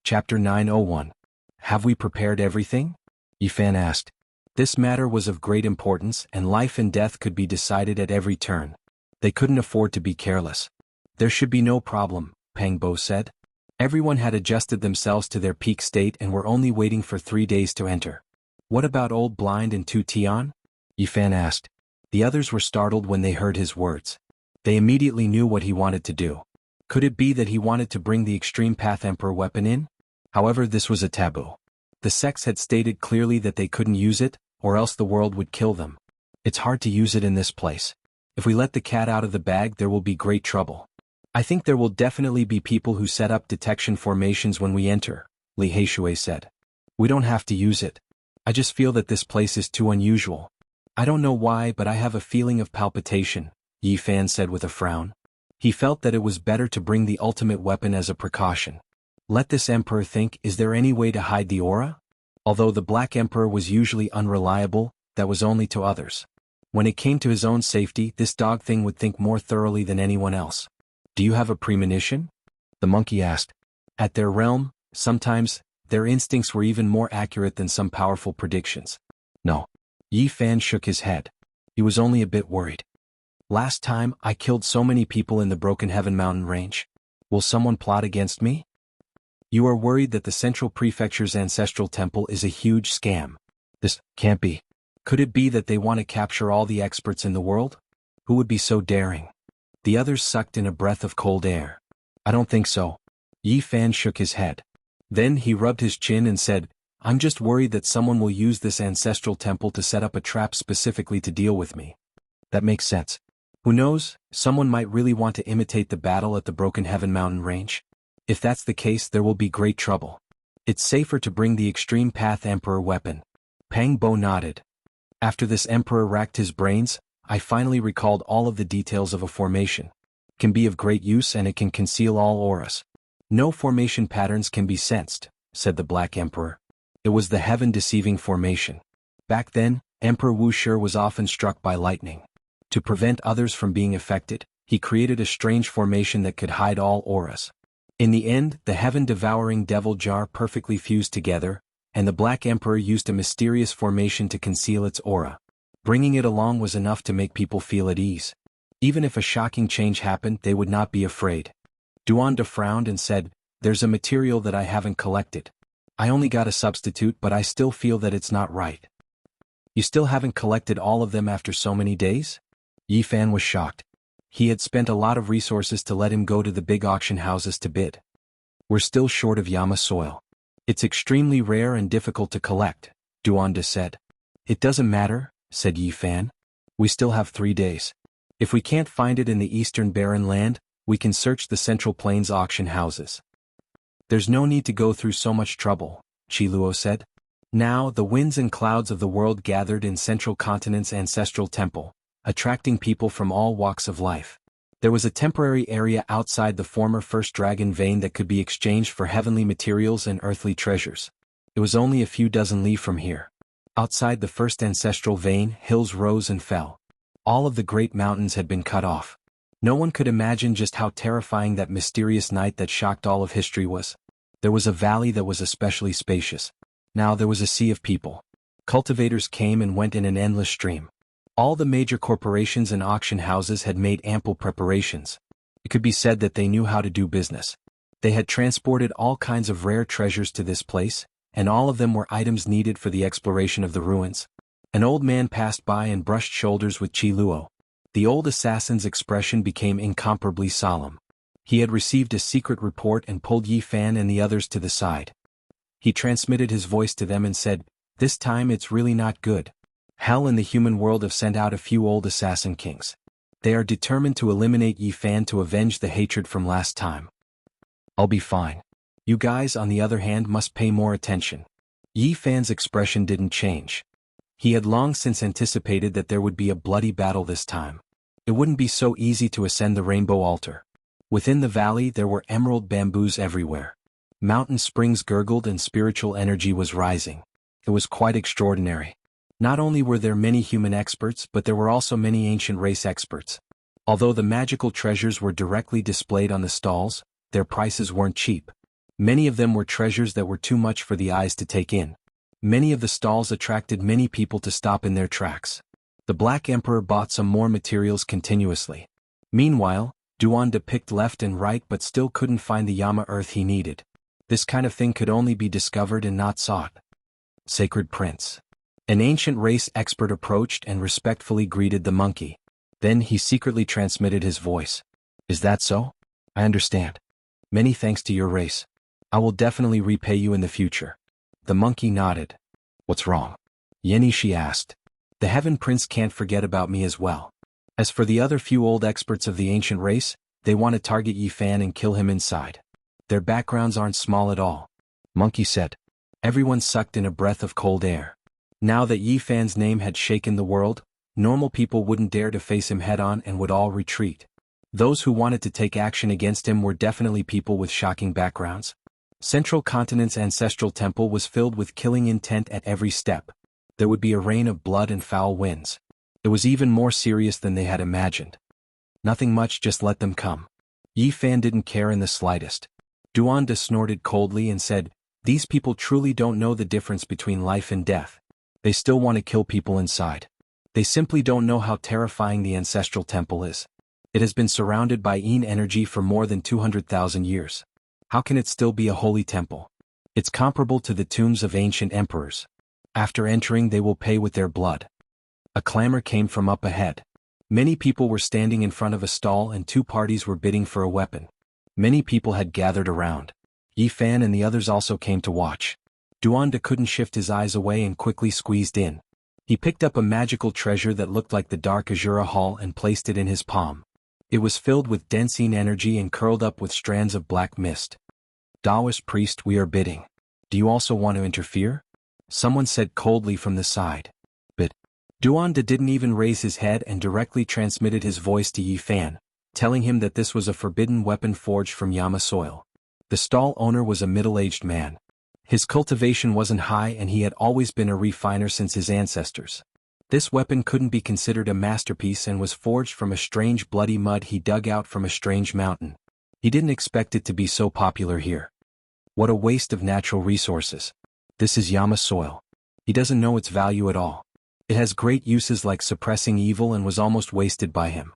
Chapter 901. Have we prepared everything? Yi Fan asked. This matter was of great importance, and life and death could be decided at every turn. They couldn't afford to be careless. There should be no problem, Pang Bo said. Everyone had adjusted themselves to their peak state and were only waiting for 3 days to enter. What about Old Blind and Tu Tian? Yi Fan asked. The others were startled when they heard his words. They immediately knew what he wanted to do. Could it be that he wanted to bring the Extreme Path Emperor weapon in? However, this was a taboo. The sects had stated clearly that they couldn't use it, or else the world would kill them. It's hard to use it in this place. If we let the cat out of the bag, there will be great trouble. I think there will definitely be people who set up detection formations when we enter, Li Heishui said. We don't have to use it. I just feel that this place is too unusual. I don't know why, but I have a feeling of palpitation, Yi Fan said with a frown. He felt that it was better to bring the ultimate weapon as a precaution. Let this emperor think, is there any way to hide the aura? Although the Black Emperor was usually unreliable, that was only to others. When it came to his own safety, this dog thing would think more thoroughly than anyone else. Do you have a premonition? The monkey asked. At their realm, sometimes, their instincts were even more accurate than some powerful predictions. No. Yi Fan shook his head. He was only a bit worried. Last time, I killed so many people in the Broken Heaven mountain range. Will someone plot against me? You are worried that the Central Prefecture's ancestral temple is a huge scam. This can't be. Could it be that they want to capture all the experts in the world? Who would be so daring? The others sucked in a breath of cold air. I don't think so. Yi Fan shook his head. Then he rubbed his chin and said, I'm just worried that someone will use this ancestral temple to set up a trap specifically to deal with me. That makes sense. Who knows, someone might really want to imitate the battle at the Broken Heaven mountain range. If that's the case, there will be great trouble. It's safer to bring the Extreme Path Emperor weapon. Pang Bo nodded. After this emperor racked his brains, I finally recalled all of the details of a formation. It can be of great use and it can conceal all auras. No formation patterns can be sensed, said the Black Emperor. It was the heaven-deceiving formation. Back then, Emperor Wuxia was often struck by lightning. To prevent others from being affected, he created a strange formation that could hide all auras. In the end, the heaven-devouring devil jar perfectly fused together, and the Black Emperor used a mysterious formation to conceal its aura. Bringing it along was enough to make people feel at ease. Even if a shocking change happened, they would not be afraid. Duanda frowned and said, There's a material that I haven't collected. I only got a substitute, but I still feel that it's not right. You still haven't collected all of them after so many days? Yi Fan was shocked. He had spent a lot of resources to let him go to the big auction houses to bid. We're still short of Yama soil. It's extremely rare and difficult to collect, Duanda said. It doesn't matter, said Yi Fan. We still have 3 days. If we can't find it in the eastern barren land, we can search the Central Plains auction houses. There's no need to go through so much trouble, Chi Luo said. Now the winds and clouds of the world gathered in Central Continent's ancestral temple, attracting people from all walks of life. There was a temporary area outside the former First Dragon Vein that could be exchanged for heavenly materials and earthly treasures. It was only a few dozen li from here. Outside the first ancestral vein, hills rose and fell. All of the great mountains had been cut off. No one could imagine just how terrifying that mysterious night that shocked all of history was. There was a valley that was especially spacious. Now there was a sea of people. Cultivators came and went in an endless stream. All the major corporations and auction houses had made ample preparations. It could be said that they knew how to do business. They had transported all kinds of rare treasures to this place, and all of them were items needed for the exploration of the ruins. An old man passed by and brushed shoulders with Chi Luo. The old assassin's expression became incomparably solemn. He had received a secret report and pulled Yi Fan and the others to the side. He transmitted his voice to them and said, This time it's really not good. Hell and the human world have sent out a few old assassin kings. They are determined to eliminate Yi Fan to avenge the hatred from last time. I'll be fine. You guys, on the other hand, must pay more attention. Yi Fan's expression didn't change. He had long since anticipated that there would be a bloody battle this time. It wouldn't be so easy to ascend the rainbow altar. Within the valley there were emerald bamboos everywhere. Mountain springs gurgled and spiritual energy was rising. It was quite extraordinary. Not only were there many human experts, but there were also many ancient race experts. Although the magical treasures were directly displayed on the stalls, their prices weren't cheap. Many of them were treasures that were too much for the eyes to take in. Many of the stalls attracted many people to stop in their tracks. The Black Emperor bought some more materials continuously. Meanwhile, Duanda picked left and right but still couldn't find the Yama earth he needed. This kind of thing could only be discovered and not sought. Sacred Prince. An ancient race expert approached and respectfully greeted the monkey. Then he secretly transmitted his voice. Is that so? I understand. Many thanks to your race. I will definitely repay you in the future. The monkey nodded. What's wrong? Yenishi asked. The Heaven Prince can't forget about me as well. As for the other few old experts of the ancient race, they want to target Yi Fan and kill him inside. Their backgrounds aren't small at all. Monkey said. Everyone sucked in a breath of cold air. Now that Yi Fan's name had shaken the world, normal people wouldn't dare to face him head-on and would all retreat. Those who wanted to take action against him were definitely people with shocking backgrounds. Central Continent's ancestral temple was filled with killing intent at every step. There would be a rain of blood and foul winds. It was even more serious than they had imagined. Nothing much, just let them come. Yi Fan didn't care in the slightest. Duanda snorted coldly and said, these people truly don't know the difference between life and death. They still want to kill people inside. They simply don't know how terrifying the ancestral temple is. It has been surrounded by Yin energy for more than 200,000 years. How can it still be a holy temple? It's comparable to the tombs of ancient emperors. After entering, they will pay with their blood. A clamor came from up ahead. Many people were standing in front of a stall and two parties were bidding for a weapon. Many people had gathered around. Yi Fan and the others also came to watch. Duanda couldn't shift his eyes away and quickly squeezed in. He picked up a magical treasure that looked like the dark Azura Hall and placed it in his palm. It was filled with dense Yin energy and curled up with strands of black mist. Taoist priest, we are bidding. Do you also want to interfere? Someone said coldly from the side. But Duanda didn't even raise his head and directly transmitted his voice to Yi Fan, telling him that this was a forbidden weapon forged from Yama soil. The stall owner was a middle-aged man. His cultivation wasn't high and he had always been a refiner since his ancestors. This weapon couldn't be considered a masterpiece and was forged from a strange bloody mud he dug out from a strange mountain. He didn't expect it to be so popular here. What a waste of natural resources. This is Yama soil. He doesn't know its value at all. It has great uses like suppressing evil and was almost wasted by him.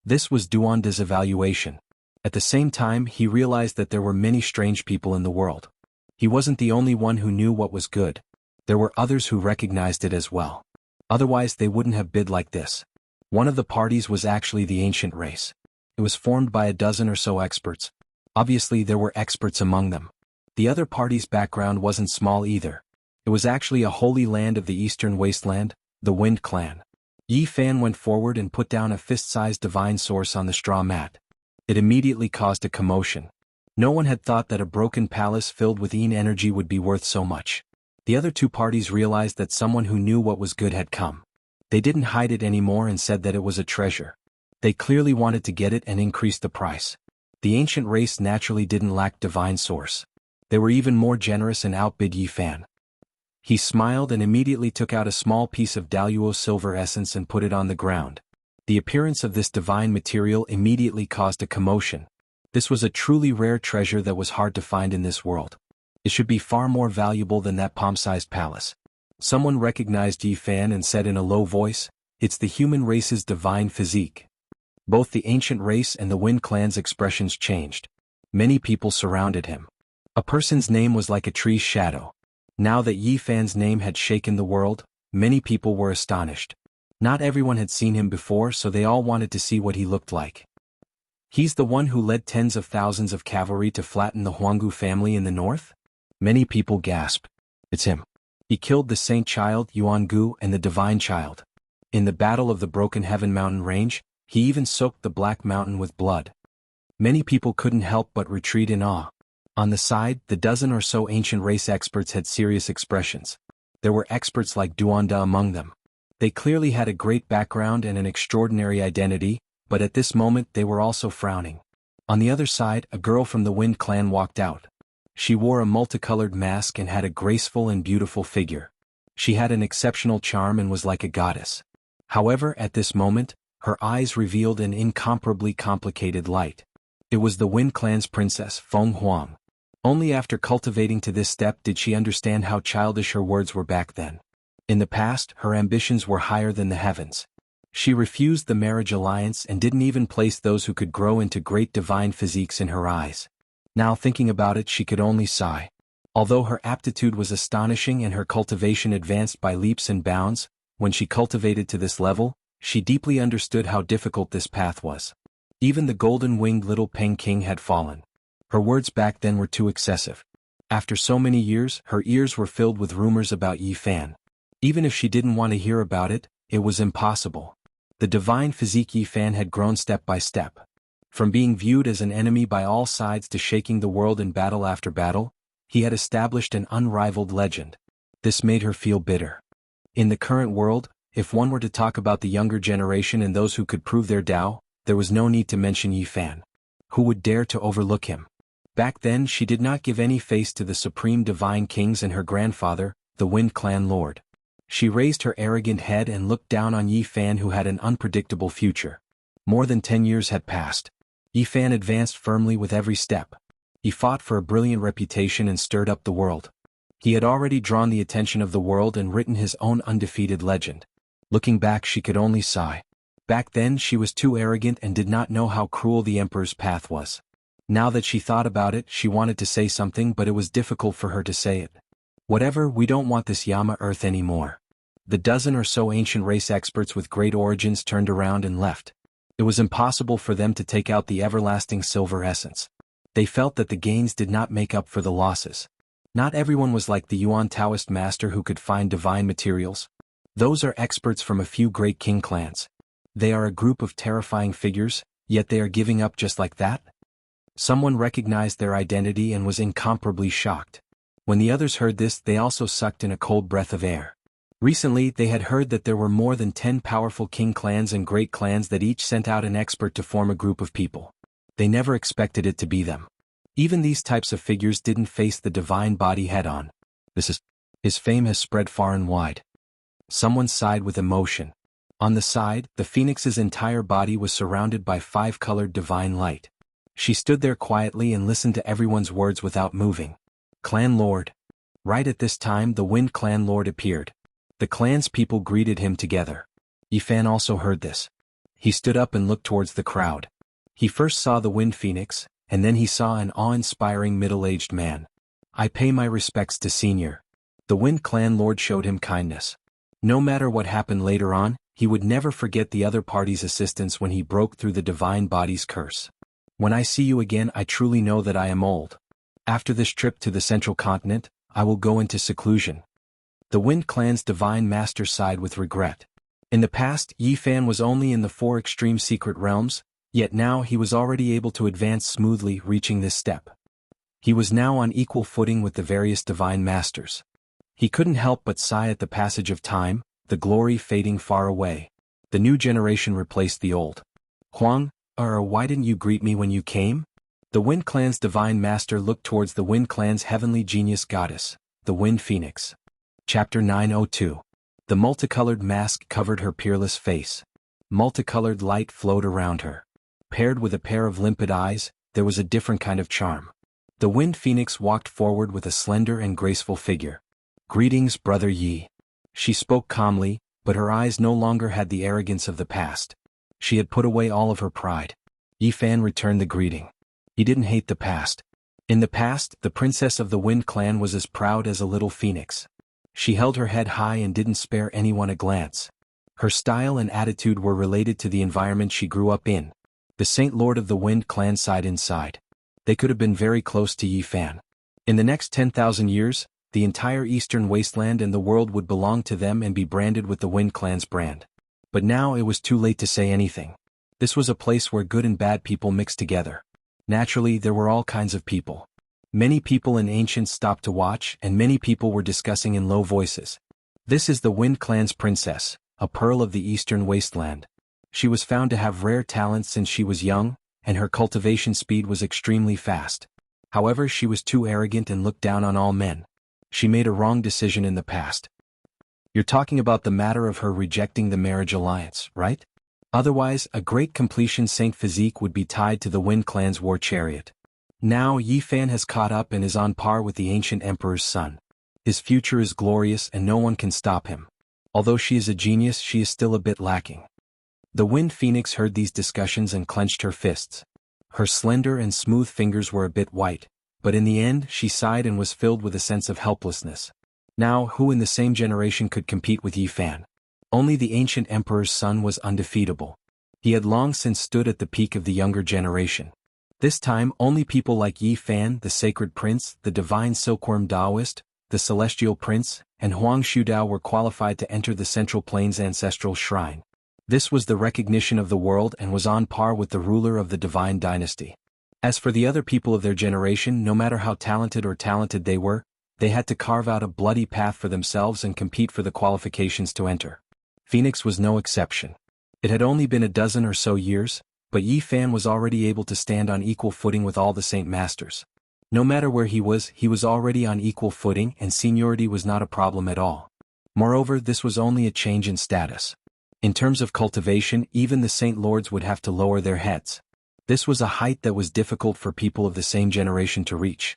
This was Duanda's evaluation. At the same time, he realized that there were many strange people in the world. He wasn't the only one who knew what was good. There were others who recognized it as well. Otherwise they wouldn't have bid like this. One of the parties was actually the ancient race. It was formed by a dozen or so experts. Obviously there were experts among them. The other party's background wasn't small either. It was actually a holy land of the eastern wasteland, the Wind Clan. Yi Fan went forward and put down a fist-sized divine source on the straw mat. It immediately caused a commotion. No one had thought that a broken palace filled with Yin energy would be worth so much. The other two parties realized that someone who knew what was good had come. They didn't hide it anymore and said that it was a treasure. They clearly wanted to get it and increase the price. The ancient race naturally didn't lack divine source. They were even more generous and outbid Yi Fan. He smiled and immediately took out a small piece of Daluo silver essence and put it on the ground. The appearance of this divine material immediately caused a commotion. This was a truly rare treasure that was hard to find in this world. It should be far more valuable than that palm-sized palace. Someone recognized Yi Fan and said in a low voice, "It's the human race's divine physique." Both the ancient race and the Wind Clan's expressions changed. Many people surrounded him. A person's name was like a tree's shadow. Now that Yi Fan's name had shaken the world, many people were astonished. Not everyone had seen him before, so they all wanted to see what he looked like. He's the one who led tens of thousands of cavalry to flatten the Huanggu family in the north? Many people gasped. It's him. He killed the Saint Child Yuangu and the Divine Child. In the Battle of the Broken Heaven Mountain Range, he even soaked the Black Mountain with blood. Many people couldn't help but retreat in awe. On the side, the dozen or so ancient race experts had serious expressions. There were experts like Duanda among them. They clearly had a great background and an extraordinary identity, but at this moment they were also frowning. On the other side, a girl from the Wind Clan walked out. She wore a multicolored mask and had a graceful and beautiful figure. She had an exceptional charm and was like a goddess. However, at this moment, her eyes revealed an incomparably complicated light. It was the Wind Clan's princess, Feng Huang. Only after cultivating to this step did she understand how childish her words were back then. In the past, her ambitions were higher than the heavens. She refused the marriage alliance and didn't even place those who could grow into great divine physiques in her eyes. Now thinking about it, she could only sigh. Although her aptitude was astonishing and her cultivation advanced by leaps and bounds, when she cultivated to this level, she deeply understood how difficult this path was. Even the golden-winged little Peng King had fallen. Her words back then were too excessive. After so many years, her ears were filled with rumors about Yi Fan. Even if she didn't want to hear about it, it was impossible. The divine physique Yi Fan had grown step by step. From being viewed as an enemy by all sides to shaking the world in battle after battle, he had established an unrivaled legend. This made her feel bitter. In the current world, if one were to talk about the younger generation and those who could prove their Tao, there was no need to mention Yi Fan. Who would dare to overlook him? Back then she did not give any face to the supreme divine kings and her grandfather, the Wind Clan Lord. She raised her arrogant head and looked down on Yi Fan, who had an unpredictable future. More than 10 years had passed. Yi Fan advanced firmly with every step. He fought for a brilliant reputation and stirred up the world. He had already drawn the attention of the world and written his own undefeated legend. Looking back, she could only sigh. Back then she was too arrogant and did not know how cruel the Emperor's path was. Now that she thought about it, she wanted to say something, but it was difficult for her to say it. Whatever, we don't want this Yama Earth anymore. The dozen or so ancient race experts with great origins turned around and left. It was impossible for them to take out the everlasting silver essence. They felt that the gains did not make up for the losses. Not everyone was like the Yuan Taoist master who could find divine materials. Those are experts from a few great king clans. They are a group of terrifying figures, yet they are giving up just like that? Someone recognized their identity and was incomparably shocked. When the others heard this, they also sucked in a cold breath of air. Recently, they had heard that there were more than 10 powerful king clans and great clans that each sent out an expert to form a group of people. They never expected it to be them. Even these types of figures didn't face the divine body head-on. His fame has spread far and wide. Someone sighed with emotion. On the side, the phoenix's entire body was surrounded by 5-colored divine light. She stood there quietly and listened to everyone's words without moving. Clan Lord. Right at this time, the Wind Clan Lord appeared. The clan's people greeted him together. Yi Fan also heard this. He stood up and looked towards the crowd. He first saw the Wind Phoenix, and then he saw an awe-inspiring middle-aged man. I pay my respects to Senior. The Wind Clan Lord showed him kindness. No matter what happened later on, he would never forget the other party's assistance when he broke through the divine body's curse. When I see you again, I truly know that I am old. After this trip to the central continent, I will go into seclusion. The Wind Clan's divine master sighed with regret. In the past, Yi Fan was only in the 4 extreme secret realms, yet now he was already able to advance smoothly, reaching this step. He was now on equal footing with the various divine masters. He couldn't help but sigh at the passage of time, the glory fading far away. The new generation replaced the old. Huang, why didn't you greet me when you came? The Wind Clan's divine master looked towards the Wind Clan's heavenly genius goddess, the Wind Phoenix. Chapter 902. The multicolored mask covered her peerless face. Multicolored light flowed around her. Paired with a pair of limpid eyes, there was a different kind of charm. The Wind Phoenix walked forward with a slender and graceful figure. Greetings, Brother Yi. She spoke calmly, but her eyes no longer had the arrogance of the past. She had put away all of her pride. Yi Fan returned the greeting. He didn't hate the past. In the past, the princess of the Wind Clan was as proud as a little phoenix. She held her head high and didn't spare anyone a glance. Her style and attitude were related to the environment she grew up in. The Saint Lord of the Wind Clan sighed inside. They could have been very close to Yi Fan. In the next 10,000 years, the entire eastern wasteland and the world would belong to them and be branded with the Wind Clan's brand. But now it was too late to say anything. This was a place where good and bad people mixed together. Naturally, there were all kinds of people. Many people and ancients stopped to watch, and many people were discussing in low voices. This is the Wind Clan's princess, a pearl of the eastern wasteland. She was found to have rare talents since she was young, and her cultivation speed was extremely fast. However, she was too arrogant and looked down on all men. She made a wrong decision in the past. You're talking about the matter of her rejecting the marriage alliance, right? Otherwise, a great completion Saint Physique would be tied to the Wind Clan's war chariot. Now Yi Fan has caught up and is on par with the ancient emperor's son. His future is glorious and no one can stop him. Although she is a genius, she is still a bit lacking. The Wind Phoenix heard these discussions and clenched her fists. Her slender and smooth fingers were a bit white, but in the end she sighed and was filled with a sense of helplessness. Now, who in the same generation could compete with Yi Fan? Only the ancient emperor's son was undefeatable. He had long since stood at the peak of the younger generation. This time only people like Yi Fan, the sacred prince, the divine silkworm Taoist, the celestial prince, and Huang Shudao were qualified to enter the Central Plains ancestral shrine. This was the recognition of the world and was on par with the ruler of the divine dynasty. As for the other people of their generation, no matter how talented they were, they had to carve out a bloody path for themselves and compete for the qualifications to enter. Phoenix was no exception. It had only been a dozen or so years, but Yi Fan was already able to stand on equal footing with all the Saint Masters. No matter where he was already on equal footing and seniority was not a problem at all. Moreover, this was only a change in status. In terms of cultivation, even the Saint Lords would have to lower their heads. This was a height that was difficult for people of the same generation to reach.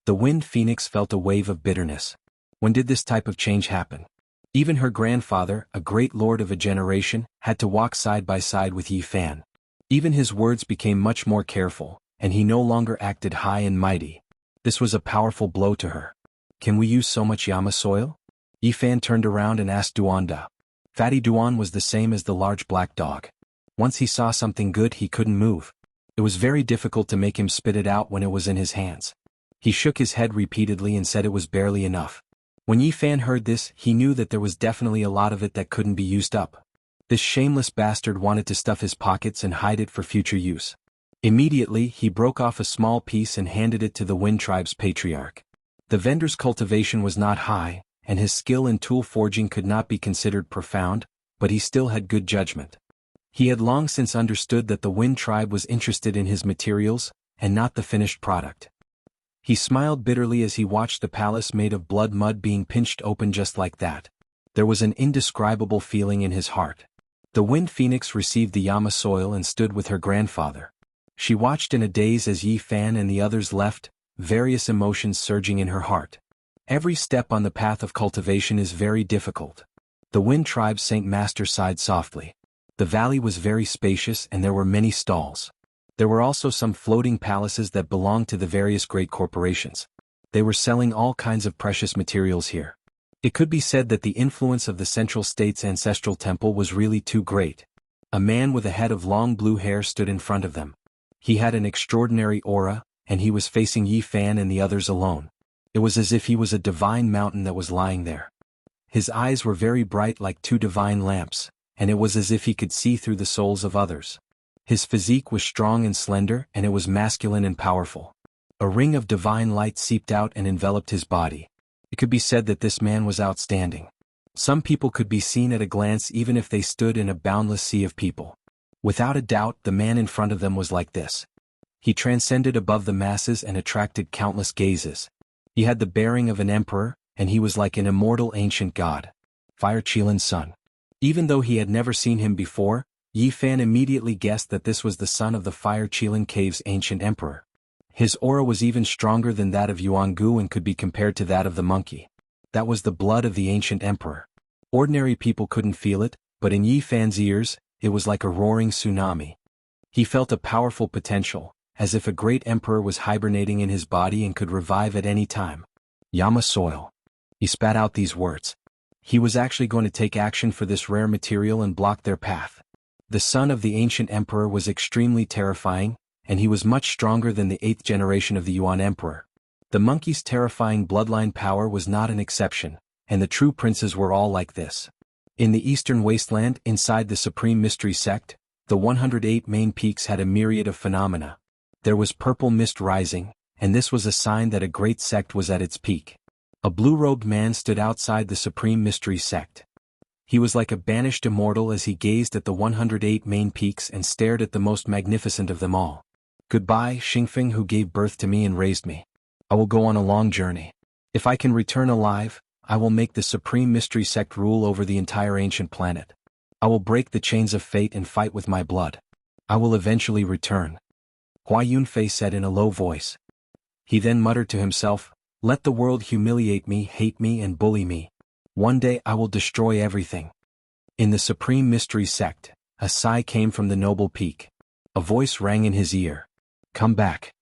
The Wind Phoenix felt a wave of bitterness. When did this type of change happen? Even her grandfather, a great lord of a generation, had to walk side by side with Yi Fan. Even his words became much more careful, and he no longer acted high and mighty. This was a powerful blow to her. Can we use so much Yama soil? Yi Fan turned around and asked Duanda. Fatty Duan was the same as the large black dog. Once he saw something good, he couldn't move. It was very difficult to make him spit it out when it was in his hands. He shook his head repeatedly and said it was barely enough. When Yi Fan heard this, he knew that there was definitely a lot of it that couldn't be used up. This shameless bastard wanted to stuff his pockets and hide it for future use. Immediately, he broke off a small piece and handed it to the Wind Tribe's patriarch. The vendor's cultivation was not high, and his skill in tool forging could not be considered profound, but he still had good judgment. He had long since understood that the Wind Tribe was interested in his materials, and not the finished product. He smiled bitterly as he watched the palace made of blood mud being pinched open just like that. There was an indescribable feeling in his heart. The Wind Phoenix received the Yama soil and stood with her grandfather. She watched in a daze as Yi Fan and the others left, various emotions surging in her heart. Every step on the path of cultivation is very difficult. The Wind Tribe's Saint Master sighed softly. The valley was very spacious and there were many stalls. There were also some floating palaces that belonged to the various great corporations. They were selling all kinds of precious materials here. It could be said that the influence of the Central State's ancestral temple was really too great. A man with a head of long blue hair stood in front of them. He had an extraordinary aura, and he was facing Yi Fan and the others alone. It was as if he was a divine mountain that was lying there. His eyes were very bright like two divine lamps, and it was as if he could see through the souls of others. His physique was strong and slender, and it was masculine and powerful. A ring of divine light seeped out and enveloped his body. It could be said that this man was outstanding. Some people could be seen at a glance even if they stood in a boundless sea of people. Without a doubt, the man in front of them was like this. He transcended above the masses and attracted countless gazes. He had the bearing of an emperor, and he was like an immortal ancient god. Fire Qilin's son. Even though he had never seen him before, Yi Fan immediately guessed that this was the son of the Fire Qilin Cave's ancient emperor. His aura was even stronger than that of Jianghu and could be compared to that of the monkey. That was the blood of the ancient emperor. Ordinary people couldn't feel it, but in Yi Fan's ears, it was like a roaring tsunami. He felt a powerful potential, as if a great emperor was hibernating in his body and could revive at any time. Yama soil. He spat out these words. He was actually going to take action for this rare material and block their path. The son of the ancient emperor was extremely terrifying, and he was much stronger than the 8th generation of the Yuan emperor. The monkey's terrifying bloodline power was not an exception, and the true princes were all like this. In the eastern wasteland, inside the Supreme Mystery Sect, the 108 main peaks had a myriad of phenomena. There was purple mist rising, and this was a sign that a great sect was at its peak. A blue-robed man stood outside the Supreme Mystery Sect. He was like a banished immortal as he gazed at the 108 main peaks and stared at the most magnificent of them all. Goodbye, Xingfeng, who gave birth to me and raised me. I will go on a long journey. If I can return alive, I will make the Supreme Mystery Sect rule over the entire ancient planet. I will break the chains of fate and fight with my blood. I will eventually return. Hua Yunfei said in a low voice. He then muttered to himself, "Let the world humiliate me, hate me and bully me. One day I will destroy everything." In the Supreme Mystery Sect, a sigh came from the noble peak. A voice rang in his ear. "Come back."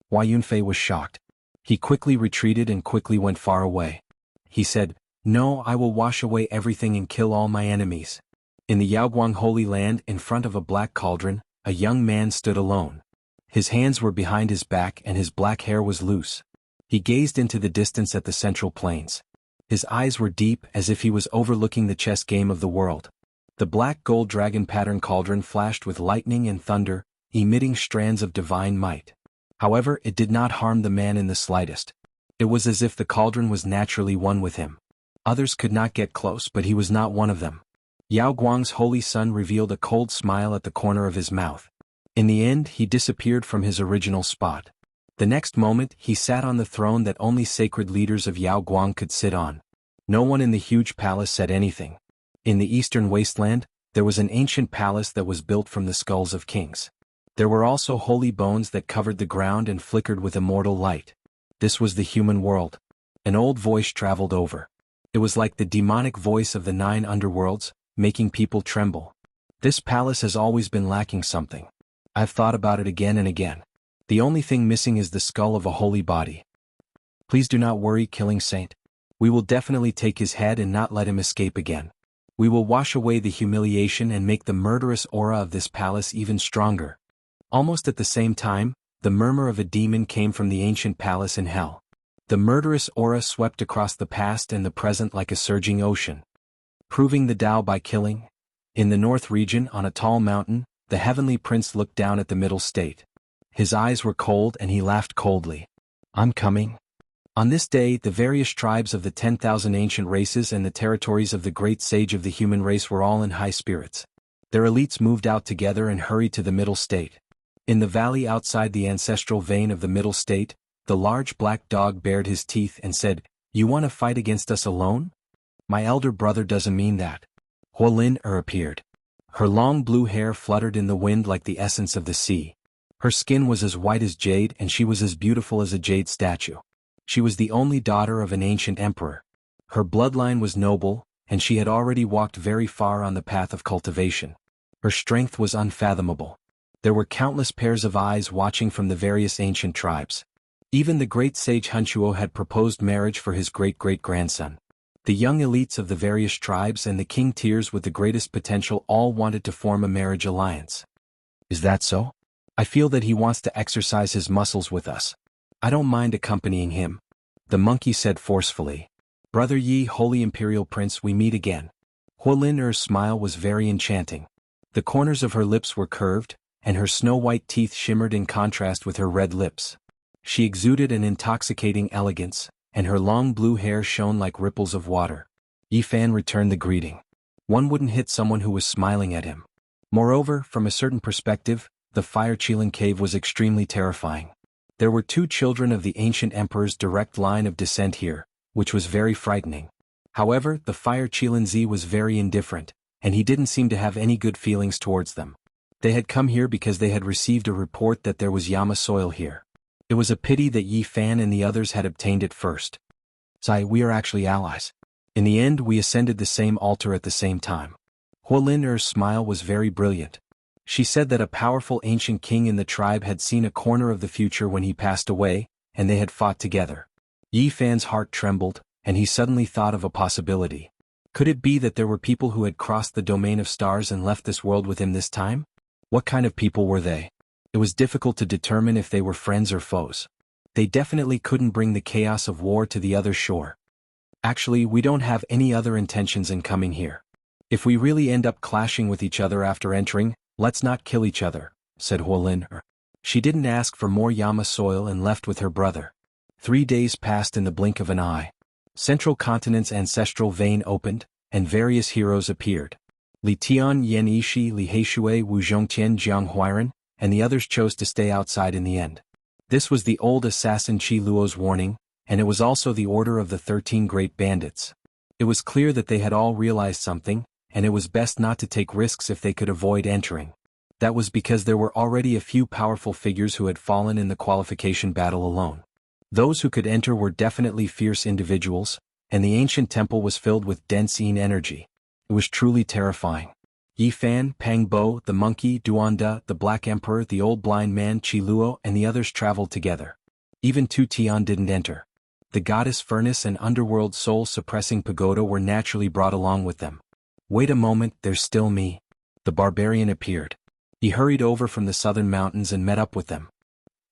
Hua Yunfei was shocked. He quickly retreated and quickly went far away. He said, "No, I will wash away everything and kill all my enemies." In the Yaoguang Holy Land, in front of a black cauldron, a young man stood alone. His hands were behind his back and his black hair was loose. He gazed into the distance at the central plains. His eyes were deep, as if he was overlooking the chess game of the world. The black gold dragon pattern cauldron flashed with lightning and thunder, emitting strands of divine might. However, it did not harm the man in the slightest. It was as if the cauldron was naturally one with him. Others could not get close, but he was not one of them. Yao Guang's holy sun revealed a cold smile at the corner of his mouth. In the end, he disappeared from his original spot. The next moment, he sat on the throne that only sacred leaders of Yao Guang could sit on. No one in the huge palace said anything. In the eastern wasteland, there was an ancient palace that was built from the skulls of kings. There were also holy bones that covered the ground and flickered with immortal light. This was the human world. An old voice traveled over. It was like the demonic voice of the 9 underworlds, making people tremble. "This palace has always been lacking something. I've thought about it again and again. The only thing missing is the skull of a holy body. Please do not worry, Killing Saint. We will definitely take his head and not let him escape again. We will wash away the humiliation and make the murderous aura of this palace even stronger." Almost at the same time, the murmur of a demon came from the ancient palace in hell. The murderous aura swept across the past and the present like a surging ocean. Proving the Tao by killing. In the north region, on a tall mountain, the heavenly prince looked down at the middle state. His eyes were cold and he laughed coldly. "I'm coming." On this day, the various tribes of the 10,000 ancient races and the territories of the great sage of the human race were all in high spirits. Their elites moved out together and hurried to the middle state. In the valley outside the ancestral vein of the middle state, the large black dog bared his teeth and said, "You want to fight against us alone? My elder brother doesn't mean that." Huolin appeared. Her long blue hair fluttered in the wind like the essence of the sea. Her skin was as white as jade and she was as beautiful as a jade statue. She was the only daughter of an ancient emperor. Her bloodline was noble, and she had already walked very far on the path of cultivation. Her strength was unfathomable. There were countless pairs of eyes watching from the various ancient tribes. Even the great sage Hunchuo had proposed marriage for his great-great-grandson. The young elites of the various tribes and the king tiers with the greatest potential all wanted to form a marriage alliance. "Is that so? I feel that he wants to exercise his muscles with us. I don't mind accompanying him," the monkey said forcefully. "Brother Yi, Holy Imperial Prince, we meet again." Huolin smile was very enchanting. The corners of her lips were curved, and her snow-white teeth shimmered in contrast with her red lips. She exuded an intoxicating elegance, and her long blue hair shone like ripples of water. Yi Fan returned the greeting. One wouldn't hit someone who was smiling at him. Moreover, from a certain perspective, the Fire Qilin cave was extremely terrifying. There were 2 children of the ancient emperor's direct line of descent here, which was very frightening. However, the Fire Qilin Z was very indifferent, and he didn't seem to have any good feelings towards them. They had come here because they had received a report that there was Yama soil here. It was a pity that Yi Fan and the others had obtained it first. "Sai, we are actually allies. In the end, we ascended the same altar at the same time." Huolin smile was very brilliant. She said that a powerful ancient king in the tribe had seen a corner of the future when he passed away, and they had fought together. Yi Fan's heart trembled, and he suddenly thought of a possibility. Could it be that there were people who had crossed the domain of stars and left this world with him this time? What kind of people were they? It was difficult to determine if they were friends or foes. They definitely couldn't bring the chaos of war to the other shore. "Actually, we don't have any other intentions in coming here. If we really end up clashing with each other after entering, let's not kill each other," said Huolin. She didn't ask for more Yama soil and left with her brother. 3 days passed in the blink of an eye. Central Continent's ancestral vein opened, and various heroes appeared. Li Tian, Yen Yishi, Li Heishui, Wu Zhongtian, Jiang Huiren, and the others chose to stay outside in the end. This was the old assassin Qi Luo's warning, and it was also the order of the 13 great bandits. It was clear that they had all realized something, and it was best not to take risks if they could avoid entering. That was because there were already a few powerful figures who had fallen in the qualification battle alone. Those who could enter were definitely fierce individuals, and the ancient temple was filled with dense yin energy. It was truly terrifying. Yi Fan, Pang Bo, the monkey, Duanda, the Black Emperor, the old blind man Chi Luo, and the others traveled together. Even Tu Tian didn't enter. The goddess furnace and underworld soul-suppressing pagoda were naturally brought along with them. Wait a moment, there's still me. The barbarian appeared. He hurried over from the southern mountains and met up with them.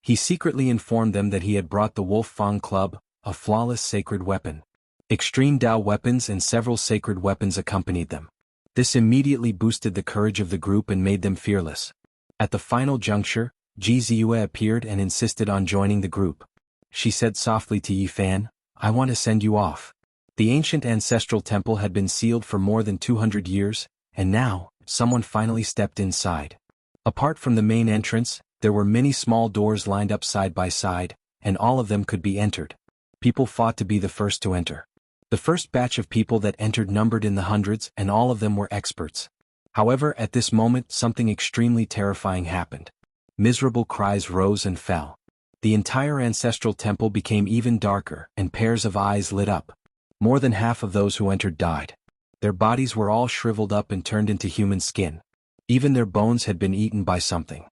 He secretly informed them that he had brought the Wolf Fang Club, a flawless sacred weapon. Extreme Dao weapons and several sacred weapons accompanied them. This immediately boosted the courage of the group and made them fearless. At the final juncture, Ji Ziyue appeared and insisted on joining the group. She said softly to Yi Fan, "I want to send you off." The ancient ancestral temple had been sealed for more than 200 years, and now, someone finally stepped inside. Apart from the main entrance, there were many small doors lined up side by side, and all of them could be entered. People fought to be the first to enter. The first batch of people that entered numbered in the hundreds, and all of them were experts. However, at this moment something extremely terrifying happened. Miserable cries rose and fell. The entire ancestral temple became even darker, and pairs of eyes lit up. More than half of those who entered died. Their bodies were all shriveled up and turned into human skin. Even their bones had been eaten by something.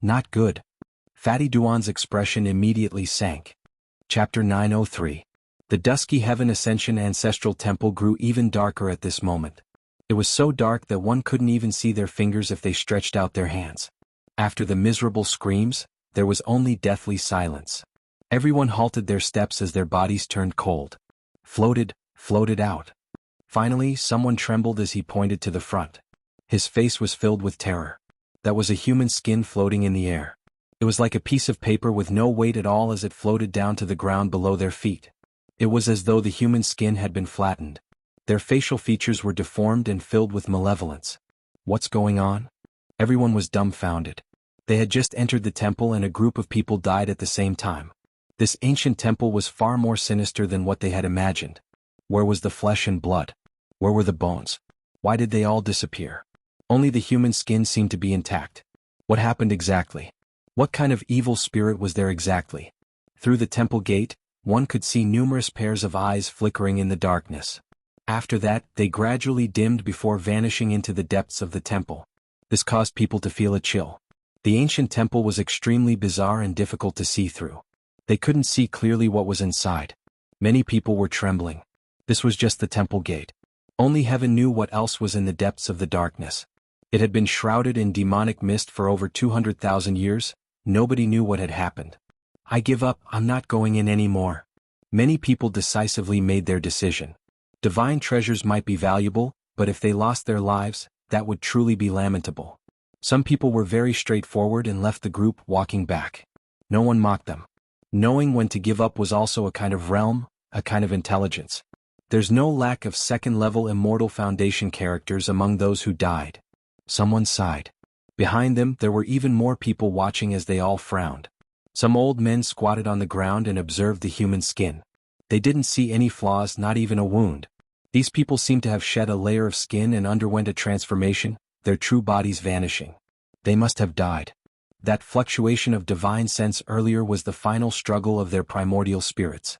Not good. Fatty Duan's expression immediately sank. Chapter 903. The dusky heaven ascension ancestral temple grew even darker at this moment. It was so dark that one couldn't even see their fingers if they stretched out their hands. After the miserable screams, there was only deathly silence. Everyone halted their steps as their bodies turned cold. Floated out. Finally, someone trembled as he pointed to the front. His face was filled with terror. That was a human skin floating in the air. It was like a piece of paper with no weight at all as it floated down to the ground below their feet. It was as though the human skin had been flattened. Their facial features were deformed and filled with malevolence. What's going on? Everyone was dumbfounded. They had just entered the temple and a group of people died at the same time. This ancient temple was far more sinister than what they had imagined. Where was the flesh and blood? Where were the bones? Why did they all disappear? Only the human skin seemed to be intact. What happened exactly? What kind of evil spirit was there exactly? Through the temple gate, one could see numerous pairs of eyes flickering in the darkness. After that, they gradually dimmed before vanishing into the depths of the temple. This caused people to feel a chill. The ancient temple was extremely bizarre and difficult to see through. They couldn't see clearly what was inside. Many people were trembling. This was just the temple gate. Only heaven knew what else was in the depths of the darkness. It had been shrouded in demonic mist for over 200,000 years. Nobody knew what had happened. "I give up, I'm not going in anymore." Many people decisively made their decision. Divine treasures might be valuable, but if they lost their lives, that would truly be lamentable. Some people were very straightforward and left the group walking back. No one mocked them. Knowing when to give up was also a kind of realm, a kind of intelligence. There's no lack of second-level immortal foundation characters among those who died. Someone sighed. Behind them, there were even more people watching as they all frowned. Some old men squatted on the ground and observed the human skin. They didn't see any flaws, not even a wound. These people seemed to have shed a layer of skin and underwent a transformation, their true bodies vanishing. They must have died. That fluctuation of divine sense earlier was the final struggle of their primordial spirits.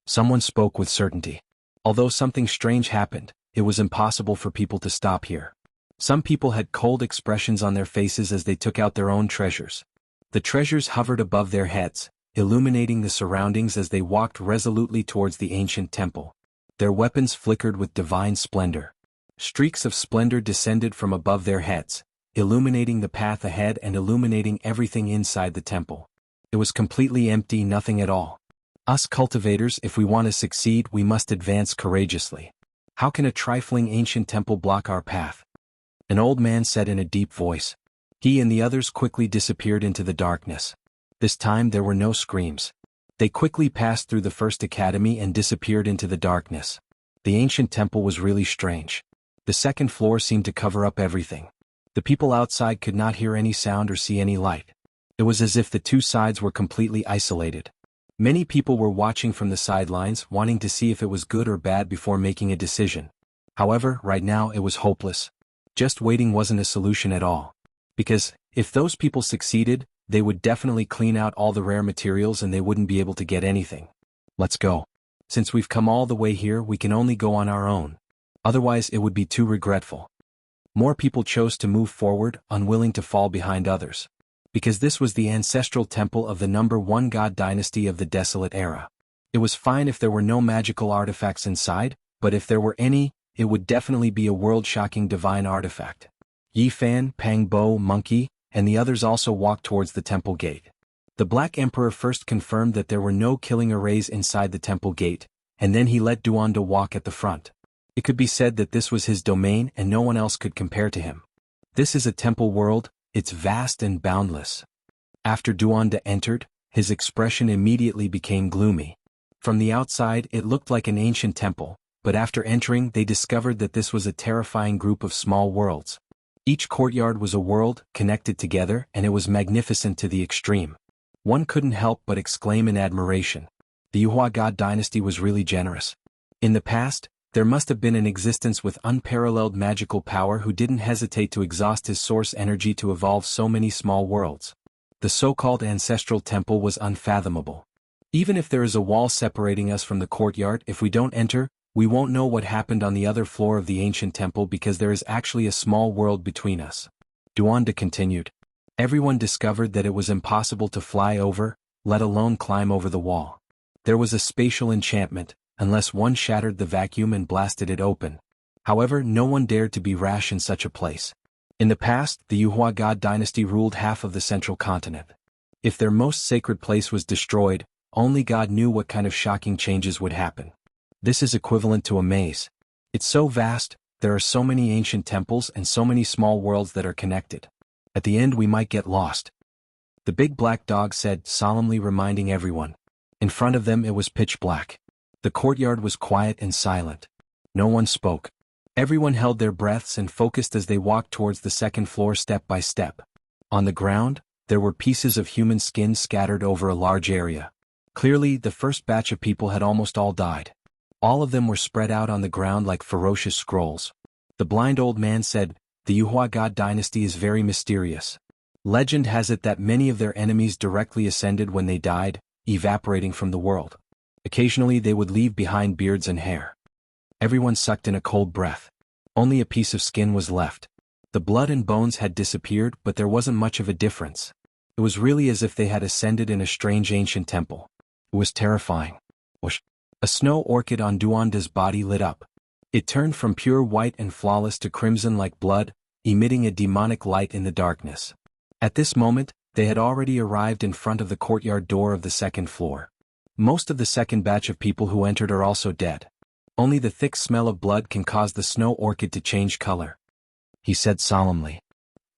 Someone spoke with certainty. Although something strange happened, it was impossible for people to stop here. Some people had cold expressions on their faces as they took out their own treasures. The treasures hovered above their heads, illuminating the surroundings as they walked resolutely towards the ancient temple. Their weapons flickered with divine splendor. Streaks of splendor descended from above their heads, illuminating the path ahead and illuminating everything inside the temple. It was completely empty, nothing at all. Us cultivators, if we want to succeed, we must advance courageously. How can a trifling ancient temple block our path? An old man said in a deep voice. He and the others quickly disappeared into the darkness. This time there were no screams. They quickly passed through the first academy and disappeared into the darkness. The ancient temple was really strange. The second floor seemed to cover up everything. The people outside could not hear any sound or see any light. It was as if the two sides were completely isolated. Many people were watching from the sidelines, wanting to see if it was good or bad before making a decision. However, right now it was hopeless. Just waiting wasn't a solution at all. Because, if those people succeeded, they would definitely clean out all the rare materials and they wouldn't be able to get anything. Let's go. Since we've come all the way here, we can only go on our own. Otherwise it would be too regretful. More people chose to move forward, unwilling to fall behind others. Because this was the ancestral temple of the number 1 god dynasty of the Desolate Era. It was fine if there were no magical artifacts inside, but if there were any, it would definitely be a world-shocking divine artifact. Yi Fan, Pang Bo, Monkey, and the others also walked towards the temple gate. The Black Emperor first confirmed that there were no killing arrays inside the temple gate, and then he let Duanda walk at the front. It could be said that this was his domain and no one else could compare to him. This is a temple world, it's vast and boundless. After Duanda entered, his expression immediately became gloomy. From the outside it looked like an ancient temple, but after entering they discovered that this was a terrifying group of small worlds. Each courtyard was a world, connected together, and it was magnificent to the extreme. One couldn't help but exclaim in admiration. The Yuhua God dynasty was really generous. In the past, there must have been an existence with unparalleled magical power who didn't hesitate to exhaust his source energy to evolve so many small worlds. The so-called ancestral temple was unfathomable. Even if there is a wall separating us from the courtyard, if we don't enter, we won't know what happened on the other floor of the ancient temple because there is actually a small world between us. Duanda continued. Everyone discovered that it was impossible to fly over, let alone climb over the wall. There was a spatial enchantment, unless one shattered the vacuum and blasted it open. However, no one dared to be rash in such a place. In the past, the Yuhua God dynasty ruled half of the central continent. If their most sacred place was destroyed, only God knew what kind of shocking changes would happen. This is equivalent to a maze. It's so vast, there are so many ancient temples and so many small worlds that are connected. At the end we might get lost. The big black dog said, solemnly reminding everyone. In front of them it was pitch black. The courtyard was quiet and silent. No one spoke. Everyone held their breaths and focused as they walked towards the second floor step by step. On the ground, there were pieces of human skin scattered over a large area. Clearly, the first batch of people had almost all died. All of them were spread out on the ground like ferocious scrolls. The blind old man said, the Yuhua God dynasty is very mysterious. Legend has it that many of their enemies directly ascended when they died, evaporating from the world. Occasionally they would leave behind beards and hair. Everyone sucked in a cold breath. Only a piece of skin was left. The blood and bones had disappeared, but there wasn't much of a difference. It was really as if they had ascended in a strange ancient temple. It was terrifying. Whoosh. A snow orchid on Duanda's body lit up. It turned from pure white and flawless to crimson like blood, emitting a demonic light in the darkness. At this moment, they had already arrived in front of the courtyard door of the second floor. Most of the second batch of people who entered are also dead. Only the thick smell of blood can cause the snow orchid to change color. He said solemnly.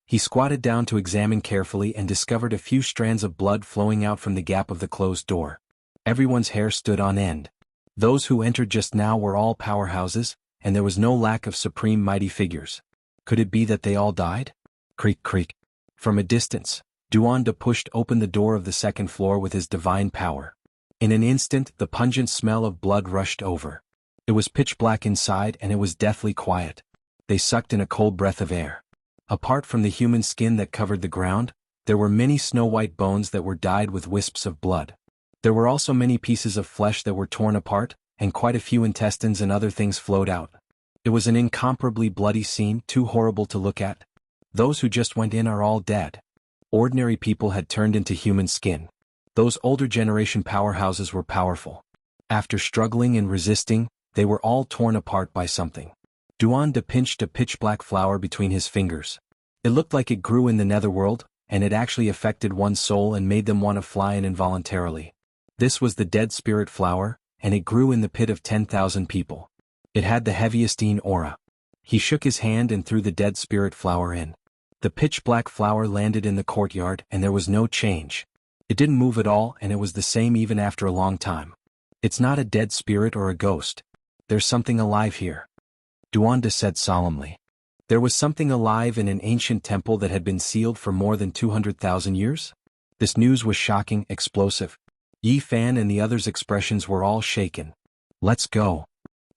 He squatted down to examine carefully and discovered a few strands of blood flowing out from the gap of the closed door. Everyone's hair stood on end. Those who entered just now were all powerhouses, and there was no lack of supreme mighty figures. Could it be that they all died? Creak creak. From a distance, Duanda pushed open the door of the second floor with his divine power. In an instant, the pungent smell of blood rushed over. It was pitch black inside and it was deathly quiet. They sucked in a cold breath of air. Apart from the human skin that covered the ground, there were many snow-white bones that were dyed with wisps of blood. There were also many pieces of flesh that were torn apart, and quite a few intestines and other things flowed out. It was an incomparably bloody scene, too horrible to look at. Those who just went in are all dead. Ordinary people had turned into human skin. Those older generation powerhouses were powerful. After struggling and resisting, they were all torn apart by something. Duanda pinched a pitch-black flower between his fingers. It looked like it grew in the netherworld, and it actually affected one's soul and made them want to fly in involuntarily. This was the dead spirit flower, and it grew in the pit of 10,000 people. It had the heaviest aura. He shook his hand and threw the dead spirit flower in. The pitch-black flower landed in the courtyard and there was no change. It didn't move at all and it was the same even after a long time. It's not a dead spirit or a ghost. There's something alive here. Duanda said solemnly. There was something alive in an ancient temple that had been sealed for more than 200,000 years? This news was shocking, explosive. Yi Fan and the others' expressions were all shaken. Let's go.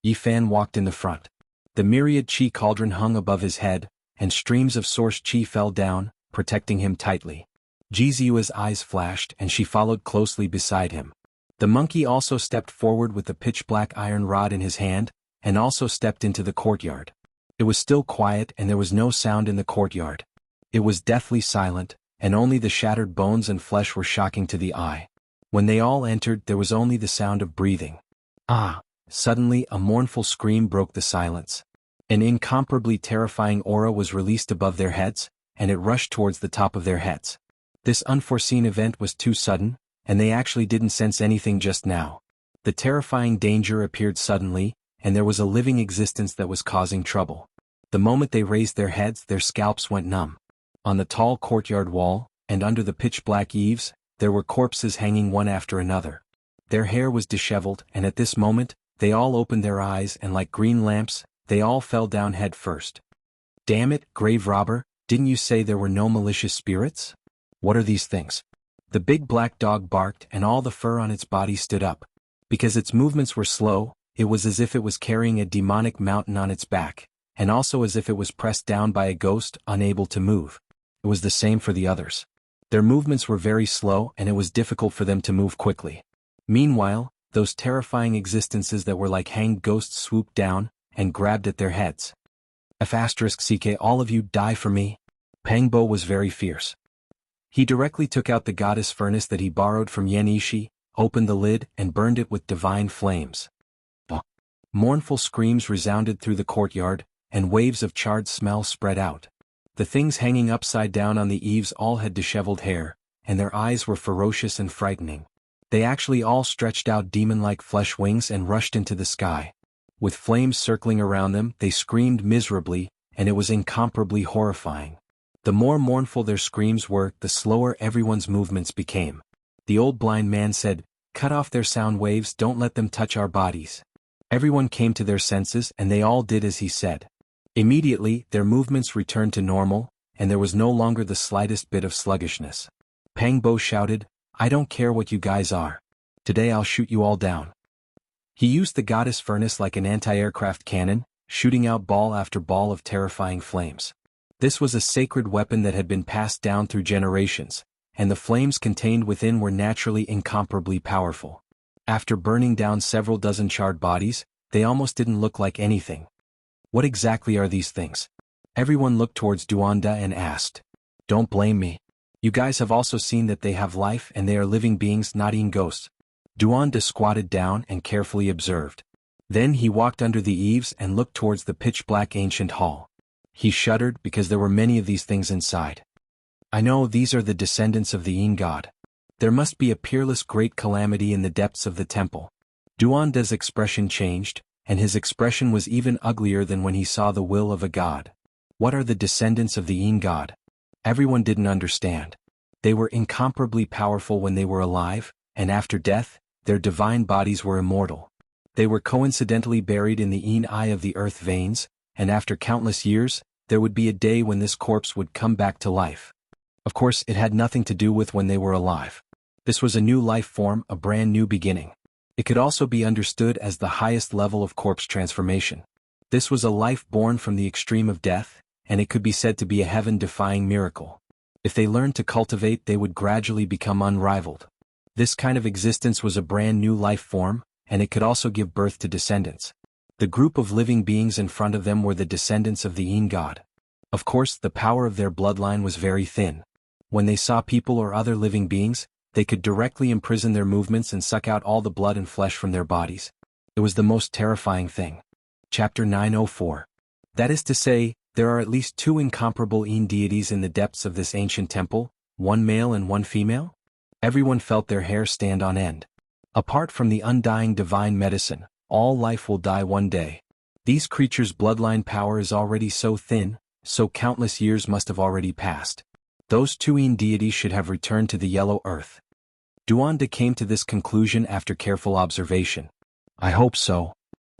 Yi Fan walked in the front. The myriad chi cauldron hung above his head, and streams of source chi fell down, protecting him tightly. Jizua's eyes flashed and she followed closely beside him. The monkey also stepped forward with the pitch-black iron rod in his hand, and also stepped into the courtyard. It was still quiet and there was no sound in the courtyard. It was deathly silent, and only the shattered bones and flesh were shocking to the eye. When they all entered, there was only the sound of breathing. Ah! Suddenly a mournful scream broke the silence. An incomparably terrifying aura was released above their heads, and it rushed towards the top of their heads. This unforeseen event was too sudden, and they actually didn't sense anything just now. The terrifying danger appeared suddenly, and there was a living existence that was causing trouble. The moment they raised their heads, their scalps went numb. On the tall courtyard wall, and under the pitch-black eaves, there were corpses hanging one after another. Their hair was disheveled, and at this moment, they all opened their eyes and like green lamps, they all fell down head first. Damn it, grave robber, didn't you say there were no malicious spirits? What are these things? The big black dog barked and all the fur on its body stood up. Because its movements were slow, it was as if it was carrying a demonic mountain on its back, and also as if it was pressed down by a ghost, unable to move. It was the same for the others. Their movements were very slow and it was difficult for them to move quickly. Meanwhile, those terrifying existences that were like hanged ghosts swooped down and grabbed at their heads. F***ck, all of you die for me. Pangbo was very fierce. He directly took out the goddess furnace that he borrowed from Yenishi, opened the lid and burned it with divine flames. Mournful screams resounded through the courtyard, and waves of charred smell spread out. The things hanging upside down on the eaves all had disheveled hair, and their eyes were ferocious and frightening. They actually all stretched out demon-like flesh wings and rushed into the sky. With flames circling around them, they screamed miserably, and it was incomparably horrifying. The more mournful their screams were, the slower everyone's movements became. The old blind man said, "Cut off their sound waves, don't let them touch our bodies." Everyone came to their senses and they all did as he said. Immediately, their movements returned to normal, and there was no longer the slightest bit of sluggishness. Pangbo shouted, "I don't care what you guys are. Today I'll shoot you all down." He used the goddess furnace like an anti-aircraft cannon, shooting out ball after ball of terrifying flames. This was a sacred weapon that had been passed down through generations, and the flames contained within were naturally incomparably powerful. After burning down several dozen charred bodies, they almost didn't look like anything. What exactly are these things? Everyone looked towards Duanda and asked. Don't blame me. You guys have also seen that they have life and they are living beings, not even ghosts. Duanda squatted down and carefully observed. Then he walked under the eaves and looked towards the pitch-black ancient hall. He shuddered because there were many of these things inside. I know these are the descendants of the Yin god. There must be a peerless great calamity in the depths of the temple. Duanda's expression changed, and his expression was even uglier than when he saw the will of a god. What are the descendants of the Yin god? Everyone didn't understand. They were incomparably powerful when they were alive, and after death, their divine bodies were immortal. They were coincidentally buried in the Yin eye of the earth veins, and after countless years, there would be a day when this corpse would come back to life. Of course, it had nothing to do with when they were alive. This was a new life form, a brand new beginning. It could also be understood as the highest level of corpse transformation. This was a life born from the extreme of death, and it could be said to be a heaven-defying miracle. If they learned to cultivate, they would gradually become unrivaled. This kind of existence was a brand new life form, and it could also give birth to descendants. The group of living beings in front of them were the descendants of the Yin god. Of course, the power of their bloodline was very thin. When they saw people or other living beings, they could directly imprison their movements and suck out all the blood and flesh from their bodies. It was the most terrifying thing. Chapter 904. That is to say, there are at least 2 incomparable Yin deities in the depths of this ancient temple, one male and one female? Everyone felt their hair stand on end. Apart from the undying divine medicine, all life will die one day. These creatures' bloodline power is already so thin, so countless years must have already passed. Those 2 Yin deities should have returned to the yellow earth. Duanda came to this conclusion after careful observation. I hope so.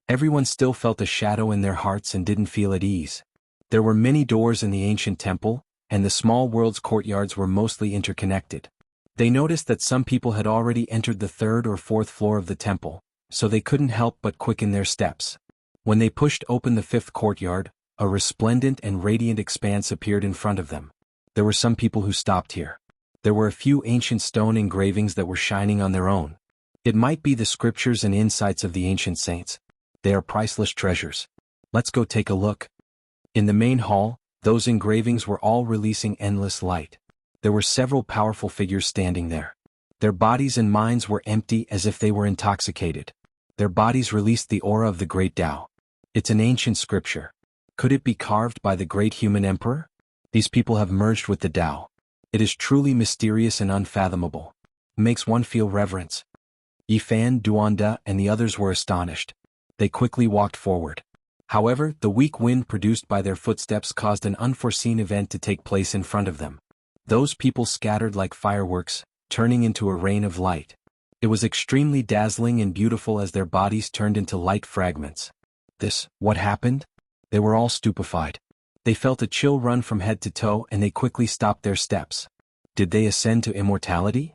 Everyone still felt a shadow in their hearts and didn't feel at ease. There were many doors in the ancient temple, and the small world's courtyards were mostly interconnected. They noticed that some people had already entered the 3rd or 4th floor of the temple, so they couldn't help but quicken their steps. When they pushed open the 5th courtyard, a resplendent and radiant expanse appeared in front of them. There were some people who stopped here. There were a few ancient stone engravings that were shining on their own. It might be the scriptures and insights of the ancient saints. They are priceless treasures. Let's go take a look. In the main hall, those engravings were all releasing endless light. There were several powerful figures standing there. Their bodies and minds were empty as if they were intoxicated. Their bodies released the aura of the great Tao. It's an ancient scripture. Could it be carved by the great human emperor? These people have merged with the Tao. It is truly mysterious and unfathomable. It makes one feel reverence. Yifan, Duanda, and the others were astonished. They quickly walked forward. However, the weak wind produced by their footsteps caused an unforeseen event to take place in front of them. Those people scattered like fireworks, turning into a rain of light. It was extremely dazzling and beautiful as their bodies turned into light fragments. What happened? They were all stupefied. They felt a chill run from head to toe and they quickly stopped their steps. Did they ascend to immortality?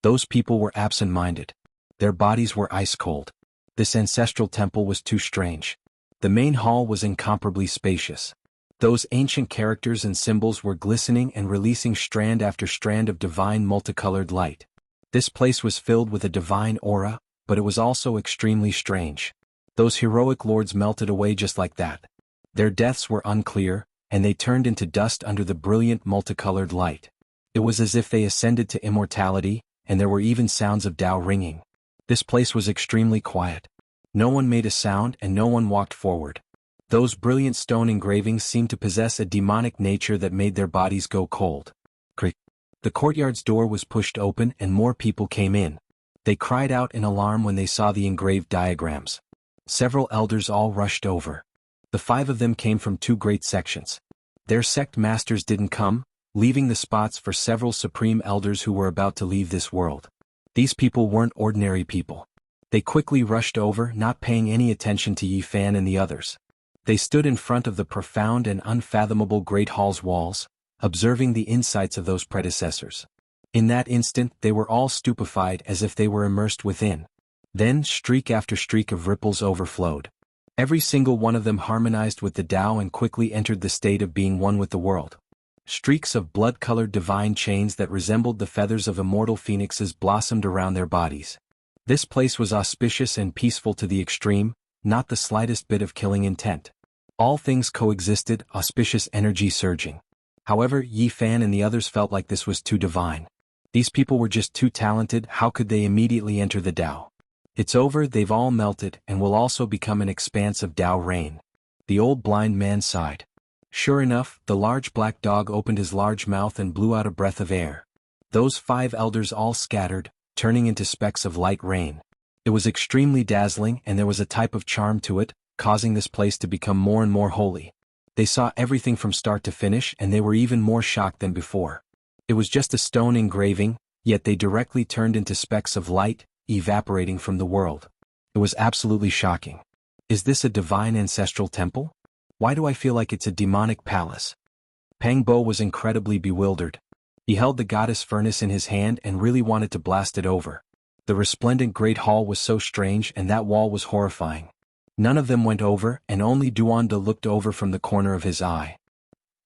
Those people were absent-minded. Their bodies were ice-cold. This ancestral temple was too strange. The main hall was incomparably spacious. Those ancient characters and symbols were glistening and releasing strand after strand of divine multicolored light. This place was filled with a divine aura, but it was also extremely strange. Those heroic lords melted away just like that. Their deaths were unclear, and they turned into dust under the brilliant multicolored light. It was as if they ascended to immortality, and there were even sounds of Tao ringing. This place was extremely quiet. No one made a sound and no one walked forward. Those brilliant stone engravings seemed to possess a demonic nature that made their bodies go cold. Creak. The courtyard's door was pushed open and more people came in. They cried out in alarm when they saw the engraved diagrams. Several elders all rushed over. The 5 of them came from 2 great sections. Their sect masters didn't come, leaving the spots for several supreme elders who were about to leave this world. These people weren't ordinary people. They quickly rushed over, not paying any attention to Yifan and the others. They stood in front of the profound and unfathomable Great Hall's walls, observing the insights of those predecessors. In that instant they were all stupefied as if they were immersed within. Then streak after streak of ripples overflowed. Every single one of them harmonized with the Tao and quickly entered the state of being one with the world. Streaks of blood-colored divine chains that resembled the feathers of immortal phoenixes blossomed around their bodies. This place was auspicious and peaceful to the extreme, not the slightest bit of killing intent. All things coexisted, auspicious energy surging. However, Yifan and the others felt like this was too divine. These people were just too talented. How could they immediately enter the Tao? It's over, they've all melted and will also become an expanse of Tao rain. The old blind man sighed. Sure enough, the large black dog opened his large mouth and blew out a breath of air. Those 5 elders all scattered, turning into specks of light rain. It was extremely dazzling and there was a type of charm to it, causing this place to become more and more holy. They saw everything from start to finish and they were even more shocked than before. It was just a stone engraving, yet they directly turned into specks of light, evaporating from the world. It was absolutely shocking. Is this a divine ancestral temple? Why do I feel like it's a demonic palace? Pang Bo was incredibly bewildered. He held the goddess furnace in his hand and really wanted to blast it over. The resplendent great hall was so strange and that wall was horrifying. None of them went over and only Duanda looked over from the corner of his eye.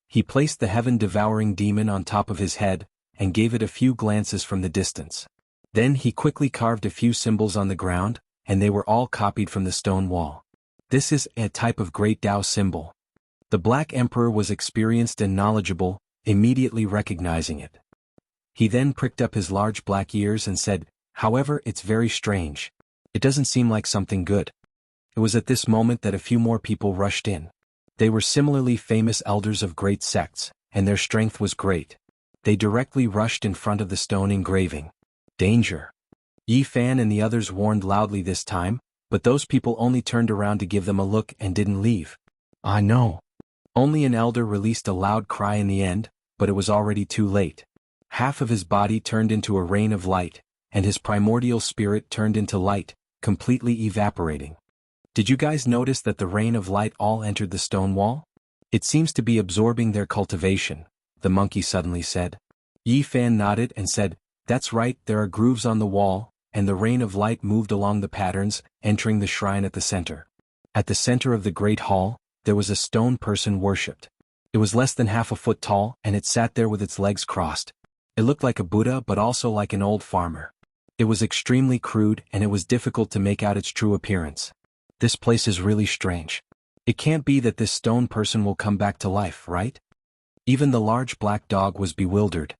He placed the heaven-devouring demon on top of his head and gave it a few glances from the distance. Then he quickly carved a few symbols on the ground, and they were all copied from the stone wall. This is a type of great Tao symbol. The Black Emperor was experienced and knowledgeable, immediately recognizing it. He then pricked up his large black ears and said, "However, it's very strange. It doesn't seem like something good." It was at this moment that a few more people rushed in. They were similarly famous elders of great sects, and their strength was great. They directly rushed in front of the stone engraving. Danger! Yifan and the others warned loudly this time, but those people only turned around to give them a look and didn't leave. "Ah no!" Only an elder released a loud cry in the end, but it was already too late. Half of his body turned into a rain of light, and his primordial spirit turned into light, completely evaporating. Did you guys notice that the rain of light all entered the stone wall? It seems to be absorbing their cultivation, the monkey suddenly said. Yifan nodded and said, "That's right, there are grooves on the wall," and the rain of light moved along the patterns, entering the shrine at the center. At the center of the great hall, there was a stone person worshipped. It was less than half a foot tall and it sat there with its legs crossed. It looked like a Buddha but also like an old farmer. It was extremely crude and it was difficult to make out its true appearance. This place is really strange. It can't be that this stone person will come back to life, right? Even the large black dog was bewildered.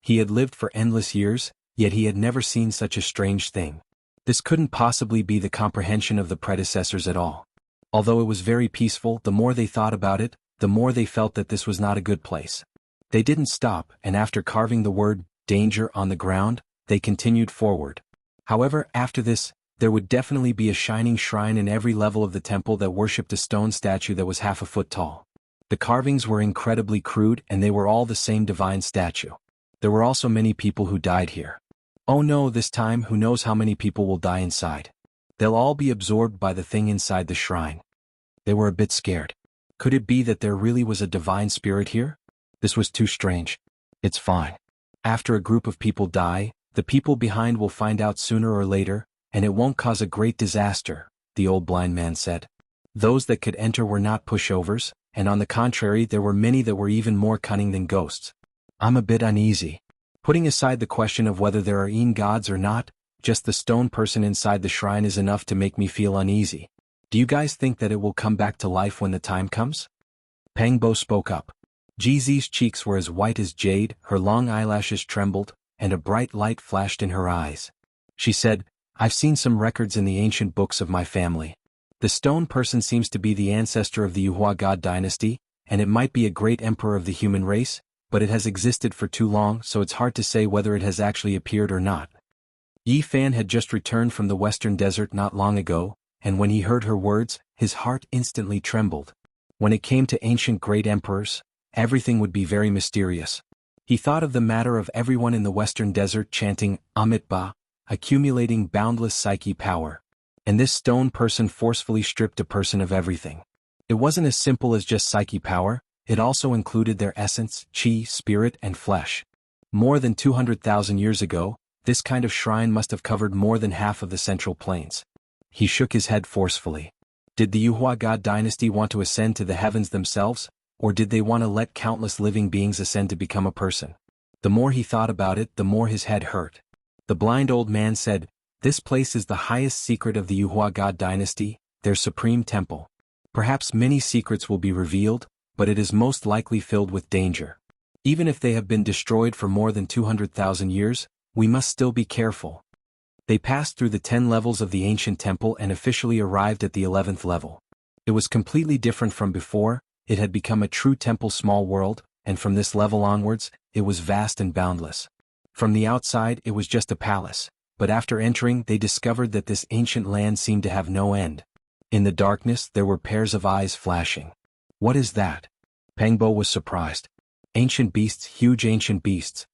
He had lived for endless years, yet he had never seen such a strange thing. This couldn't possibly be the comprehension of the predecessors at all. Although it was very peaceful, the more they thought about it, the more they felt that this was not a good place. They didn't stop, and after carving the word, danger, on the ground, they continued forward. However, after this, there would definitely be a shining shrine in every level of the temple that worshipped a stone statue that was half a foot tall. The carvings were incredibly crude and they were all the same divine statue. There were also many people who died here. Oh no, this time who knows how many people will die inside. They'll all be absorbed by the thing inside the shrine. They were a bit scared. Could it be that there really was a divine spirit here? This was too strange. It's fine. After a group of people die, the people behind will find out sooner or later, and it won't cause a great disaster, the old blind man said. Those that could enter were not pushovers, and on the contrary there were many that were even more cunning than ghosts. I'm a bit uneasy. Putting aside the question of whether there are Yin gods or not, just the stone person inside the shrine is enough to make me feel uneasy. Do you guys think that it will come back to life when the time comes? Pangbo spoke up. Jizi's cheeks were as white as jade, her long eyelashes trembled, and a bright light flashed in her eyes. She said, I've seen some records in the ancient books of my family. The stone person seems to be the ancestor of the Yuhua god dynasty, and it might be a great emperor of the human race, but it has existed for too long, so it's hard to say whether it has actually appeared or not. Yi Fan had just returned from the western desert not long ago, and when he heard her words, his heart instantly trembled. When it came to ancient great emperors, everything would be very mysterious. He thought of the matter of everyone in the western desert chanting Amitabha, accumulating boundless psyche power. And this stone person forcefully stripped a person of everything. It wasn't as simple as just psyche power, it also included their essence, chi, spirit, and flesh. More than 200,000 years ago, this kind of shrine must have covered more than half of the central plains. He shook his head forcefully. Did the Yuhua god dynasty want to ascend to the heavens themselves, or did they want to let countless living beings ascend to become a person? The more he thought about it, the more his head hurt. The blind old man said, This place is the highest secret of the Yuhua god dynasty, their supreme temple. Perhaps many secrets will be revealed, but it is most likely filled with danger. Even if they have been destroyed for more than 200,000 years, we must still be careful. They passed through the 10 levels of the ancient temple and officially arrived at the 11th level. It was completely different from before, it had become a true temple small world, and from this level onwards, it was vast and boundless. From the outside it was just a palace, but after entering they discovered that this ancient land seemed to have no end. In the darkness there were pairs of eyes flashing. What is that? Pangbo was surprised. Ancient beasts, huge ancient beasts.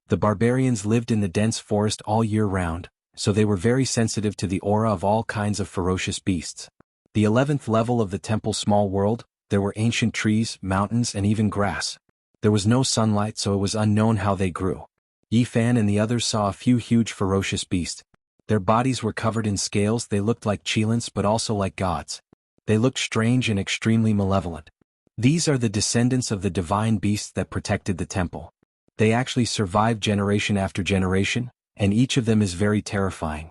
The barbarians lived in the dense forest all year round, so they were very sensitive to the aura of all kinds of ferocious beasts. The 11th level of the temple small world, there were ancient trees, mountains, and even grass. There was no sunlight, so it was unknown how they grew. Yi Fan and the others saw a few huge ferocious beasts. Their bodies were covered in scales, they looked like Qilins but also like gods. They looked strange and extremely malevolent. These are the descendants of the divine beasts that protected the temple. They actually survived generation after generation, and each of them is very terrifying.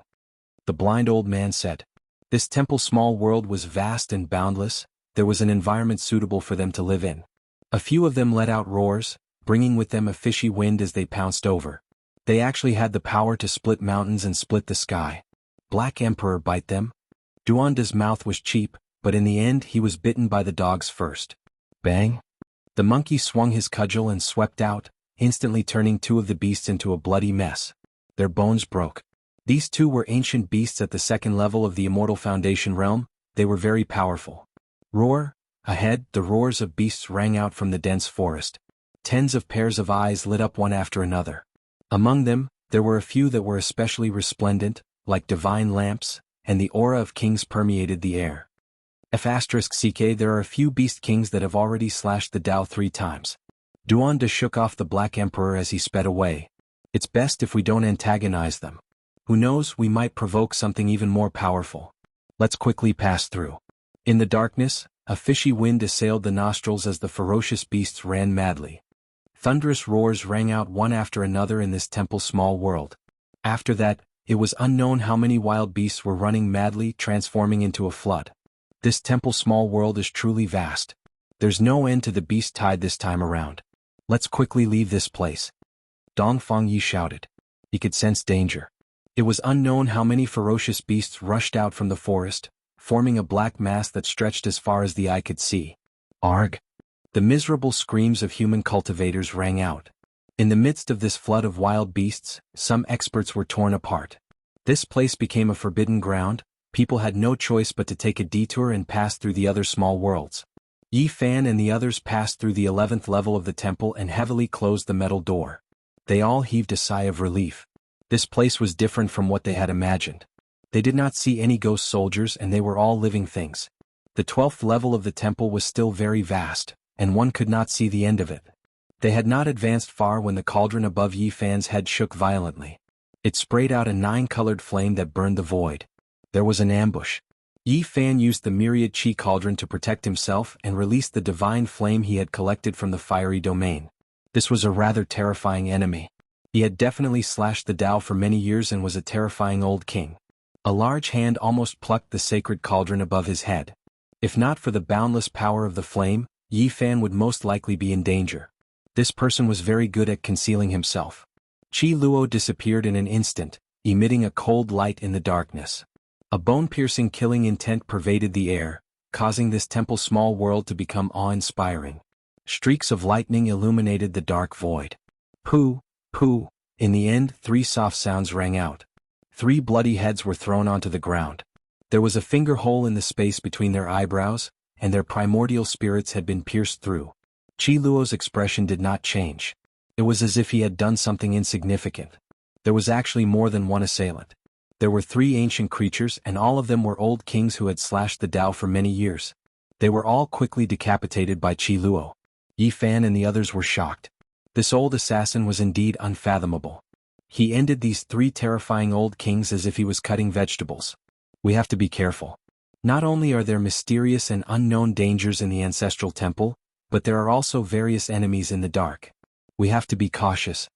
The blind old man said. This temple small world was vast and boundless, there was an environment suitable for them to live in. A few of them let out roars, bringing with them a fishy wind as they pounced over. They actually had the power to split mountains and split the sky. Black Emperor bite them? Duanda's mouth was cheap, but in the end he was bitten by the dogs first. Bang! The monkey swung his cudgel and swept out, instantly turning two of the beasts into a bloody mess. Their bones broke. These two were ancient beasts at the second level of the Immortal Foundation realm, they were very powerful. Roar! Ahead, the roars of beasts rang out from the dense forest. Tens of pairs of eyes lit up one after another. Among them, there were a few that were especially resplendent, like divine lamps, and the aura of kings permeated the air. F*ck, there are a few beast kings that have already slashed the Tao 3 times. Duanda shook off the Black Emperor as he sped away. It's best if we don't antagonize them. Who knows, we might provoke something even more powerful. Let's quickly pass through. In the darkness, a fishy wind assailed the nostrils as the ferocious beasts ran madly. Thunderous roars rang out one after another in this temple's small world. After that, it was unknown how many wild beasts were running madly, transforming into a flood. This temple's small world is truly vast. There's no end to the beast tide this time around. Let's quickly leave this place. Dong Fangyi shouted. He could sense danger. It was unknown how many ferocious beasts rushed out from the forest, forming a black mass that stretched as far as the eye could see. Arg! The miserable screams of human cultivators rang out. In the midst of this flood of wild beasts, some experts were torn apart. This place became a forbidden ground. People had no choice but to take a detour and pass through the other small worlds. Yi Fan and the others passed through the 11th level of the temple and heavily closed the metal door. They all heaved a sigh of relief. This place was different from what they had imagined. They did not see any ghost soldiers and they were all living things. The 12th level of the temple was still very vast, and one could not see the end of it. They had not advanced far when the cauldron above Yi Fan's head shook violently. It sprayed out a 9-colored flame that burned the void. There was an ambush. Yi Fan used the myriad chi cauldron to protect himself and released the divine flame he had collected from the fiery domain. This was a rather terrifying enemy. He had definitely slashed the Tao for many years and was a terrifying old king. A large hand almost plucked the sacred cauldron above his head. If not for the boundless power of the flame, Yi Fan would most likely be in danger. This person was very good at concealing himself. Qi Luo disappeared in an instant, emitting a cold light in the darkness. A bone-piercing killing intent pervaded the air, causing this temple's small world to become awe-inspiring. Streaks of lightning illuminated the dark void. Pooh, pooh. In the end, 3 soft sounds rang out. 3 bloody heads were thrown onto the ground. There was a finger hole in the space between their eyebrows, and their primordial spirits had been pierced through. Qi Luo's expression did not change. It was as if he had done something insignificant. There was actually more than one assailant. There were 3 ancient creatures and all of them were old kings who had slashed the Tao for many years. They were all quickly decapitated by Qi Luo. Yi Fan and the others were shocked. This old assassin was indeed unfathomable. He ended these 3 terrifying old kings as if he was cutting vegetables. We have to be careful. Not only are there mysterious and unknown dangers in the ancestral temple, but there are also various enemies in the dark. We have to be cautious.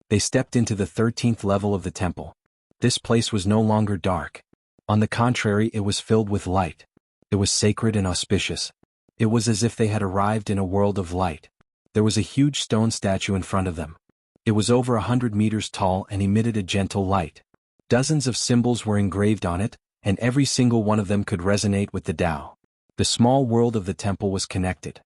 They stepped into the 13th level of the temple. This place was no longer dark. On the contrary, it was filled with light. It was sacred and auspicious. It was as if they had arrived in a world of light. There was a huge stone statue in front of them. It was over 100 meters tall and emitted a gentle light. Dozens of symbols were engraved on it, and every single one of them could resonate with the Tao. The small world of the temple was connected.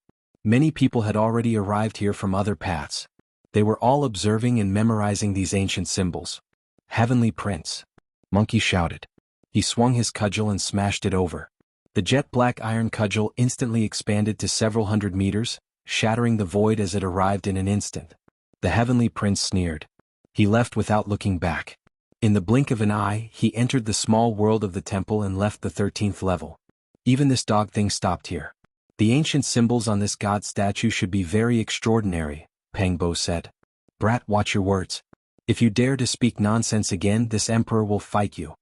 Many people had already arrived here from other paths. They were all observing and memorizing these ancient symbols. Heavenly Prince! Monkey shouted. He swung his cudgel and smashed it over. The jet-black iron cudgel instantly expanded to several hundred meters, shattering the void as it arrived in an instant. The Heavenly Prince sneered. He left without looking back. In the blink of an eye, he entered the small world of the temple and left the 13th level. Even this dog thing stopped here. The ancient symbols on this god statue should be very extraordinary, Pang Bo said. Brat, watch your words. If you dare to speak nonsense again, this emperor will fight you.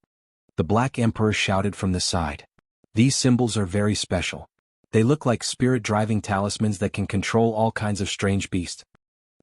The Black Emperor shouted from the side. These symbols are very special. They look like spirit-driving talismans that can control all kinds of strange beasts.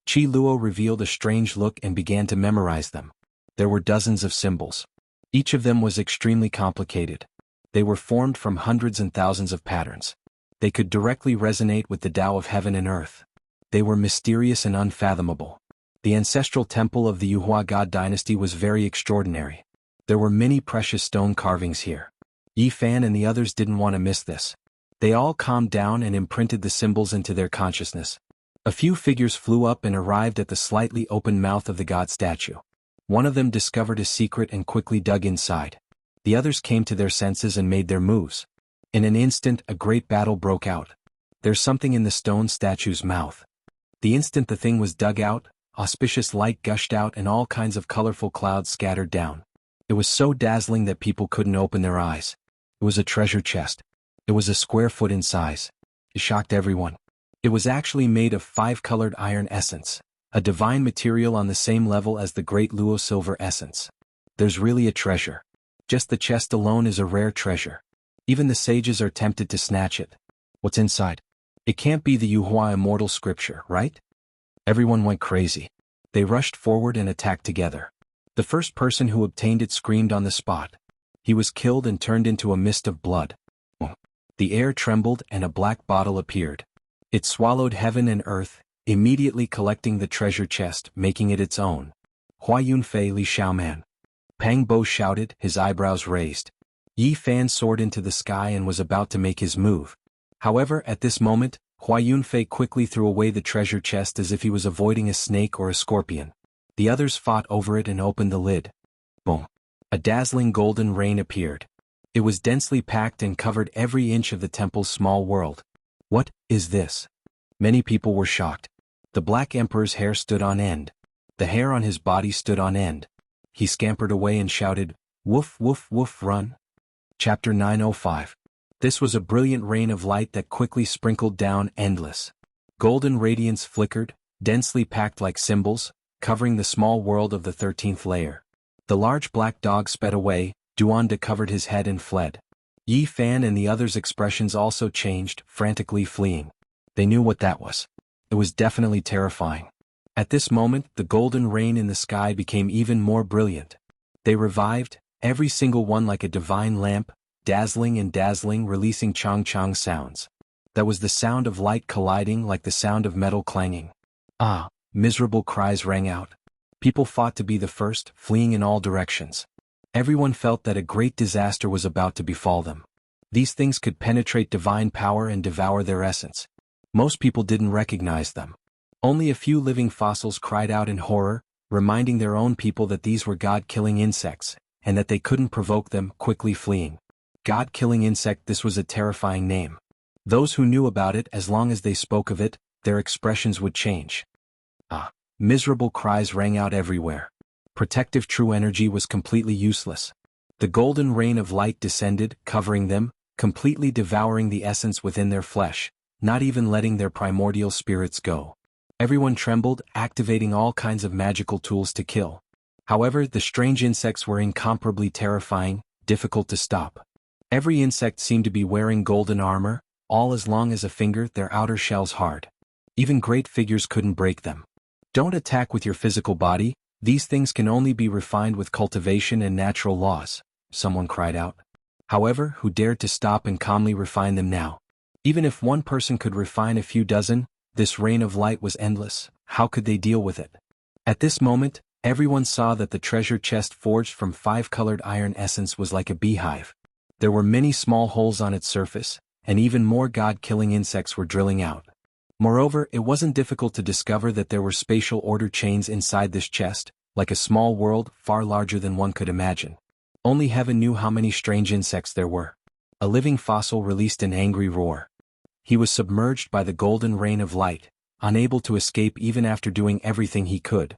Qi Luo revealed a strange look and began to memorize them. There were dozens of symbols. Each of them was extremely complicated. They were formed from hundreds and thousands of patterns. They could directly resonate with the Tao of heaven and earth. They were mysterious and unfathomable. The ancestral temple of the Yuhua God dynasty was very extraordinary. There were many precious stone carvings here. Yi Fan and the others didn't want to miss this. They all calmed down and imprinted the symbols into their consciousness. A few figures flew up and arrived at the slightly open mouth of the god statue. One of them discovered a secret and quickly dug inside. The others came to their senses and made their moves. In an instant, a great battle broke out. There's something in the stone statue's mouth. The instant the thing was dug out, auspicious light gushed out and all kinds of colorful clouds scattered down. It was so dazzling that people couldn't open their eyes. It was a treasure chest. It was a square foot in size. It shocked everyone. It was actually made of 5-colored iron essence, a divine material on the same level as the great Luo silver essence. There's really a treasure. Just the chest alone is a rare treasure. Even the sages are tempted to snatch it. What's inside? It can't be the Yuhua immortal scripture, right? Everyone went crazy. They rushed forward and attacked together. The first person who obtained it screamed on the spot. He was killed and turned into a mist of blood. The air trembled and a black bottle appeared. It swallowed heaven and earth, immediately collecting the treasure chest, making it its own. Hua Yunfei Li Xiaoman. Pang Bo shouted, his eyebrows raised. Yi Fan soared into the sky and was about to make his move. However, at this moment, Hua Yunfei quickly threw away the treasure chest as if he was avoiding a snake or a scorpion. The others fought over it and opened the lid. Boom! A dazzling golden rain appeared. It was densely packed and covered every inch of the temple's small world. What is this? Many people were shocked. The Black Emperor's hair stood on end. The hair on his body stood on end. He scampered away and shouted, "Woof woof woof, run." Chapter 905. This was a brilliant rain of light that quickly sprinkled down, endless. Golden radiance flickered, densely packed like symbols, covering the small world of the 13th layer. The large black dog sped away, Duanda covered his head and fled. Yi Fan and the others' expressions also changed, frantically fleeing. They knew what that was. It was definitely terrifying. At this moment, the golden rain in the sky became even more brilliant. They revived, every single one like a divine lamp, dazzling and dazzling, releasing chong-chong sounds. That was the sound of light colliding like the sound of metal clanging. Ah! Miserable cries rang out. People fought to be the first, fleeing in all directions. Everyone felt that a great disaster was about to befall them. These things could penetrate divine power and devour their essence. Most people didn't recognize them. Only a few living fossils cried out in horror, reminding their own people that these were God-killing insects, and that they couldn't provoke them, quickly fleeing. God-killing insect, this was a terrifying name. Those who knew about it, as long as they spoke of it, their expressions would change. Ah! Miserable cries rang out everywhere. Protective true energy was completely useless. The golden rain of light descended, covering them, completely devouring the essence within their flesh, not even letting their primordial spirits go. Everyone trembled, activating all kinds of magical tools to kill. However, the strange insects were incomparably terrifying, difficult to stop. Every insect seemed to be wearing golden armor, all as long as a finger, their outer shells hard. Even great figures couldn't break them. Don't attack with your physical body, these things can only be refined with cultivation and natural laws, someone cried out. However, who dared to stop and calmly refine them now? Even if one person could refine a few dozen, this rain of light was endless, how could they deal with it? At this moment, everyone saw that the treasure chest forged from 5-colored iron essence was like a beehive. There were many small holes on its surface, and even more god-killing insects were drilling out. Moreover, it wasn't difficult to discover that there were spatial order chains inside this chest, like a small world, far larger than one could imagine. Only heaven knew how many strange insects there were. A living fossil released an angry roar. He was submerged by the golden rain of light, unable to escape even after doing everything he could.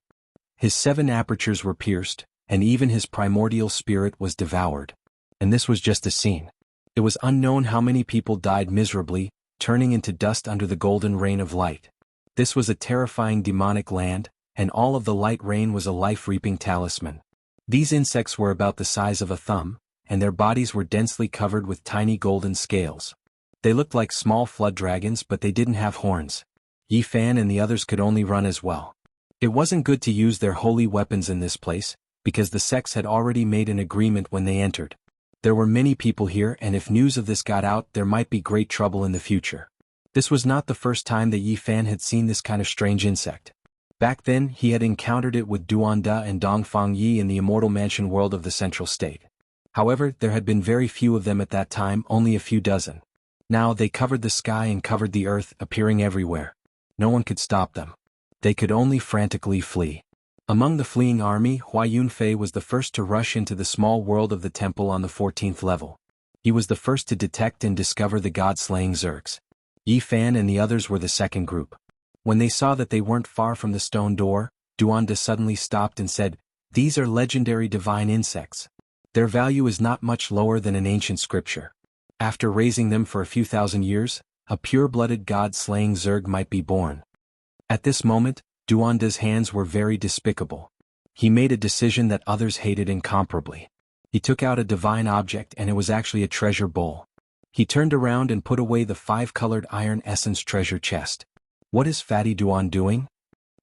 His 7 apertures were pierced, and even his primordial spirit was devoured. And this was just a scene. It was unknown how many people died miserably, turning into dust under the golden rain of light. This was a terrifying demonic land, and all of the light rain was a life-reaping talisman. These insects were about the size of a thumb, and their bodies were densely covered with tiny golden scales. They looked like small flood dragons, but they didn't have horns. Yi Fan and the others could only run as well. It wasn't good to use their holy weapons in this place, because the sects had already made an agreement when they entered. There were many people here, and if news of this got out, there might be great trouble in the future. This was not the first time that Yi Fan had seen this kind of strange insect. Back then, he had encountered it with Duanda and Dongfang Yi in the immortal mansion world of the central state. However, there had been very few of them at that time, only a few dozen. Now they covered the sky and covered the earth, appearing everywhere. No one could stop them. They could only frantically flee. Among the fleeing army, Hua Yunfei was the first to rush into the small world of the temple on the 14th level. He was the first to detect and discover the god-slaying zergs. Yi Fan and the others were the second group. When they saw that they weren't far from the stone door, Duanda suddenly stopped and said, "These are legendary divine insects. Their value is not much lower than an ancient scripture. After raising them for a few thousand years, a pure-blooded god-slaying zerg might be born." At this moment, Duanda's hands were very despicable. He made a decision that others hated incomparably. He took out a divine object, and it was actually a treasure bowl. He turned around and put away the 5-colored iron essence treasure chest. What is Fatty Duan doing?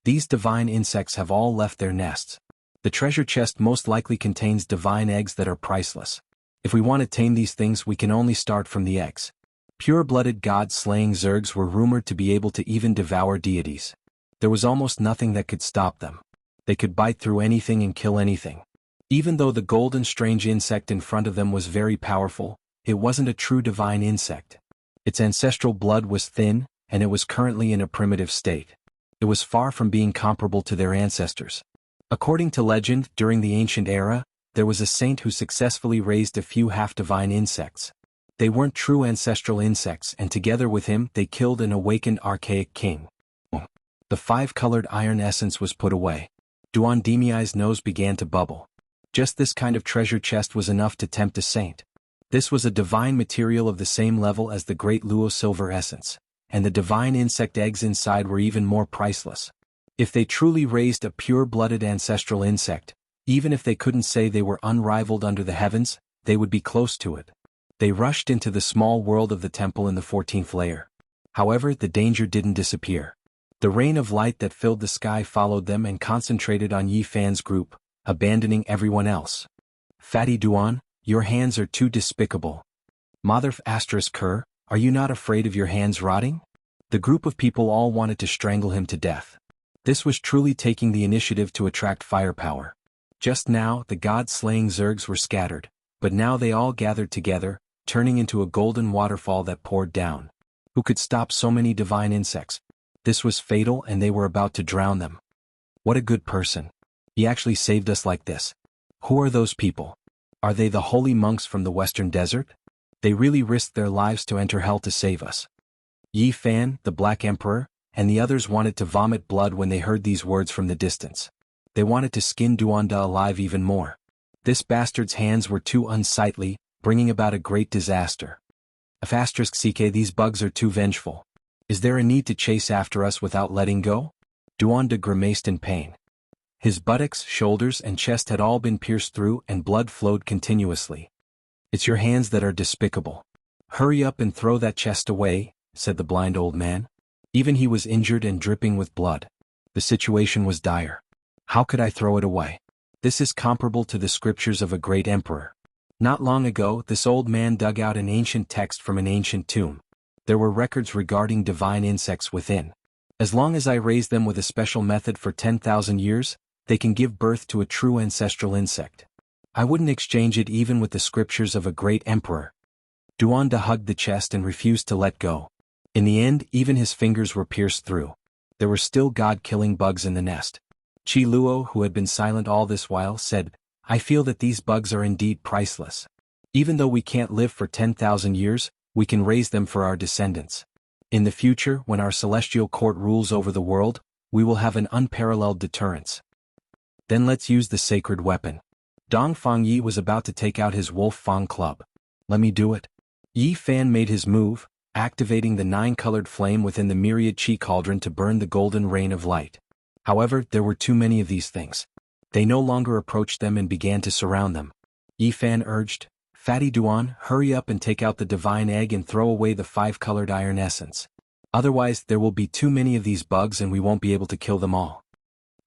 These divine insects have all left their nests. The treasure chest most likely contains divine eggs that are priceless. If we want to tame these things, we can only start from the eggs. Pure-blooded god-slaying zergs were rumored to be able to even devour deities. There was almost nothing that could stop them. They could bite through anything and kill anything. Even though the golden strange insect in front of them was very powerful, it wasn't a true divine insect. Its ancestral blood was thin, and it was currently in a primitive state. It was far from being comparable to their ancestors. According to legend, during the ancient era, there was a saint who successfully raised a few half-divine insects. They weren't true ancestral insects, and together with him they killed an awakened archaic king. The 5-colored iron essence was put away. Duan Demiai's nose began to bubble. Just this kind of treasure chest was enough to tempt a saint. This was a divine material of the same level as the great Luo silver essence, and the divine insect eggs inside were even more priceless. If they truly raised a pure-blooded ancestral insect, even if they couldn't say they were unrivaled under the heavens, they would be close to it. They rushed into the small world of the temple in the 14th layer. However, the danger didn't disappear. The rain of light that filled the sky followed them and concentrated on Yi Fan's group, abandoning everyone else. Fatty Duan, your hands are too despicable. Mother Kerr, are you not afraid of your hands rotting? The group of people all wanted to strangle him to death. This was truly taking the initiative to attract firepower. Just now, the god-slaying zergs were scattered, but now they all gathered together, turning into a golden waterfall that poured down. Who could stop so many divine insects? This was fatal, and they were about to drown them. What a good person. He actually saved us like this. Who are those people? Are they the holy monks from the western desert? They really risked their lives to enter hell to save us. Yi Fan, the Black Emperor, and the others wanted to vomit blood when they heard these words from the distance. They wanted to skin Duanda alive even more. This bastard's hands were too unsightly, bringing about a great disaster. These bugs are too vengeful. Is there a need to chase after us without letting go? Duanda grimaced in pain. His buttocks, shoulders, and chest had all been pierced through and blood flowed continuously. It's your hands that are despicable. Hurry up and throw that chest away, said the blind old man. Even he was injured and dripping with blood. The situation was dire. How could I throw it away? This is comparable to the scriptures of a great emperor. Not long ago, this old man dug out an ancient text from an ancient tomb. There were records regarding divine insects within. As long as I raise them with a special method for 10,000 years, they can give birth to a true ancestral insect. I wouldn't exchange it even with the scriptures of a great emperor. Duanda hugged the chest and refused to let go. In the end, even his fingers were pierced through. There were still god-killing bugs in the nest. Chi Luo, who had been silent all this while, said, I feel that these bugs are indeed priceless. Even though we can't live for 10,000 years, we can raise them for our descendants. In the future, when our celestial court rules over the world, we will have an unparalleled deterrence. Then let's use the sacred weapon. Dong Fangyi was about to take out his Wolf Fang club. Let me do it. Yi Fan made his move, activating the 9-colored flame within the myriad chi cauldron to burn the golden rain of light. However, there were too many of these things. They no longer approached them and began to surround them. Yi Fan urged, Fatty Duan, hurry up and take out the divine egg and throw away the 5-colored iron essence. Otherwise, there will be too many of these bugs and we won't be able to kill them all.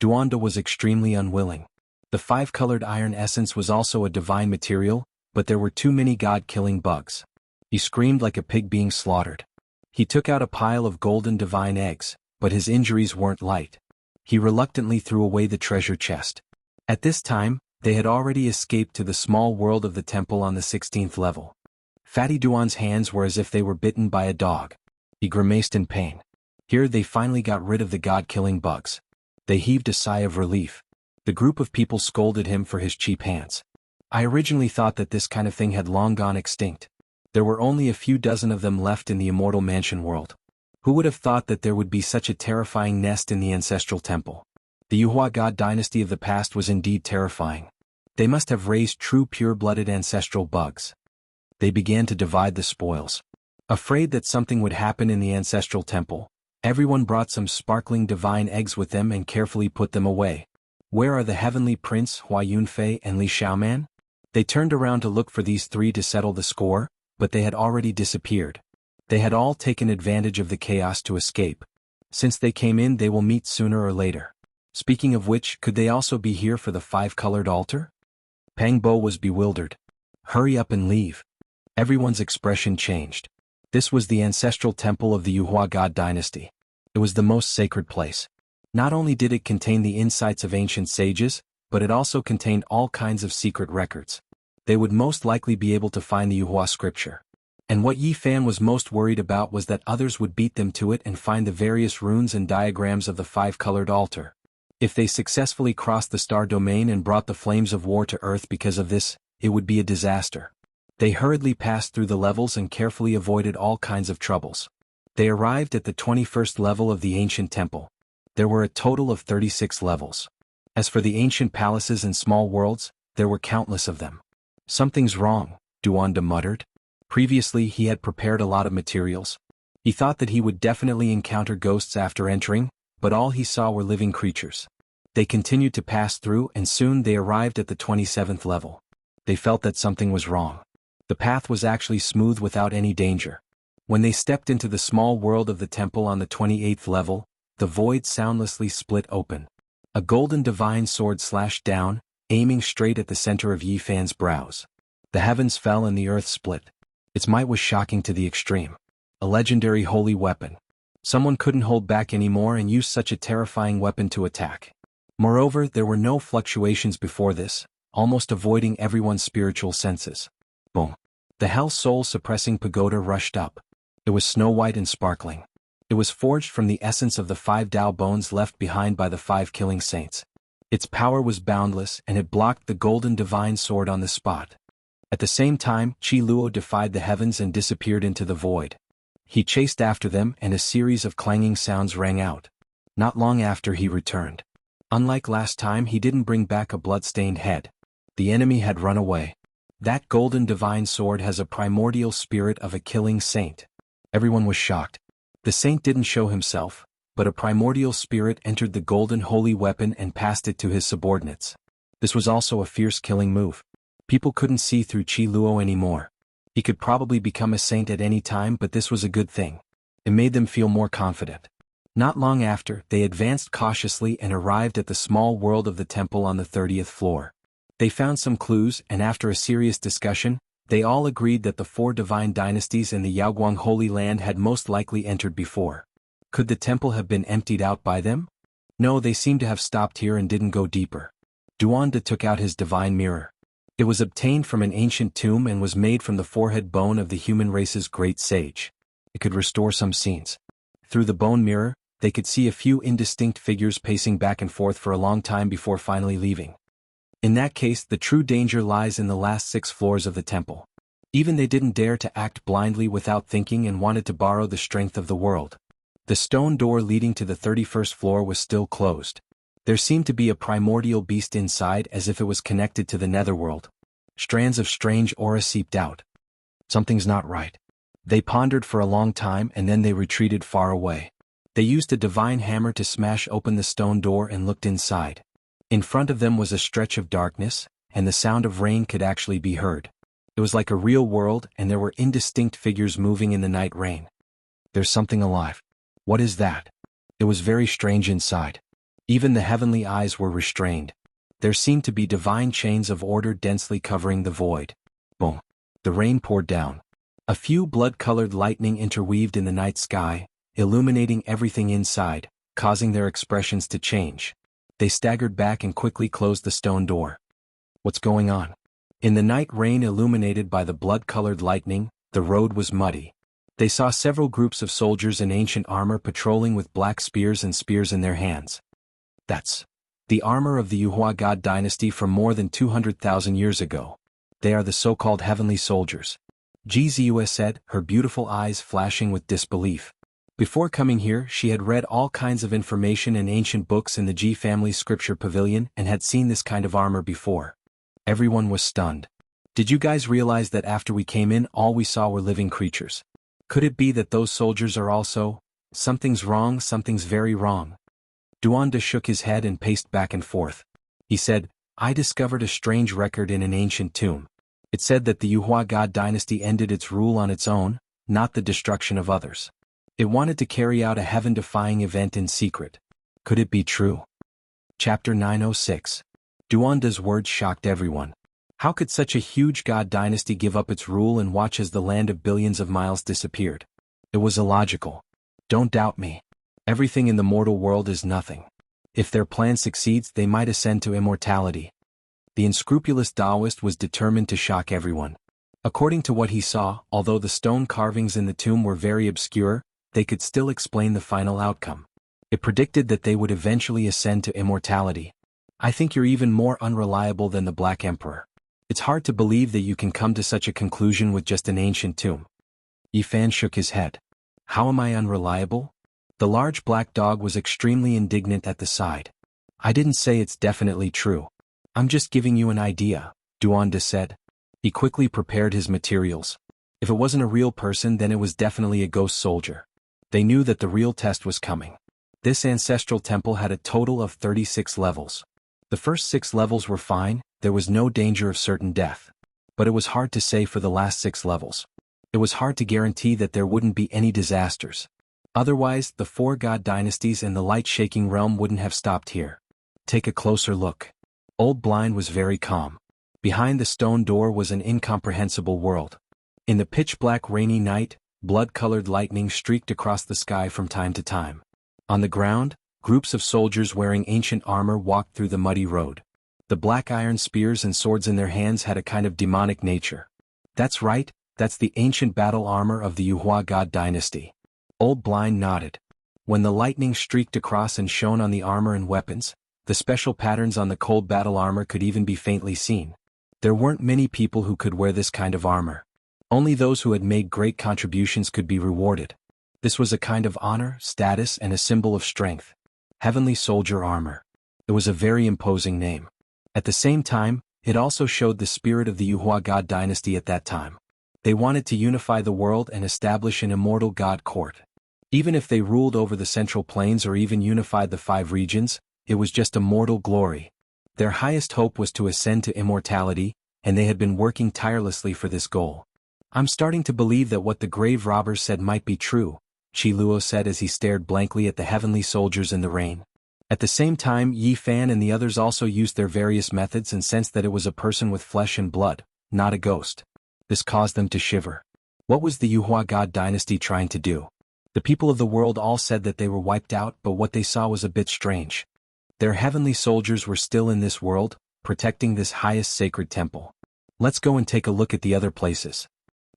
Duanda was extremely unwilling. The 5-colored iron essence was also a divine material, but there were too many god-killing bugs. He screamed like a pig being slaughtered. He took out a pile of golden divine eggs, but his injuries weren't light. He reluctantly threw away the treasure chest. At this time, they had already escaped to the small world of the temple on the 16th level. Fatty Duan's hands were as if they were bitten by a dog. He grimaced in pain. Here they finally got rid of the god-killing bugs. They heaved a sigh of relief. The group of people scolded him for his cheap hands. I originally thought that this kind of thing had long gone extinct. There were only a few dozen of them left in the immortal mansion world. Who would have thought that there would be such a terrifying nest in the ancestral temple? The Yuhua god dynasty of the past was indeed terrifying. They must have raised true pure-blooded ancestral bugs. They began to divide the spoils. Afraid that something would happen in the ancestral temple, everyone brought some sparkling divine eggs with them and carefully put them away. Where are the heavenly prince Hua Yunfei and Li Xiaoman? They turned around to look for these three to settle the score, but they had already disappeared. They had all taken advantage of the chaos to escape. Since they came in, they will meet sooner or later. Speaking of which, could they also be here for the five-colored altar? Pang Bo was bewildered. Hurry up and leave. Everyone's expression changed. This was the ancestral temple of the Yuhua God dynasty. It was the most sacred place. Not only did it contain the insights of ancient sages, but it also contained all kinds of secret records. They would most likely be able to find the Yuhua scripture. And what Yi Fan was most worried about was that others would beat them to it and find the various runes and diagrams of the five-colored altar. If they successfully crossed the star domain and brought the flames of war to Earth because of this, it would be a disaster. They hurriedly passed through the levels and carefully avoided all kinds of troubles. They arrived at the 21st level of the ancient temple. There were a total of 36 levels. As for the ancient palaces and small worlds, there were countless of them. Something's wrong, Duanda muttered. Previously he had prepared a lot of materials. He thought that he would definitely encounter ghosts after entering, but all he saw were living creatures. They continued to pass through and soon they arrived at the 27th level. They felt that something was wrong. The path was actually smooth without any danger. When they stepped into the small world of the temple on the 28th level, the void soundlessly split open. A golden divine sword slashed down, aiming straight at the center of Yi Fan's brows. The heavens fell and the earth split. Its might was shocking to the extreme. A legendary holy weapon. Someone couldn't hold back anymore and used such a terrifying weapon to attack. Moreover, there were no fluctuations before this, almost avoiding everyone's spiritual senses. Boom. The hell soul-suppressing pagoda rushed up. It was snow-white and sparkling. It was forged from the essence of the 5 Dao bones left behind by the 5 killing saints. Its power was boundless and it blocked the golden divine sword on the spot. At the same time, Qi Luo defied the heavens and disappeared into the void. He chased after them and a series of clanging sounds rang out. Not long after he returned. Unlike last time, he didn't bring back a blood-stained head. The enemy had run away. That golden divine sword has a primordial spirit of a killing saint. Everyone was shocked. The saint didn't show himself, but a primordial spirit entered the golden holy weapon and passed it to his subordinates. This was also a fierce killing move. People couldn't see through Qi Luo anymore. He could probably become a saint at any time, but this was a good thing. It made them feel more confident. Not long after, they advanced cautiously and arrived at the small world of the temple on the 30th floor. They found some clues and after a serious discussion, they all agreed that the 4 divine dynasties in the Yaoguang Holy Land had most likely entered before. Could the temple have been emptied out by them? No, they seemed to have stopped here and didn't go deeper. Duanda took out his divine mirror. It was obtained from an ancient tomb and was made from the forehead bone of the human race's great sage. It could restore some scenes. Through the bone mirror, they could see a few indistinct figures pacing back and forth for a long time before finally leaving. In that case, the true danger lies in the last 6 floors of the temple. Even they didn't dare to act blindly without thinking and wanted to borrow the strength of the world. The stone door leading to the 31st floor was still closed. There seemed to be a primordial beast inside as if it was connected to the netherworld. Strands of strange aura seeped out. Something's not right. They pondered for a long time and then they retreated far away. They used a divine hammer to smash open the stone door and looked inside. In front of them was a stretch of darkness, and the sound of rain could actually be heard. It was like a real world and there were indistinct figures moving in the night rain. There's something alive. What is that? It was very strange inside. Even the heavenly eyes were restrained. There seemed to be divine chains of order densely covering the void. Boom. The rain poured down. A few blood-colored lightning interweaved in the night sky, illuminating everything inside, causing their expressions to change. They staggered back and quickly closed the stone door. What's going on? In the night rain illuminated by the blood-colored lightning, the road was muddy. They saw several groups of soldiers in ancient armor patrolling with black spears and spears in their hands. That's the armor of the Yuhua God dynasty from more than 200,000 years ago. They are the so-called heavenly soldiers. Ji Ziyue said, her beautiful eyes flashing with disbelief. Before coming here, she had read all kinds of information in ancient books in the Ji family's scripture pavilion and had seen this kind of armor before. Everyone was stunned. Did you guys realize that after we came in, all we saw were living creatures? Could it be that those soldiers are also? Something's wrong, something's very wrong. Duanda shook his head and paced back and forth. He said, I discovered a strange record in an ancient tomb. It said that the Yuhua God dynasty ended its rule on its own, not the destruction of others. It wanted to carry out a heaven-defying event in secret. Could it be true? Chapter 906. Duanda's words shocked everyone. How could such a huge god dynasty give up its rule and watch as the land of billions of miles disappeared? It was illogical. Don't doubt me. Everything in the mortal world is nothing. If their plan succeeds, they might ascend to immortality. The unscrupulous Taoist was determined to shock everyone. According to what he saw, although the stone carvings in the tomb were very obscure, they could still explain the final outcome. It predicted that they would eventually ascend to immortality. I think you're even more unreliable than the Black Emperor. It's hard to believe that you can come to such a conclusion with just an ancient tomb. Yifan shook his head. How am I unreliable? The large black dog was extremely indignant at the side. I didn't say it's definitely true. I'm just giving you an idea, Duanda said. He quickly prepared his materials. If it wasn't a real person, then it was definitely a ghost soldier. They knew that the real test was coming. This ancestral temple had a total of 36 levels. The first 6 levels were fine, there was no danger of certain death. But it was hard to say for the last 6 levels. It was hard to guarantee that there wouldn't be any disasters. Otherwise, the 4 god dynasties and the light-shaking realm wouldn't have stopped here. Take a closer look. Old Blind was very calm. Behind the stone door was an incomprehensible world. In the pitch-black rainy night, blood-colored lightning streaked across the sky from time to time. On the ground, groups of soldiers wearing ancient armor walked through the muddy road. The black iron spears and swords in their hands had a kind of demonic nature. That's right, that's the ancient battle armor of the Yuhua god dynasty. Old Blind nodded. When the lightning streaked across and shone on the armor and weapons, the special patterns on the cold battle armor could even be faintly seen. There weren't many people who could wear this kind of armor. Only those who had made great contributions could be rewarded. This was a kind of honor, status, and a symbol of strength. Heavenly Soldier Armor. It was a very imposing name. At the same time, it also showed the spirit of the Yuhua god dynasty at that time. They wanted to unify the world and establish an immortal god court. Even if they ruled over the Central Plains or even unified the 5 regions, it was just a mortal glory. Their highest hope was to ascend to immortality, and they had been working tirelessly for this goal. I'm starting to believe that what the grave robbers said might be true, Chi Luo said as he stared blankly at the heavenly soldiers in the rain. At the same time, Yi Fan and the others also used their various methods and sensed that it was a person with flesh and blood, not a ghost. This caused them to shiver. What was the Yuhua god dynasty trying to do? The people of the world all said that they were wiped out, but what they saw was a bit strange. Their heavenly soldiers were still in this world, protecting this highest sacred temple. Let's go and take a look at the other places.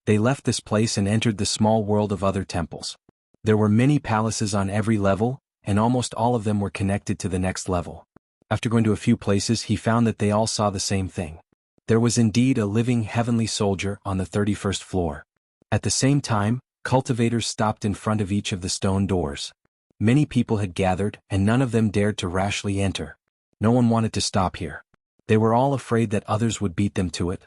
They left this place and entered the small world of other temples. There were many palaces on every level, and almost all of them were connected to the next level. After going to a few places, he found that they all saw the same thing. There was indeed a living heavenly soldier on the 31st floor. At the same time, cultivators stopped in front of each of the stone doors. Many people had gathered, and none of them dared to rashly enter. No one wanted to stop here. They were all afraid that others would beat them to it.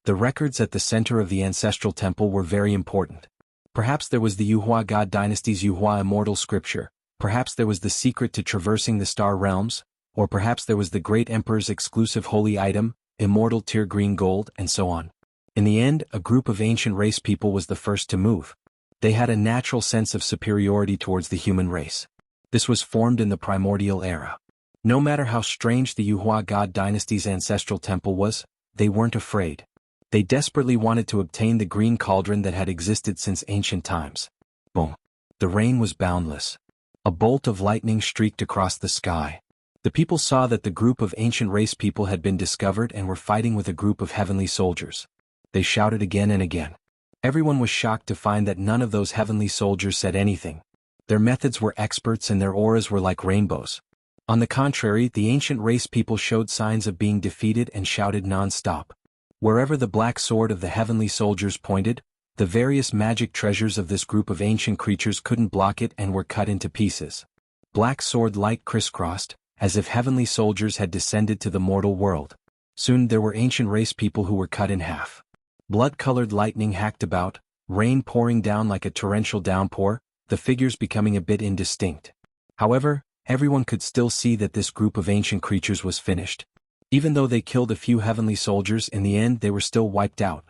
The records at the center of the ancestral temple were very important. Perhaps there was the Yuhua god dynasty's Yuhua immortal scripture, perhaps there was the secret to traversing the star realms, or perhaps there was the great emperor's exclusive holy item, immortal tear green gold, and so on. In the end, a group of ancient race people was the first to move. They had a natural sense of superiority towards the human race. This was formed in the primordial era. No matter how strange the Yuhua god dynasty's ancestral temple was, they weren't afraid. They desperately wanted to obtain the green cauldron that had existed since ancient times. Boom. The rain was boundless. A bolt of lightning streaked across the sky. The people saw that the group of ancient race people had been discovered and were fighting with a group of heavenly soldiers. They shouted again and again. Everyone was shocked to find that none of those heavenly soldiers said anything. Their methods were experts and their auras were like rainbows. On the contrary, the ancient race people showed signs of being defeated and shouted non-stop. Wherever the black sword of the heavenly soldiers pointed, the various magic treasures of this group of ancient creatures couldn't block it and were cut into pieces. Black sword light crisscrossed, as if heavenly soldiers had descended to the mortal world. Soon there were ancient race people who were cut in half. Blood-colored lightning hacked about, rain pouring down like a torrential downpour, the figures becoming a bit indistinct. However, everyone could still see that this group of ancient creatures was finished. Even though they killed a few heavenly soldiers, in the end they were still wiped out.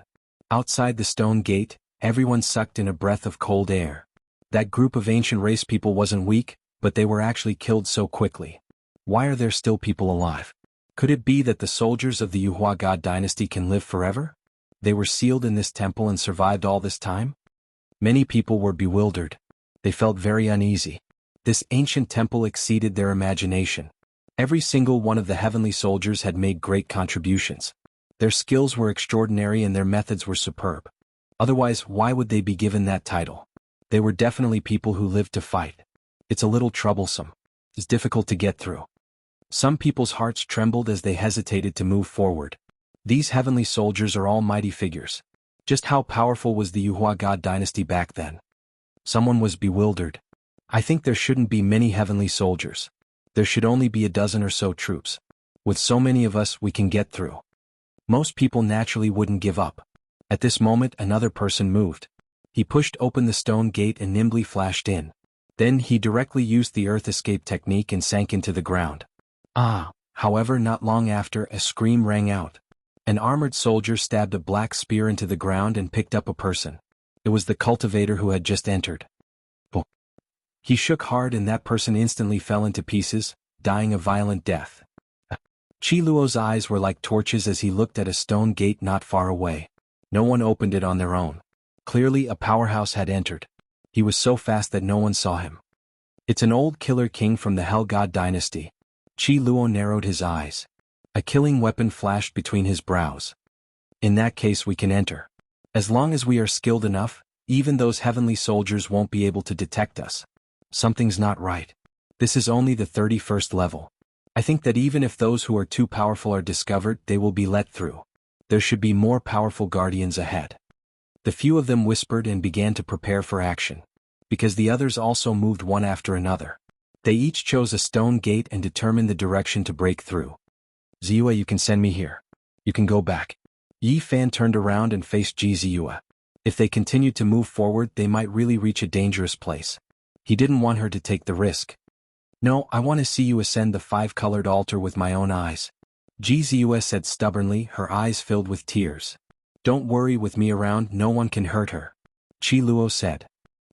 Outside the stone gate, everyone sucked in a breath of cold air. That group of ancient race people wasn't weak, but they were actually killed so quickly. Why are there still people alive? Could it be that the soldiers of the Yuhua God dynasty can live forever? They were sealed in this temple and survived all this time? Many people were bewildered. They felt very uneasy. This ancient temple exceeded their imagination. Every single one of the heavenly soldiers had made great contributions. Their skills were extraordinary and their methods were superb. Otherwise, why would they be given that title? They were definitely people who lived to fight. It's a little troublesome. It's difficult to get through. Some people's hearts trembled as they hesitated to move forward. These heavenly soldiers are all mighty figures. Just how powerful was the Yuhua God dynasty back then? Someone was bewildered. I think there shouldn't be many heavenly soldiers. There should only be a dozen or so troops. With so many of us, we can get through. Most people naturally wouldn't give up. At this moment, another person moved. He pushed open the stone gate and nimbly flashed in. Then he directly used the earth escape technique and sank into the ground. However, not long after, a scream rang out. An armored soldier stabbed a black spear into the ground and picked up a person. It was the cultivator who had just entered. He shook hard and that person instantly fell into pieces, dying a violent death. Qi Luo's eyes were like torches as he looked at a stone gate not far away. No one opened it on their own. Clearly a powerhouse had entered. He was so fast that no one saw him. It's an old killer king from the Hell God dynasty. Qi Luo narrowed his eyes. A killing weapon flashed between his brows. In that case we can enter. As long as we are skilled enough, even those heavenly soldiers won't be able to detect us. Something's not right. This is only the 31st level. I think that even if those who are too powerful are discovered, they will be let through. There should be more powerful guardians ahead. The few of them whispered and began to prepare for action. Because the others also moved one after another. They each chose a stone gate and determined the direction to break through. Ziyue, you can send me here. You can go back. Yi Fan turned around and faced Ji Ziyue. If they continued to move forward, they might really reach a dangerous place. He didn't want her to take the risk. No, I want to see you ascend the 5-colored altar with my own eyes. Ji Ziyue said stubbornly, her eyes filled with tears. Don't worry, with me around, no one can hurt her. Qi Luo said.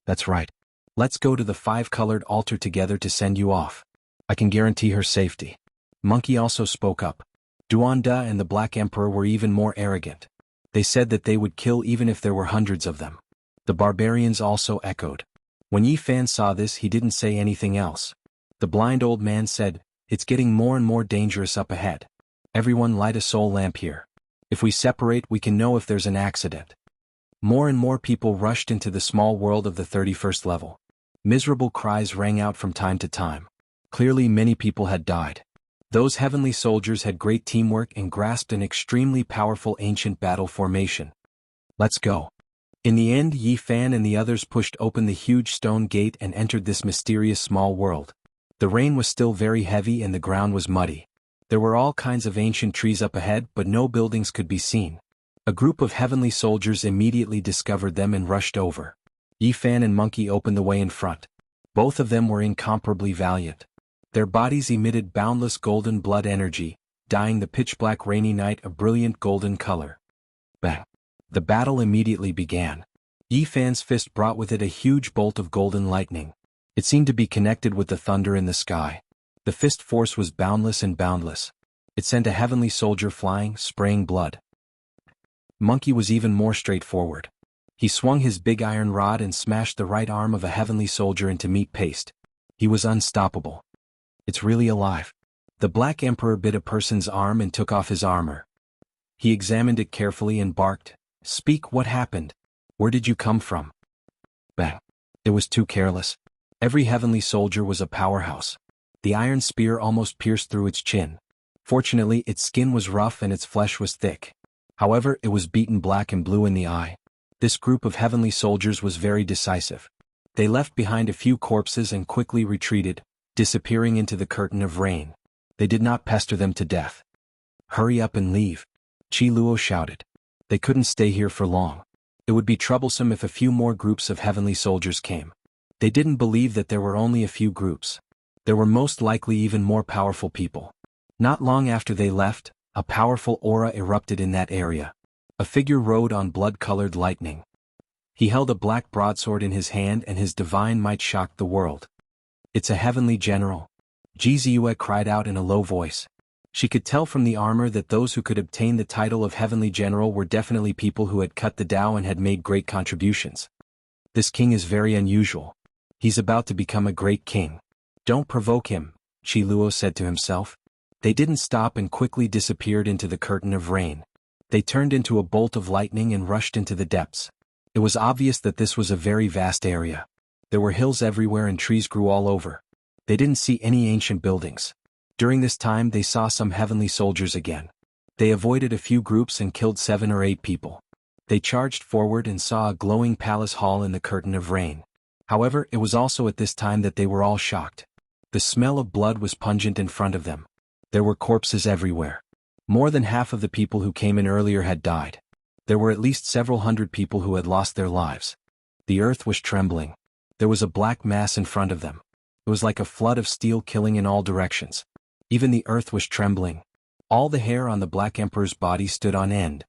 That's right. Let's go to the 5-colored altar together to send you off. I can guarantee her safety. Monkey also spoke up. Duanda and the Black Emperor were even more arrogant. They said that they would kill even if there were hundreds of them. The barbarians also echoed. When Yi Fan saw this, he didn't say anything else. The blind old man said, it's getting more and more dangerous up ahead. Everyone light a soul lamp here. If we separate, we can know if there's an accident. More and more people rushed into the small world of the 31st level. Miserable cries rang out from time to time. Clearly many people had died. Those heavenly soldiers had great teamwork and grasped an extremely powerful ancient battle formation. Let's go. In the end, Yi Fan and the others pushed open the huge stone gate and entered this mysterious small world. The rain was still very heavy and the ground was muddy. There were all kinds of ancient trees up ahead, but no buildings could be seen. A group of heavenly soldiers immediately discovered them and rushed over. Yi Fan and Monkey opened the way in front. Both of them were incomparably valiant. Their bodies emitted boundless golden blood energy, dyeing the pitch-black rainy night a brilliant golden color. Bang! The battle immediately began. Yi Fan's fist brought with it a huge bolt of golden lightning. It seemed to be connected with the thunder in the sky. The fist force was boundless and boundless. It sent a heavenly soldier flying, spraying blood. Monkey was even more straightforward. He swung his big iron rod and smashed the right arm of a heavenly soldier into meat paste. He was unstoppable. It's really alive. The Black Emperor bit a person's arm and took off his armor. He examined it carefully and barked, "Speak, what happened? Where did you come from?" Bang! It was too careless. Every heavenly soldier was a powerhouse. The iron spear almost pierced through its chin. Fortunately, its skin was rough and its flesh was thick. However, it was beaten black and blue in the eye. This group of heavenly soldiers was very decisive. They left behind a few corpses and quickly retreated, disappearing into the curtain of rain. They did not pester them to death. Hurry up and leave, Qi Luo shouted. They couldn't stay here for long. It would be troublesome if a few more groups of heavenly soldiers came. They didn't believe that there were only a few groups. There were most likely even more powerful people. Not long after they left, a powerful aura erupted in that area. A figure rode on blood-colored lightning. He held a black broadsword in his hand and his divine might shocked the world. "It's a heavenly general," Jianghu cried out in a low voice. She could tell from the armor that those who could obtain the title of heavenly general were definitely people who had cut the Tao and had made great contributions. "This king is very unusual. He's about to become a great king. Don't provoke him," Luo said to himself. They didn't stop and quickly disappeared into the curtain of rain. They turned into a bolt of lightning and rushed into the depths. It was obvious that this was a very vast area. There were hills everywhere and trees grew all over. They didn't see any ancient buildings. During this time they saw some heavenly soldiers again. They avoided a few groups and killed 7 or 8 people. They charged forward and saw a glowing palace hall in the curtain of rain. However, it was also at this time that they were all shocked. The smell of blood was pungent in front of them. There were corpses everywhere. More than half of the people who came in earlier had died. There were at least several hundred people who had lost their lives. The earth was trembling. There was a black mass in front of them. It was like a flood of steel killing in all directions. Even the earth was trembling. All the hair on the Black Emperor's body stood on end.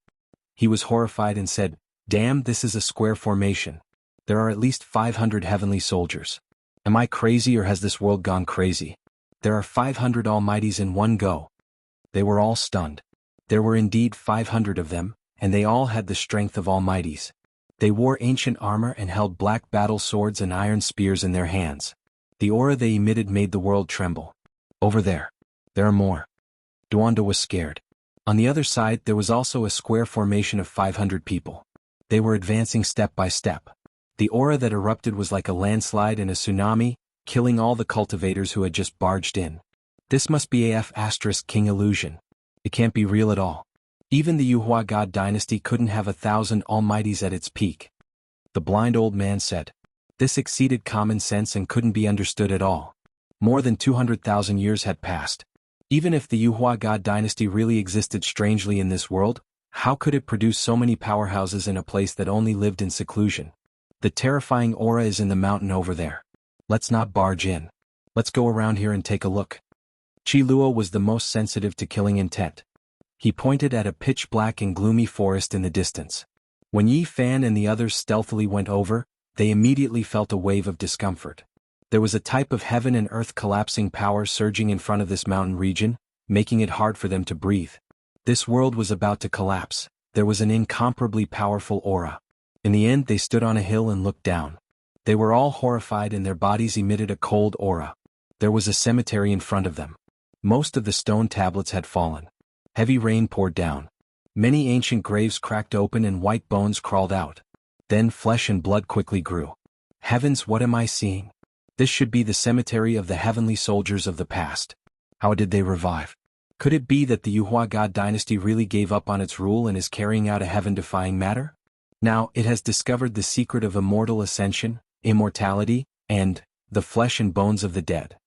He was horrified and said, "Damn, this is a square formation. There are at least 500 heavenly soldiers. Am I crazy or has this world gone crazy? There are 500 almighties in one go." They were all stunned. There were indeed 500 of them, and they all had the strength of almighties. They wore ancient armor and held black battle swords and iron spears in their hands. The aura they emitted made the world tremble. "Over there. There are more." Duanda was scared. On the other side there was also a square formation of 500 people. They were advancing step by step. The aura that erupted was like a landslide and a tsunami, killing all the cultivators who had just barged in. This must be King illusion. It can't be real at all. Even the Yuhua God dynasty couldn't have 1,000 almighties at its peak. The blind old man said. This exceeded common sense and couldn't be understood at all. More than 200,000 years had passed. Even if the Yuhua God dynasty really existed strangely in this world, how could it produce so many powerhouses in a place that only lived in seclusion? The terrifying aura is in the mountain over there. Let's not barge in. Let's go around here and take a look. Luo was the most sensitive to killing intent. He pointed at a pitch-black and gloomy forest in the distance. When Yi Fan and the others stealthily went over, they immediately felt a wave of discomfort. There was a type of heaven and earth collapsing power surging in front of this mountain region, making it hard for them to breathe. This world was about to collapse. There was an incomparably powerful aura. In the end they stood on a hill and looked down. They were all horrified and their bodies emitted a cold aura. There was a cemetery in front of them. Most of the stone tablets had fallen. Heavy rain poured down. Many ancient graves cracked open and white bones crawled out. Then flesh and blood quickly grew. Heavens, what am I seeing? This should be the cemetery of the heavenly soldiers of the past. How did they revive? Could it be that the Yuhua God dynasty really gave up on its rule and is carrying out a heaven-defying matter? Now, it has discovered the secret of immortal ascension, immortality, and the flesh and bones of the dead.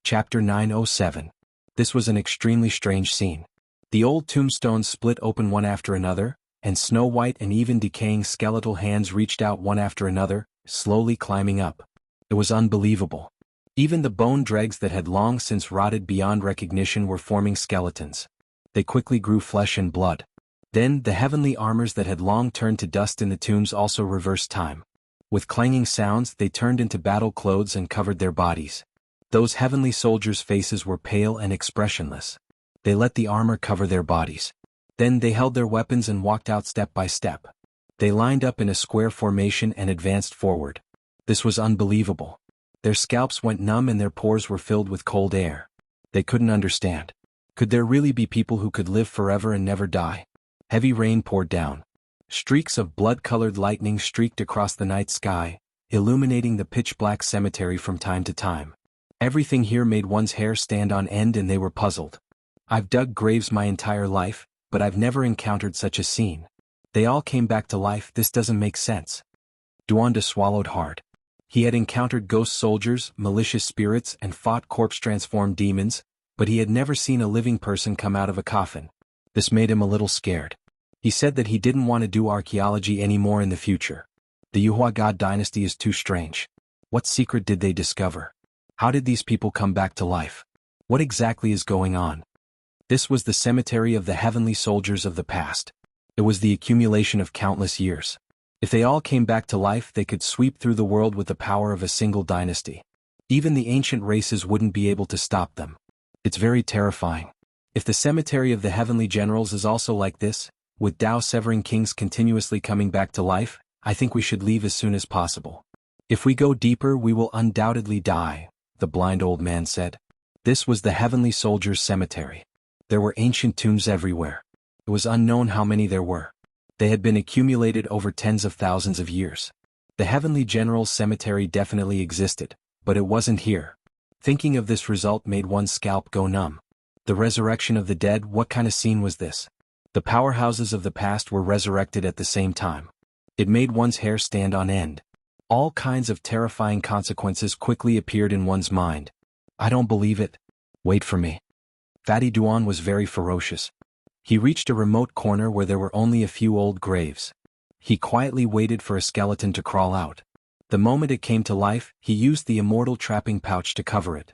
Chapter 907. This was an extremely strange scene. The old tombstones split open one after another, and snow-white and even decaying skeletal hands reached out one after another, slowly climbing up. It was unbelievable. Even the bone dregs that had long since rotted beyond recognition were forming skeletons. They quickly grew flesh and blood. Then the heavenly armors that had long turned to dust in the tombs also reversed time. With clanging sounds they turned into battle clothes and covered their bodies. Those heavenly soldiers' faces were pale and expressionless. They let the armor cover their bodies. Then they held their weapons and walked out step by step. They lined up in a square formation and advanced forward. This was unbelievable. Their scalps went numb and their pores were filled with cold air. They couldn't understand. Could there really be people who could live forever and never die? Heavy rain poured down. Streaks of blood-colored lightning streaked across the night sky, illuminating the pitch-black cemetery from time to time. Everything here made one's hair stand on end and they were puzzled. I've dug graves my entire life, but I've never encountered such a scene. They all came back to life. This doesn't make sense. Duanda swallowed hard. He had encountered ghost soldiers, malicious spirits, and fought corpse-transformed demons, but he had never seen a living person come out of a coffin. This made him a little scared. He said that he didn't want to do archaeology anymore in the future. The Yuhua God dynasty is too strange. What secret did they discover? How did these people come back to life? What exactly is going on? This was the cemetery of the heavenly soldiers of the past. It was the accumulation of countless years. If they all came back to life, they could sweep through the world with the power of a single dynasty. Even the ancient races wouldn't be able to stop them. It's very terrifying. If the cemetery of the heavenly generals is also like this, with Tao-severing kings continuously coming back to life, I think we should leave as soon as possible. If we go deeper, we will undoubtedly die, the blind old man said. This was the heavenly soldiers' cemetery. There were ancient tombs everywhere. It was unknown how many there were. They had been accumulated over tens of thousands of years. The heavenly generals' cemetery definitely existed, but it wasn't here. Thinking of this result made one's scalp go numb. The resurrection of the dead, what kind of scene was this? The powerhouses of the past were resurrected at the same time. It made one's hair stand on end. All kinds of terrifying consequences quickly appeared in one's mind. I don't believe it. Wait for me. Fatty Duan was very ferocious. He reached a remote corner where there were only a few old graves. He quietly waited for a skeleton to crawl out. The moment it came to life, he used the immortal trapping pouch to cover it.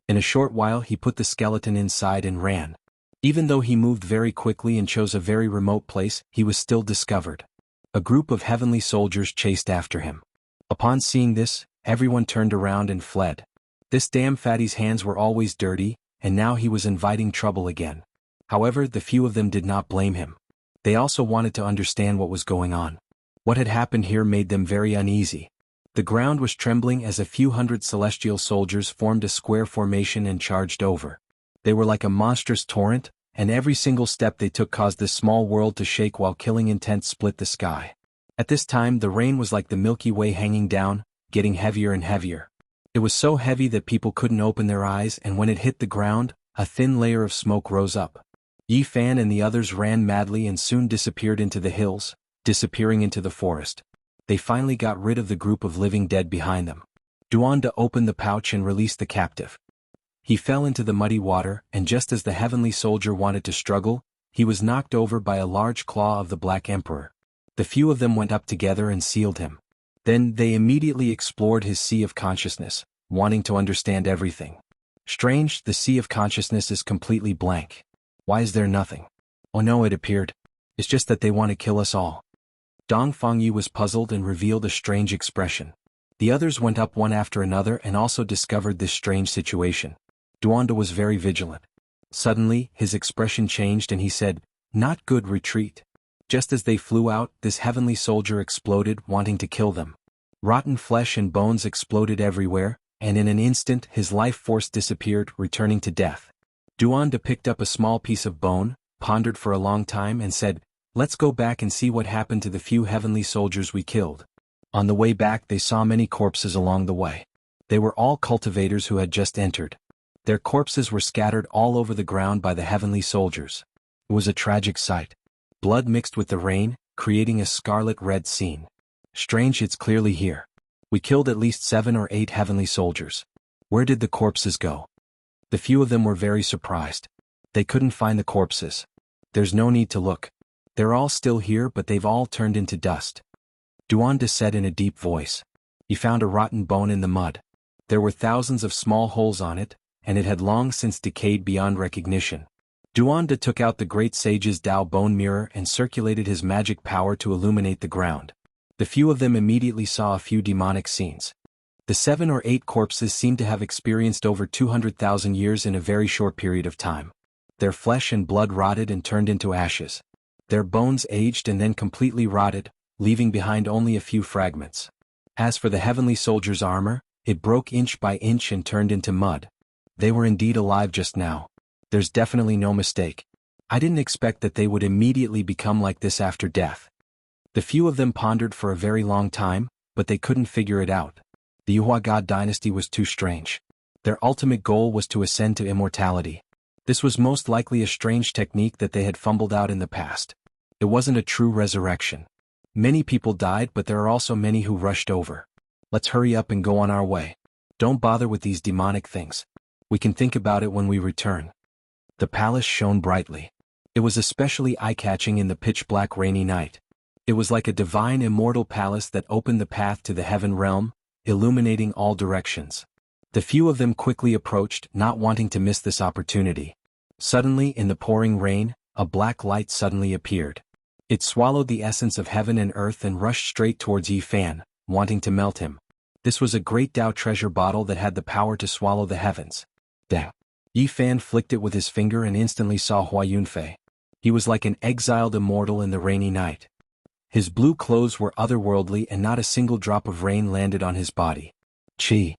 In a short while he put the skeleton inside and ran. Even though he moved very quickly and chose a very remote place, he was still discovered. A group of heavenly soldiers chased after him. Upon seeing this, everyone turned around and fled. This damn fatty's hands were always dirty, and now he was inviting trouble again. However, the few of them did not blame him. They also wanted to understand what was going on. What had happened here made them very uneasy. The ground was trembling as a few hundred celestial soldiers formed a square formation and charged over. They were like a monstrous torrent, and every single step they took caused this small world to shake while killing intent split the sky. At this time the rain was like the Milky Way hanging down, getting heavier and heavier. It was so heavy that people couldn't open their eyes, and when it hit the ground, a thin layer of smoke rose up. Yi Fan and the others ran madly and soon disappeared into the hills, disappearing into the forest. They finally got rid of the group of living dead behind them. Duanda opened the pouch and released the captive. He fell into the muddy water, and just as the heavenly soldier wanted to struggle, he was knocked over by a large claw of the Black Emperor. The few of them went up together and sealed him. Then they immediately explored his sea of consciousness, wanting to understand everything. Strange, the sea of consciousness is completely blank. Why is there nothing? Oh no, it appeared. It's just that they want to kill us all. Dong Fengyi was puzzled and revealed a strange expression. The others went up one after another and also discovered this strange situation. Duanda was very vigilant. Suddenly, his expression changed and he said, "Not good, retreat." Just as they flew out, this heavenly soldier exploded, wanting to kill them. Rotten flesh and bones exploded everywhere, and in an instant his life force disappeared, returning to death. Duanda picked up a small piece of bone, pondered for a long time and said, "Let's go back and see what happened to the few heavenly soldiers we killed." On the way back they saw many corpses along the way. They were all cultivators who had just entered. Their corpses were scattered all over the ground by the heavenly soldiers. It was a tragic sight. Blood mixed with the rain, creating a scarlet-red scene. Strange, it's clearly here. We killed at least 7 or 8 heavenly soldiers. Where did the corpses go? The few of them were very surprised. They couldn't find the corpses. There's no need to look. They're all still here, but they've all turned into dust. Duanda said in a deep voice. He found a rotten bone in the mud. There were thousands of small holes on it, and it had long since decayed beyond recognition. Duanda took out the great sage's Tao bone mirror and circulated his magic power to illuminate the ground. The few of them immediately saw a few demonic scenes. The 7 or 8 corpses seemed to have experienced over 200,000 years in a very short period of time. Their flesh and blood rotted and turned into ashes. Their bones aged and then completely rotted, leaving behind only a few fragments. As for the heavenly soldier's armor, it broke inch by inch and turned into mud. They were indeed alive just now. There's definitely no mistake. I didn't expect that they would immediately become like this after death. The few of them pondered for a very long time, but they couldn't figure it out. The Yuhua God dynasty was too strange. Their ultimate goal was to ascend to immortality. This was most likely a strange technique that they had fumbled out in the past. It wasn't a true resurrection. Many people died, but there are also many who rushed over. Let's hurry up and go on our way. Don't bother with these demonic things. We can think about it when we return. The palace shone brightly. It was especially eye-catching in the pitch-black rainy night. It was like a divine immortal palace that opened the path to the heaven realm, illuminating all directions. The few of them quickly approached, not wanting to miss this opportunity. Suddenly, in the pouring rain, a black light suddenly appeared. It swallowed the essence of heaven and earth and rushed straight towards Yi Fan, wanting to melt him. This was a great Tao treasure bottle that had the power to swallow the heavens. Dang. Yi Fan flicked it with his finger and instantly saw Hua Yunfei. He was like an exiled immortal in the rainy night. His blue clothes were otherworldly and not a single drop of rain landed on his body. Chi.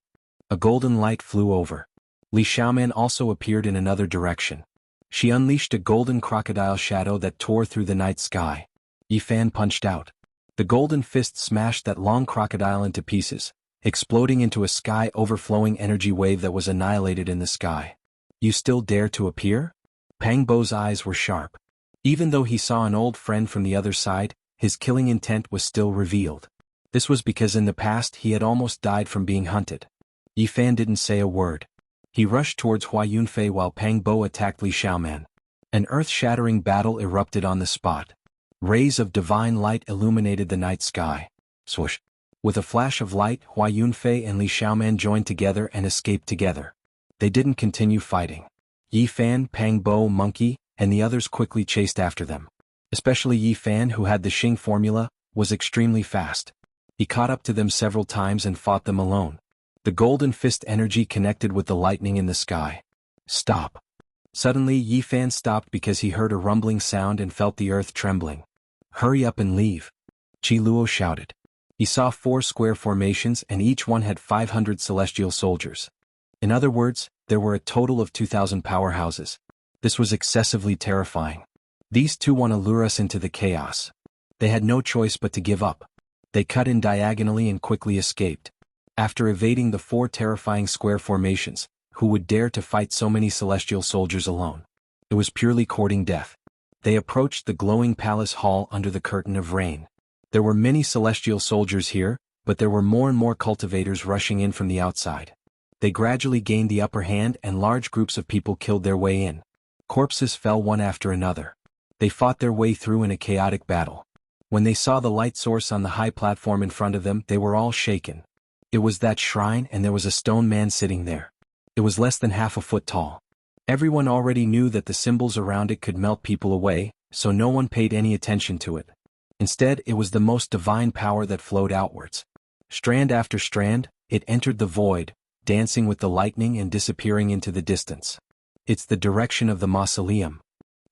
A golden light flew over. Li Xiaoman also appeared in another direction. She unleashed a golden crocodile shadow that tore through the night sky. Yi Fan punched out. The golden fist smashed that long crocodile into pieces, exploding into a sky-overflowing energy wave that was annihilated in the sky. You still dare to appear? Pang Bo's eyes were sharp. Even though he saw an old friend from the other side, his killing intent was still revealed. This was because in the past he had almost died from being hunted. Yi Fan didn't say a word. He rushed towards Hua Yunfei while Pang Bo attacked Li Xiaoman. An earth-shattering battle erupted on the spot. Rays of divine light illuminated the night sky. Swoosh. With a flash of light, Hua Yunfei and Li Xiaoman joined together and escaped together. They didn't continue fighting. Yi Fan, Pang Bo, Monkey, and the others quickly chased after them. Especially Yi Fan, who had the Xing formula, was extremely fast. He caught up to them several times and fought them alone. The golden fist energy connected with the lightning in the sky. Stop. Suddenly Yi Fan stopped because he heard a rumbling sound and felt the earth trembling. Hurry up and leave. Qi Luo shouted. He saw 4 square formations and each one had 500 celestial soldiers. In other words, there were a total of 2,000 powerhouses. This was excessively terrifying. These two want to lure us into the chaos. They had no choice but to give up. They cut in diagonally and quickly escaped. After evading the 4 terrifying square formations, who would dare to fight so many celestial soldiers alone? It was purely courting death. They approached the glowing palace hall under the curtain of rain. There were many celestial soldiers here, but there were more and more cultivators rushing in from the outside. They gradually gained the upper hand and large groups of people killed their way in. Corpses fell one after another. They fought their way through in a chaotic battle. When they saw the light source on the high platform in front of them, they were all shaken. It was that shrine and there was a stone man sitting there. It was less than half a foot tall. Everyone already knew that the symbols around it could melt people away, so no one paid any attention to it. Instead, it was the most divine power that flowed outwards. Strand after strand, it entered the void, dancing with the lightning and disappearing into the distance. It's the direction of the mausoleum.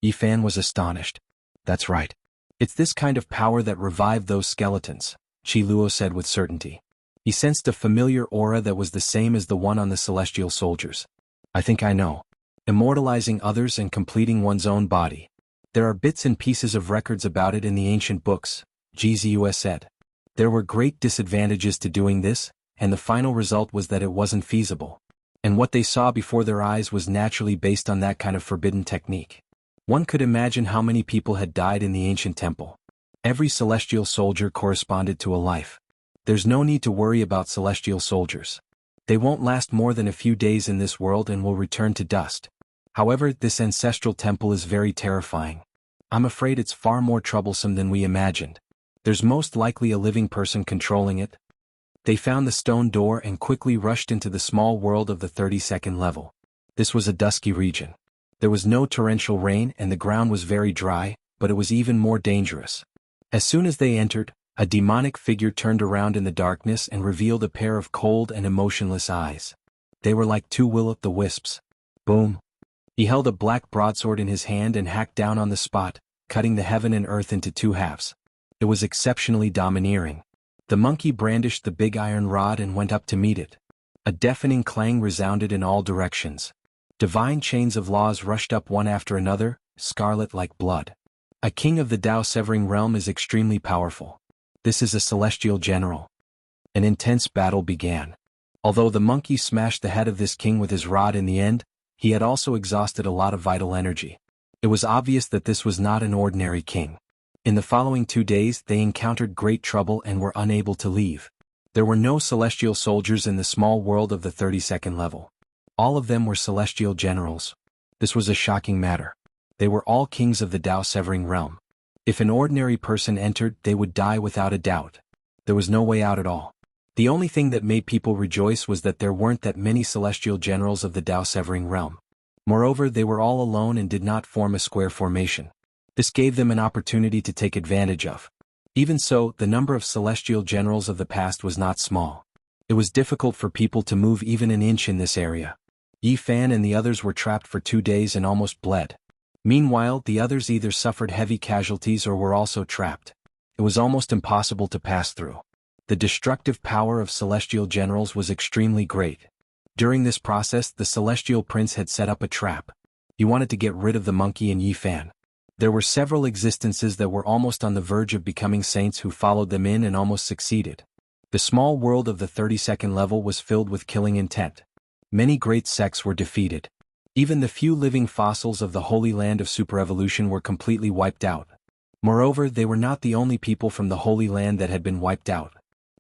Yi Fan was astonished. That's right. It's this kind of power that revived those skeletons, Qi Luo said with certainty. He sensed a familiar aura that was the same as the one on the celestial soldiers. I think I know. Immortalizing others and completing one's own body. There are bits and pieces of records about it in the ancient books, Jianghu said. There were great disadvantages to doing this, and the final result was that it wasn't feasible. And what they saw before their eyes was naturally based on that kind of forbidden technique. One could imagine how many people had died in the ancient temple. Every celestial soldier corresponded to a life. There's no need to worry about celestial soldiers. They won't last more than a few days in this world and will return to dust. However, this ancestral temple is very terrifying. I'm afraid it's far more troublesome than we imagined. There's most likely a living person controlling it. They found the stone door and quickly rushed into the small world of the 32nd level. This was a dusky region. There was no torrential rain and the ground was very dry, but it was even more dangerous. As soon as they entered, a demonic figure turned around in the darkness and revealed a pair of cold and emotionless eyes. They were like 2 will-o'-the-wisps. Boom. He held a black broadsword in his hand and hacked down on the spot, cutting the heaven and earth into 2 halves. It was exceptionally domineering. The monkey brandished the big iron rod and went up to meet it. A deafening clang resounded in all directions. Divine chains of laws rushed up one after another, scarlet like blood. A king of the Tao-severing realm is extremely powerful. This is a celestial general. An intense battle began. Although the monkey smashed the head of this king with his rod in the end, he had also exhausted a lot of vital energy. It was obvious that this was not an ordinary king. In the following 2 days they encountered great trouble and were unable to leave. There were no celestial soldiers in the small world of the 32nd level. All of them were celestial generals. This was a shocking matter. They were all kings of the Tao-severing realm. If an ordinary person entered, they would die without a doubt. There was no way out at all. The only thing that made people rejoice was that there weren't that many celestial generals of the Tao-severing realm. Moreover, they were all alone and did not form a square formation. This gave them an opportunity to take advantage of. Even so, the number of celestial generals of the past was not small. It was difficult for people to move even an inch in this area. Yi Fan and the others were trapped for 2 days and almost bled. Meanwhile, the others either suffered heavy casualties or were also trapped. It was almost impossible to pass through. The destructive power of celestial generals was extremely great. During this process, the celestial prince had set up a trap. He wanted to get rid of the monkey and Yi Fan. There were several existences that were almost on the verge of becoming saints who followed them in and almost succeeded. The small world of the 32nd level was filled with killing intent. Many great sects were defeated. Even the few living fossils of the Holy Land of Superevolution were completely wiped out. Moreover, they were not the only people from the Holy Land that had been wiped out.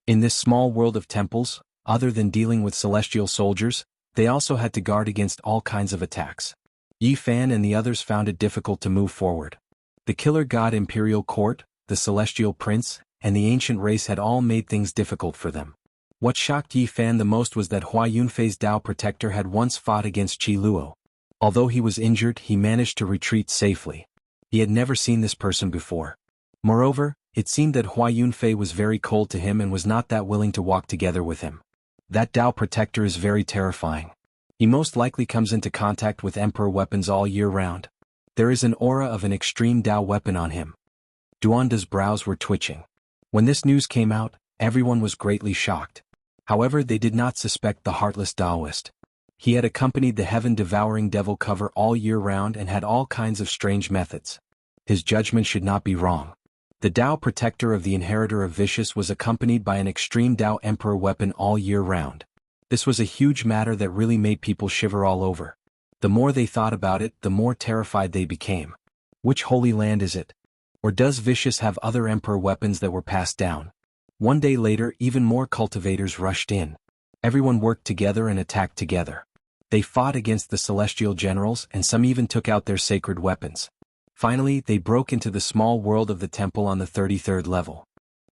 In this small world of temples, other than dealing with celestial soldiers, they also had to guard against all kinds of attacks. Yi Fan and the others found it difficult to move forward. The Killer God Imperial Court, the Celestial Prince, and the ancient race had all made things difficult for them. What shocked Yi Fan the most was that Hua Yunfei's Tao Protector had once fought against Qi Luo. Although he was injured, he managed to retreat safely. He had never seen this person before. Moreover, it seemed that Hua Yunfei was very cold to him and was not that willing to walk together with him. That Tao Protector is very terrifying. He most likely comes into contact with Emperor weapons all year round. There is an aura of an extreme Tao weapon on him. Duanda's brows were twitching. When this news came out, everyone was greatly shocked. However, they did not suspect the heartless Taoist. He had accompanied the heaven-devouring devil cover all year round and had all kinds of strange methods. His judgment should not be wrong. The Tao Protector of the Inheritor of Vicious was accompanied by an extreme Tao Emperor weapon all year round. This was a huge matter that really made people shiver all over. The more they thought about it, the more terrified they became. Which Holy Land is it? Or does Vicious have other Emperor weapons that were passed down? One day later, even more cultivators rushed in. Everyone worked together and attacked together. They fought against the celestial generals and some even took out their sacred weapons. Finally, they broke into the small world of the temple on the 33rd level.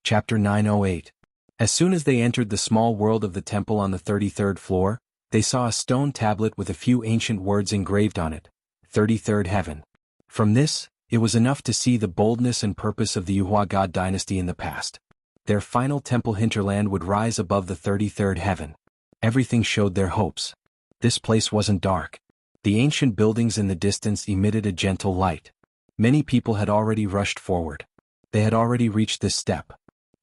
Chapter 908. As soon as they entered the small world of the temple on the 33rd floor, they saw a stone tablet with a few ancient words engraved on it, 33rd Heaven. From this, it was enough to see the boldness and purpose of the Yuhua God dynasty in the past. Their final temple hinterland would rise above the 33rd Heaven. Everything showed their hopes. This place wasn't dark. The ancient buildings in the distance emitted a gentle light. Many people had already rushed forward. They had already reached this step.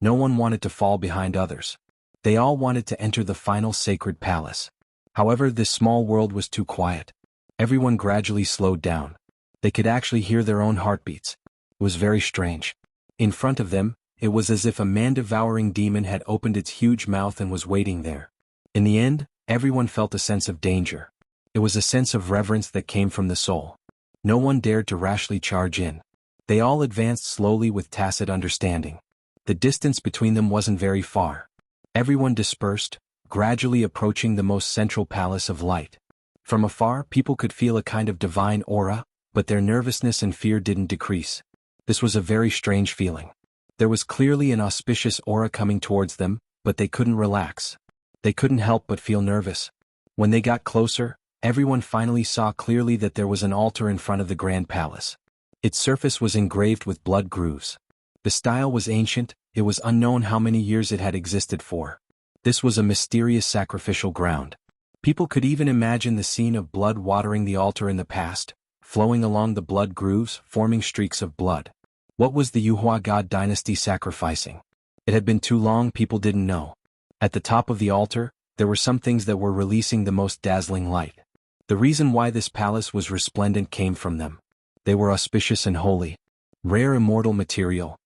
No one wanted to fall behind others. They all wanted to enter the final sacred palace. However, this small world was too quiet. Everyone gradually slowed down. They could actually hear their own heartbeats. It was very strange. In front of them, it was as if a man-devouring demon had opened its huge mouth and was waiting there. In the end, everyone felt a sense of danger. It was a sense of reverence that came from the soul. No one dared to rashly charge in. They all advanced slowly with tacit understanding. The distance between them wasn't very far. Everyone dispersed, gradually approaching the most central palace of light. From afar, people could feel a kind of divine aura, but their nervousness and fear didn't decrease. This was a very strange feeling. There was clearly an auspicious aura coming towards them, but they couldn't relax. They couldn't help but feel nervous. When they got closer, everyone finally saw clearly that there was an altar in front of the grand palace. Its surface was engraved with blood grooves. The style was ancient, it was unknown how many years it had existed for. This was a mysterious sacrificial ground. People could even imagine the scene of blood watering the altar in the past, flowing along the blood grooves, forming streaks of blood. What was the Yuhua God dynasty sacrificing? It had been too long, people didn't know. At the top of the altar, there were some things that were releasing the most dazzling light. The reason why this palace was resplendent came from them. They were auspicious and holy. Rare immortal material.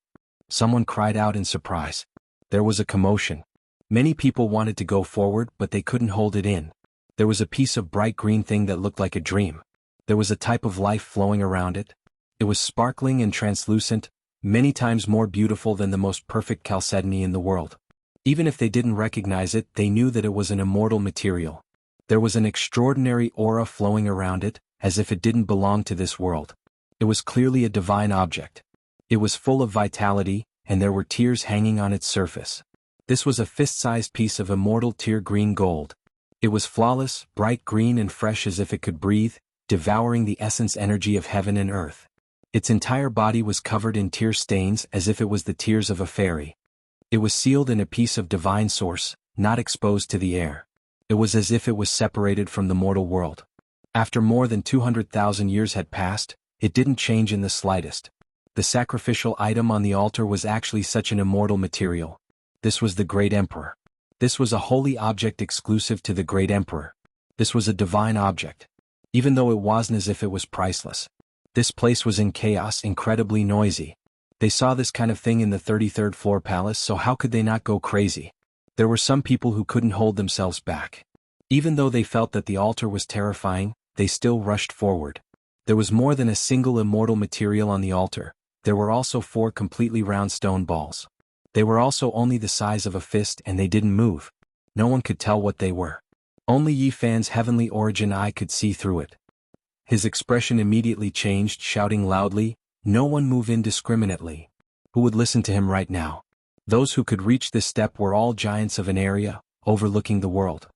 Someone cried out in surprise. There was a commotion. Many people wanted to go forward, but they couldn't hold it in. There was a piece of bright green thing that looked like a dream. There was a type of life flowing around it. It was sparkling and translucent, many times more beautiful than the most perfect chalcedony in the world. Even if they didn't recognize it, they knew that it was an immortal material. There was an extraordinary aura flowing around it, as if it didn't belong to this world. It was clearly a divine object. It was full of vitality, and there were tears hanging on its surface. This was a fist-sized piece of immortal tear green gold. It was flawless, bright green and fresh as if it could breathe, devouring the essence energy of heaven and earth. Its entire body was covered in tear stains as if it was the tears of a fairy. It was sealed in a piece of divine source, not exposed to the air. It was as if it was separated from the mortal world. After more than 200,000 years had passed, it didn't change in the slightest. The sacrificial item on the altar was actually such an immortal material. This was the Great Emperor. This was a holy object exclusive to the Great Emperor. This was a divine object. Even though it wasn't as if it was priceless. This place was in chaos, incredibly noisy. They saw this kind of thing in the 33rd floor palace, so how could they not go crazy? There were some people who couldn't hold themselves back. Even though they felt that the altar was terrifying, they still rushed forward. There was more than a single immortal material on the altar. There were also 4 completely round stone balls. They were also only the size of a fist and they didn't move. No one could tell what they were. Only Yi Fan's heavenly origin eye could see through it. His expression immediately changed, shouting loudly, "No one move indiscriminately." Who would listen to him right now? Those who could reach this step were all giants of an area, overlooking the world.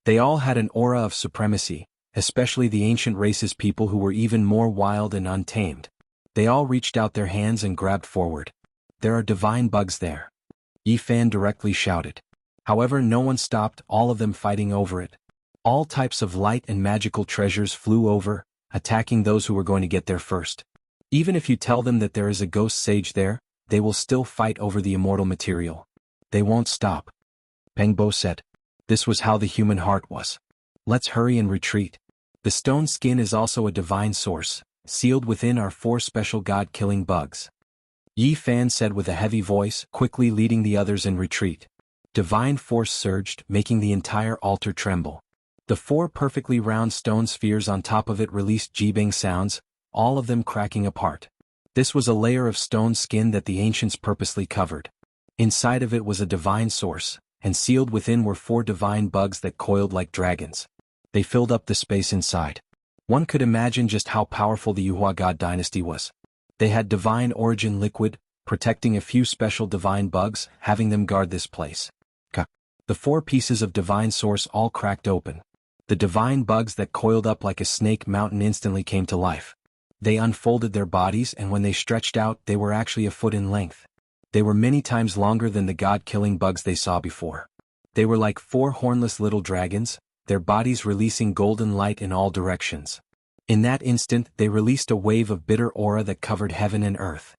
They all had an aura of supremacy, especially the ancient race's people who were even more wild and untamed. They all reached out their hands and grabbed forward. "There are divine bugs there," Yi Fan directly shouted. However, no one stopped, all of them fighting over it. All types of light and magical treasures flew over, attacking those who were going to get there first. Even if you tell them that there is a ghost sage there, they will still fight over the immortal material. They won't stop. Peng Bo said. This was how the human heart was. Let's hurry and retreat. The stone skin is also a divine source. Sealed within are 4 special god-killing bugs. Yi Fan said with a heavy voice, quickly leading the others in retreat. Divine force surged, making the entire altar tremble. The 4 perfectly round stone spheres on top of it released jibing sounds, all of them cracking apart. This was a layer of stone skin that the ancients purposely covered. Inside of it was a divine source, and sealed within were 4 divine bugs that coiled like dragons. They filled up the space inside. One could imagine just how powerful the Yuhua god dynasty was. They had divine origin liquid, protecting a few special divine bugs, having them guard this place. The 4 pieces of divine source all cracked open. The divine bugs that coiled up like a snake mountain instantly came to life. They unfolded their bodies, and when they stretched out, they were actually a foot in length. They were many times longer than the god-killing bugs they saw before. They were like 4 hornless little dragons, their bodies releasing golden light in all directions. In that instant, they released a wave of bitter aura that covered heaven and earth.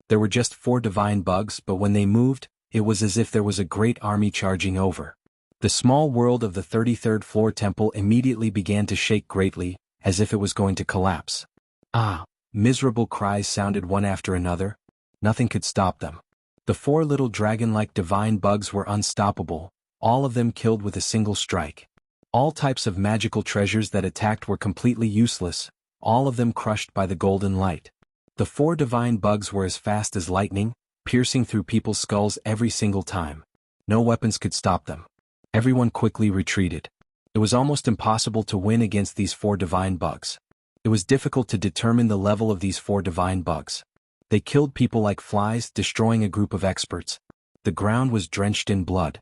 There were just 4 divine bugs, but when they moved, it was as if there was a great army charging over. The small world of the 33rd floor temple immediately began to shake greatly, as if it was going to collapse. Ah! Miserable cries sounded one after another. Nothing could stop them. The 4 little dragon-like divine bugs were unstoppable, all of them killed with a single strike. All types of magical treasures that attacked were completely useless, all of them crushed by the golden light. The 4 divine bugs were as fast as lightning, piercing through people's skulls every single time. No weapons could stop them. Everyone quickly retreated. It was almost impossible to win against these 4 divine bugs. It was difficult to determine the level of these 4 divine bugs. They killed people like flies, destroying a group of experts. The ground was drenched in blood.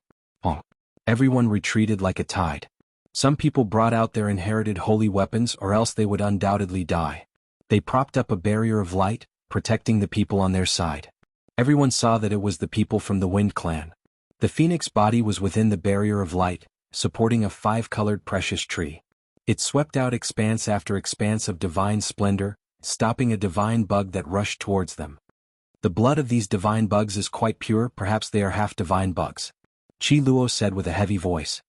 Everyone retreated like a tide. Some people brought out their inherited holy weapons, or else they would undoubtedly die. They propped up a barrier of light, protecting the people on their side. Everyone saw that it was the people from the Wind Clan. The phoenix body was within the barrier of light, supporting a 5-colored precious tree. It swept out expanse after expanse of divine splendor, stopping a divine bug that rushed towards them. The blood of these divine bugs is quite pure, perhaps they are half divine bugs. Qi Luo said with a heavy voice.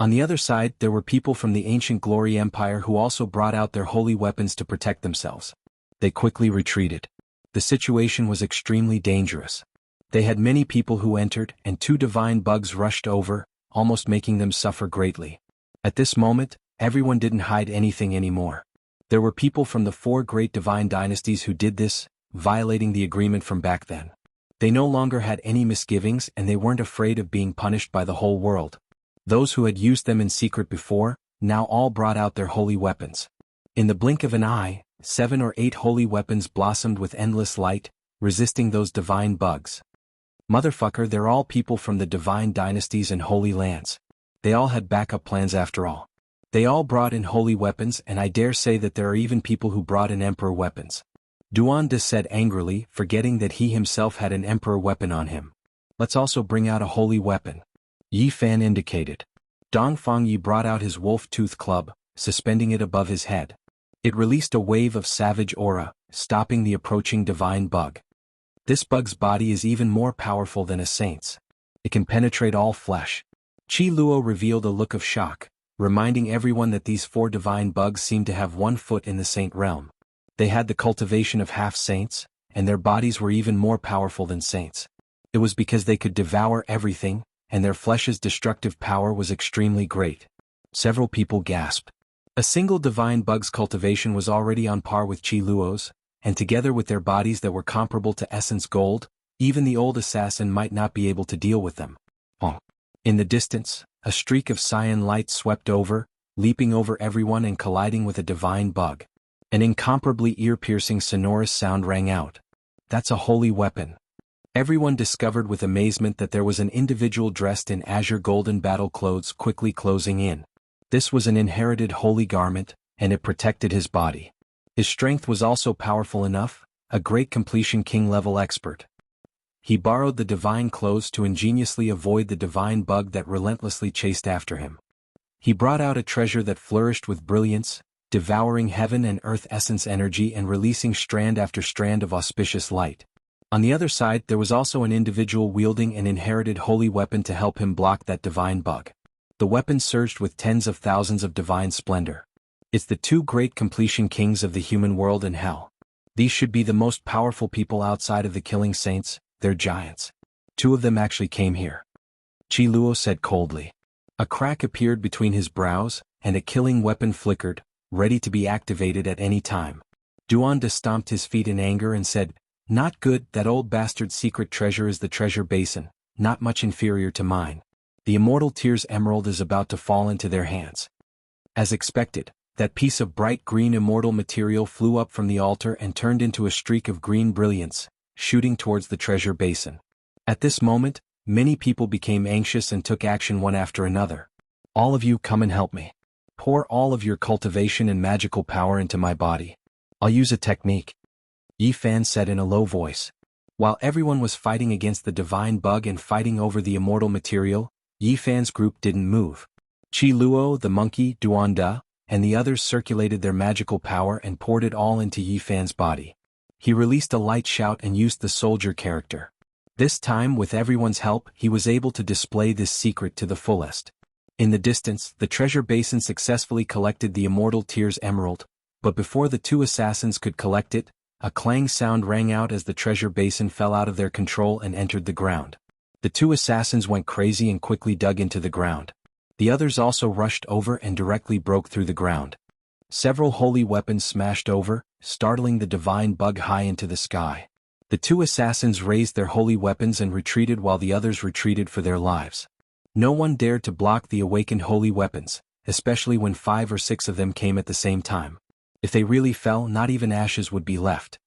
On the other side, there were people from the ancient Glory Empire who also brought out their holy weapons to protect themselves. They quickly retreated. The situation was extremely dangerous. They had many people who entered, and 2 divine bugs rushed over, almost making them suffer greatly. At this moment, everyone didn't hide anything anymore. There were people from the 4 great divine dynasties who did this, violating the agreement from back then. They no longer had any misgivings, and they weren't afraid of being punished by the whole world. Those who had used them in secret before, now all brought out their holy weapons. In the blink of an eye, 7 or 8 holy weapons blossomed with endless light, resisting those divine bugs. Motherfucker, they're all people from the divine dynasties and holy lands. They all had backup plans after all. They all brought in holy weapons, and I dare say that there are even people who brought in emperor weapons. Duanda said angrily, forgetting that he himself had an emperor weapon on him. Let's also bring out a holy weapon. Yi Fan indicated. Dongfang Yi brought out his wolf-tooth club, suspending it above his head. It released a wave of savage aura, stopping the approaching divine bug. This bug's body is even more powerful than a saint's. It can penetrate all flesh. Qi Luo revealed a look of shock, reminding everyone that these 4 divine bugs seemed to have 1 foot in the saint realm. They had the cultivation of half-saints, and their bodies were even more powerful than saints. It was because they could devour everything, and their flesh's destructive power was extremely great. Several people gasped. A single divine bug's cultivation was already on par with Qi Luo's, and together with their bodies that were comparable to essence gold, even the old assassin might not be able to deal with them. In the distance, a streak of cyan light swept over, leaping over everyone and colliding with a divine bug. An incomparably ear-piercing sonorous sound rang out. That's a holy weapon. Everyone discovered with amazement that there was an individual dressed in azure golden battle clothes quickly closing in. This was an inherited holy garment, and it protected his body. His strength was also powerful enough, a great completion king-level expert. He borrowed the divine clothes to ingeniously avoid the divine bug that relentlessly chased after him. He brought out a treasure that flourished with brilliance, devouring heaven and earth essence energy and releasing strand after strand of auspicious light. On the other side there was also an individual wielding an inherited holy weapon to help him block that divine bug. The weapon surged with tens of thousands of divine splendor. It's the 2 great completion kings of the human world and hell. These should be the most powerful people outside of the killing saints, they're giants. 2 of them actually came here. Qi Luo said coldly. A crack appeared between his brows, and a killing weapon flickered, ready to be activated at any time. Duanda stomped his feet in anger and said, "Not good, that old bastard's secret treasure is the treasure basin, not much inferior to mine. The immortal tear's emerald is about to fall into their hands." As expected, that piece of bright green immortal material flew up from the altar and turned into a streak of green brilliance, shooting towards the treasure basin. At this moment, many people became anxious and took action one after another. "All of you come and help me. Pour all of your cultivation and magical power into my body. I'll use a technique," Yi Fan said in a low voice. While everyone was fighting against the divine bug and fighting over the immortal material, Yi Fan's group didn't move. Qi Luo, the monkey, Duanda, and the others circulated their magical power and poured it all into Yi Fan's body. He released a light shout and used the soldier character. This time, with everyone's help, he was able to display this secret to the fullest. In the distance, the treasure basin successfully collected the immortal tear's emerald, but before the 2 assassins could collect it, a clang sound rang out as the treasure basin fell out of their control and entered the ground. The 2 assassins went crazy and quickly dug into the ground. The others also rushed over and directly broke through the ground. Several holy weapons smashed over, startling the divine bug high into the sky. The 2 assassins raised their holy weapons and retreated while the others retreated for their lives. No one dared to block the awakened holy weapons, especially when 5 or 6 of them came at the same time. If they really fell, not even ashes would be left.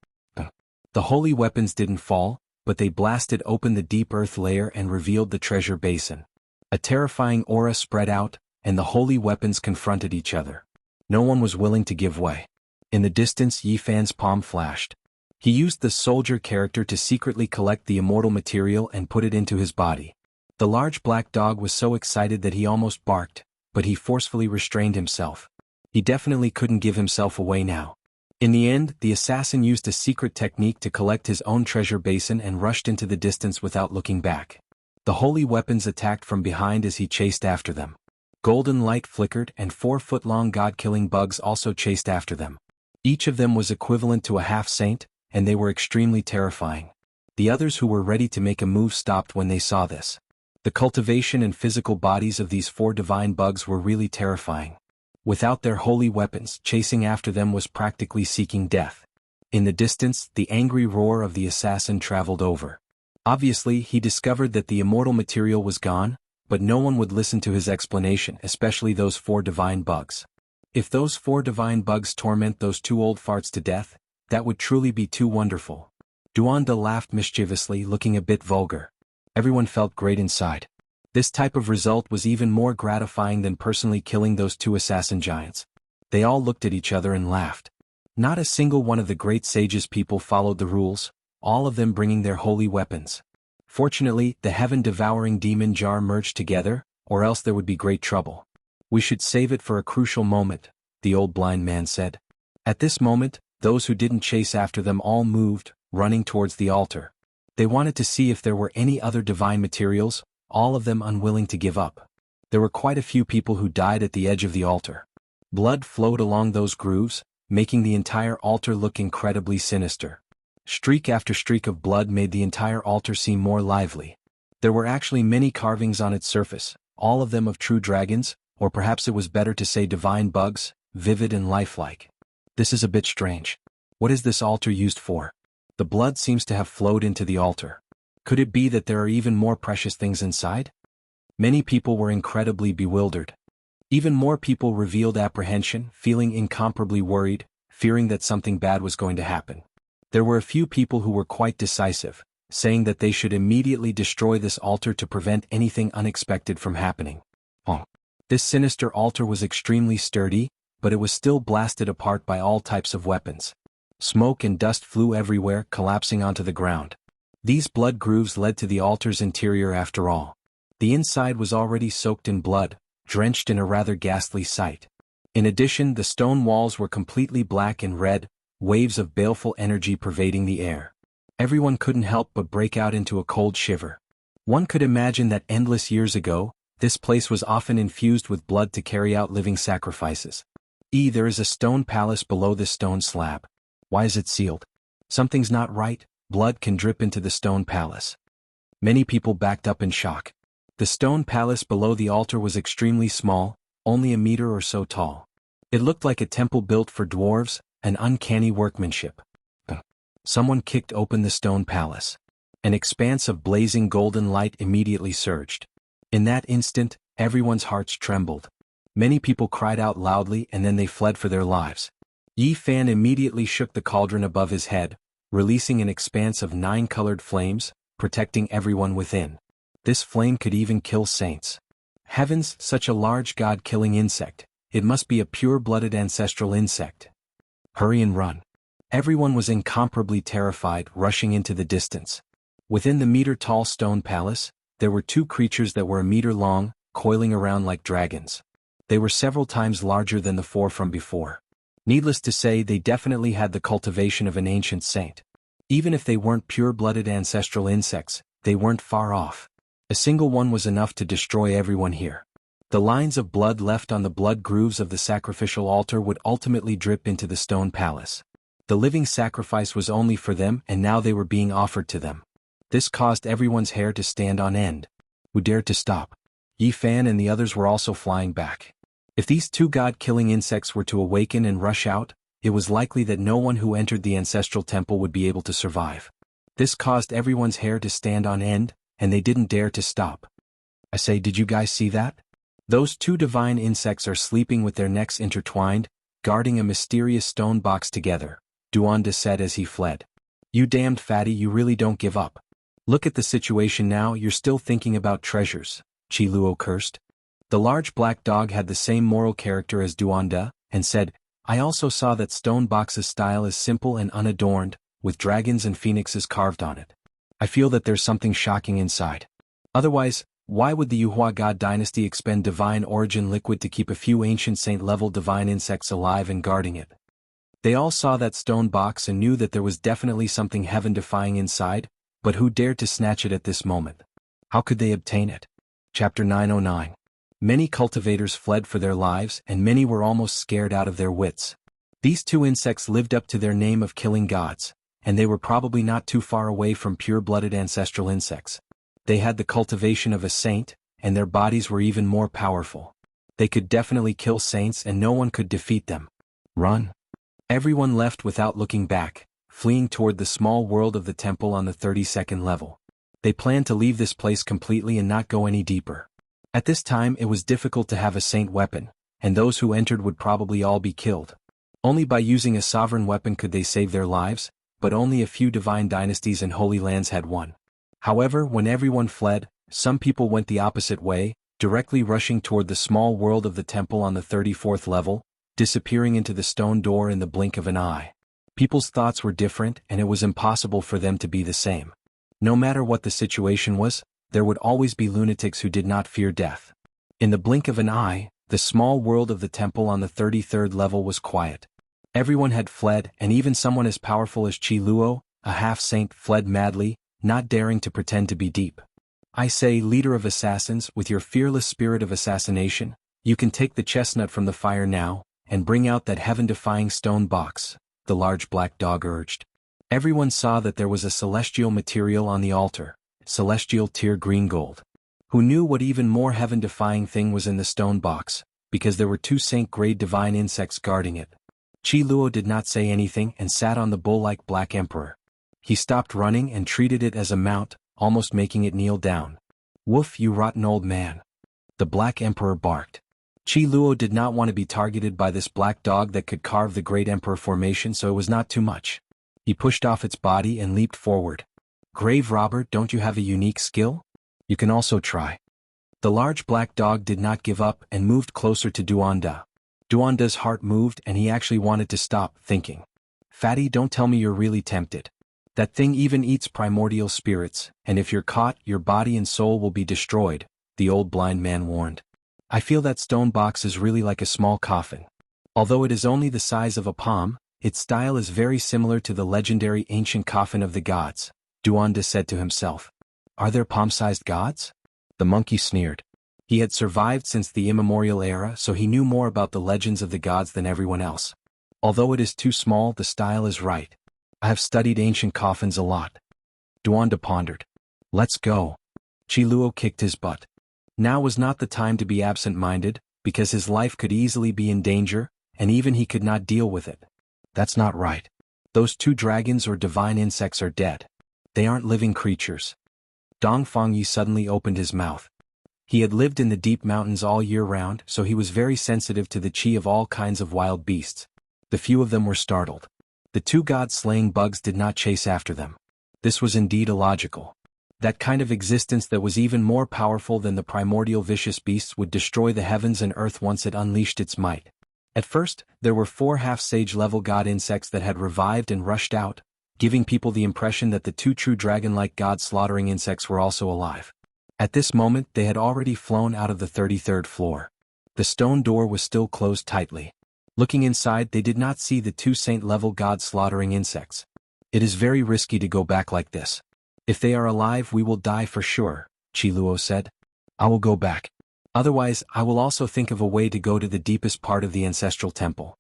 The holy weapons didn't fall, but they blasted open the deep earth layer and revealed the treasure basin. A terrifying aura spread out, and the holy weapons confronted each other. No one was willing to give way. In the distance, Yi Fan's palm flashed. He used the soldier character to secretly collect the immortal material and put it into his body. The large black dog was so excited that he almost barked, but he forcefully restrained himself. He definitely couldn't give himself away now. In the end, the assassin used a secret technique to collect his own treasure basin and rushed into the distance without looking back. The holy weapons attacked from behind as he chased after them. Golden light flickered and 4-foot-long god-killing bugs also chased after them. Each of them was equivalent to a half-saint, and they were extremely terrifying. The others who were ready to make a move stopped when they saw this. The cultivation and physical bodies of these 4 divine bugs were really terrifying. Without their holy weapons, chasing after them was practically seeking death. In the distance, the angry roar of the assassin traveled over. Obviously, he discovered that the immortal material was gone, but no one would listen to his explanation, especially those 4 divine bugs. If those 4 divine bugs torment those 2 old farts to death, that would truly be too wonderful. Duanda laughed mischievously, looking a bit vulgar. Everyone felt great inside. This type of result was even more gratifying than personally killing those 2 assassin giants. They all looked at each other and laughed. Not a single one of the great sage's people followed the rules, all of them bringing their holy weapons. Fortunately, the heaven-devouring demon jar merged together, or else there would be great trouble. We should save it for a crucial moment, the old blind man said. At this moment, those who didn't chase after them all moved, running towards the altar. They wanted to see if there were any other divine materials, all of them unwilling to give up. There were quite a few people who died at the edge of the altar. Blood flowed along those grooves, making the entire altar look incredibly sinister. Streak after streak of blood made the entire altar seem more lively. There were actually many carvings on its surface, all of them of true dragons, or perhaps it was better to say divine bugs, vivid and lifelike. This is a bit strange. What is this altar used for? The blood seems to have flowed into the altar. Could it be that there are even more precious things inside? Many people were incredibly bewildered. Even more people revealed apprehension, feeling incomparably worried, fearing that something bad was going to happen. There were a few people who were quite decisive, saying that they should immediately destroy this altar to prevent anything unexpected from happening. This sinister altar was extremely sturdy, but it was still blasted apart by all types of weapons. Smoke and dust flew everywhere, collapsing onto the ground. These blood grooves led to the altar's interior after all. The inside was already soaked in blood, drenched in a rather ghastly sight. In addition, the stone walls were completely black and red, waves of baleful energy pervading the air. Everyone couldn't help but break out into a cold shiver. One could imagine that endless years ago, this place was often infused with blood to carry out living sacrifices. There is a stone palace below this stone slab. Why is it sealed? Something's not right, blood can drip into the stone palace. Many people backed up in shock. The stone palace below the altar was extremely small, only a meter or so tall. It looked like a temple built for dwarves, an uncanny workmanship. Someone kicked open the stone palace. An expanse of blazing golden light immediately surged. In that instant, everyone's hearts trembled. Many people cried out loudly and then they fled for their lives. Yi Fan immediately shook the cauldron above his head, releasing an expanse of 9 colored flames, protecting everyone within. This flame could even kill saints. Heavens, such a large god-killing insect. It must be a pure-blooded ancestral insect. Hurry and run. Everyone was incomparably terrified, rushing into the distance. Within the meter-tall stone palace, there were 2 creatures that were a meter long, coiling around like dragons. They were several times larger than the 4 from before. Needless to say, they definitely had the cultivation of an ancient saint. Even if they weren't pure-blooded ancestral insects, they weren't far off. A single one was enough to destroy everyone here. The lines of blood left on the blood grooves of the sacrificial altar would ultimately drip into the stone palace. The living sacrifice was only for them and now they were being offered to them. This caused everyone's hair to stand on end. Who dared to stop? Yi Fan and the others were also flying back. If these 2 god-killing insects were to awaken and rush out, it was likely that no one who entered the ancestral temple would be able to survive. This caused everyone's hair to stand on end, and they didn't dare to stop. I say, did you guys see that? Those 2 divine insects are sleeping with their necks intertwined, guarding a mysterious stone box together, Duanda said as he fled. You damned fatty, you really don't give up. Look at the situation now, you're still thinking about treasures, Chi Luo cursed. The large black dog had the same moral character as Duanda, and said, I also saw that stone box's style is simple and unadorned, with dragons and phoenixes carved on it. I feel that there's something shocking inside. Otherwise, why would the Yuhua God dynasty expend divine origin liquid to keep a few ancient saint-level divine insects alive and guarding it? They all saw that stone box and knew that there was definitely something heaven-defying inside, but who dared to snatch it at this moment? How could they obtain it? Chapter 909. Many cultivators fled for their lives and many were almost scared out of their wits. These 2 insects lived up to their name of killing gods, and they were probably not too far away from pure-blooded ancestral insects. They had the cultivation of a saint, and their bodies were even more powerful. They could definitely kill saints and no one could defeat them. Run. Everyone left without looking back, fleeing toward the small world of the temple on the 32nd level. They planned to leave this place completely and not go any deeper. At this time it was difficult to have a saint weapon, and those who entered would probably all be killed. Only by using a sovereign weapon could they save their lives, but only a few divine dynasties and holy lands had one. However, when everyone fled, some people went the opposite way, directly rushing toward the small world of the temple on the 34th level, disappearing into the stone door in the blink of an eye. People's thoughts were different and it was impossible for them to be the same. No matter what the situation was, there would always be lunatics who did not fear death. In the blink of an eye, the small world of the temple on the 33rd level was quiet. Everyone had fled, and even someone as powerful as Qi Luo, a half-saint, fled madly, not daring to pretend to be deep. I say, leader of assassins, with your fearless spirit of assassination, you can take the chestnut from the fire now, and bring out that heaven-defying stone box, the large black dog urged. Everyone saw that there was a celestial material on the altar, celestial tear green gold. Who knew what even more heaven-defying thing was in the stone box, because there were 2 saint-grade divine insects guarding it. Qi Luo did not say anything and sat on the bull-like black emperor. He stopped running and treated it as a mount, almost making it kneel down. Woof, you rotten old man. The black emperor barked. Qi Luo did not want to be targeted by this black dog that could carve the great emperor formation, so it was not too much. He pushed off its body and leaped forward. Grave robber, don't you have a unique skill? You can also try. The large black dog did not give up and moved closer to Duanda. Duanda's heart moved and he actually wanted to stop, thinking. Fatty, don't tell me you're really tempted. That thing even eats primordial spirits, and if you're caught, your body and soul will be destroyed, the old blind man warned. I feel that stone box is really like a small coffin. Although it is only the size of a palm, its style is very similar to the legendary ancient coffin of the gods, Duanda said to himself. Are there palm-sized gods? The monkey sneered. He had survived since the immemorial era, so he knew more about the legends of the gods than everyone else. Although it is too small, the style is right. I have studied ancient coffins a lot. Duanda pondered. Let's go. Qi Luo kicked his butt. Now was not the time to be absent-minded, because his life could easily be in danger, and even he could not deal with it. That's not right. Those 2 dragons or divine insects are dead. They aren't living creatures. Dong Fangyi suddenly opened his mouth. He had lived in the deep mountains all year round, so he was very sensitive to the qi of all kinds of wild beasts. The few of them were startled. The 2 god-slaying bugs did not chase after them. This was indeed illogical. That kind of existence that was even more powerful than the primordial vicious beasts would destroy the heavens and earth once it unleashed its might. At first, there were 4 half-sage level god insects that had revived and rushed out, giving people the impression that the 2 true dragon-like god-slaughtering insects were also alive. At this moment they had already flown out of the 33rd floor. The stone door was still closed tightly. Looking inside, they did not see the 2 saint-level god-slaughtering insects. It is very risky to go back like this. If they are alive, we will die for sure, Qi Luo said. I will go back. Otherwise, I will also think of a way to go to the deepest part of the ancestral temple.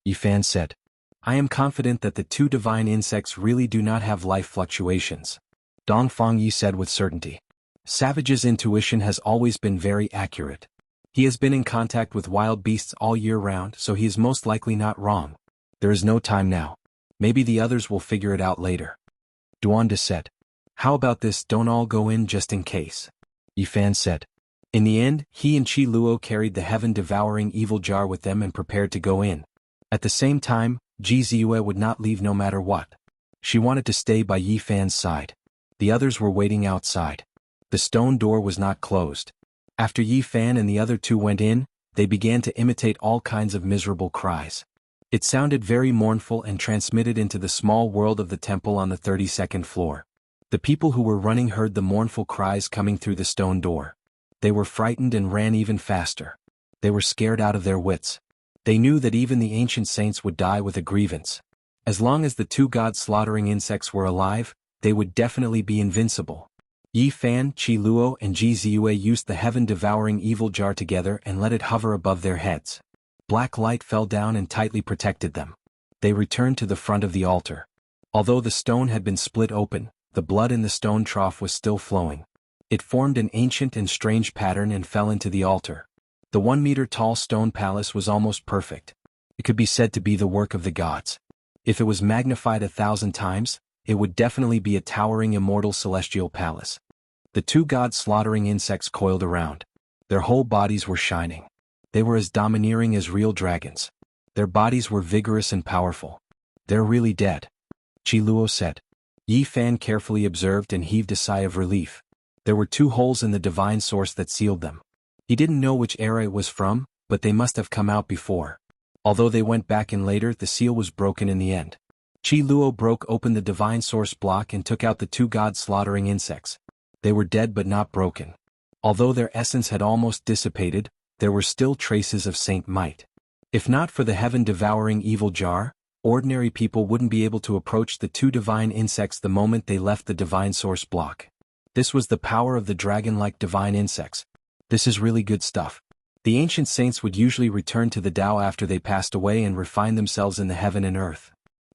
Yifan said. I am confident that the 2 divine insects really do not have life fluctuations. Dong Fangyi said with certainty. Savage's intuition has always been very accurate. He has been in contact with wild beasts all year round, so he is most likely not wrong. There is no time now. Maybe the others will figure it out later. Duanda said. How about this, don't all go in just in case? Yifan said. In the end, he and Qi Luo carried the heaven-devouring evil jar with them and prepared to go in. At the same time, Ji Ziyue would not leave no matter what. She wanted to stay by Yifan's side. The others were waiting outside. The stone door was not closed. After Yifan and the other 2 went in, they began to imitate all kinds of miserable cries. It sounded very mournful and transmitted into the small world of the temple on the 32nd floor. The people who were running heard the mournful cries coming through the stone door. They were frightened and ran even faster. They were scared out of their wits. They knew that even the ancient saints would die with a grievance. As long as the 2 god-slaughtering insects were alive, they would definitely be invincible. Yifan, Qi Luo and Ji Ziyue used the heaven-devouring evil jar together and let it hover above their heads. Black light fell down and tightly protected them. They returned to the front of the altar. Although the stone had been split open, the blood in the stone trough was still flowing. It formed an ancient and strange pattern and fell into the altar. The 1-meter-tall stone palace was almost perfect. It could be said to be the work of the gods. If it was magnified 1,000 times, it would definitely be a towering immortal celestial palace. The 2 god-slaughtering insects coiled around. Their whole bodies were shining. They were as domineering as real dragons. Their bodies were vigorous and powerful. They're really dead, Qi Luo said. Yifan carefully observed and heaved a sigh of relief. There were 2 holes in the divine source that sealed them. He didn't know which era it was from, but they must have come out before. Although they went back in later, the seal was broken in the end. Qi Luo broke open the divine source block and took out the two god-slaughtering insects. They were dead but not broken. Although their essence had almost dissipated, there were still traces of saint might. If not for the heaven-devouring evil jar, ordinary people wouldn't be able to approach the two divine insects the moment they left the divine source block. This was the power of the dragon-like divine insects. This is really good stuff. The ancient saints would usually return to the Tao after they passed away and refine themselves in the heaven and earth.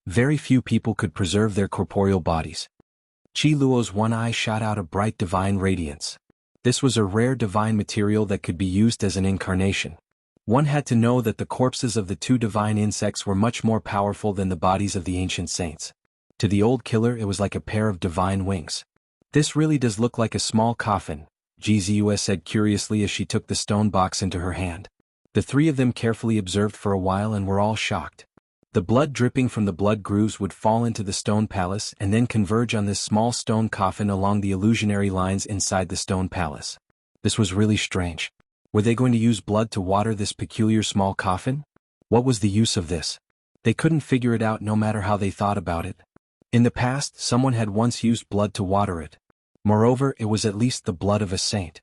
Very few people could preserve their corporeal bodies. Qi Luo's one eye shot out a bright divine radiance. This was a rare divine material that could be used as an incarnation. One had to know that the corpses of the two divine insects were much more powerful than the bodies of the ancient saints. To the old killer it was like a pair of divine wings. This really does look like a small coffin, Jianghu said curiously as she took the stone box into her hand. The three of them carefully observed for a while and were all shocked. The blood dripping from the blood grooves would fall into the stone palace and then converge on this small stone coffin along the illusionary lines inside the stone palace. This was really strange. Were they going to use blood to water this peculiar small coffin? What was the use of this? They couldn't figure it out no matter how they thought about it. In the past, someone had once used blood to water it. Moreover, it was at least the blood of a saint.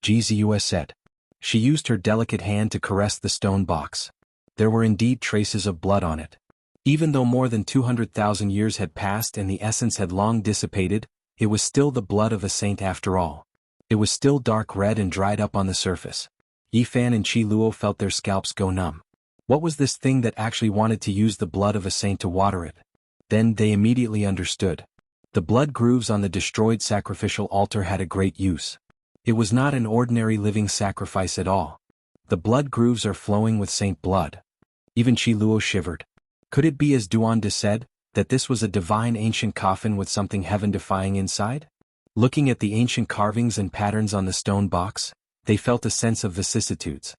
Jianghu said. She used her delicate hand to caress the stone box. There were indeed traces of blood on it. Even though more than 200,000 years had passed and the essence had long dissipated, it was still the blood of a saint after all. It was still dark red and dried up on the surface. Yifan and Qi Luo felt their scalps go numb. What was this thing that actually wanted to use the blood of a saint to water it? Then they immediately understood. The blood grooves on the destroyed sacrificial altar had a great use. It was not an ordinary living sacrifice at all. The blood grooves are flowing with saint blood. Even Qi Luo shivered. Could it be, as Duanda said, that this was a divine ancient coffin with something heaven-defying inside? Looking at the ancient carvings and patterns on the stone box, they felt a sense of vicissitudes.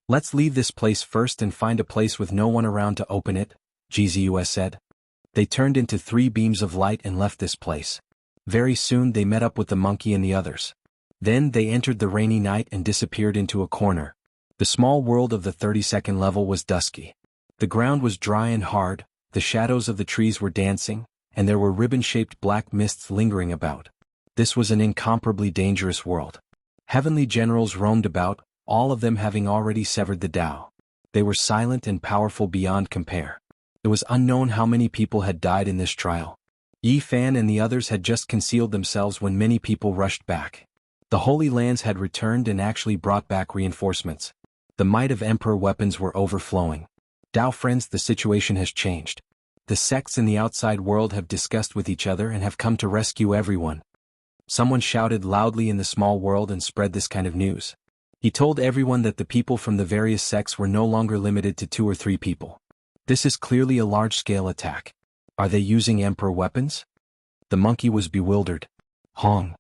Let's leave this place first and find a place with no one around to open it, Jianghu said. They turned into 3 beams of light and left this place. Very soon they met up with the monkey and the others. Then they entered the rainy night and disappeared into a corner. The small world of the 32nd level was dusky. The ground was dry and hard, the shadows of the trees were dancing, and there were ribbon-shaped black mists lingering about. This was an incomparably dangerous world. Heavenly generals roamed about, all of them having already severed the Tao. They were silent and powerful beyond compare. It was unknown how many people had died in this trial. Yifan and the others had just concealed themselves when many people rushed back. The Holy Lands had returned and actually brought back reinforcements. The might of Emperor weapons were overflowing. Tao friends, the situation has changed. The sects in the outside world have discussed with each other and have come to rescue everyone. Someone shouted loudly in the small world and spread this kind of news. He told everyone that the people from the various sects were no longer limited to 2 or 3 people. This is clearly a large-scale attack. Are they using Emperor weapons? The monkey was bewildered. Hong.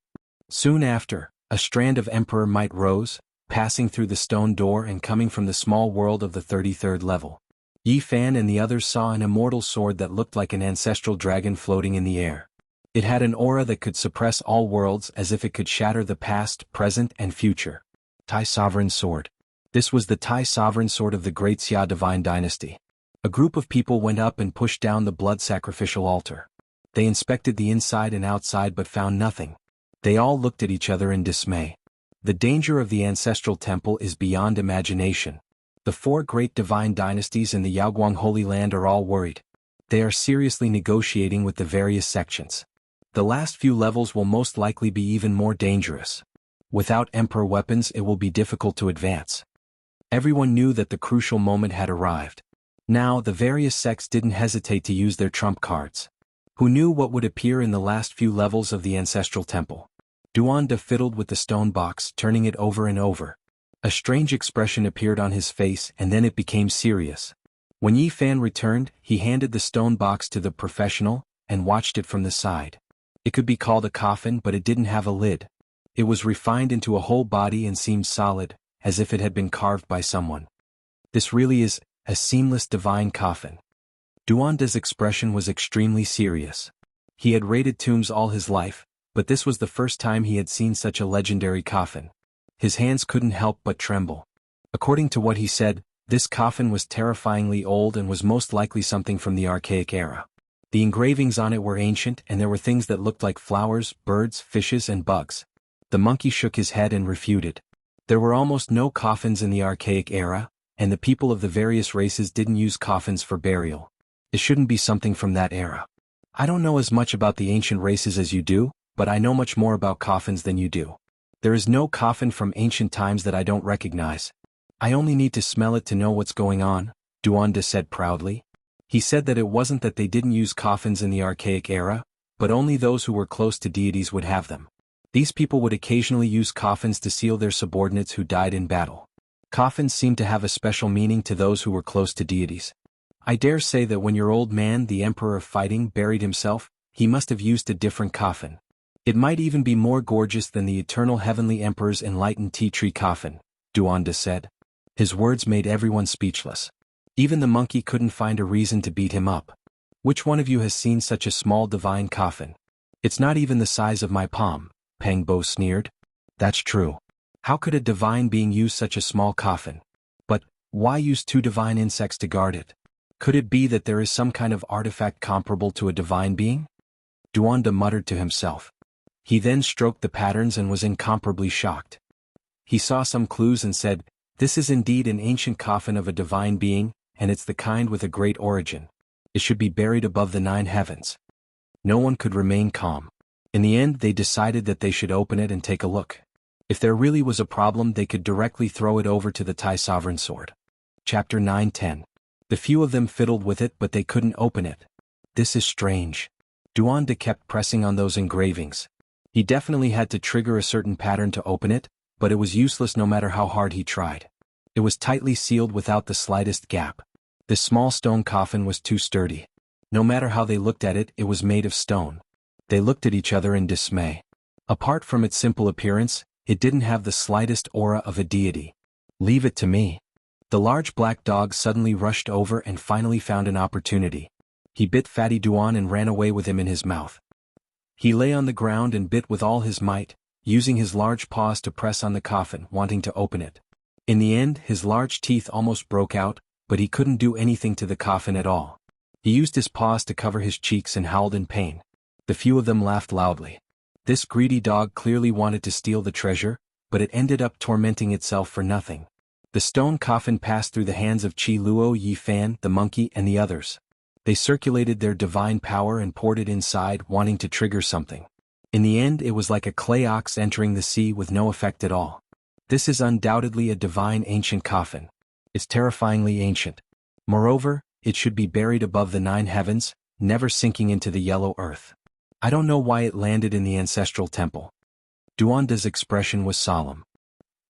Soon after, a strand of Emperor might rose, passing through the stone door and coming from the small world of the 33rd level. Yifan and the others saw an immortal sword that looked like an ancestral dragon floating in the air. It had an aura that could suppress all worlds as if it could shatter the past, present, and future. Tai Sovereign Sword. This was the Tai Sovereign Sword of the Great Xia Divine Dynasty. A group of people went up and pushed down the blood sacrificial altar. They inspected the inside and outside but found nothing. They all looked at each other in dismay. The danger of the ancestral temple is beyond imagination. The 4 great divine dynasties in the Yaoguang Holy Land are all worried. They are seriously negotiating with the various sections. The last few levels will most likely be even more dangerous. Without Emperor weapons, it will be difficult to advance. Everyone knew that the crucial moment had arrived. Now, the various sects didn't hesitate to use their trump cards. Who knew what would appear in the last few levels of the ancestral temple? Duanda fiddled with the stone box, turning it over and over. A strange expression appeared on his face and then it became serious. When Yifan returned, he handed the stone box to the professional and watched it from the side. It could be called a coffin, but it didn't have a lid. It was refined into a whole body and seemed solid, as if it had been carved by someone. This really is a seamless divine coffin. Duanda's expression was extremely serious. He had raided tombs all his life, but this was the first time he had seen such a legendary coffin. His hands couldn't help but tremble. According to what he said, This coffin was terrifyingly old and was most likely something from the archaic era. The engravings on it were ancient and there were things that looked like flowers, birds, fishes and bugs. The monkey shook his head and refuted. There were almost no coffins in the archaic era, and the people of the various races didn't use coffins for burial. It shouldn't be something from that era. I don't know as much about the ancient races as you do, but I know much more about coffins than you do. There is no coffin from ancient times that I don't recognize. I only need to smell it to know what's going on, Duanda said proudly. He said that it wasn't that they didn't use coffins in the archaic era, but only those who were close to deities would have them. These people would occasionally use coffins to seal their subordinates who died in battle. Coffins seemed to have a special meaning to those who were close to deities. I dare say that when your old man, the emperor of fighting, buried himself, he must have used a different coffin. It might even be more gorgeous than the eternal heavenly emperor's enlightened tea tree coffin, Duanda said. His words made everyone speechless. Even the monkey couldn't find a reason to beat him up. Which one of you has seen such a small divine coffin? It's not even the size of my palm, Pangbo sneered. That's true. How could a divine being use such a small coffin? But, why use two divine insects to guard it? Could it be that there is some kind of artifact comparable to a divine being? Duanda muttered to himself. He then stroked the patterns and was incomparably shocked. He saw some clues and said, "This is indeed an ancient coffin of a divine being, and it's the kind with a great origin. It should be buried above the 9 heavens." No one could remain calm. In the end they decided that they should open it and take a look. If there really was a problem they could directly throw it over to the Tai Sovereign Sword. Chapter 9-10. The few of them fiddled with it but they couldn't open it. This is strange. Duanda kept pressing on those engravings. He definitely had to trigger a certain pattern to open it, but it was useless no matter how hard he tried. It was tightly sealed without the slightest gap. This small stone coffin was too sturdy. No matter how they looked at it, it was made of stone. They looked at each other in dismay. Apart from its simple appearance, it didn't have the slightest aura of a deity. "Leave it to me." The large black dog suddenly rushed over and finally found an opportunity. He bit Fatty Duan and ran away with him in his mouth. He lay on the ground and bit with all his might, using his large paws to press on the coffin, wanting to open it. In the end, his large teeth almost broke out, but he couldn't do anything to the coffin at all. He used his paws to cover his cheeks and howled in pain. The few of them laughed loudly. This greedy dog clearly wanted to steal the treasure, but it ended up tormenting itself for nothing. The stone coffin passed through the hands of Qi Luo Yi Fan, the monkey, and the others. They circulated their divine power and poured it inside, wanting to trigger something. In the end, it was like a clay ox entering the sea with no effect at all. This is undoubtedly a divine ancient coffin. It's terrifyingly ancient. Moreover, it should be buried above the 9 heavens, never sinking into the yellow earth. I don't know why it landed in the ancestral temple. Duanda's expression was solemn.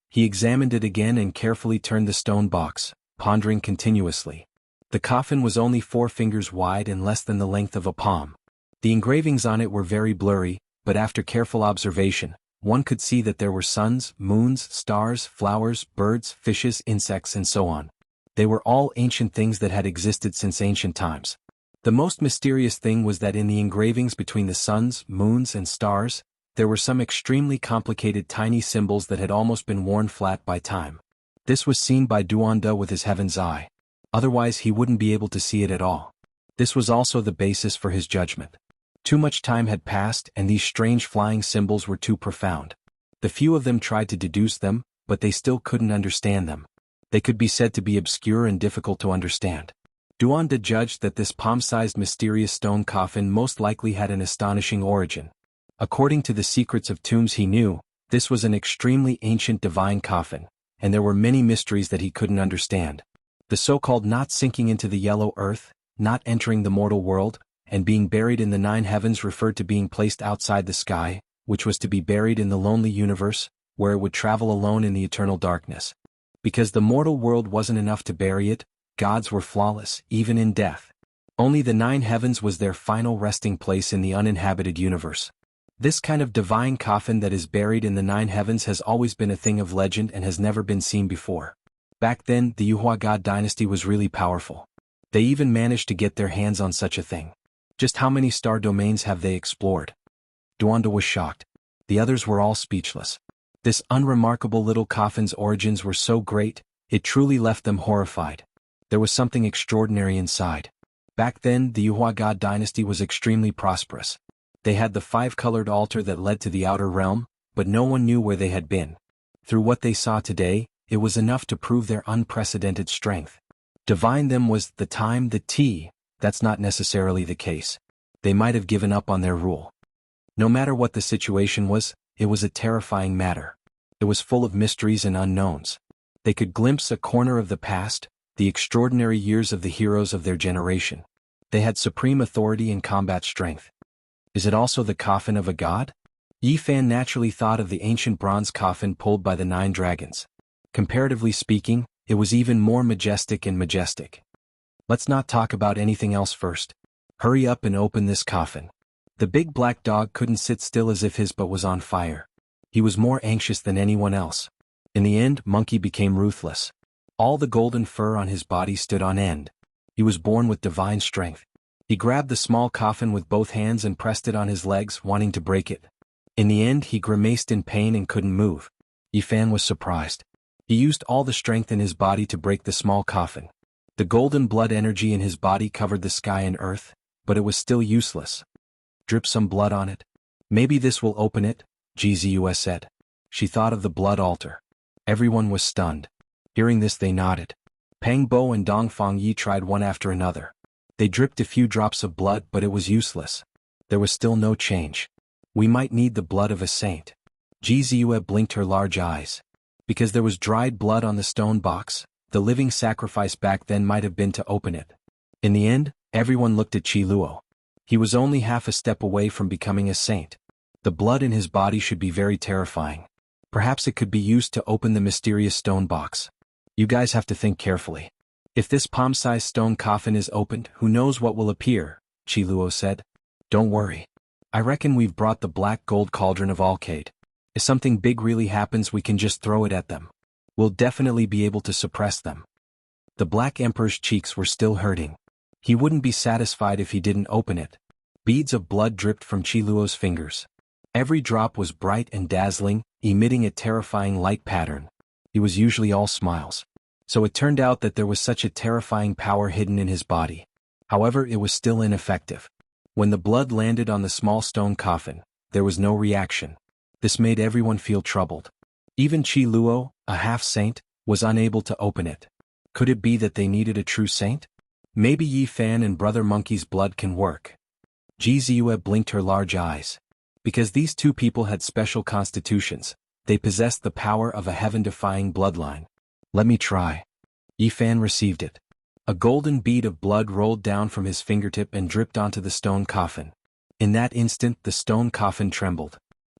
He examined it again and carefully turned the stone box, pondering continuously. The coffin was only 4 fingers wide and less than the length of a palm. The engravings on it were very blurry, but after careful observation, one could see that there were suns, moons, stars, flowers, birds, fishes, insects and so on. They were all ancient things that had existed since ancient times. The most mysterious thing was that in the engravings between the suns, moons and stars, there were some extremely complicated tiny symbols that had almost been worn flat by time. This was seen by Duanda with his heaven's eye. Otherwise he wouldn't be able to see it at all. This was also the basis for his judgment. Too much time had passed and these strange flying symbols were too profound. The few of them tried to deduce them, but they still couldn't understand them. They could be said to be obscure and difficult to understand. Duanda judged that this palm-sized mysterious stone coffin most likely had an astonishing origin. According to the secrets of tombs he knew, this was an extremely ancient divine coffin, and there were many mysteries that he couldn't understand. The so-called not sinking into the yellow earth, not entering the mortal world, and being buried in the 9 heavens referred to being placed outside the sky, which was to be buried in the lonely universe, where it would travel alone in the eternal darkness. Because the mortal world wasn't enough to bury it, gods were flawless, even in death. Only the 9 heavens was their final resting place in the uninhabited universe. This kind of divine coffin that is buried in the 9 heavens has always been a thing of legend and has never been seen before. Back then, the Yuhua God dynasty was really powerful. They even managed to get their hands on such a thing. Just how many star domains have they explored? Duanda was shocked. The others were all speechless. This unremarkable little coffin's origins were so great, It truly left them horrified. There was something extraordinary inside. Back then, the Yuhua God dynasty was extremely prosperous. They had the 5-colored altar that led to the outer realm, but no one knew where they had been. Through what they saw today, it was enough to prove their unprecedented strength. Divine them was the time, the tea. That's not necessarily the case. They might have given up on their rule. No matter what the situation was, it was a terrifying matter. It was full of mysteries and unknowns. They could glimpse a corner of the past, the extraordinary years of the heroes of their generation. They had supreme authority and combat strength. Is it also the coffin of a god? Yi Fan naturally thought of the ancient bronze coffin pulled by the 9 dragons. Comparatively speaking, it was even more majestic and majestic. Let's not talk about anything else first. Hurry up and open this coffin. The big black dog couldn't sit still as if his butt was on fire. He was more anxious than anyone else. In the end, Monkey became ruthless. All the golden fur on his body stood on end. He was born with divine strength. He grabbed the small coffin with both hands and pressed it on his legs, wanting to break it. In the end, he grimaced in pain and couldn't move. Yi Fan was surprised. He used all the strength in his body to break the small coffin. The golden blood energy in his body covered the sky and earth, but it was still useless. Drip some blood on it. Maybe this will open it, Gzus said. She thought of the blood altar. Everyone was stunned. Hearing this, they nodded. Pang Bo and Dongfang Yi tried one after another. They dripped a few drops of blood, but it was useless. There was still no change. We might need the blood of a saint. Gzue blinked her large eyes. Because there was dried blood on the stone box, the living sacrifice back then might have been to open it. In the end, everyone looked at Qi Luo. He was only half a step away from becoming a saint. The blood in his body should be very terrifying. Perhaps it could be used to open the mysterious stone box. You guys have to think carefully. If this palm-sized stone coffin is opened, who knows what will appear, Qi Luo said. Don't worry. I reckon we've brought the black gold cauldron of Alcade. If something big really happens, we can just throw it at them. We'll definitely be able to suppress them. The Black Emperor's cheeks were still hurting. He wouldn't be satisfied if he didn't open it. Beads of blood dripped from Qi Luo's fingers. Every drop was bright and dazzling, emitting a terrifying light pattern. He was usually all smiles. So it turned out that there was such a terrifying power hidden in his body. However, it was still ineffective. When the blood landed on the small stone coffin, there was no reaction. This made everyone feel troubled. Even Qi Luo, a half-saint, was unable to open it. Could it be that they needed a true saint? Maybe Yi Fan and Brother Monkey's blood can work. Gzue blinked her large eyes. Because these two people had special constitutions, they possessed the power of a heaven-defying bloodline. Let me try. Yi Fan received it. A golden bead of blood rolled down from his fingertip and dripped onto the stone coffin. In that instant, the stone coffin trembled.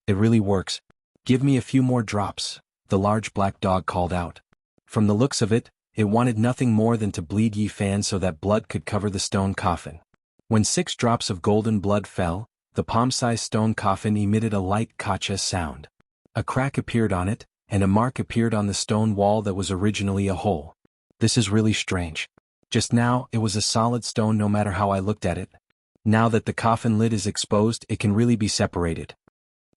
It really works. Give me a few more drops, the large black dog called out. From the looks of it, it wanted nothing more than to bleed Yi Fan so that blood could cover the stone coffin. When 6 drops of golden blood fell, the palm-sized stone coffin emitted a light kacha sound. A crack appeared on it, and a mark appeared on the stone wall that was originally a hole. This is really strange. Just now, it was a solid stone no matter how I looked at it. Now that the coffin lid is exposed, it can really be separated.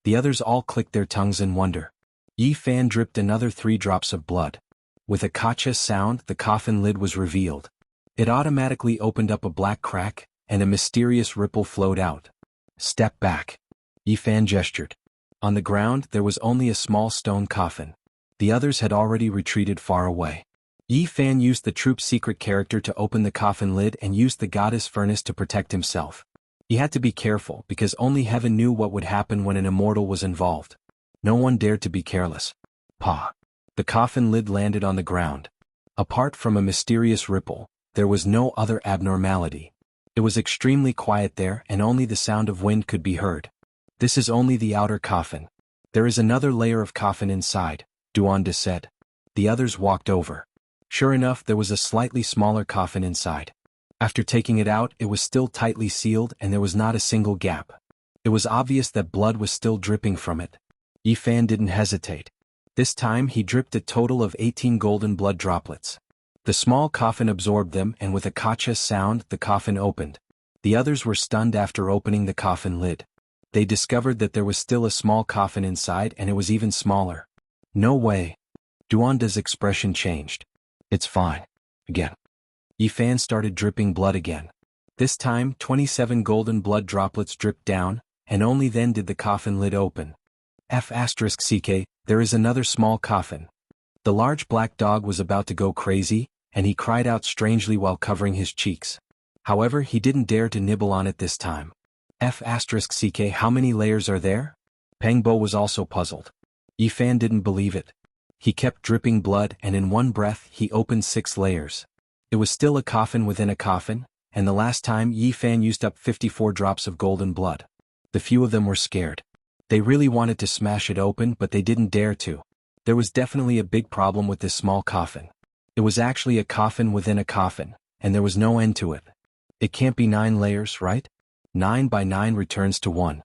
The others all clicked their tongues in wonder. Yi Fan dripped another 3 drops of blood. With a kacha sound, the coffin lid was revealed. It automatically opened up a black crack, and a mysterious ripple flowed out. Step back. Yi Fan gestured. On the ground, there was only a small stone coffin. The others had already retreated far away. Yi Fan used the troop's secret character to open the coffin lid and used the goddess furnace to protect himself. He had to be careful because only heaven knew what would happen when an immortal was involved. No one dared to be careless. Pa. The coffin lid landed on the ground. Apart from a mysterious ripple, there was no other abnormality. It was extremely quiet there and only the sound of wind could be heard. This is only the outer coffin. There is another layer of coffin inside, Duanda said. The others walked over. Sure enough, there was a slightly smaller coffin inside. After taking it out, it was still tightly sealed and there was not a single gap. It was obvious that blood was still dripping from it. Yi Fan didn't hesitate. This time he dripped a total of 18 golden blood droplets. The small coffin absorbed them and with a kacha sound the coffin opened. The others were stunned after opening the coffin lid. They discovered that there was still a small coffin inside and it was even smaller. No way. Duanda's expression changed. It's fine. Again. Yi Fan started dripping blood again. This time, 27 golden blood droplets dripped down, and only then did the coffin lid open. F***ck, there is another small coffin. The large black dog was about to go crazy, and he cried out strangely while covering his cheeks. However, he didn't dare to nibble on it this time. F***ck, how many layers are there? Pengbo was also puzzled. Yi Fan didn't believe it. He kept dripping blood, and in one breath he opened 6 layers. It was still a coffin within a coffin, and the last time Yi Fan used up 54 drops of golden blood. The few of them were scared. They really wanted to smash it open, but they didn't dare to. There was definitely a big problem with this small coffin. It was actually a coffin within a coffin, and there was no end to it. It can't be 9 layers, right? 9 by 9 returns to 1.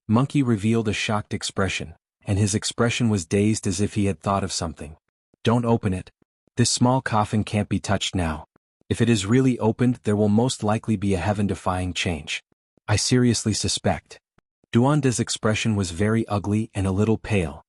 Monkey revealed a shocked expression, and his expression was dazed as if he had thought of something. Don't open it. This small coffin can't be touched now. If it is really opened, there will most likely be a heaven-defying change. I seriously suspect. Duanda's expression was very ugly and a little pale.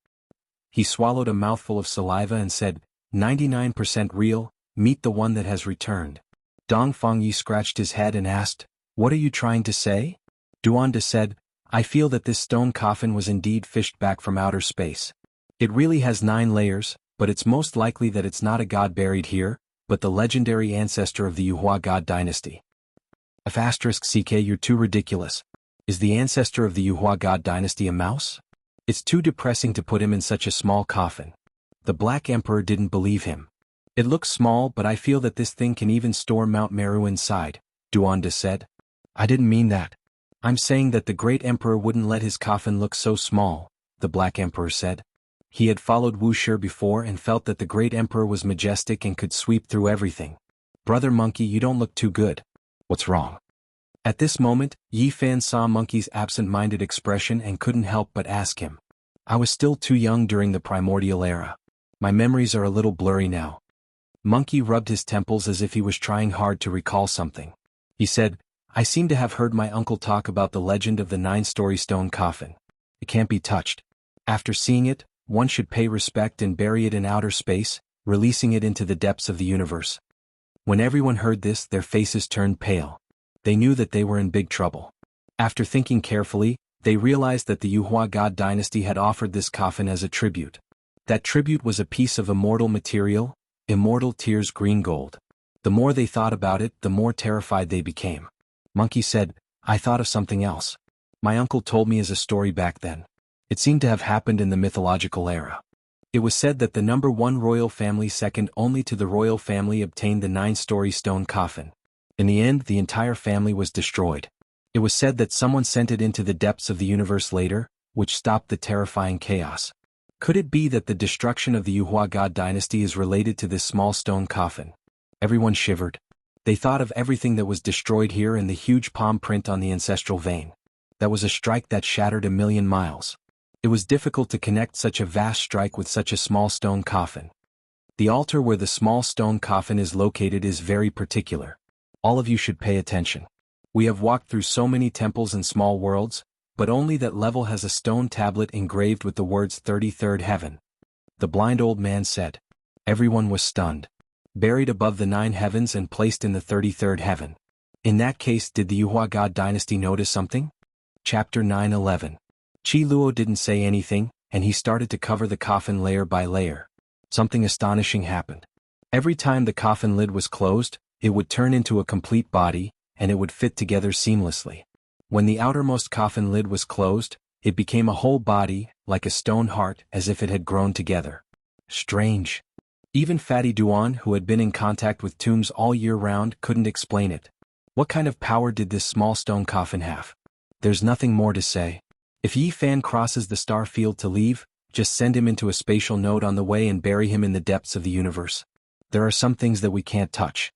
He swallowed a mouthful of saliva and said, 99% real, meet the one that has returned. Dong Fengyi scratched his head and asked, what are you trying to say? Duanda said, I feel that this stone coffin was indeed fished back from outer space. It really has 9 layers, but it's most likely that it's not a god buried here, but the legendary ancestor of the Yuhua god dynasty. F***ck, you're too ridiculous. Is the ancestor of the Yuhua god dynasty a mouse? It's too depressing to put him in such a small coffin. The Black Emperor didn't believe him. It looks small, but I feel that this thing can even store Mount Meru inside, Duanda said. I didn't mean that. I'm saying that the Great Emperor wouldn't let his coffin look so small, the Black Emperor said. He had followed Wuxia before and felt that the Great Emperor was majestic and could sweep through everything. Brother Monkey, you don't look too good. What's wrong? At this moment, Yi Fan saw Monkey's absent-minded expression and couldn't help but ask him. I was still too young during the primordial era. My memories are a little blurry now. Monkey rubbed his temples as if he was trying hard to recall something. He said, I seem to have heard my uncle talk about the legend of the 9-story stone coffin. It can't be touched. After seeing it, one should pay respect and bury it in outer space, releasing it into the depths of the universe. When everyone heard this, their faces turned pale. They knew that they were in big trouble. After thinking carefully, they realized that the Yuhua god dynasty had offered this coffin as a tribute. That tribute was a piece of immortal material, immortal tears green gold. The more they thought about it, the more terrified they became. Monkey said, I thought of something else. My uncle told me as a story back then. It seemed to have happened in the mythological era. It was said that the number 1 royal family second only to the royal family obtained the 9-story stone coffin. In the end, the entire family was destroyed. It was said that someone sent it into the depths of the universe later, which stopped the terrifying chaos. Could it be that the destruction of the Yuhua god dynasty is related to this small stone coffin? Everyone shivered. They thought of everything that was destroyed here and the huge palm print on the ancestral vein. That was a strike that shattered 1,000,000 miles. It was difficult to connect such a vast strike with such a small stone coffin. The altar where the small stone coffin is located is very particular. All of you should pay attention. We have walked through so many temples and small worlds, but only that level has a stone tablet engraved with the words 33rd heaven. The blind old man said. Everyone was stunned. Buried above the 9 heavens and placed in the 33rd heaven. In that case, did the Yuhua god dynasty notice something? Chapter 9:11. Qi Luo didn't say anything, and he started to cover the coffin layer by layer. Something astonishing happened. Every time the coffin lid was closed, it would turn into a complete body, and it would fit together seamlessly. When the outermost coffin lid was closed, it became a whole body, like a stone heart, as if it had grown together. Strange. Even Fatty Duan, who had been in contact with tombs all year round, couldn't explain it. What kind of power did this small stone coffin have? There's nothing more to say. If Yi Fan crosses the star field to leave, just send him into a spatial node on the way and bury him in the depths of the universe. There are some things that we can't touch.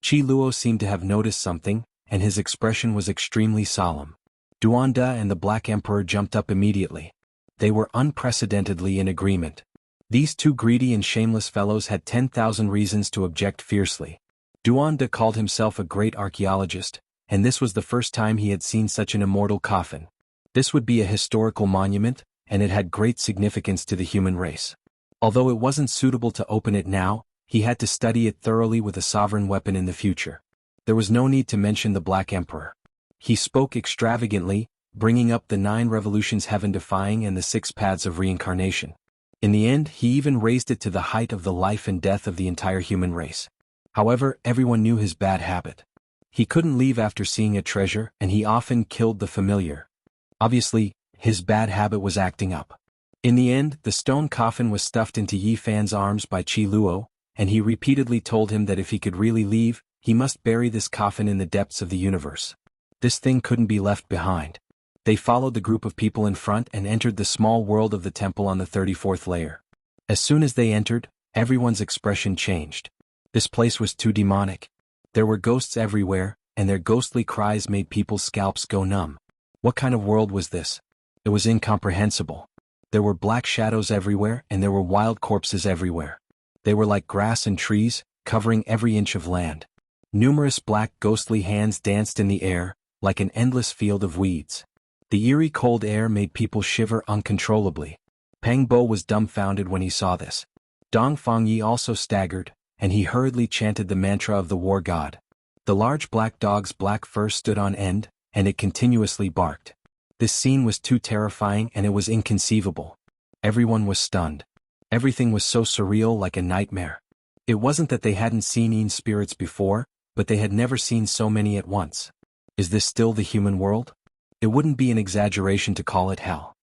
Qi Luo seemed to have noticed something, and his expression was extremely solemn. Duanda and the Black Emperor jumped up immediately. They were unprecedentedly in agreement. These two greedy and shameless fellows had 10,000 reasons to object fiercely. Duanda called himself a great archaeologist, and this was the first time he had seen such an immortal coffin. This would be a historical monument, and it had great significance to the human race. Although it wasn't suitable to open it now, He had to study it thoroughly with a sovereign weapon in the future. There was no need to mention the Black Emperor. He spoke extravagantly, bringing up the 9 revolutions heaven-defying and the 6 paths of reincarnation. In the end, he even raised it to the height of the life and death of the entire human race. However, everyone knew his bad habit. He couldn't leave after seeing a treasure, and he often killed the familiar. Obviously, his bad habit was acting up. In the end, the stone coffin was stuffed into Yi Fan's arms by Qi Luo, and he repeatedly told him that if he could really leave, he must bury this coffin in the depths of the universe. This thing couldn't be left behind. They followed the group of people in front and entered the small world of the temple on the 34th layer. As soon as they entered, everyone's expression changed. This place was too demonic. There were ghosts everywhere, and their ghostly cries made people's scalps go numb. What kind of world was this? It was incomprehensible. There were black shadows everywhere, and there were wild corpses everywhere. They were like grass and trees, covering every inch of land. Numerous black ghostly hands danced in the air, like an endless field of weeds. The eerie cold air made people shiver uncontrollably. Peng Bo was dumbfounded when he saw this. Dong Fangyi also staggered, and he hurriedly chanted the mantra of the war god. The large black dog's black fur stood on end, and it continuously barked. This scene was too terrifying and it was inconceivable. Everyone was stunned. Everything was so surreal, like a nightmare. It wasn't that they hadn't seen Yin spirits before, but they had never seen so many at once. Is this still the human world? It wouldn't be an exaggeration to call it hell.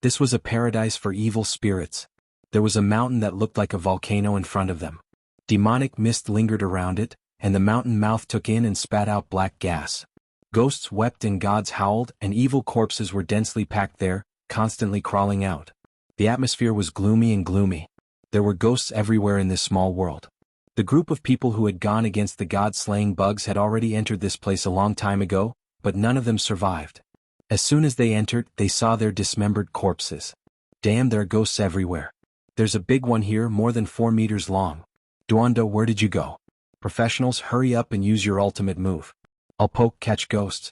This was a paradise for evil spirits. There was a mountain that looked like a volcano in front of them. Demonic mist lingered around it, and the mountain mouth took in and spat out black gas. Ghosts wept and gods howled, and evil corpses were densely packed there, constantly crawling out. The atmosphere was gloomy and gloomy. There were ghosts everywhere in this small world. The group of people who had gone against the god-slaying bugs had already entered this place a long time ago, but none of them survived. As soon as they entered, they saw their dismembered corpses. Damn, there are ghosts everywhere. There's a big one here, more than 4 meters long. Duanda, where did you go? Professionals, hurry up and use your ultimate move. I'll poke catch ghosts.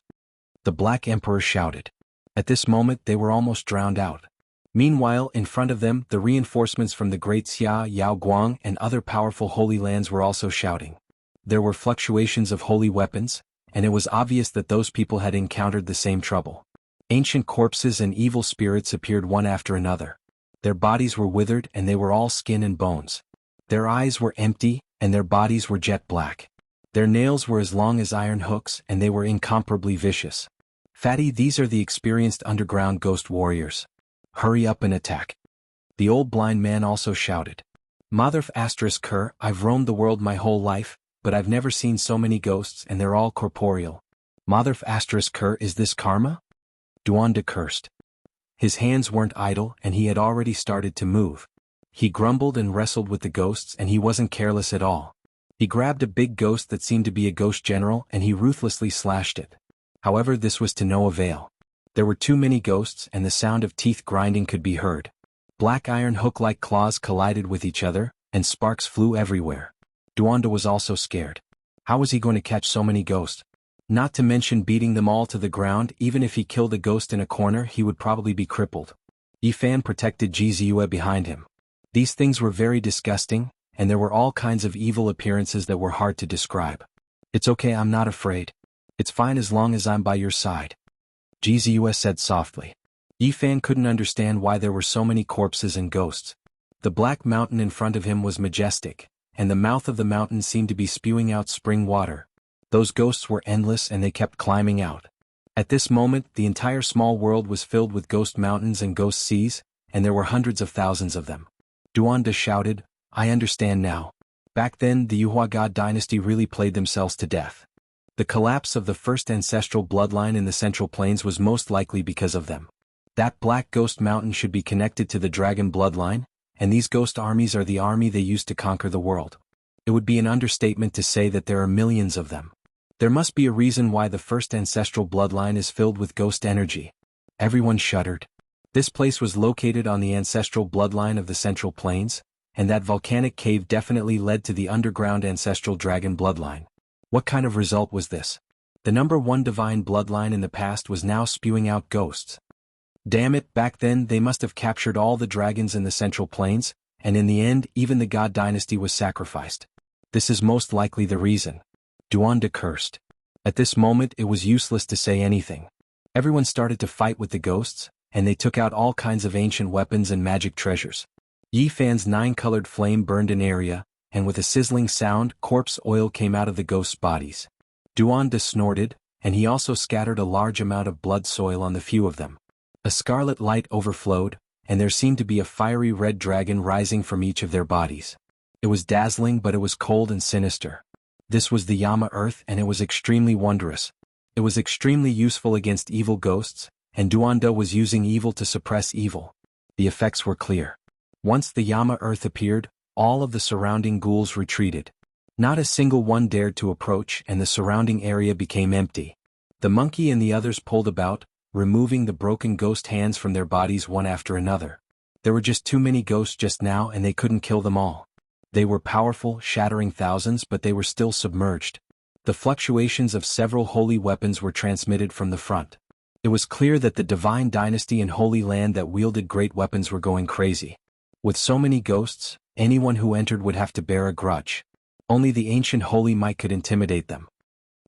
The Black Emperor shouted. At this moment they were almost drowned out. Meanwhile, in front of them, the reinforcements from the Great Xia, Yao Guang and other powerful holy lands were also shouting. There were fluctuations of holy weapons, and it was obvious that those people had encountered the same trouble. Ancient corpses and evil spirits appeared one after another. Their bodies were withered and they were all skin and bones. Their eyes were empty, and their bodies were jet black. Their nails were as long as iron hooks and they were incomparably vicious. Fatty, these are the experienced underground ghost warriors. Hurry up and attack. The old blind man also shouted. Motherf asterisk Kerr, I've roamed the world my whole life, but I've never seen so many ghosts and they're all corporeal. Motherf asterisk Kerr, is this karma? Duanda cursed. His hands weren't idle and he had already started to move. He grumbled and wrestled with the ghosts and he wasn't careless at all. He grabbed a big ghost that seemed to be a ghost general and he ruthlessly slashed it. However, this was to no avail. There were too many ghosts and the sound of teeth grinding could be heard. Black iron hook-like claws collided with each other, and sparks flew everywhere. Duanda was also scared. How was he going to catch so many ghosts? Not to mention beating them all to the ground. Even if he killed a ghost in a corner, he would probably be crippled. Yifan protected Jiziyue behind him. These things were very disgusting, and there were all kinds of evil appearances that were hard to describe. It's okay, I'm not afraid. It's fine as long as I'm by your side. Jiziyue said softly. Yifan couldn't understand why there were so many corpses and ghosts. The black mountain in front of him was majestic, and the mouth of the mountain seemed to be spewing out spring water. Those ghosts were endless and they kept climbing out. At this moment, the entire small world was filled with ghost mountains and ghost seas, and there were hundreds of thousands of them. Duanda shouted, I understand now. Back then, the Yuhua God dynasty really played themselves to death. The collapse of the first ancestral bloodline in the Central Plains was most likely because of them. That black ghost mountain should be connected to the dragon bloodline, and these ghost armies are the army they used to conquer the world. It would be an understatement to say that there are millions of them. There must be a reason why the first ancestral bloodline is filled with ghost energy. Everyone shuddered. This place was located on the ancestral bloodline of the Central Plains, and that volcanic cave definitely led to the underground ancestral dragon bloodline. What kind of result was this? The #1 divine bloodline in the past was now spewing out ghosts. Damn it, back then they must have captured all the dragons in the Central Plains, and in the end even the god dynasty was sacrificed. This is most likely the reason. Duanda cursed. At this moment it was useless to say anything. Everyone started to fight with the ghosts, and they took out all kinds of ancient weapons and magic treasures. Yi Fan's 9-colored flame burned an area, and with a sizzling sound corpse oil came out of the ghosts' bodies. Duanda snorted, and he also scattered a large amount of blood soil on the few of them. A scarlet light overflowed, and there seemed to be a fiery red dragon rising from each of their bodies. It was dazzling, but it was cold and sinister. This was the Yama Earth, and it was extremely wondrous. It was extremely useful against evil ghosts, and Duanda was using evil to suppress evil. The effects were clear. Once the Yama Earth appeared, all of the surrounding ghouls retreated. Not a single one dared to approach, and the surrounding area became empty. The monkey and the others pulled about, removing the broken ghost hands from their bodies one after another. There were just too many ghosts just now, and they couldn't kill them all. They were powerful, shattering thousands, but they were still submerged. The fluctuations of several holy weapons were transmitted from the front. It was clear that the divine dynasty in Holy Land that wielded great weapons were going crazy. With so many ghosts, anyone who entered would have to bear a grudge. Only the ancient holy might could intimidate them.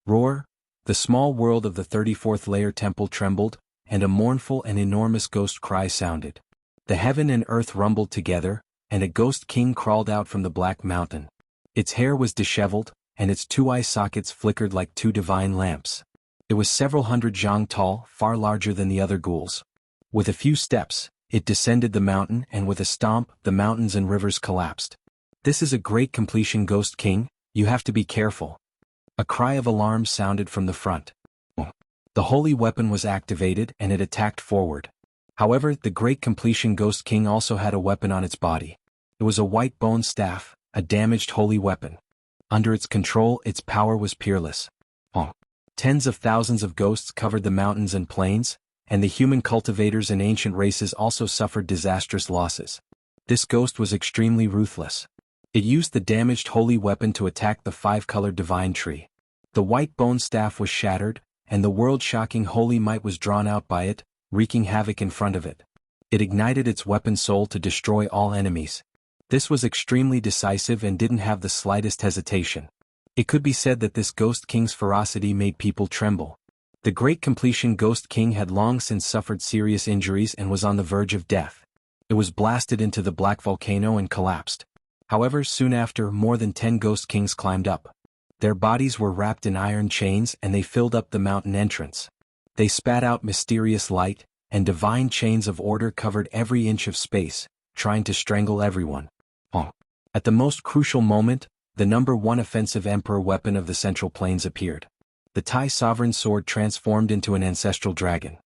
Roar! The small world of the 34th layer temple trembled, and a mournful and enormous ghost cry sounded. The heaven and earth rumbled together, and a ghost king crawled out from the black mountain. Its hair was disheveled, and its 2 eye sockets flickered like 2 divine lamps. It was several hundred zhang tall, far larger than the other ghouls. With a few steps, it descended the mountain, and with a stomp, the mountains and rivers collapsed. This is a great completion, Ghost King, you have to be careful. A cry of alarm sounded from the front. The holy weapon was activated, and it attacked forward. However, the great completion Ghost King also had a weapon on its body. It was a white bone staff, a damaged holy weapon. Under its control, its power was peerless. Tens of thousands of ghosts covered the mountains and plains, and the human cultivators and ancient races also suffered disastrous losses. This ghost was extremely ruthless. It used the damaged holy weapon to attack the 5-colored divine tree. The white bone staff was shattered, and the world-shocking holy might was drawn out by it, wreaking havoc in front of it. It ignited its weapon soul to destroy all enemies. This was extremely decisive and didn't have the slightest hesitation. It could be said that this Ghost King's ferocity made people tremble. The great completion Ghost King had long since suffered serious injuries and was on the verge of death. It was blasted into the black volcano and collapsed. However, soon after, more than 10 Ghost Kings climbed up. Their bodies were wrapped in iron chains, and they filled up the mountain entrance. They spat out mysterious light, and divine chains of order covered every inch of space, trying to strangle everyone. At the most crucial moment, the number 1 offensive emperor weapon of the Central Plains appeared. The Tai Sovereign Sword transformed into an ancestral dragon.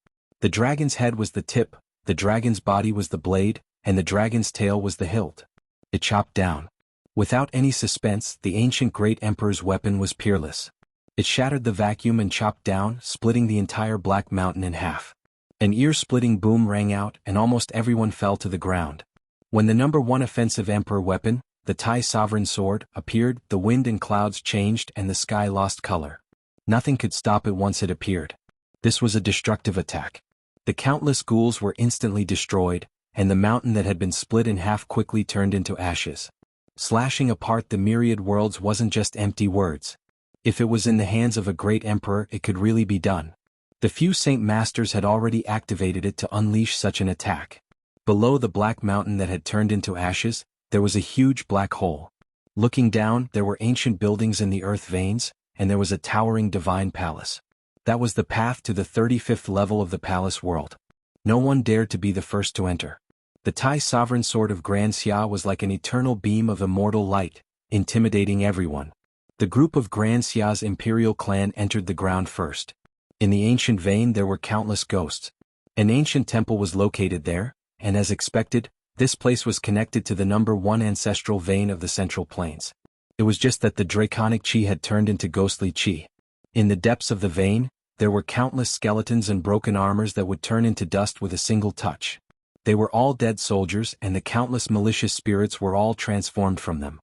The dragon's head was the tip, the dragon's body was the blade, and the dragon's tail was the hilt. It chopped down. Without any suspense, the ancient great emperor's weapon was peerless. It shattered the vacuum and chopped down, splitting the entire Black Mountain in half. An ear-splitting boom rang out, and almost everyone fell to the ground. When the number 1 offensive emperor weapon, the Tai Sovereign Sword, appeared, the wind and clouds changed and the sky lost color. Nothing could stop it once it appeared. This was a destructive attack. The countless ghouls were instantly destroyed, and the mountain that had been split in half quickly turned into ashes. Slashing apart the myriad worlds wasn't just empty words. If it was in the hands of a great emperor, it could really be done. The few Saint Masters had already activated it to unleash such an attack. Below the Black Mountain that had turned into ashes, there was a huge black hole. Looking down, there were ancient buildings in the earth veins, and there was a towering divine palace. That was the path to the 35th level of the palace world. No one dared to be the first to enter. The Tai Sovereign Sword of Grand Xia was like an eternal beam of immortal light, intimidating everyone. The group of Grand Xia's imperial clan entered the ground first. In the ancient vein there were countless ghosts. An ancient temple was located there, and as expected, this place was connected to the number 1 ancestral vein of the Central Plains. It was just that the draconic chi had turned into ghostly chi. In the depths of the vein, there were countless skeletons and broken armors that would turn into dust with a single touch. They were all dead soldiers, and the countless malicious spirits were all transformed from them.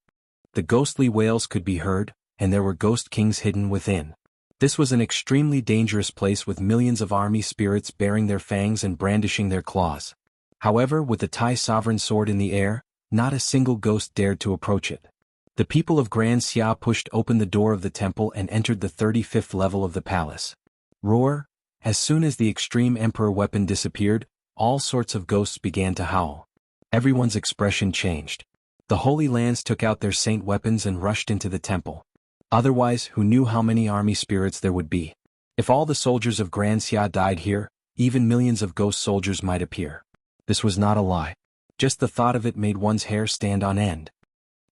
The ghostly wails could be heard, and there were ghost kings hidden within. This was an extremely dangerous place with millions of army spirits baring their fangs and brandishing their claws. However, with the Tai Sovereign Sword in the air, Not a single ghost dared to approach it. The people of Grand Xia pushed open the door of the temple and entered the 35th level of the palace. Roar! As soon as the extreme emperor weapon disappeared, all sorts of ghosts began to howl. Everyone's expression changed. The Holy Lands took out their saint weapons and rushed into the temple. Otherwise, who knew how many army spirits there would be? If all the soldiers of Grand Xia died here, even millions of ghost soldiers might appear. This was not a lie. Just the thought of it made one's hair stand on end.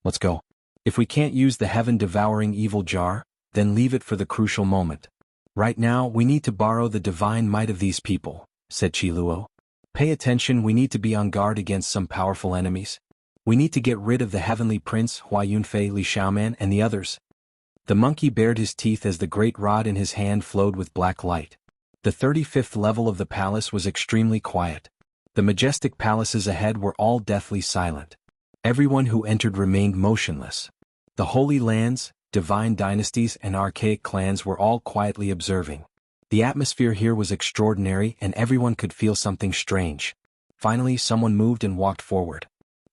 Let's go. If we can't use the heaven-devouring evil jar, then leave it for the crucial moment. Right now, we need to borrow the divine might of these people, said Qiluo. Pay attention, we need to be on guard against some powerful enemies. We need to get rid of the heavenly prince, Hua Yunfei, Li Xiaoman, and the others. The monkey bared his teeth as the great rod in his hand flowed with black light. The 35th level of the palace was extremely quiet. The majestic palaces ahead were all deathly silent. Everyone who entered remained motionless. The Holy Lands, divine dynasties and archaic clans were all quietly observing. The atmosphere here was extraordinary and everyone could feel something strange. Finally, someone moved and walked forward.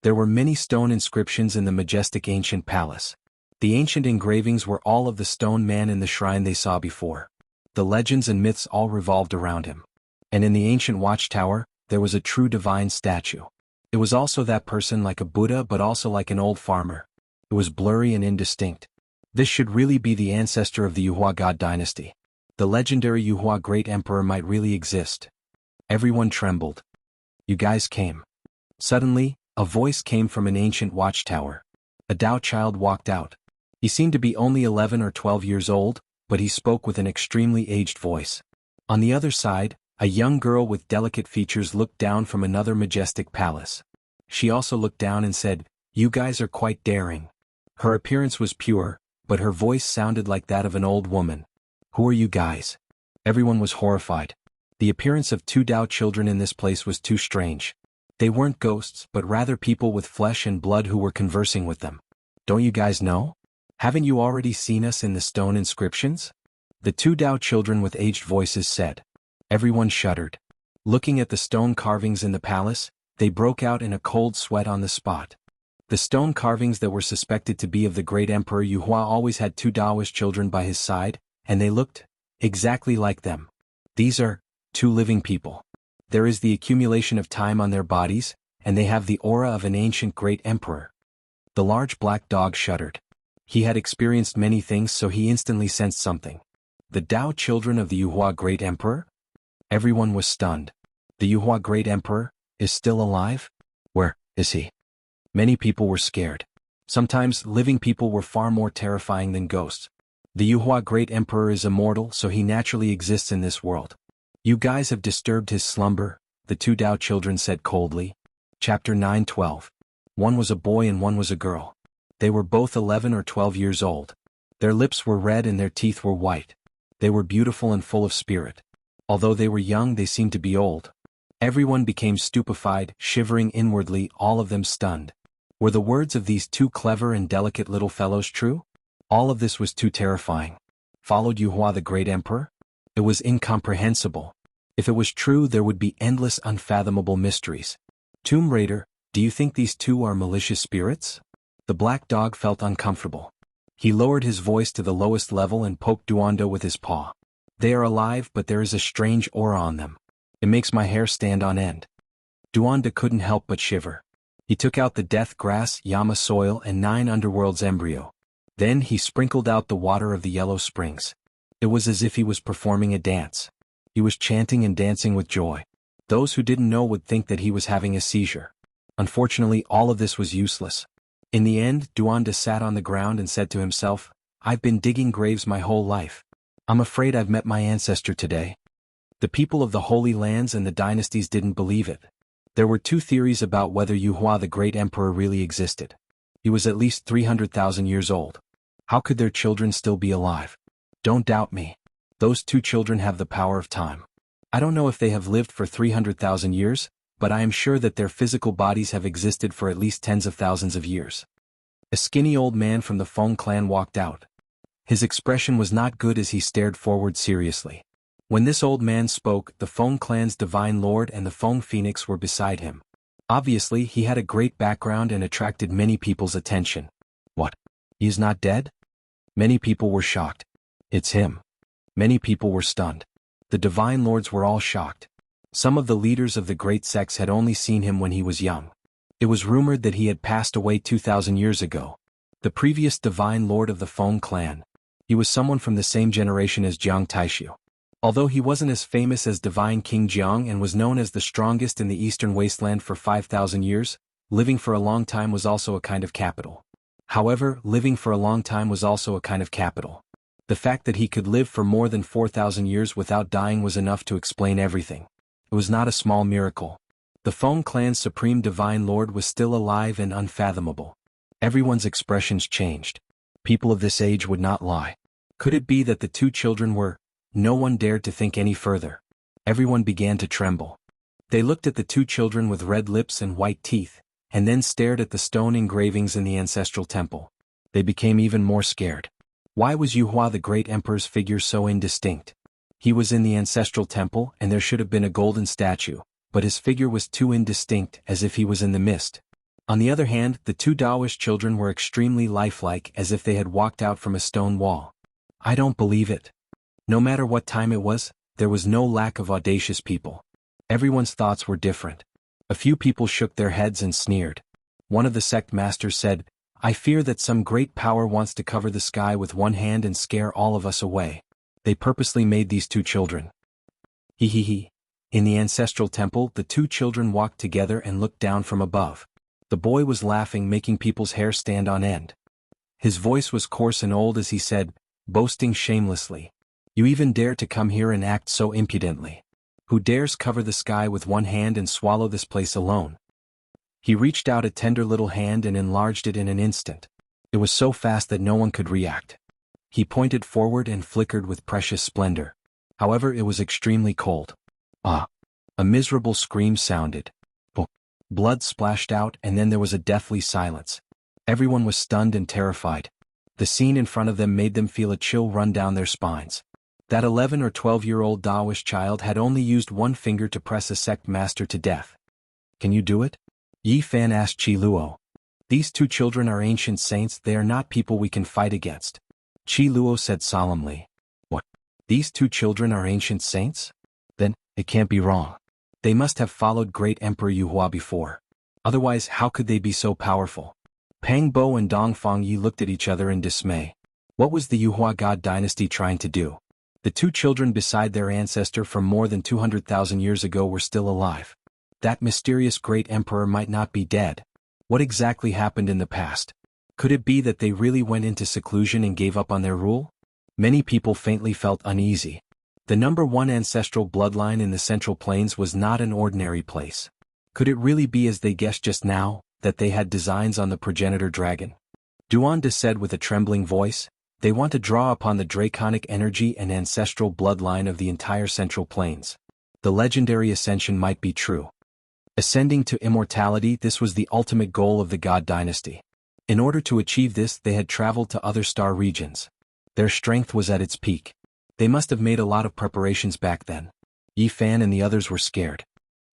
There were many stone inscriptions in the majestic ancient palace. The ancient engravings were all of the stone man in the shrine they saw before. The legends and myths all revolved around him. And in the ancient watchtower, there was a true divine statue. It was also that person like a Buddha but also like an old farmer. It was blurry and indistinct. This should really be the ancestor of the Yuhua God dynasty. The legendary Yuhua great emperor might really exist. Everyone trembled. You guys came. Suddenly, a voice came from an ancient watchtower. A Dao child walked out. He seemed to be only 11 or 12 years old, but he spoke with an extremely aged voice. On the other side, a young girl with delicate features looked down from another majestic palace. She also looked down and said, "You guys are quite daring." Her appearance was pure, but her voice sounded like that of an old woman. Who are you guys? Everyone was horrified. The appearance of two Dao children in this place was too strange. They weren't ghosts, but rather people with flesh and blood who were conversing with them. Don't you guys know? Haven't you already seen us in the stone inscriptions? The two Dao children with aged voices said. Everyone shuddered. Looking at the stone carvings in the palace, they broke out in a cold sweat on the spot. The stone carvings that were suspected to be of the great emperor Yuhua always had two Daoist children by his side, and they looked exactly like them. These are two living people. There is the accumulation of time on their bodies, and they have the aura of an ancient great emperor. The large black dog shuddered. He had experienced many things, so he instantly sensed something. The Dao children of the Yuhua great emperor? Everyone was stunned. The Yuhua great emperor is still alive? Where is he? Many people were scared. Sometimes living people were far more terrifying than ghosts. The Yuhua great emperor is immortal, so he naturally exists in this world. You guys have disturbed his slumber, the two Dao children said coldly. Chapter 9:12. One was a boy and one was a girl. They were both 11 or 12 years old. Their lips were red and their teeth were white. They were beautiful and full of spirit. Although they were young, they seemed to be old. Everyone became stupefied, shivering inwardly, all of them stunned. Were the words of these two clever and delicate little fellows true? All of this was too terrifying. Followed Yuhua the great emperor? It was incomprehensible. If it was true, there would be endless unfathomable mysteries. Tomb Raider, do you think these two are malicious spirits? The black dog felt uncomfortable. He lowered his voice to the lowest level and poked Duondo with his paw. They are alive, but there is a strange aura on them. It makes my hair stand on end. Duondo couldn't help but shiver. He took out the death grass, Yama soil, and 9 underworlds embryo. Then he sprinkled out the water of the yellow springs. It was as if he was performing a dance. He was chanting and dancing with joy. Those who didn't know would think that he was having a seizure. Unfortunately, all of this was useless. In the end, Duondo sat on the ground and said to himself, "I've been digging graves my whole life. I'm afraid I've met my ancestor today." The people of the Holy Lands and the dynasties didn't believe it. There were two theories about whether Yuhua the great emperor really existed. He was at least 300,000 years old. How could their children still be alive? Don't doubt me. Those two children have the power of time. I don't know if they have lived for 300,000 years, but I am sure that their physical bodies have existed for at least tens of thousands of years. A skinny old man from the Feng clan walked out. His expression was not good as he stared forward seriously. When this old man spoke, the Feng clan's divine lord and the Feng phoenix were beside him. Obviously, he had a great background and attracted many people's attention. What? He is not dead? Many people were shocked. It's him. Many people were stunned. The divine lords were all shocked. Some of the leaders of the great sects had only seen him when he was young. It was rumored that he had passed away 2,000 years ago. The previous divine lord of the Feng clan. He was someone from the same generation as Jiang Taishu. Although he wasn't as famous as Divine King Jiang and was known as the strongest in the eastern wasteland for 5,000 years, living for a long time was also a kind of capital. However, living for a long time was also a kind of capital. The fact that he could live for more than 4,000 years without dying was enough to explain everything. It was not a small miracle. The Feng clan's supreme divine lord was still alive and unfathomable. Everyone's expressions changed. People of this age would not lie. Could it be that the two children were? No one dared to think any further. Everyone began to tremble. They looked at the two children with red lips and white teeth, and then stared at the stone engravings in the ancestral temple. They became even more scared. Why was Yuhua the great emperor's figure so indistinct? He was in the ancestral temple and there should have been a golden statue, but his figure was too indistinct, as if he was in the mist. On the other hand, the two Taoist children were extremely lifelike, as if they had walked out from a stone wall. I don't believe it. No matter what time it was, there was no lack of audacious people. Everyone's thoughts were different. A few people shook their heads and sneered. One of the sect masters said, I fear that some great power wants to cover the sky with one hand and scare all of us away. They purposely made these two children. He. In the ancestral temple, the two children walked together and looked down from above. The boy was laughing, making people's hair stand on end. His voice was coarse and old as he said, boasting shamelessly. You even dare to come here and act so impudently. Who dares cover the sky with one hand and swallow this place alone? He reached out a tender little hand and enlarged it in an instant. It was so fast that no one could react. He pointed forward and flickered with precious splendor. However, it was extremely cold. Ah! A miserable scream sounded. Blood splashed out and then there was a deathly silence. Everyone was stunned and terrified. The scene in front of them made them feel a chill run down their spines. That 11 or 12-year-old Taoist child had only used one finger to press a sect master to death. Can you do it? Yi Fan asked Qi Luo. These two children are ancient saints, they are not people we can fight against. Qi Luo said solemnly. What? These two children are ancient saints? Then, it can't be wrong. They must have followed great Emperor Yuhua before. Otherwise, how could they be so powerful? Pang Bo and Dong Fangyi looked at each other in dismay. What was the Yuhua God dynasty trying to do? The two children beside their ancestor from more than 200,000 years ago were still alive. That mysterious great emperor might not be dead. What exactly happened in the past? Could it be that they really went into seclusion and gave up on their rule? Many people faintly felt uneasy. The number one ancestral bloodline in the Central Plains was not an ordinary place. Could it really be, as they guessed just now, that they had designs on the progenitor dragon? Duanda said with a trembling voice, they want to draw upon the draconic energy and ancestral bloodline of the entire Central Plains. The legendary ascension might be true. Ascending to immortality, this was the ultimate goal of the God dynasty. In order to achieve this, they had traveled to other star regions. Their strength was at its peak. They must have made a lot of preparations back then. Yi Fan and the others were scared.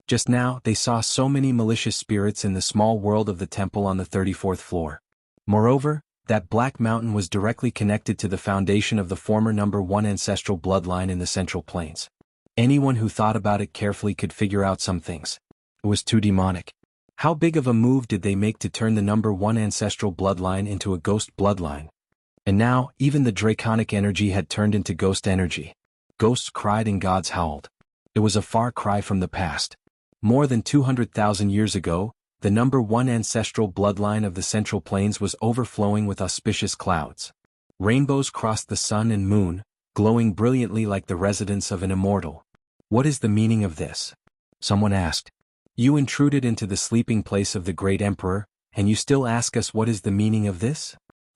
Just now, they saw so many malicious spirits in the small world of the temple on the 34th floor. Moreover, that black mountain was directly connected to the foundation of the former number one ancestral bloodline in the Central Plains. Anyone who thought about it carefully could figure out some things. It was too demonic. How big of a move did they make to turn the number one ancestral bloodline into a ghost bloodline? And now, even the draconic energy had turned into ghost energy. Ghosts cried and gods howled. It was a far cry from the past. More than 200,000 years ago, the number one ancestral bloodline of the Central Plains was overflowing with auspicious clouds. Rainbows crossed the sun and moon, glowing brilliantly like the residence of an immortal. What is the meaning of this? Someone asked. You intruded into the sleeping place of the great emperor, and you still ask us what is the meaning of this?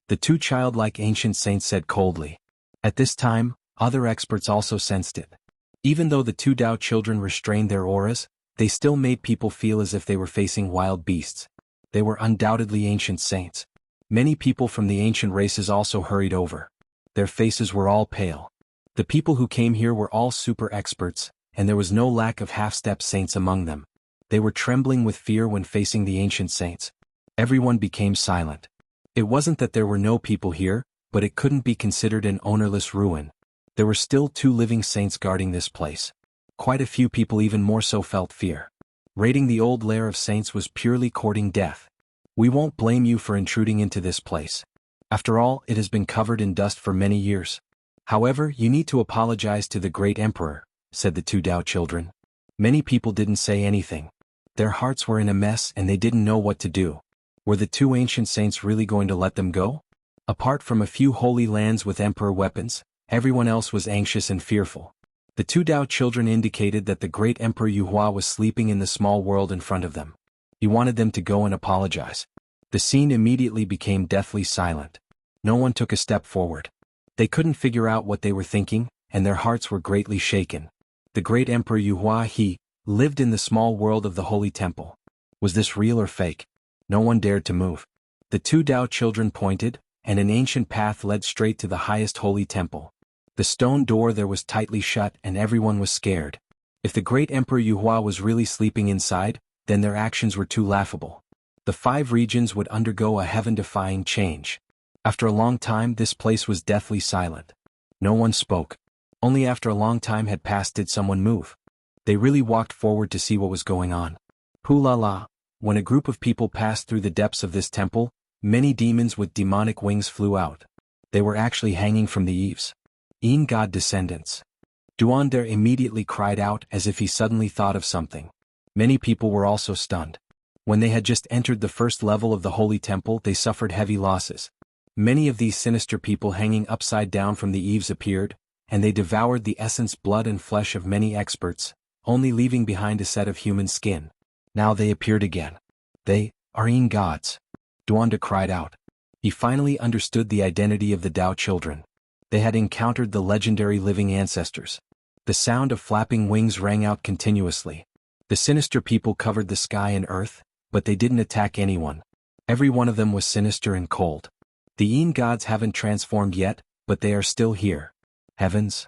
The two childlike ancient saints said coldly. At this time, other experts also sensed it. Even though the two Dao children restrained their auras, they still made people feel as if they were facing wild beasts. They were undoubtedly ancient saints. Many people from the ancient races also hurried over. Their faces were all pale. The people who came here were all super experts, and there was no lack of half-step saints among them. They were trembling with fear when facing the ancient saints. Everyone became silent. It wasn't that there were no people here, but it couldn't be considered an ownerless ruin. There were still 2 living saints guarding this place. Quite a few people even more so felt fear. Raiding the old lair of saints was purely courting death. We won't blame you for intruding into this place. After all, it has been covered in dust for many years. However, you need to apologize to the great emperor, said the 2 Dao children. Many people didn't say anything. Their hearts were in a mess and they didn't know what to do. Were the 2 ancient saints really going to let them go? Apart from a few holy lands with emperor weapons, everyone else was anxious and fearful. The 2 Dao children indicated that the great Emperor Yuhua was sleeping in the small world in front of them. He wanted them to go and apologize. The scene immediately became deathly silent. No one took a step forward. They couldn't figure out what they were thinking, and their hearts were greatly shaken. The great Emperor Yuhua, he lived in the small world of the Holy Temple. Was this real or fake? No one dared to move. The 2 Dao children pointed, and an ancient path led straight to the highest holy temple. The stone door there was tightly shut and everyone was scared. If the great Emperor Yuhua was really sleeping inside, then their actions were too laughable. The 5 regions would undergo a heaven-defying change. After a long time this place was deathly silent. No one spoke. Only after a long time had passed did someone move. They really walked forward to see what was going on. Hoo-la-la, when a group of people passed through the depths of this temple, many demons with demonic wings flew out. They were actually hanging from the eaves. God descendants. Duander immediately cried out as if he suddenly thought of something. Many people were also stunned. When they had just entered the first level of the holy temple they suffered heavy losses. Many of these sinister people hanging upside down from the eaves appeared, and they devoured the essence, blood and flesh of many experts, only leaving behind a set of human skin. Now they appeared again. They are gods. Duanda cried out. He finally understood the identity of the Dao children. They had encountered the legendary living ancestors. The sound of flapping wings rang out continuously. The sinister people covered the sky and earth, but they didn't attack anyone. Every one of them was sinister and cold. The Yin gods haven't transformed yet, but they are still here. Heavens?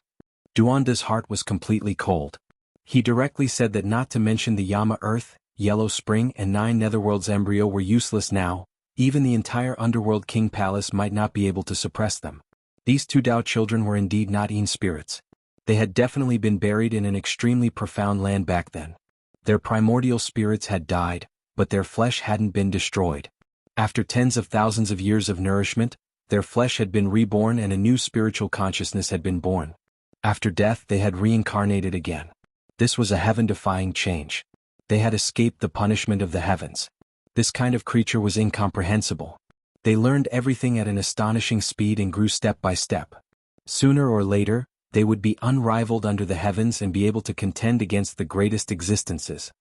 Duanda's heart was completely cold. He directly said that not to mention the Yama Earth, Yellow Spring and 9 Netherworlds embryo were useless now. Even the entire Underworld King Palace might not be able to suppress them. These 2 Dao children were indeed not Yin spirits. They had definitely been buried in an extremely profound land back then. Their primordial spirits had died, but their flesh hadn't been destroyed. After tens of thousands of years of nourishment, their flesh had been reborn and a new spiritual consciousness had been born. After death they had reincarnated again. This was a heaven-defying change. They had escaped the punishment of the heavens. This kind of creature was incomprehensible. They learned everything at an astonishing speed and grew step by step. Sooner or later, they would be unrivaled under the heavens and be able to contend against the greatest existences.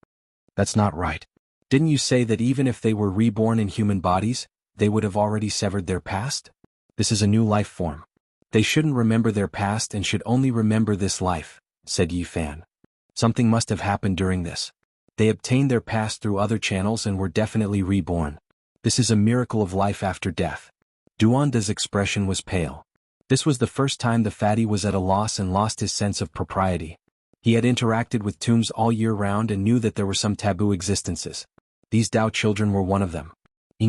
That's not right. Didn't you say that even if they were reborn in human bodies, they would have already severed their past? This is a new life form. They shouldn't remember their past and should only remember this life, said Yi Fan. Something must have happened during this. They obtained their past through other channels and were definitely reborn. This is a miracle of life after death. Duanda's expression was pale. This was the first time the fatty was at a loss and lost his sense of propriety. He had interacted with tombs all year round and knew that there were some taboo existences. These Dao children were one of them.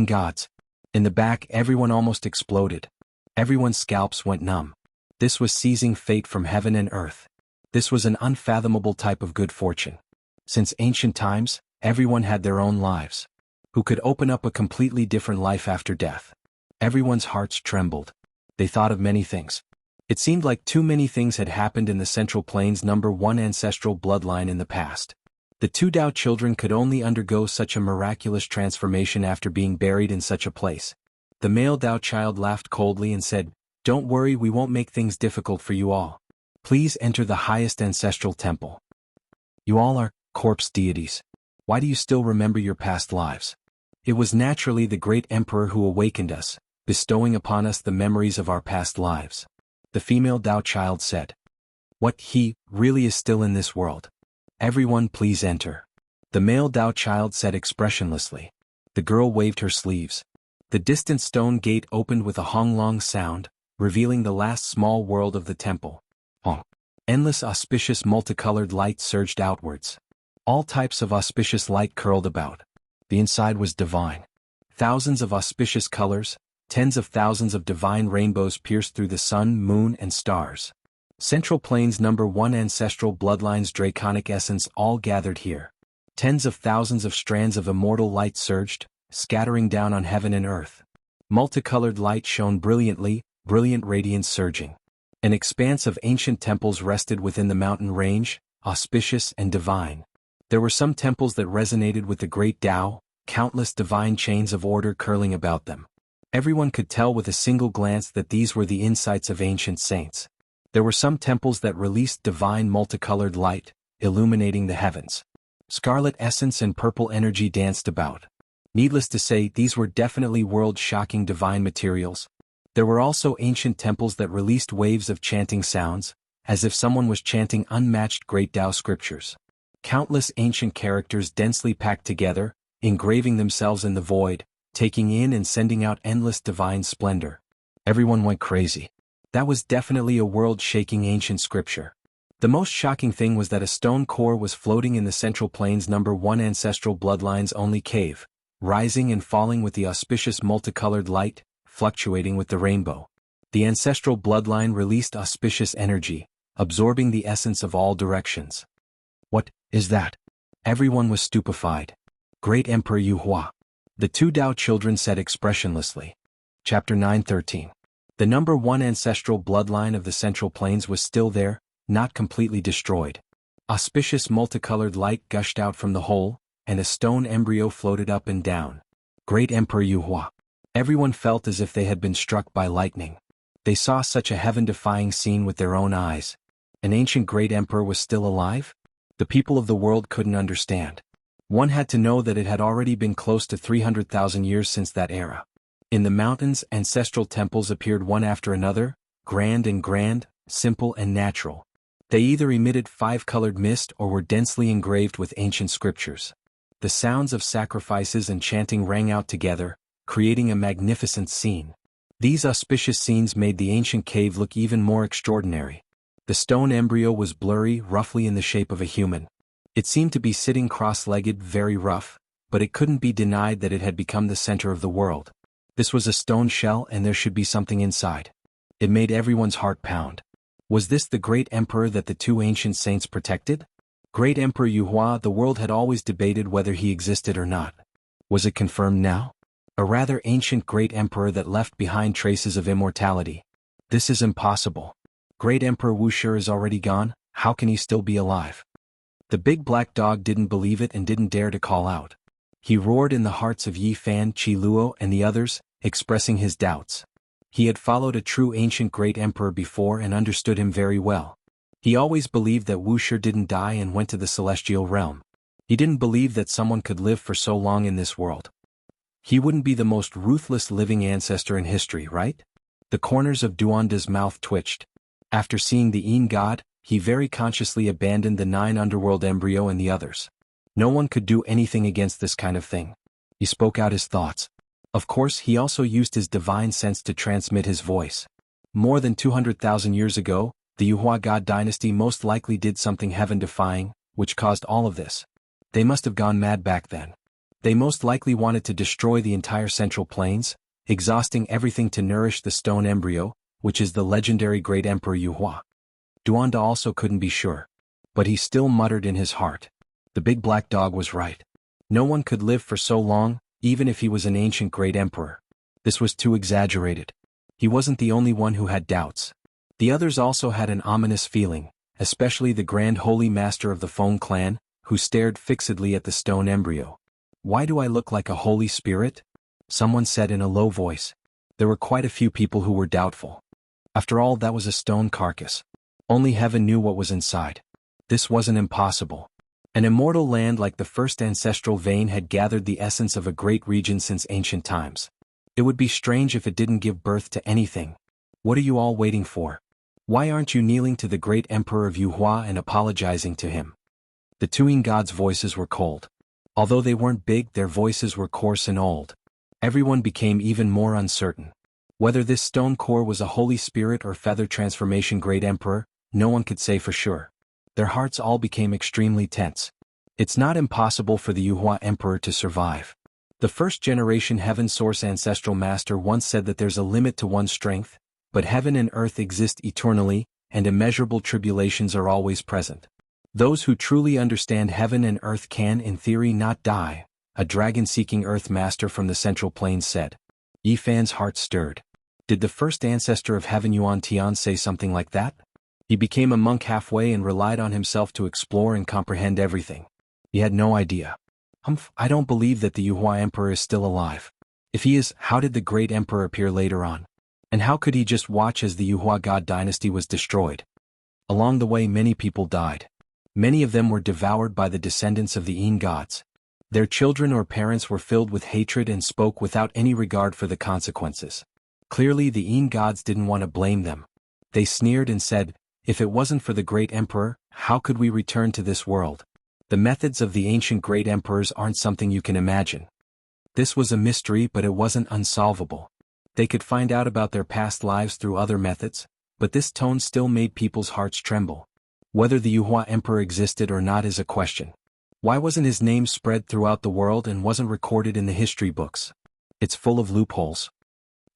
Gods. In the back everyone almost exploded. Everyone's scalps went numb. This was seizing fate from heaven and earth. This was an unfathomable type of good fortune. Since ancient times, everyone had their own lives. Who could open up a completely different life after death? Everyone's hearts trembled. They thought of many things. It seemed like too many things had happened in the Central Plains #1 ancestral bloodline in the past. The 2 Dao children could only undergo such a miraculous transformation after being buried in such a place. The male Dao child laughed coldly and said, "Don't worry, we won't make things difficult for you all. Please enter the highest ancestral temple. You all are corpse deities. Why do you still remember your past lives? It was naturally the great emperor who awakened us, bestowing upon us the memories of our past lives." The female Dao child said. "What, he really is still in this world? Everyone please enter." The male Dao child said expressionlessly. The girl waved her sleeves. The distant stone gate opened with a honglong sound, revealing the last small world of the temple. Honk. Endless auspicious multicolored light surged outwards. All types of auspicious light curled about. The inside was divine. Thousands of auspicious colors, tens of thousands of divine rainbows pierced through the sun, moon, and stars. Central Plains number 1 ancestral bloodlines draconic essence all gathered here. Tens of thousands of strands of immortal light surged, scattering down on heaven and earth. Multicolored light shone brilliantly, brilliant radiance surging. An expanse of ancient temples rested within the mountain range, auspicious and divine. There were some temples that resonated with the great Tao, countless divine chains of order curling about them. Everyone could tell with a single glance that these were the insights of ancient saints. There were some temples that released divine multicolored light, illuminating the heavens. Scarlet essence and purple energy danced about. Needless to say, these were definitely world-shocking divine materials. There were also ancient temples that released waves of chanting sounds, as if someone was chanting unmatched great Tao scriptures. Countless ancient characters densely packed together, engraving themselves in the void, taking in and sending out endless divine splendor. Everyone went crazy. That was definitely a world-shaking ancient scripture. The most shocking thing was that a stone core was floating in the Central Plains number 1 ancestral bloodlines only cave, rising and falling with the auspicious multicolored light, fluctuating with the rainbow. The ancestral bloodline released auspicious energy, absorbing the essence of all directions. What is that? Everyone was stupefied. Great Emperor Yu Hua. The two Tao children said expressionlessly. Chapter 9:13. The number 1 ancestral bloodline of the Central Plains was still there, not completely destroyed. Auspicious multicolored light gushed out from the hole, and a stone embryo floated up and down. Great Emperor Yu Hua. Everyone felt as if they had been struck by lightning. They saw such a heaven-defying scene with their own eyes. An ancient great emperor was still alive? The people of the world couldn't understand. One had to know that it had already been close to 300,000 years since that era. In the mountains, ancestral temples appeared one after another, grand, simple and natural. They either emitted 5-colored mist or were densely engraved with ancient scriptures. The sounds of sacrifices and chanting rang out together, creating a magnificent scene. These auspicious scenes made the ancient cave look even more extraordinary. The stone embryo was blurry, roughly in the shape of a human. It seemed to be sitting cross-legged, very rough, but it couldn't be denied that it had become the center of the world. This was a stone shell and there should be something inside. It made everyone's heart pound. Was this the great emperor that the two ancient saints protected? Great Emperor Yu Hua, the world had always debated whether he existed or not. Was it confirmed now? A rather ancient great emperor that left behind traces of immortality. This is impossible. Great Emperor Wuxia is already gone, how can he still be alive? The big black dog didn't believe it and didn't dare to call out. He roared in the hearts of Yi Fan, Qi Luo and the others, expressing his doubts. He had followed a true ancient great emperor before and understood him very well. He always believed that Wuxia didn't die and went to the celestial realm. He didn't believe that someone could live for so long in this world. He wouldn't be the most ruthless living ancestor in history, right? The corners of Duanda's mouth twitched. After seeing the Yin god, he very consciously abandoned the 9 underworld embryo and the others. No one could do anything against this kind of thing. He spoke out his thoughts. Of course, he also used his divine sense to transmit his voice. More than 200,000 years ago, the Yuhua God dynasty most likely did something heaven-defying, which caused all of this. They must have gone mad back then. They most likely wanted to destroy the entire Central Plains, exhausting everything to nourish the stone embryo, which is the legendary great Emperor Yuhua. Duanda also couldn't be sure. But he still muttered in his heart. The big black dog was right. No one could live for so long, even if he was an ancient great emperor. This was too exaggerated. He wasn't the only one who had doubts. The others also had an ominous feeling, especially the Grand Holy Master of the Feng clan, who stared fixedly at the stone embryo. "Why do I look like a holy spirit?" someone said in a low voice. There were quite a few people who were doubtful. After all, that was a stone carcass. Only heaven knew what was inside. This wasn't impossible. An immortal land like the first ancestral vein had gathered the essence of a great region since ancient times. It would be strange if it didn't give birth to anything. What are you all waiting for? Why aren't you kneeling to the great emperor of Yuhua and apologizing to him? The two Yin gods' voices were cold. Although they weren't big, their voices were coarse and old. Everyone became even more uncertain. Whether this stone core was a holy spirit or feather transformation great emperor, no one could say for sure. Their hearts all became extremely tense. It's not impossible for the Yuhua Emperor to survive. The first-generation Heaven Source Ancestral Master once said that there's a limit to one's strength, but heaven and earth exist eternally, and immeasurable tribulations are always present. Those who truly understand heaven and earth can, in theory, not die, a dragon-seeking earth master from the Central Plains said. Yi Fan's heart stirred. Did the first ancestor of heaven Yuan Tian say something like that? He became a monk halfway and relied on himself to explore and comprehend everything. He had no idea. I don't believe that the Yuhua Emperor is still alive. If he is, how did the great emperor appear later on? And how could he just watch as the Yuhua God dynasty was destroyed? Along the way many people died. Many of them were devoured by the descendants of the Yin gods. Their children or parents were filled with hatred and spoke without any regard for the consequences. Clearly the Yin gods didn't want to blame them. They sneered and said, if it wasn't for the great emperor, how could we return to this world? The methods of the ancient great emperors aren't something you can imagine. This was a mystery, but it wasn't unsolvable. They could find out about their past lives through other methods, but this tone still made people's hearts tremble. Whether the Yuhua Emperor existed or not is a question. Why wasn't his name spread throughout the world and wasn't recorded in the history books? It's full of loopholes.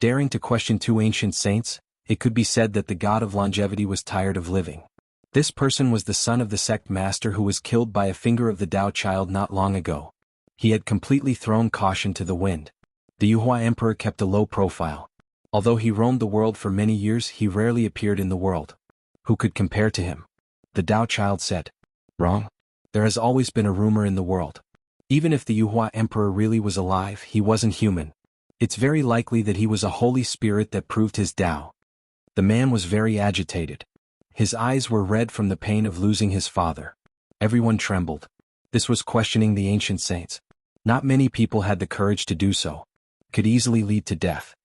Daring to question two ancient saints, it could be said that the god of longevity was tired of living. This person was the son of the sect master who was killed by a finger of the Tao child not long ago. He had completely thrown caution to the wind. The Yuhua Emperor kept a low profile. Although he roamed the world for many years, he rarely appeared in the world. Who could compare to him? The Tao child said. Wrong. There has always been a rumor in the world. Even if the Yuhua Emperor really was alive, he wasn't human. It's very likely that he was a holy spirit that proved his Tao. The man was very agitated. His eyes were red from the pain of losing his father. Everyone trembled. This was questioning the ancient saints. Not many people had the courage to do so. Could easily lead to death.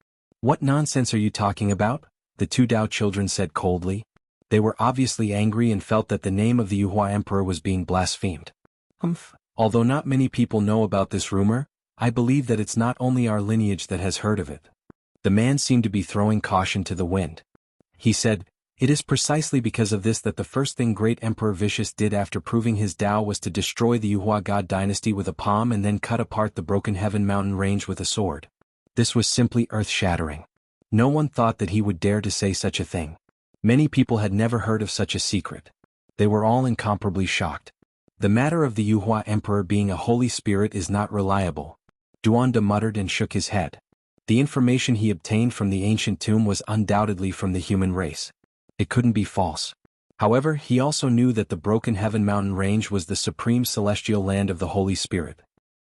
What nonsense are you talking about? The two Tao children said coldly. They were obviously angry and felt that the name of the Yuhua Emperor was being blasphemed. Although not many people know about this rumor, I believe that it's not only our lineage that has heard of it. The man seemed to be throwing caution to the wind. He said, it is precisely because of this that the first thing great Emperor Vicious did after proving his Tao was to destroy the Yuhua God dynasty with a palm and then cut apart the broken heaven mountain range with a sword. This was simply earth-shattering. No one thought that he would dare to say such a thing. Many people had never heard of such a secret. They were all incomparably shocked. The matter of the Yuhua Emperor being a holy spirit is not reliable. Duanda muttered and shook his head. The information he obtained from the ancient tomb was undoubtedly from the human race. It couldn't be false. However, he also knew that the broken heaven mountain range was the supreme celestial land of the Holy Spirit.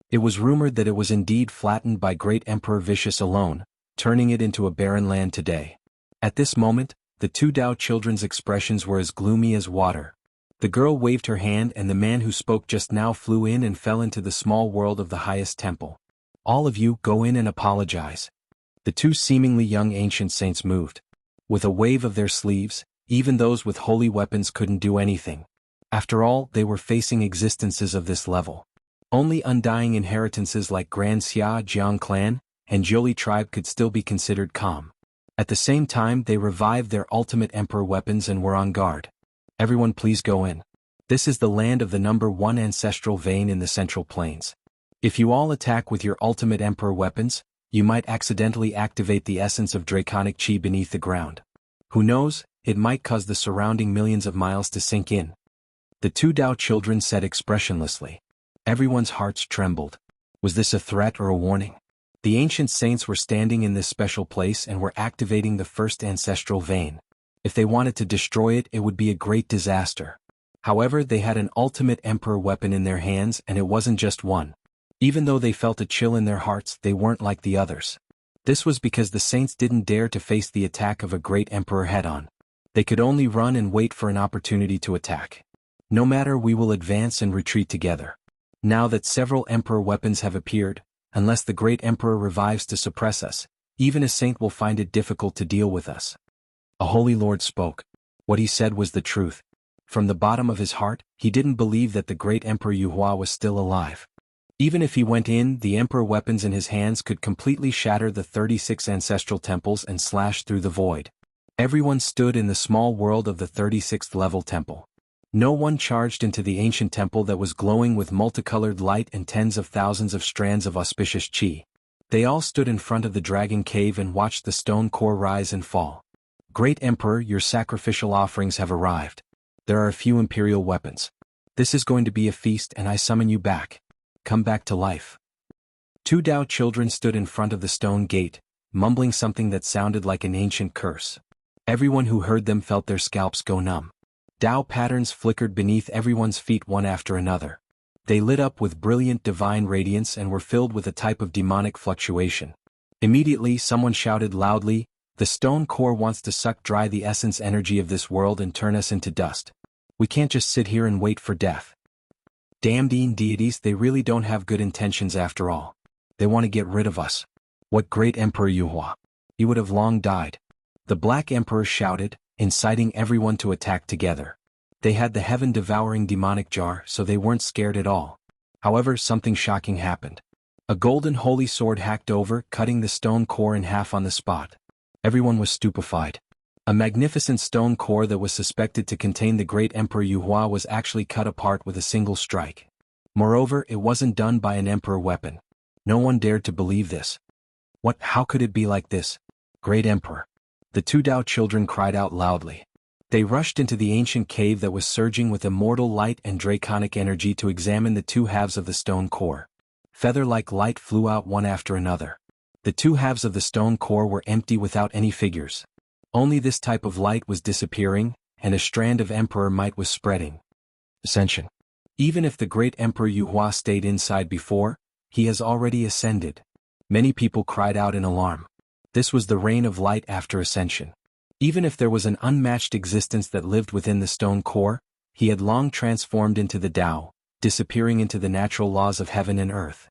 It was rumored that it was indeed flattened by great Emperor Vicious alone, turning it into a barren land today. At this moment, the two Tao children's expressions were as gloomy as water. The girl waved her hand and the man who spoke just now flew in and fell into the small world of the highest temple. All of you, go in and apologize. The two seemingly young ancient saints moved. With a wave of their sleeves, even those with holy weapons couldn't do anything. After all, they were facing existences of this level. Only undying inheritances like Grand Xia Jiang clan and Jiuli tribe could still be considered calm. At the same time, they revived their ultimate emperor weapons and were on guard. Everyone please go in. This is the land of the number one ancestral vein in the Central Plains. If you all attack with your ultimate emperor weapons, you might accidentally activate the essence of draconic chi beneath the ground. Who knows, it might cause the surrounding millions of miles to sink in. The two Tao children said expressionlessly. Everyone's hearts trembled. Was this a threat or a warning? The ancient saints were standing in this special place and were activating the first ancestral vein. If they wanted to destroy it, it would be a great disaster. However, they had an ultimate emperor weapon in their hands and it wasn't just one. Even though they felt a chill in their hearts, they weren't like the others. This was because the saints didn't dare to face the attack of a great emperor head-on. They could only run and wait for an opportunity to attack. No matter, we will advance and retreat together. Now that several emperor weapons have appeared, unless the great emperor revives to suppress us, even a saint will find it difficult to deal with us. A holy lord spoke. What he said was the truth. From the bottom of his heart, he didn't believe that the great Emperor Yuhua was still alive. Even if he went in, the emperor weapons in his hands could completely shatter the 36 ancestral temples and slash through the void. Everyone stood in the small world of the 36th level temple. No one charged into the ancient temple that was glowing with multicolored light and tens of thousands of strands of auspicious chi. They all stood in front of the dragon cave and watched the stone core rise and fall. Great Emperor, your sacrificial offerings have arrived. There are a few imperial weapons. This is going to be a feast, and I summon you back. Come back to life. Two Dao children stood in front of the stone gate, mumbling something that sounded like an ancient curse. Everyone who heard them felt their scalps go numb. Dao patterns flickered beneath everyone's feet one after another. They lit up with brilliant divine radiance and were filled with a type of demonic fluctuation. Immediately someone shouted loudly, "The stone core wants to suck dry the essence energy of this world and turn us into dust. We can't just sit here and wait for death." Damned deities, they really don't have good intentions after all. They want to get rid of us. What great Emperor Yuhua! You would have long died. The Black Emperor shouted, inciting everyone to attack together. They had the heaven-devouring demonic jar, so they weren't scared at all. However, something shocking happened. A golden holy sword hacked over, cutting the stone core in half on the spot. Everyone was stupefied. A magnificent stone core that was suspected to contain the great Emperor Yuhua was actually cut apart with a single strike. Moreover, it wasn't done by an emperor weapon. No one dared to believe this. What? How could it be like this? Great Emperor! The two Dao children cried out loudly. They rushed into the ancient cave that was surging with immortal light and draconic energy to examine the two halves of the stone core. Feather-like light flew out one after another. The two halves of the stone core were empty without any figures. Only this type of light was disappearing, and a strand of emperor might was spreading. Ascension. Even if the great Emperor Yuhua stayed inside before, he has already ascended. Many people cried out in alarm. This was the reign of light after ascension. Even if there was an unmatched existence that lived within the stone core, he had long transformed into the Tao, disappearing into the natural laws of heaven and earth.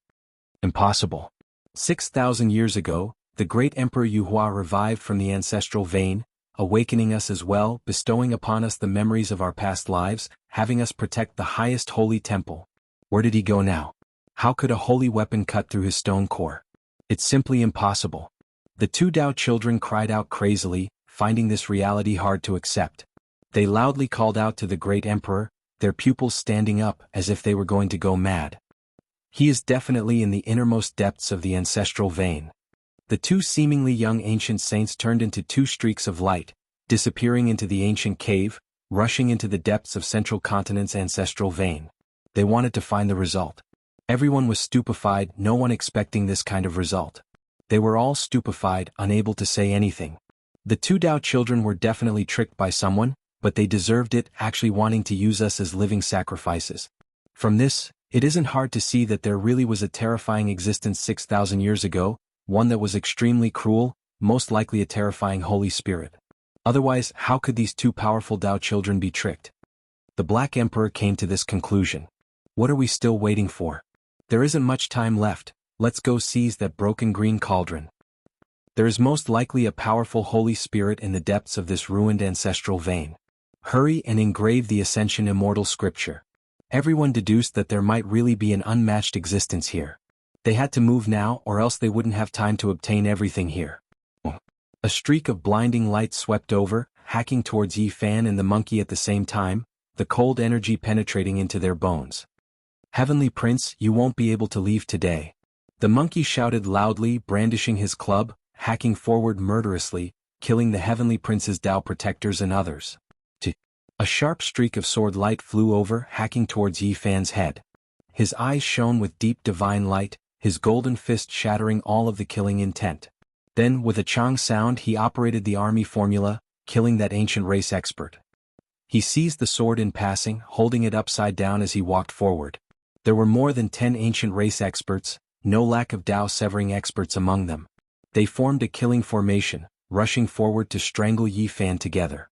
Impossible. 6,000 years ago, the great Emperor Yuhua revived from the ancestral vein, awakening us as well, bestowing upon us the memories of our past lives, having us protect the highest holy temple. Where did he go now? How could a holy weapon cut through his stone core? It's simply impossible. The two Dao children cried out crazily, finding this reality hard to accept. They loudly called out to the great emperor, their pupils standing up as if they were going to go mad. He is definitely in the innermost depths of the ancestral vein. The two seemingly young ancient saints turned into two streaks of light, disappearing into the ancient cave, rushing into the depths of Central Continent's ancestral vein. They wanted to find the result. Everyone was stupefied, no one expecting this kind of result. They were all stupefied, unable to say anything. The two Dao children were definitely tricked by someone, but they deserved it, actually wanting to use us as living sacrifices. From this, it isn't hard to see that there really was a terrifying existence 6,000 years ago, one that was extremely cruel, most likely a terrifying Holy Spirit. Otherwise, how could these two powerful Dao children be tricked? The Black Emperor came to this conclusion. What are we still waiting for? There isn't much time left, let's go seize that broken green cauldron. There is most likely a powerful Holy Spirit in the depths of this ruined ancestral vein. Hurry and engrave the Ascension Immortal Scripture. Everyone deduced that there might really be an unmatched existence here. They had to move now, or else they wouldn't have time to obtain everything here. A streak of blinding light swept over, hacking towards Yi Fan and the monkey at the same time, the cold energy penetrating into their bones. Heavenly Prince, you won't be able to leave today. The monkey shouted loudly, brandishing his club, hacking forward murderously, killing the Heavenly Prince's Tao protectors and others. A sharp streak of sword light flew over, hacking towards Yi Fan's head. His eyes shone with deep divine light, his golden fist shattering all of the killing intent. Then, with a chang sound, he operated the army formula, killing that ancient race expert. He seized the sword in passing, holding it upside down as he walked forward. There were more than 10 ancient race experts, no lack of Tao severing experts among them. They formed a killing formation, rushing forward to strangle Yi Fan together.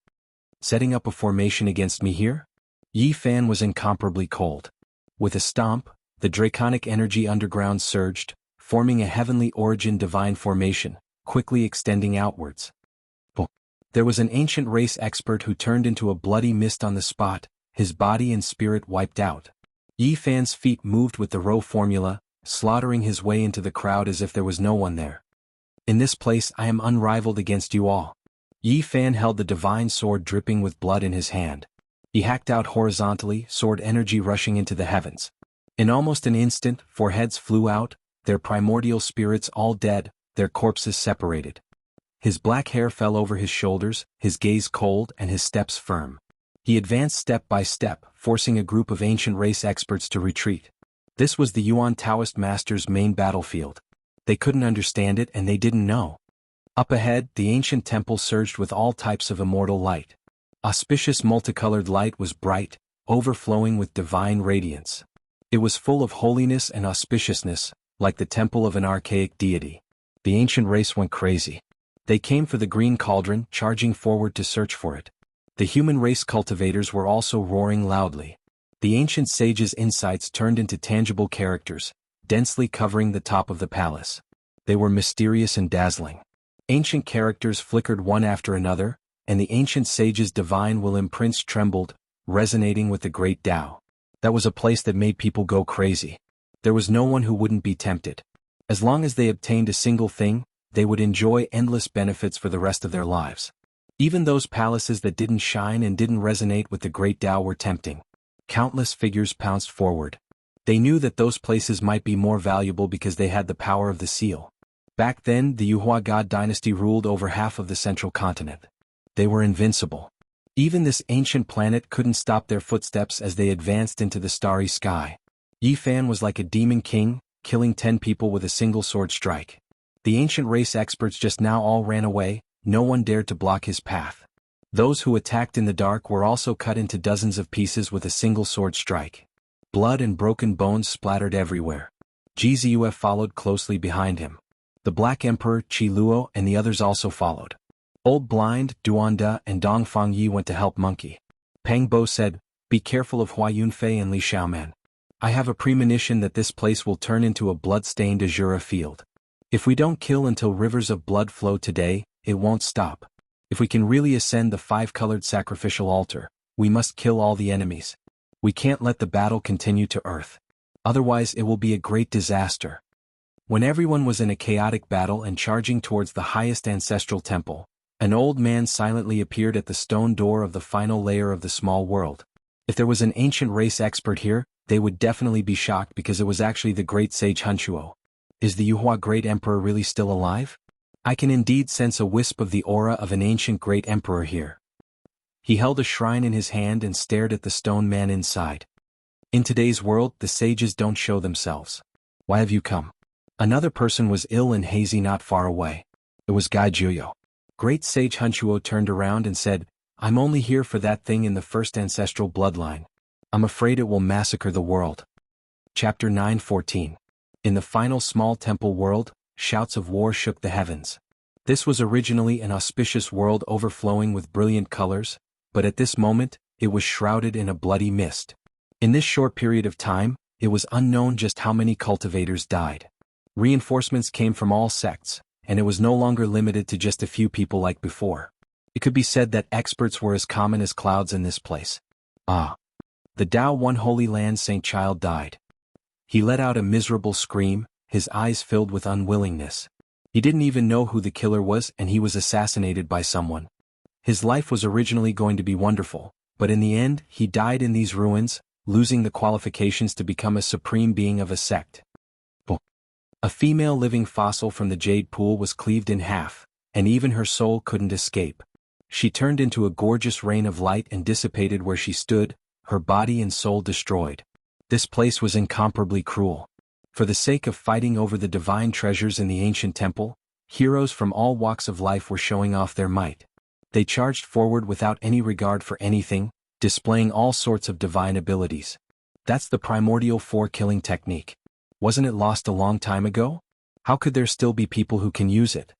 Setting up a formation against me here? Yi Fan was incomparably cold. With a stomp, the draconic energy underground surged, forming a heavenly origin divine formation, quickly extending outwards. There was an ancient race expert who turned into a bloody mist on the spot, his body and spirit wiped out. Yi Fan's feet moved with the row formula, slaughtering his way into the crowd as if there was no one there. In this place I am unrivaled against you all. Yi Fan held the divine sword dripping with blood in his hand. He hacked out horizontally, sword energy rushing into the heavens. In almost an instant, 4 heads flew out, their primordial spirits all dead, their corpses separated. His black hair fell over his shoulders, his gaze cold and his steps firm. He advanced step by step, forcing a group of ancient race experts to retreat. This was the Yuan Taoist master's main battlefield. They couldn't understand it and they didn't know. Up ahead, the ancient temple surged with all types of immortal light. Auspicious multicolored light was bright, overflowing with divine radiance. It was full of holiness and auspiciousness, like the temple of an archaic deity. The ancient race went crazy. They came for the green cauldron, charging forward to search for it. The human race cultivators were also roaring loudly. The ancient sage's insights turned into tangible characters, densely covering the top of the palace. They were mysterious and dazzling. Ancient characters flickered one after another, and the ancient sage's divine will imprints trembled, resonating with the great Tao. That was a place that made people go crazy. There was no one who wouldn't be tempted. As long as they obtained a single thing, they would enjoy endless benefits for the rest of their lives. Even those palaces that didn't shine and didn't resonate with the great Tao were tempting. Countless figures pounced forward. They knew that those places might be more valuable because they had the power of the seal. Back then, the Yuhua God dynasty ruled over half of the central continent. They were invincible. Even this ancient planet couldn't stop their footsteps as they advanced into the starry sky. Yi Fan was like a demon king, killing 10 people with a single sword strike. The ancient race experts just now all ran away, no one dared to block his path. Those who attacked in the dark were also cut into dozens of pieces with a single sword strike. Blood and broken bones splattered everywhere. Gzuf followed closely behind him. The Black Emperor, Qi Luo, and the others also followed. Old Blind, Duanda, and Dongfang Yi went to help Monkey. Peng Bo said, "Be careful of Hua Yunfei and Li Xiaoman. I have a premonition that this place will turn into a blood-stained Azura field. If we don't kill until rivers of blood flow today, it won't stop. If we can really ascend the 5-colored sacrificial altar, we must kill all the enemies. We can't let the battle continue to Earth. Otherwise it will be a great disaster." When everyone was in a chaotic battle and charging towards the highest ancestral temple, an old man silently appeared at the stone door of the final layer of the small world. If there was an ancient race expert here, they would definitely be shocked because it was actually the great sage Hunchuo. Is the Yuhua great emperor really still alive? I can indeed sense a wisp of the aura of an ancient great emperor here. He held a shrine in his hand and stared at the stone man inside. In today's world, the sages don't show themselves. Why have you come? Another person was ill and hazy not far away. It was Gai Juyo. Great sage Hunchuo turned around and said, "I'm only here for that thing in the first ancestral bloodline. I'm afraid it will massacre the world." Chapter 9:14. In the final small temple world, shouts of war shook the heavens. This was originally an auspicious world overflowing with brilliant colors, but at this moment, it was shrouded in a bloody mist. In this short period of time, it was unknown just how many cultivators died. Reinforcements came from all sects, and it was no longer limited to just a few people like before. It could be said that experts were as common as clouds in this place. The Tao One Holy Land Saint Child died. He let out a miserable scream, his eyes filled with unwillingness. He didn't even know who the killer was and he was assassinated by someone. His life was originally going to be wonderful, but in the end, he died in these ruins, losing the qualifications to become a supreme being of a sect. A female living fossil from the jade pool was cleaved in half, and even her soul couldn't escape. She turned into a gorgeous rain of light and dissipated where she stood, her body and soul destroyed. This place was incomparably cruel. For the sake of fighting over the divine treasures in the ancient temple, heroes from all walks of life were showing off their might. They charged forward without any regard for anything, displaying all sorts of divine abilities. That's the primordial 4-killing technique. Wasn't it lost a long time ago? How could there still be people who can use it?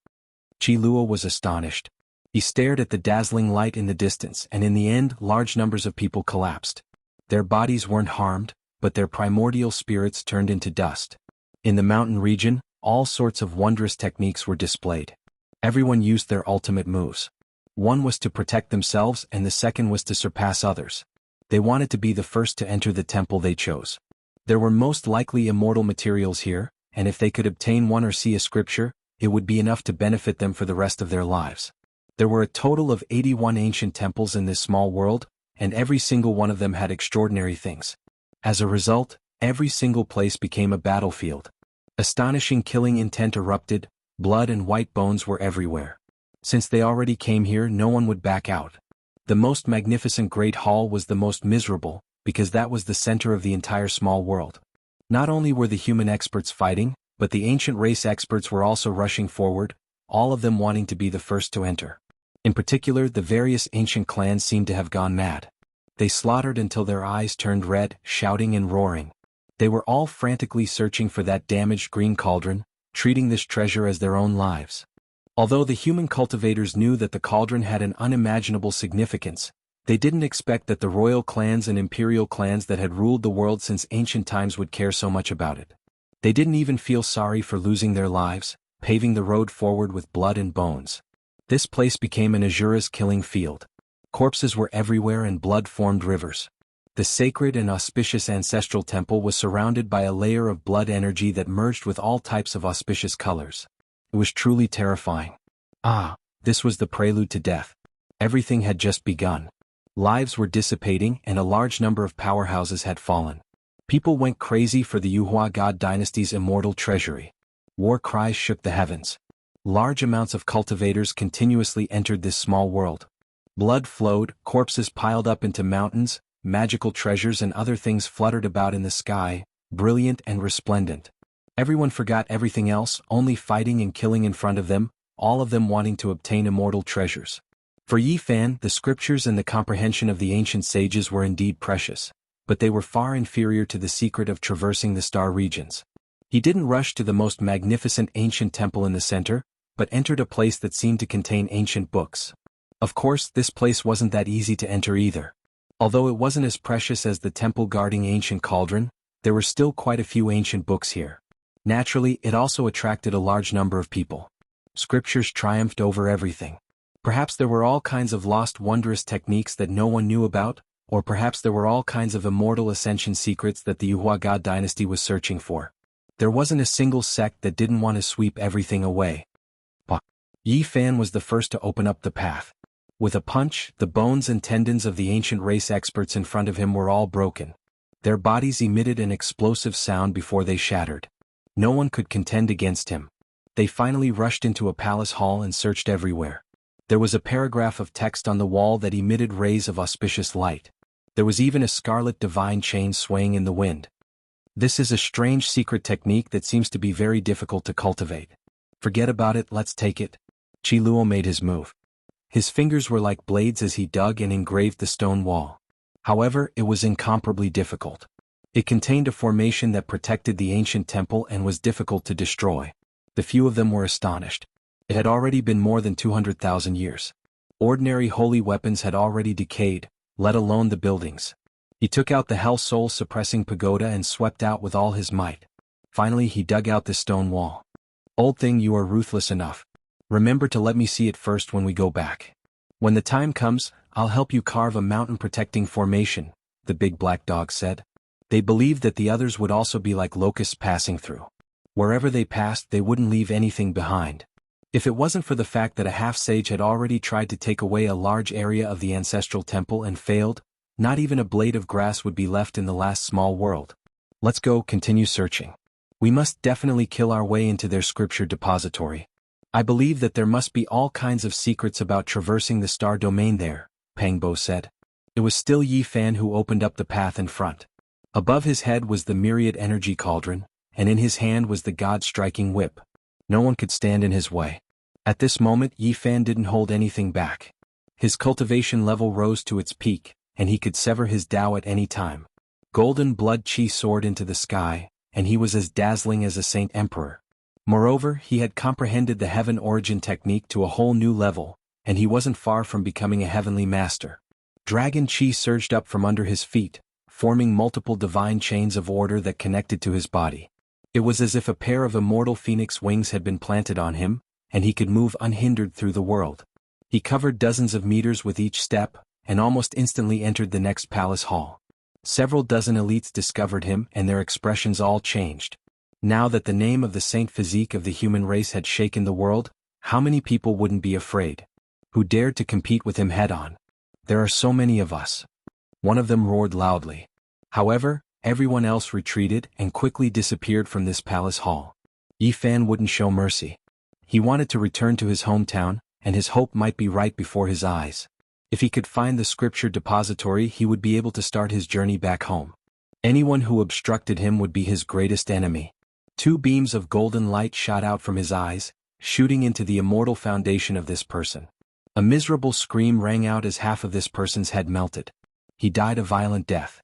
Qi Luo was astonished. He stared at the dazzling light in the distance and in the end large numbers of people collapsed. Their bodies weren't harmed, but their primordial spirits turned into dust. In the mountain region, all sorts of wondrous techniques were displayed. Everyone used their ultimate moves. One was to protect themselves and the second was to surpass others. They wanted to be the first to enter the temple they chose. There were most likely immortal materials here, and if they could obtain one or see a scripture, it would be enough to benefit them for the rest of their lives. There were a total of 81 ancient temples in this small world, and every single one of them had extraordinary things. As a result, every single place became a battlefield. Astonishing killing intent erupted, blood and white bones were everywhere. Since they already came here, no one would back out. The most magnificent Great Hall was the most miserable, because that was the center of the entire small world. Not only were the human experts fighting, but the ancient race experts were also rushing forward, all of them wanting to be the first to enter. In particular, the various ancient clans seemed to have gone mad. They slaughtered until their eyes turned red, shouting and roaring. They were all frantically searching for that damaged green cauldron, treating this treasure as their own lives. Although the human cultivators knew that the cauldron had an unimaginable significance, they didn't expect that the royal clans and imperial clans that had ruled the world since ancient times would care so much about it. They didn't even feel sorry for losing their lives, paving the road forward with blood and bones. This place became an Azura's killing field. Corpses were everywhere and blood formed rivers. The sacred and auspicious ancestral temple was surrounded by a layer of blood energy that merged with all types of auspicious colors. It was truly terrifying. This was the prelude to death. Everything had just begun. Lives were dissipating and a large number of powerhouses had fallen. People went crazy for the Yuhua God dynasty's immortal treasury. War cries shook the heavens. Large amounts of cultivators continuously entered this small world. Blood flowed, corpses piled up into mountains, magical treasures and other things fluttered about in the sky, brilliant and resplendent. Everyone forgot everything else, only fighting and killing in front of them, all of them wanting to obtain immortal treasures. For Yi Fan, the scriptures and the comprehension of the ancient sages were indeed precious, but they were far inferior to the secret of traversing the star regions. He didn't rush to the most magnificent ancient temple in the center, but entered a place that seemed to contain ancient books. Of course, this place wasn't that easy to enter either. Although it wasn't as precious as the temple guarding ancient cauldron, there were still quite a few ancient books here. Naturally, it also attracted a large number of people. Scriptures triumphed over everything. Perhaps there were all kinds of lost wondrous techniques that no one knew about, or perhaps there were all kinds of immortal ascension secrets that the Yuhua God dynasty was searching for. There wasn't a single sect that didn't want to sweep everything away. Yi Fan was the first to open up the path. With a punch, the bones and tendons of the ancient race experts in front of him were all broken. Their bodies emitted an explosive sound before they shattered. No one could contend against him. They finally rushed into a palace hall and searched everywhere. There was a paragraph of text on the wall that emitted rays of auspicious light. There was even a scarlet divine chain swaying in the wind. This is a strange secret technique that seems to be very difficult to cultivate. Forget about it, let's take it. Qi Luo made his move. His fingers were like blades as he dug and engraved the stone wall. However, it was incomparably difficult. It contained a formation that protected the ancient temple and was difficult to destroy. The few of them were astonished. It had already been more than 200,000 years. Ordinary holy weapons had already decayed, let alone the buildings. He took out the hell soul-suppressing pagoda and swept out with all his might. Finally he dug out the stone wall. Old thing, you are ruthless enough. Remember to let me see it first when we go back. When the time comes, I'll help you carve a mountain-protecting formation, the big black dog said. They believed that the others would also be like locusts passing through. Wherever they passed, they wouldn't leave anything behind. If it wasn't for the fact that a half-sage had already tried to take away a large area of the ancestral temple and failed, not even a blade of grass would be left in the last small world. Let's go, continue searching. We must definitely kill our way into their scripture depository. I believe that there must be all kinds of secrets about traversing the star domain there, Pangbo said. It was still Yi Fan who opened up the path in front. Above his head was the myriad energy cauldron, and in his hand was the god-striking whip. No one could stand in his way. At this moment Yi Fan didn't hold anything back. His cultivation level rose to its peak, and he could sever his Tao at any time. Golden blood qi soared into the sky, and he was as dazzling as a saint emperor. Moreover, he had comprehended the heaven origin technique to a whole new level, and he wasn't far from becoming a heavenly master. Dragon qi surged up from under his feet, forming multiple divine chains of order that connected to his body. It was as if a pair of immortal phoenix wings had been planted on him, and he could move unhindered through the world. He covered dozens of meters with each step, and almost instantly entered the next palace hall. Several dozen elites discovered him, and their expressions all changed. Now that the name of the saint physique of the human race had shaken the world, how many people wouldn't be afraid? Who dared to compete with him head-on? There are so many of us. One of them roared loudly. However, everyone else retreated and quickly disappeared from this palace hall. Yi Fan wouldn't show mercy. He wanted to return to his hometown, and his hope might be right before his eyes. If he could find the scripture depository, he would be able to start his journey back home. Anyone who obstructed him would be his greatest enemy. 2 beams of golden light shot out from his eyes, shooting into the immortal foundation of this person. A miserable scream rang out as half of this person's head melted. He died a violent death.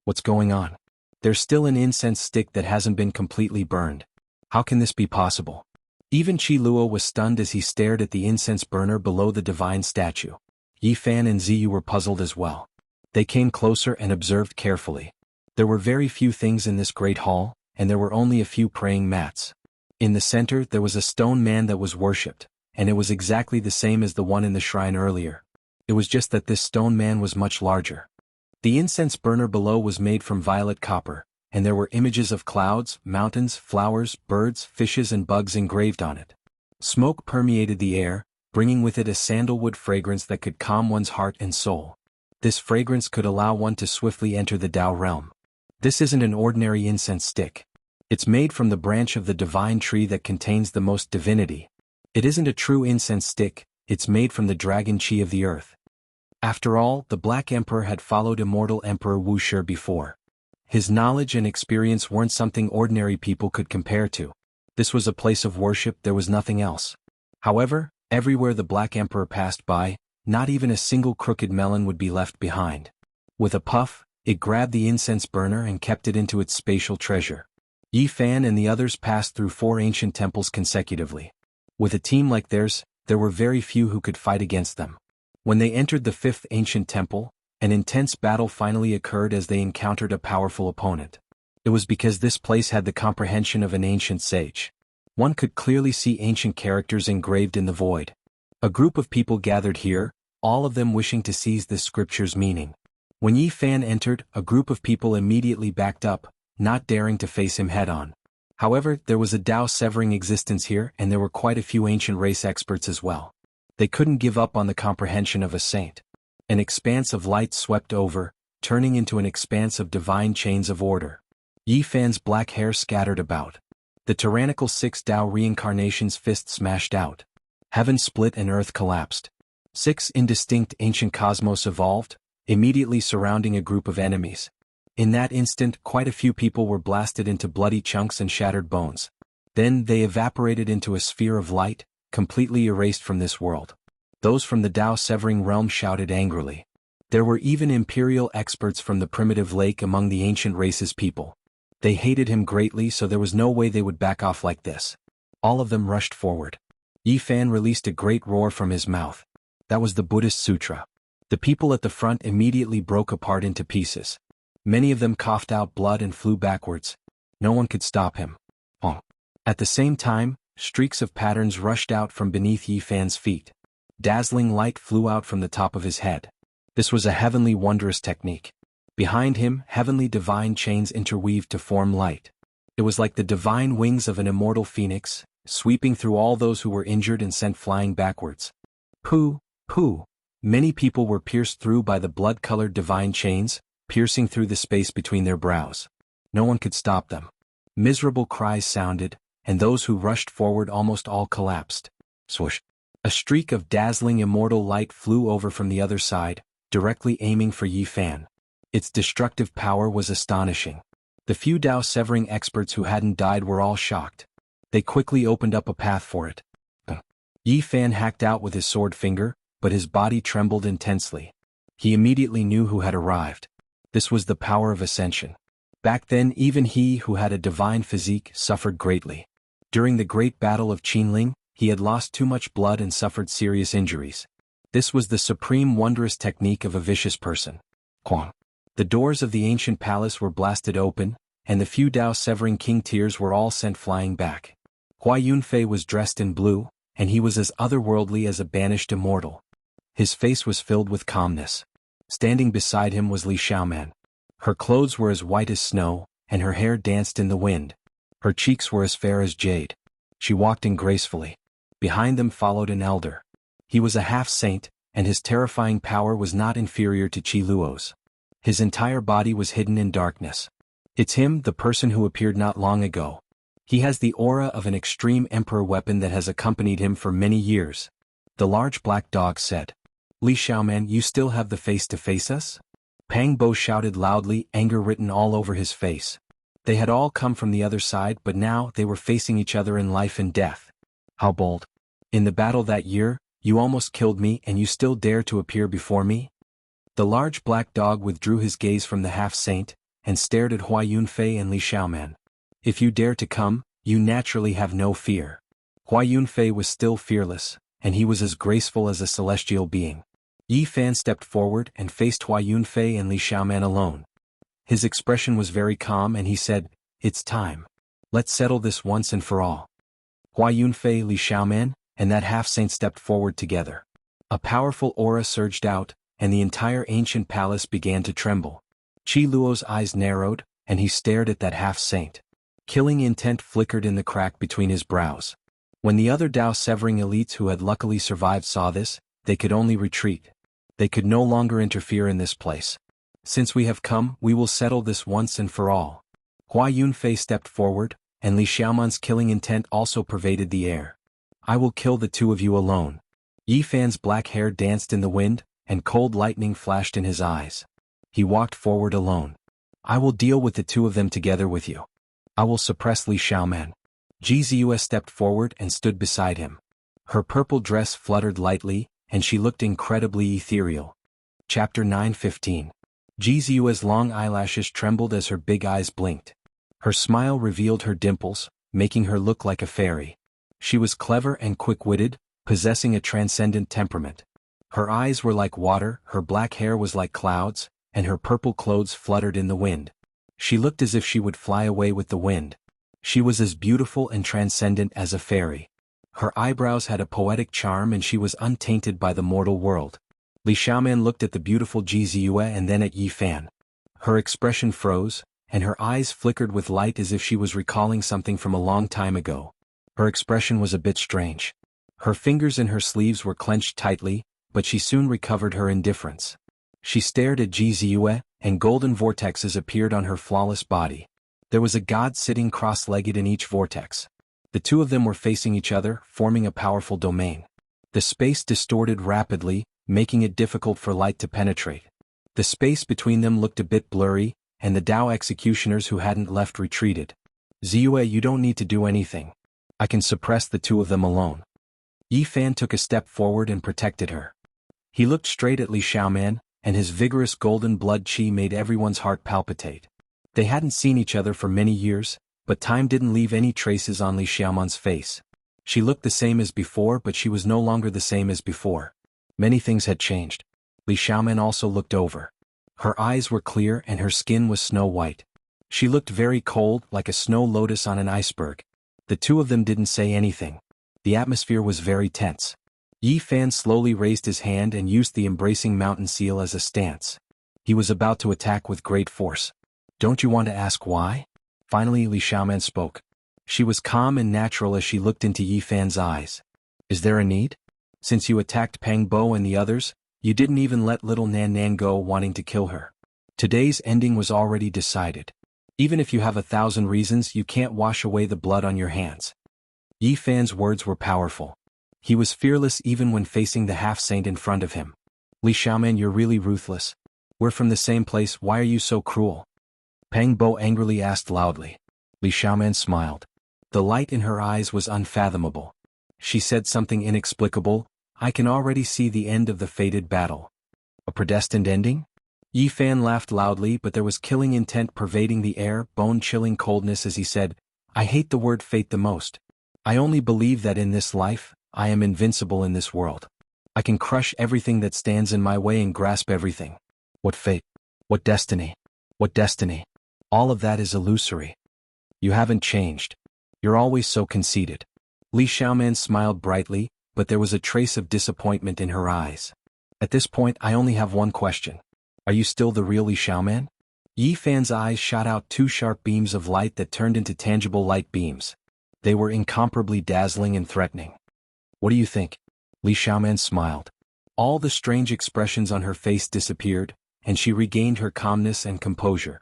What's going on? There's still an incense stick that hasn't been completely burned. How can this be possible? Even Qi Luo was stunned as he stared at the incense burner below the divine statue. Yi Fan and Ziyu were puzzled as well. They came closer and observed carefully. There were very few things in this great hall, and there were only a few praying mats. In the center there was a stone man that was worshipped, and it was exactly the same as the one in the shrine earlier. It was just that this stone man was much larger. The incense burner below was made from violet copper, and there were images of clouds, mountains, flowers, birds, fishes and bugs engraved on it. Smoke permeated the air, bringing with it a sandalwood fragrance that could calm one's heart and soul. This fragrance could allow one to swiftly enter the Tao realm. This isn't an ordinary incense stick. It's made from the branch of the divine tree that contains the most divinity. It isn't a true incense stick, it's made from the dragon qi of the earth. After all, the Black Emperor had followed immortal Emperor Wuxia before. His knowledge and experience weren't something ordinary people could compare to. This was a place of worship, there was nothing else. However, everywhere the Black Emperor passed by, not even a single crooked melon would be left behind. With a puff, it grabbed the incense burner and kept it into its spatial treasure. Yi Fan and the others passed through 4 ancient temples consecutively. With a team like theirs, there were very few who could fight against them. When they entered the 5th ancient temple, an intense battle finally occurred as they encountered a powerful opponent. It was because this place had the comprehension of an ancient sage. One could clearly see ancient characters engraved in the void. A group of people gathered here, all of them wishing to seize this scripture's meaning. When Yi Fan entered, a group of people immediately backed up, not daring to face him head-on. However, there was a Tao-severing existence here, and there were quite a few ancient race experts as well. They couldn't give up on the comprehension of a saint. An expanse of light swept over, turning into an expanse of divine chains of order. Yi Fan's black hair scattered about. The tyrannical 6 Tao reincarnation's fist smashed out. Heaven split and earth collapsed. 6 indistinct ancient cosmos evolved, immediately surrounding a group of enemies. In that instant, quite a few people were blasted into bloody chunks and shattered bones. Then they evaporated into a sphere of light, completely erased from this world. Those from the Tao-severing realm shouted angrily. There were even imperial experts from the primitive lake among the ancient race's people. They hated him greatly, so there was no way they would back off like this. All of them rushed forward. Yi Fan released a great roar from his mouth. That was the Buddhist sutra. The people at the front immediately broke apart into pieces. Many of them coughed out blood and flew backwards. No one could stop him. At the same time, streaks of patterns rushed out from beneath Yi Fan's feet. Dazzling light flew out from the top of his head. This was a heavenly wondrous technique. Behind him, heavenly divine chains interweaved to form light. It was like the divine wings of an immortal phoenix, sweeping through all those who were injured and sent flying backwards. Pooh, pooh. Many people were pierced through by the blood-colored divine chains, piercing through the space between their brows. No one could stop them. Miserable cries sounded, and those who rushed forward almost all collapsed. Swoosh. A streak of dazzling immortal light flew over from the other side, directly aiming for Yi Fan. Its destructive power was astonishing. The few Tao-severing experts who hadn't died were all shocked. They quickly opened up a path for it. Yi Fan hacked out with his sword finger, but his body trembled intensely. He immediately knew who had arrived. This was the power of ascension. Back then, even he who had a divine physique suffered greatly. During the great battle of Qinling, he had lost too much blood and suffered serious injuries. This was the supreme wondrous technique of a vicious person. Quang. The doors of the ancient palace were blasted open, and the few Tao-severing king tiers were all sent flying back. Hua Yunfei was dressed in blue, and he was as otherworldly as a banished immortal. His face was filled with calmness. Standing beside him was Li Xiaoman. Her clothes were as white as snow, and her hair danced in the wind. Her cheeks were as fair as jade. She walked in gracefully. Behind them followed an elder. He was a half-saint, and his terrifying power was not inferior to Qi Luo's. His entire body was hidden in darkness. It's him, the person who appeared not long ago. He has the aura of an extreme emperor weapon that has accompanied him for many years. The large black dog said. Li Xiaoman, you still have the face to face us? Pang Bo shouted loudly, anger written all over his face. They had all come from the other side, but now they were facing each other in life and death. How bold. In the battle that year, you almost killed me and you still dare to appear before me? The large black dog withdrew his gaze from the half-saint, and stared at Hua Yunfei and Li Xiaoman. If you dare to come, you naturally have no fear. Hua Yunfei was still fearless, and he was as graceful as a celestial being. Yi Fan stepped forward and faced Hua Yunfei and Li Xiaoman alone. His expression was very calm and he said, "It's time. Let's settle this once and for all." Hua Yunfei, Li Xiaoman, and that half-saint stepped forward together. A powerful aura surged out, and the entire ancient palace began to tremble. Qi Luo's eyes narrowed, and he stared at that half-saint. Killing intent flickered in the crack between his brows. When the other Dao-severing elites who had luckily survived saw this, they could only retreat. They could no longer interfere in this place. Since we have come, we will settle this once and for all. Hua Yunfei stepped forward, and Li Xiaoman's killing intent also pervaded the air. I will kill the two of you alone. Yi Fan's black hair danced in the wind, and cold lightning flashed in his eyes. He walked forward alone. I will deal with the two of them together with you. I will suppress Li Xiaoman. Ji Ziyue stepped forward and stood beside him. Her purple dress fluttered lightly, and she looked incredibly ethereal. Chapter 9:15. Ji Ziyue's long eyelashes trembled as her big eyes blinked. Her smile revealed her dimples, making her look like a fairy. She was clever and quick-witted, possessing a transcendent temperament. Her eyes were like water, her black hair was like clouds, and her purple clothes fluttered in the wind. She looked as if she would fly away with the wind. She was as beautiful and transcendent as a fairy. Her eyebrows had a poetic charm and she was untainted by the mortal world. Li Xiaoman looked at the beautiful Ji Ziyue and then at Yi Fan. Her expression froze, and her eyes flickered with light as if she was recalling something from a long time ago. Her expression was a bit strange. Her fingers in her sleeves were clenched tightly, but she soon recovered her indifference. She stared at Ji Ziyue, and golden vortexes appeared on her flawless body. There was a god sitting cross-legged in each vortex. The two of them were facing each other, forming a powerful domain. The space distorted rapidly, making it difficult for light to penetrate. The space between them looked a bit blurry, and the Dao executioners who hadn't left retreated. Ziyue, you don't need to do anything. I can suppress the two of them alone. Yi Fan took a step forward and protected her. He looked straight at Li Xiaoman, and his vigorous golden blood qi made everyone's heart palpitate. They hadn't seen each other for many years, but time didn't leave any traces on Li Xiaoman's face. She looked the same as before, but she was no longer the same as before. Many things had changed. Li Xiaoman also looked over. Her eyes were clear and her skin was snow white. She looked very cold, like a snow lotus on an iceberg. The two of them didn't say anything. The atmosphere was very tense. Yi Fan slowly raised his hand and used the embracing mountain seal as a stance. He was about to attack with great force. Don't you want to ask why? Finally Li Xiaoman spoke. She was calm and natural as she looked into Yi Fan's eyes. Is there a need? Since you attacked Pang Bo and the others, you didn't even let little Nan Nan go wanting to kill her. Today's ending was already decided. Even if you have 1,000 reasons, you can't wash away the blood on your hands. Yi Fan's words were powerful. He was fearless even when facing the half-saint in front of him. Li Xiaoman, you're really ruthless. We're from the same place, why are you so cruel? Pang Bo angrily asked loudly. Li Xiaoman smiled. The light in her eyes was unfathomable. She said something inexplicable. I can already see the end of the fated battle. A predestined ending? Yi Fan laughed loudly, but there was killing intent pervading the air, bone-chilling coldness as he said, I hate the word fate the most. I only believe that in this life, I am invincible in this world. I can crush everything that stands in my way and grasp everything. What fate? What destiny? What destiny? All of that is illusory. You haven't changed. You're always so conceited. Li Xiaoman smiled brightly, but there was a trace of disappointment in her eyes. At this point I only have one question. Are you still the real Li Xiaoman? Yi Fan's eyes shot out two sharp beams of light that turned into tangible light beams. They were incomparably dazzling and threatening. What do you think? Li Xiaoman smiled. All the strange expressions on her face disappeared, and she regained her calmness and composure.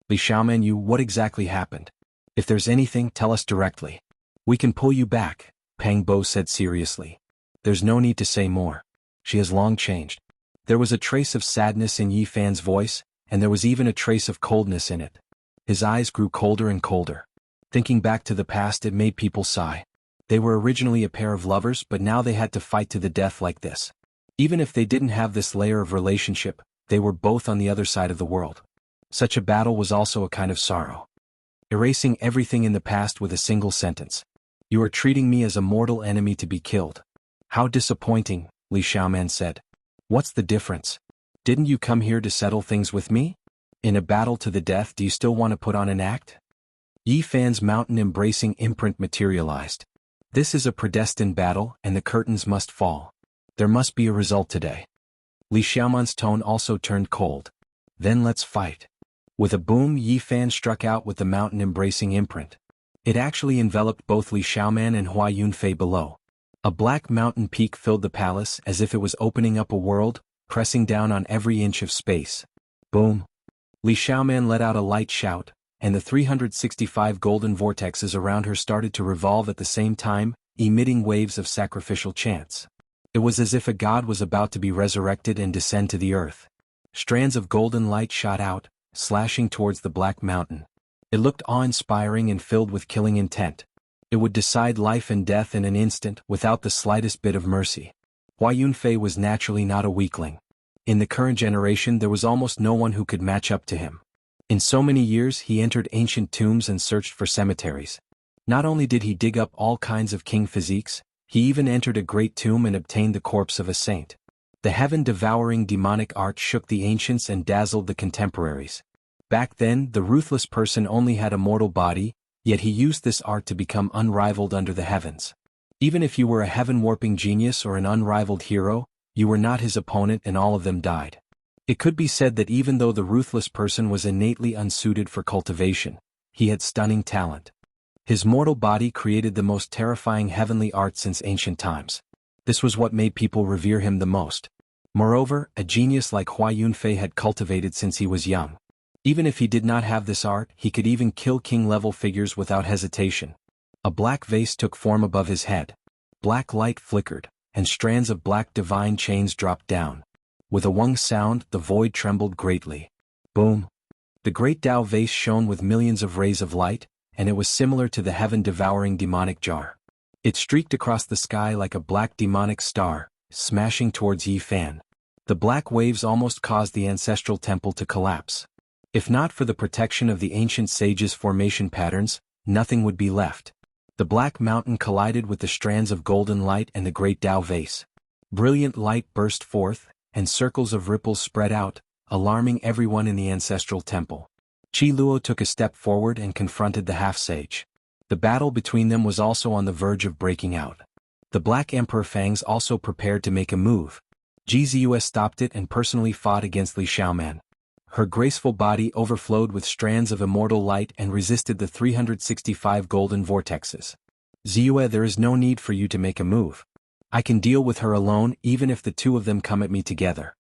Li Xiaoman, what exactly happened? If there's anything, tell us directly. We can pull you back, Pang Bo said seriously. There's no need to say more. She has long changed. There was a trace of sadness in Yi Fan's voice, and there was even a trace of coldness in it. His eyes grew colder and colder. Thinking back to the past, it made people sigh. They were originally a pair of lovers, but now they had to fight to the death like this. Even if they didn't have this layer of relationship, they were both on the other side of the world. Such a battle was also a kind of sorrow. Erasing everything in the past with a single sentence. You are treating me as a mortal enemy to be killed. How disappointing, Li Xiaoman said. What's the difference? Didn't you come here to settle things with me? In a battle to the death, do you still want to put on an act? Yi Fan's mountain-embracing imprint materialized. This is a predestined battle, and the curtains must fall. There must be a result today. Li Xiaoman's tone also turned cold. Then let's fight. With a boom, Yi Fan struck out with the mountain-embracing imprint. It actually enveloped both Li Xiaoman and Hua Yunfei below. A black mountain peak filled the palace as if it was opening up a world, pressing down on every inch of space. Boom. Li Xiaoman let out a light shout, and the 365 golden vortexes around her started to revolve at the same time, emitting waves of sacrificial chants. It was as if a god was about to be resurrected and descend to the earth. Strands of golden light shot out, slashing towards the black mountain. It looked awe-inspiring and filled with killing intent. It would decide life and death in an instant without the slightest bit of mercy. Hua Yunfei was naturally not a weakling. In the current generation there was almost no one who could match up to him. In so many years he entered ancient tombs and searched for cemeteries. Not only did he dig up all kinds of king physiques, he even entered a great tomb and obtained the corpse of a saint. The heaven-devouring demonic art shook the ancients and dazzled the contemporaries. Back then, the ruthless person only had a mortal body, yet he used this art to become unrivaled under the heavens. Even if you were a heaven-warping genius or an unrivaled hero, you were not his opponent, and all of them died. It could be said that even though the ruthless person was innately unsuited for cultivation, he had stunning talent. His mortal body created the most terrifying heavenly art since ancient times. This was what made people revere him the most. Moreover, a genius like Hua Yunfei had cultivated since he was young. Even if he did not have this art, he could even kill king-level figures without hesitation. A black vase took form above his head. Black light flickered, and strands of black divine chains dropped down. With a wung sound, the void trembled greatly. Boom! The great Tao vase shone with millions of rays of light, and it was similar to the heaven-devouring demonic jar. It streaked across the sky like a black demonic star, smashing towards Yi Fan. The black waves almost caused the ancestral temple to collapse. If not for the protection of the ancient sages' formation patterns, nothing would be left. The black mountain collided with the strands of golden light and the great Tao vase. Brilliant light burst forth, and circles of ripples spread out, alarming everyone in the ancestral temple. Qi Luo took a step forward and confronted the half-sage. The battle between them was also on the verge of breaking out. The Black Emperor Fangs also prepared to make a move. Ji Ziyue stopped it and personally fought against Li Xiaoman. Her graceful body overflowed with strands of immortal light and resisted the 365 golden vortexes. Ziyue, there is no need for you to make a move. I can deal with her alone even if the two of them come at me together.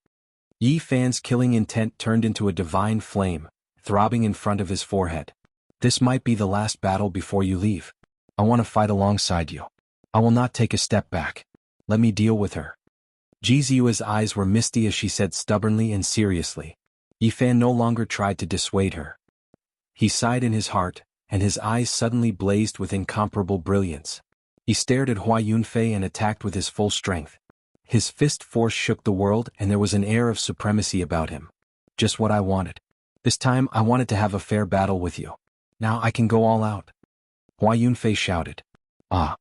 Yi Fan's killing intent turned into a divine flame, throbbing in front of his forehead. This might be the last battle before you leave. I want to fight alongside you. I will not take a step back. Let me deal with her. Ji Ziyue's eyes were misty as she said stubbornly and seriously. Yi Fan no longer tried to dissuade her. He sighed in his heart, and his eyes suddenly blazed with incomparable brilliance. He stared at Hua Yunfei and attacked with his full strength. His fist force shook the world and there was an air of supremacy about him. Just what I wanted. This time I wanted to have a fair battle with you. Now I can go all out. Hua Yunfei shouted. Ah!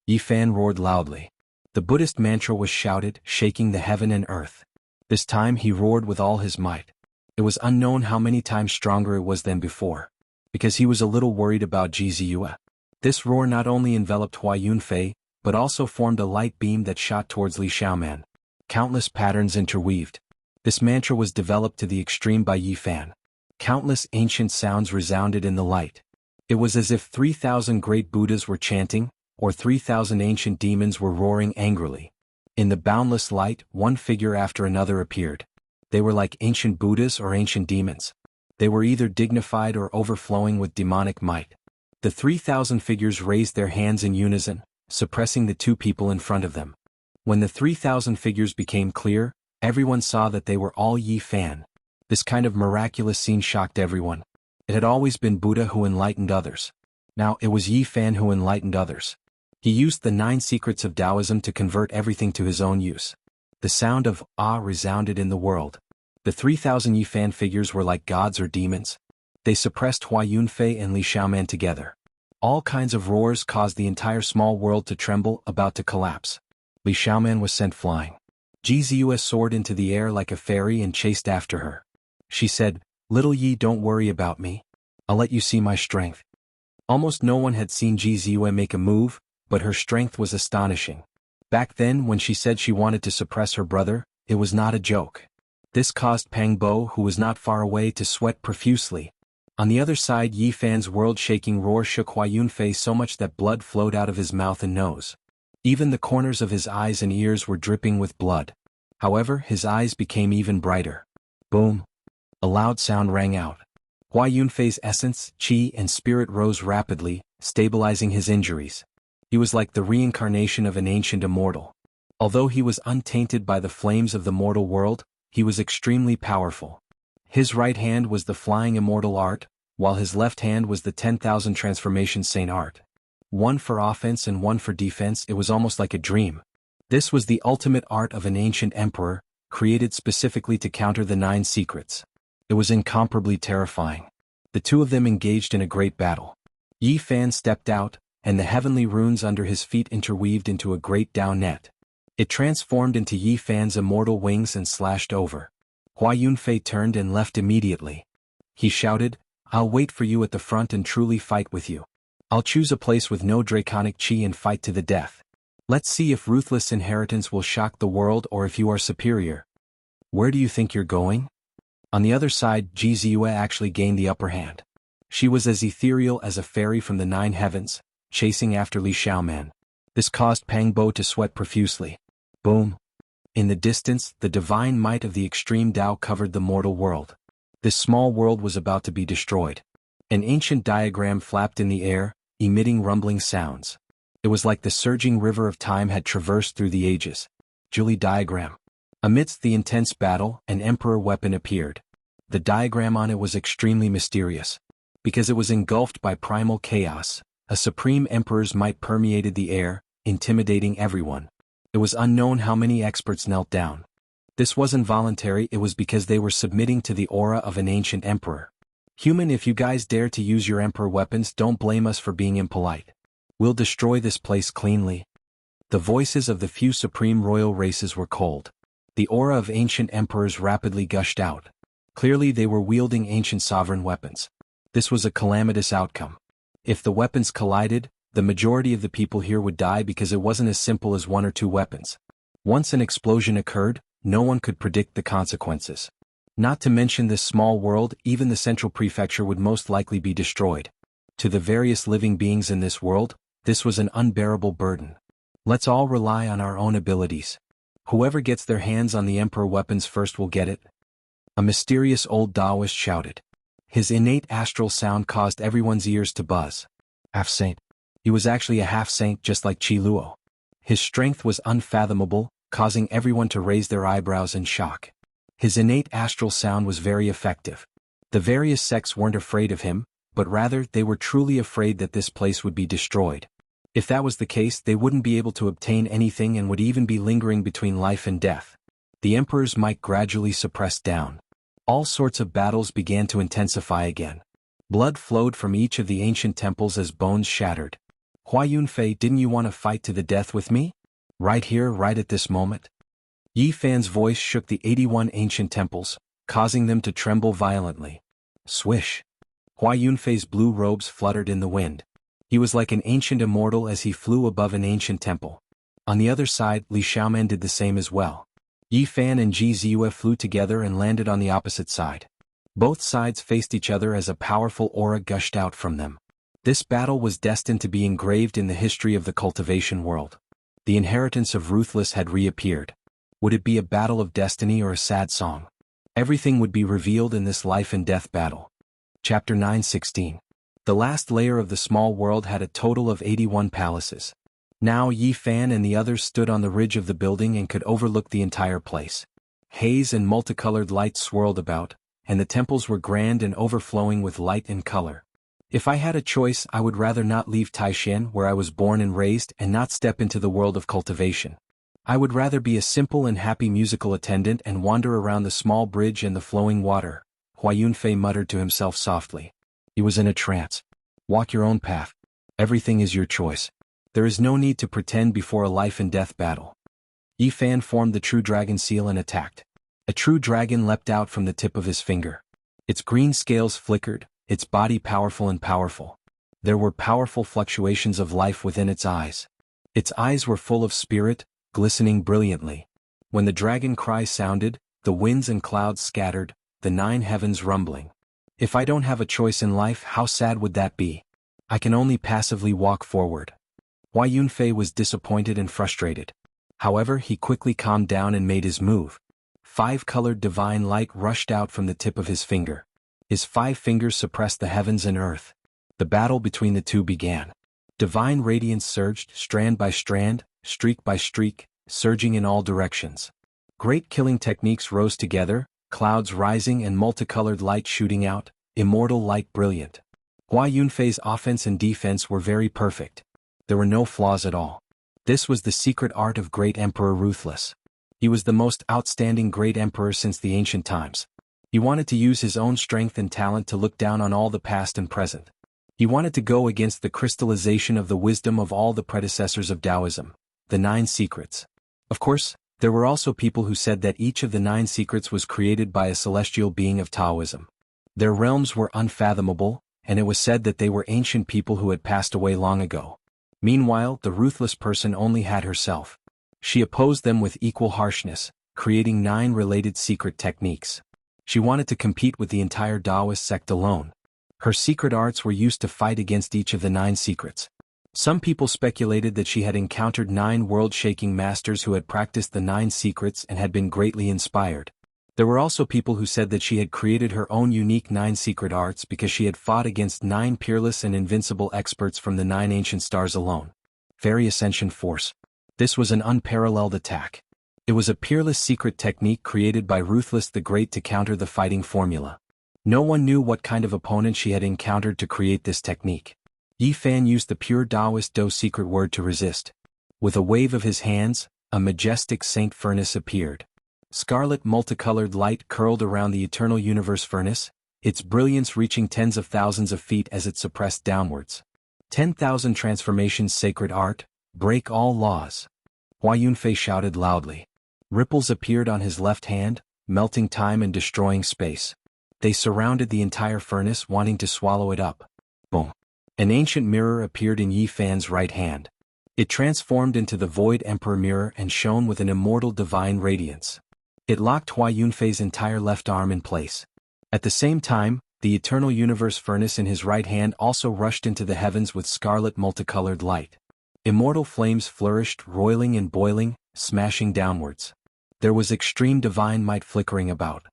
Yi Fan roared loudly. The Buddhist mantra was shouted, shaking the heaven and earth. This time he roared with all his might. It was unknown how many times stronger it was than before, because he was a little worried about Ji Ziyue. This roar not only enveloped Hua Yunfei, but also formed a light beam that shot towards Li Xiaoman. Countless patterns interweaved. This mantra was developed to the extreme by Yi Fan. Countless ancient sounds resounded in the light. It was as if 3,000 great Buddhas were chanting, or 3,000 ancient demons were roaring angrily. In the boundless light, one figure after another appeared. They were like ancient Buddhas or ancient demons. They were either dignified or overflowing with demonic might. The 3,000 figures raised their hands in unison, suppressing the two people in front of them. When the 3,000 figures became clear, everyone saw that they were all Yi Fan. This kind of miraculous scene shocked everyone. It had always been Buddha who enlightened others. Now it was Yi Fan who enlightened others. He used the 9 secrets of Taoism to convert everything to his own use. The sound of ah resounded in the world. The 3,000 Yi Fan figures were like gods or demons. They suppressed Hua Yunfei and Li Xiaoman together. All kinds of roars caused the entire small world to tremble, about to collapse. Li Xiaoman was sent flying. Ji Ziyue soared into the air like a fairy and chased after her. She said, "Little Yi, don't worry about me. I'll let you see my strength." Almost no one had seen Ji Ziyue make a move, but her strength was astonishing. Back then, when she said she wanted to suppress her brother, it was not a joke. This caused Pang Bo, who was not far away, to sweat profusely. On the other side, Yi Fan's world-shaking roar shook Hua Yunfei so much that blood flowed out of his mouth and nose. Even the corners of his eyes and ears were dripping with blood. However, his eyes became even brighter. Boom! A loud sound rang out. Hua Yunfei's essence, qi, and spirit rose rapidly, stabilizing his injuries. He was like the reincarnation of an ancient immortal. Although he was untainted by the flames of the mortal world, he was extremely powerful. His right hand was the flying immortal art, while his left hand was the 10,000 transformation saint art. One for offense and one for defense. It was almost like a dream. This was the ultimate art of an ancient emperor, created specifically to counter the 9 secrets. It was incomparably terrifying. The two of them engaged in a great battle. Yi Fan stepped out, and the heavenly runes under his feet interweaved into a great Dao net. It transformed into Yi Fan's immortal wings and slashed over. Hua Yunfei turned and left immediately. He shouted, "I'll wait for you at the front and truly fight with you. I'll choose a place with no draconic qi and fight to the death. Let's see if ruthless inheritance will shock the world or if you are superior." "Where do you think you're going?" On the other side, Ji Ziyue actually gained the upper hand. She was as ethereal as a fairy from the 9 heavens, chasing after Li Xiaoman. This caused Pang Bo to sweat profusely. Boom! In the distance, the divine might of the extreme Tao covered the mortal world. This small world was about to be destroyed. An ancient diagram flapped in the air, emitting rumbling sounds. It was like the surging river of time had traversed through the ages. Julie diagram. Amidst the intense battle, an emperor weapon appeared. The diagram on it was extremely mysterious. Because it was engulfed by primal chaos, a supreme emperor's might permeated the air, intimidating everyone. It was unknown how many experts knelt down. This wasn't voluntary, it was because they were submitting to the aura of an ancient emperor. "Human, if you guys dare to use your emperor weapons, don't blame us for being impolite. We'll destroy this place cleanly." The voices of the few supreme royal races were cold. The aura of ancient emperors rapidly gushed out. Clearly they were wielding ancient sovereign weapons. This was a calamitous outcome. If the weapons collided, the majority of the people here would die because it wasn't as simple as 1 or 2 weapons. Once an explosion occurred, no one could predict the consequences. Not to mention this small world, even the central prefecture would most likely be destroyed. To the various living beings in this world, this was an unbearable burden. Let's all rely on our own abilities. Whoever gets their hands on the emperor weapons first will get it. A mysterious old Taoist shouted. His innate astral sound caused everyone's ears to buzz. Half-saint. He was actually a half-saint just like Qi Luo. His strength was unfathomable, causing everyone to raise their eyebrows in shock. His innate astral sound was very effective. The various sects weren't afraid of him, but rather they were truly afraid that this place would be destroyed. If that was the case, they wouldn't be able to obtain anything and would even be lingering between life and death. The emperor's might gradually suppressed down. All sorts of battles began to intensify again. Blood flowed from each of the ancient temples as bones shattered. "Hua Yunfei, didn't you want to fight to the death with me? Right here, right at this moment?" Yi Fan's voice shook the 81 ancient temples, causing them to tremble violently. Swish! Hua Yunfei's blue robes fluttered in the wind. He was like an ancient immortal as he flew above an ancient temple. On the other side, Li Xiaoman did the same as well. Yi Fan and Ji Ziyue flew together and landed on the opposite side. Both sides faced each other as a powerful aura gushed out from them. This battle was destined to be engraved in the history of the cultivation world. The inheritance of Ruthless had reappeared. Would it be a battle of destiny or a sad song? Everything would be revealed in this life and death battle. Chapter 9:16. The last layer of the small world had a total of 81 palaces. Now Yi Fan and the others stood on the ridge of the building and could overlook the entire place. Haze and multicolored light swirled about, and the temples were grand and overflowing with light and color. If I had a choice, I would rather not leave Taishan, where I was born and raised, and not step into the world of cultivation. I would rather be a simple and happy musical attendant and wander around the small bridge and the flowing water, Hua Yunfei muttered to himself softly. He was in a trance. Walk your own path. Everything is your choice. There is no need to pretend before a life and death battle. Yi Fan formed the true dragon seal and attacked. A true dragon leapt out from the tip of his finger. Its green scales flickered, its body powerful and powerful. There were powerful fluctuations of life within its eyes. Its eyes were full of spirit, glistening brilliantly. When the dragon cry sounded, the winds and clouds scattered, the 9 heavens rumbling. If I don't have a choice in life, how sad would that be? I can only passively walk forward. Hua Yunfei was disappointed and frustrated. However, he quickly calmed down and made his move. 5-colored divine light rushed out from the tip of his finger. His 5 fingers suppressed the heavens and earth. The battle between the two began. Divine radiance surged, strand by strand, streak by streak, surging in all directions. Great killing techniques rose together, clouds rising and multicolored light shooting out, immortal light brilliant. Hua Yunfei's offense and defense were very perfect. There were no flaws at all. This was the secret art of Great Emperor Ruthless. He was the most outstanding great emperor since the ancient times. He wanted to use his own strength and talent to look down on all the past and present. He wanted to go against the crystallization of the wisdom of all the predecessors of Taoism, the 9 secrets. Of course, there were also people who said that each of the 9 secrets was created by a celestial being of Taoism. Their realms were unfathomable, and it was said that they were ancient people who had passed away long ago. Meanwhile, the ruthless person only had herself. She opposed them with equal harshness, creating 9 related secret techniques. She wanted to compete with the entire Taoist sect alone. Her secret arts were used to fight against each of the 9 secrets. Some people speculated that she had encountered 9 world-shaking masters who had practiced the 9 secrets and had been greatly inspired. There were also people who said that she had created her own unique 9 secret arts because she had fought against 9 peerless and invincible experts from the 9 ancient stars alone. Fairy Ascension Force. This was an unparalleled attack. It was a peerless secret technique created by Ruthless the Great to counter the fighting formula. No one knew what kind of opponent she had encountered to create this technique. Yi Fan used the pure Taoist Do secret word to resist. With a wave of his hands, a majestic saint furnace appeared. Scarlet multicolored light curled around the eternal universe furnace, its brilliance reaching tens of thousands of feet as it suppressed downwards. 10,000 transformations sacred art, break all laws. Hua Yunfei shouted loudly. Ripples appeared on his left hand, melting time and destroying space. They surrounded the entire furnace, wanting to swallow it up. Boom. An ancient mirror appeared in Yi Fan's right hand. It transformed into the Void Emperor mirror and shone with an immortal divine radiance. It locked Hua Yunfei's entire left arm in place. At the same time, the eternal universe furnace in his right hand also rushed into the heavens with scarlet multicolored light. Immortal flames flourished, roiling and boiling, smashing downwards. There was extreme divine might flickering about.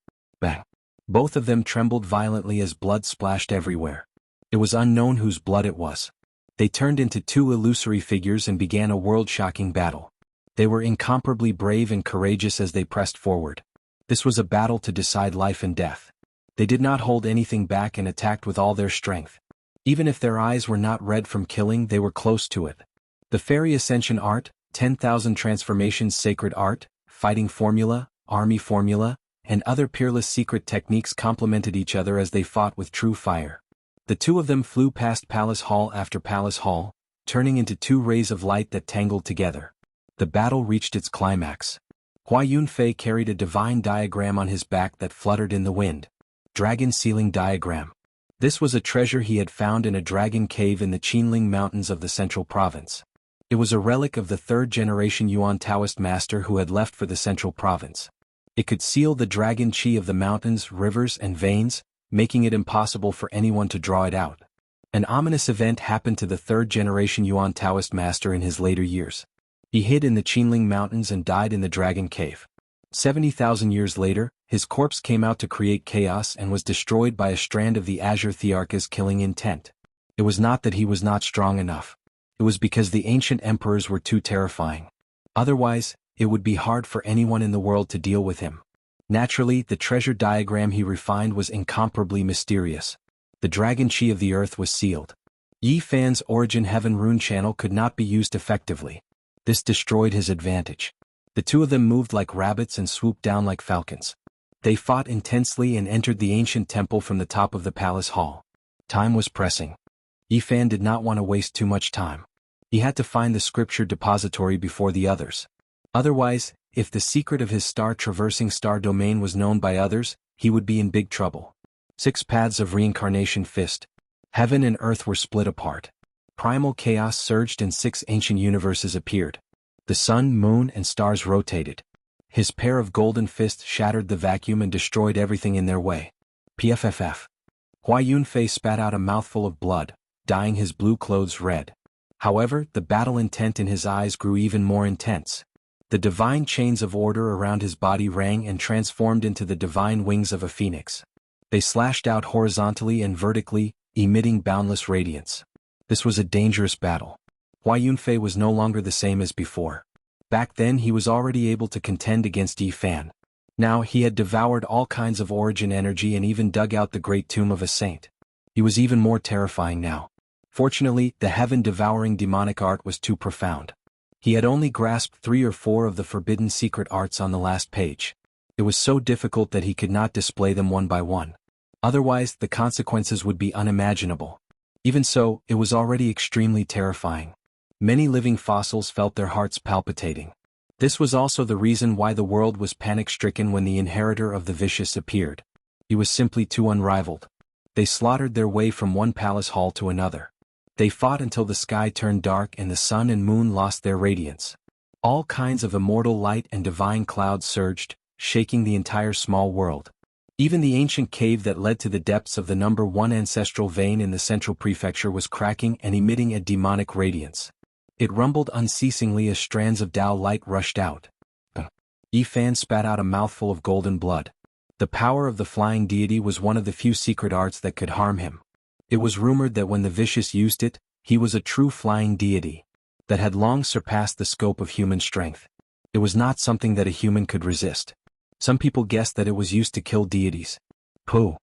Bang! Both of them trembled violently as blood splashed everywhere. It was unknown whose blood it was. They turned into 2 illusory figures and began a world-shocking battle. They were incomparably brave and courageous as they pressed forward. This was a battle to decide life and death. They did not hold anything back and attacked with all their strength. Even if their eyes were not red from killing, they were close to it. The Fairy Ascension Art, 10,000 Transformations Sacred Art, Fighting Formula, Army Formula, and other peerless secret techniques complemented each other as they fought with true fire. The 2 of them flew past palace hall after palace hall, turning into 2 rays of light that tangled together. The battle reached its climax. Hua Yunfei carried a divine diagram on his back that fluttered in the wind. Dragon Sealing Diagram. This was a treasure he had found in a dragon cave in the Qinling Mountains of the Central Province. It was a relic of the 3rd-generation Yuan Taoist master who had left for the Central Province. It could seal the dragon qi of the mountains, rivers, and veins, making it impossible for anyone to draw it out. An ominous event happened to the 3rd-generation Yuan Taoist master in his later years. He hid in the Qinling Mountains and died in the Dragon Cave. 70,000 years later, his corpse came out to create chaos and was destroyed by a strand of the Azure Thearcha's killing intent. It was not that he was not strong enough. It was because the ancient emperors were too terrifying. Otherwise, it would be hard for anyone in the world to deal with him. Naturally, the treasure diagram he refined was incomparably mysterious. The dragon chi of the earth was sealed. Yi Fan's origin heaven rune channel could not be used effectively. This destroyed his advantage. The two of them moved like rabbits and swooped down like falcons. They fought intensely and entered the ancient temple from the top of the palace hall. Time was pressing. Yi Fan did not want to waste too much time. He had to find the scripture depository before the others. Otherwise, if the secret of his star-traversing star domain was known by others, he would be in big trouble. 6 paths of reincarnation fist. Heaven and earth were split apart. Primal chaos surged and 6 ancient universes appeared. The sun, moon, and stars rotated. His pair of golden fists shattered the vacuum and destroyed everything in their way. PFFF. Hua Yunfei spat out a mouthful of blood, dyeing his blue clothes red. However, the battle intent in his eyes grew even more intense. The divine chains of order around his body rang and transformed into the divine wings of a phoenix. They slashed out horizontally and vertically, emitting boundless radiance. This was a dangerous battle. Hua Yunfei was no longer the same as before. Back then he was already able to contend against Yi Fan. Now he had devoured all kinds of origin energy and even dug out the great tomb of a saint. He was even more terrifying now. Fortunately, the heaven-devouring demonic art was too profound. He had only grasped 3 or 4 of the forbidden secret arts on the last page. It was so difficult that he could not display them one by one. Otherwise, the consequences would be unimaginable. Even so, it was already extremely terrifying. Many living fossils felt their hearts palpitating. This was also the reason why the world was panic-stricken when the inheritor of the vicious appeared. He was simply too unrivaled. They slaughtered their way from one palace hall to another. They fought until the sky turned dark and the sun and moon lost their radiance. All kinds of immortal light and divine clouds surged, shaking the entire small world. Even the ancient cave that led to the depths of the number 1 ancestral vein in the central prefecture was cracking and emitting a demonic radiance. It rumbled unceasingly as strands of Tao light rushed out. Yi Fan spat out a mouthful of golden blood. The power of the flying deity was one of the few secret arts that could harm him. It was rumored that when the vicious used it, he was a true flying deity that had long surpassed the scope of human strength. It was not something that a human could resist. Some people guessed that it was used to kill deities. Pooh.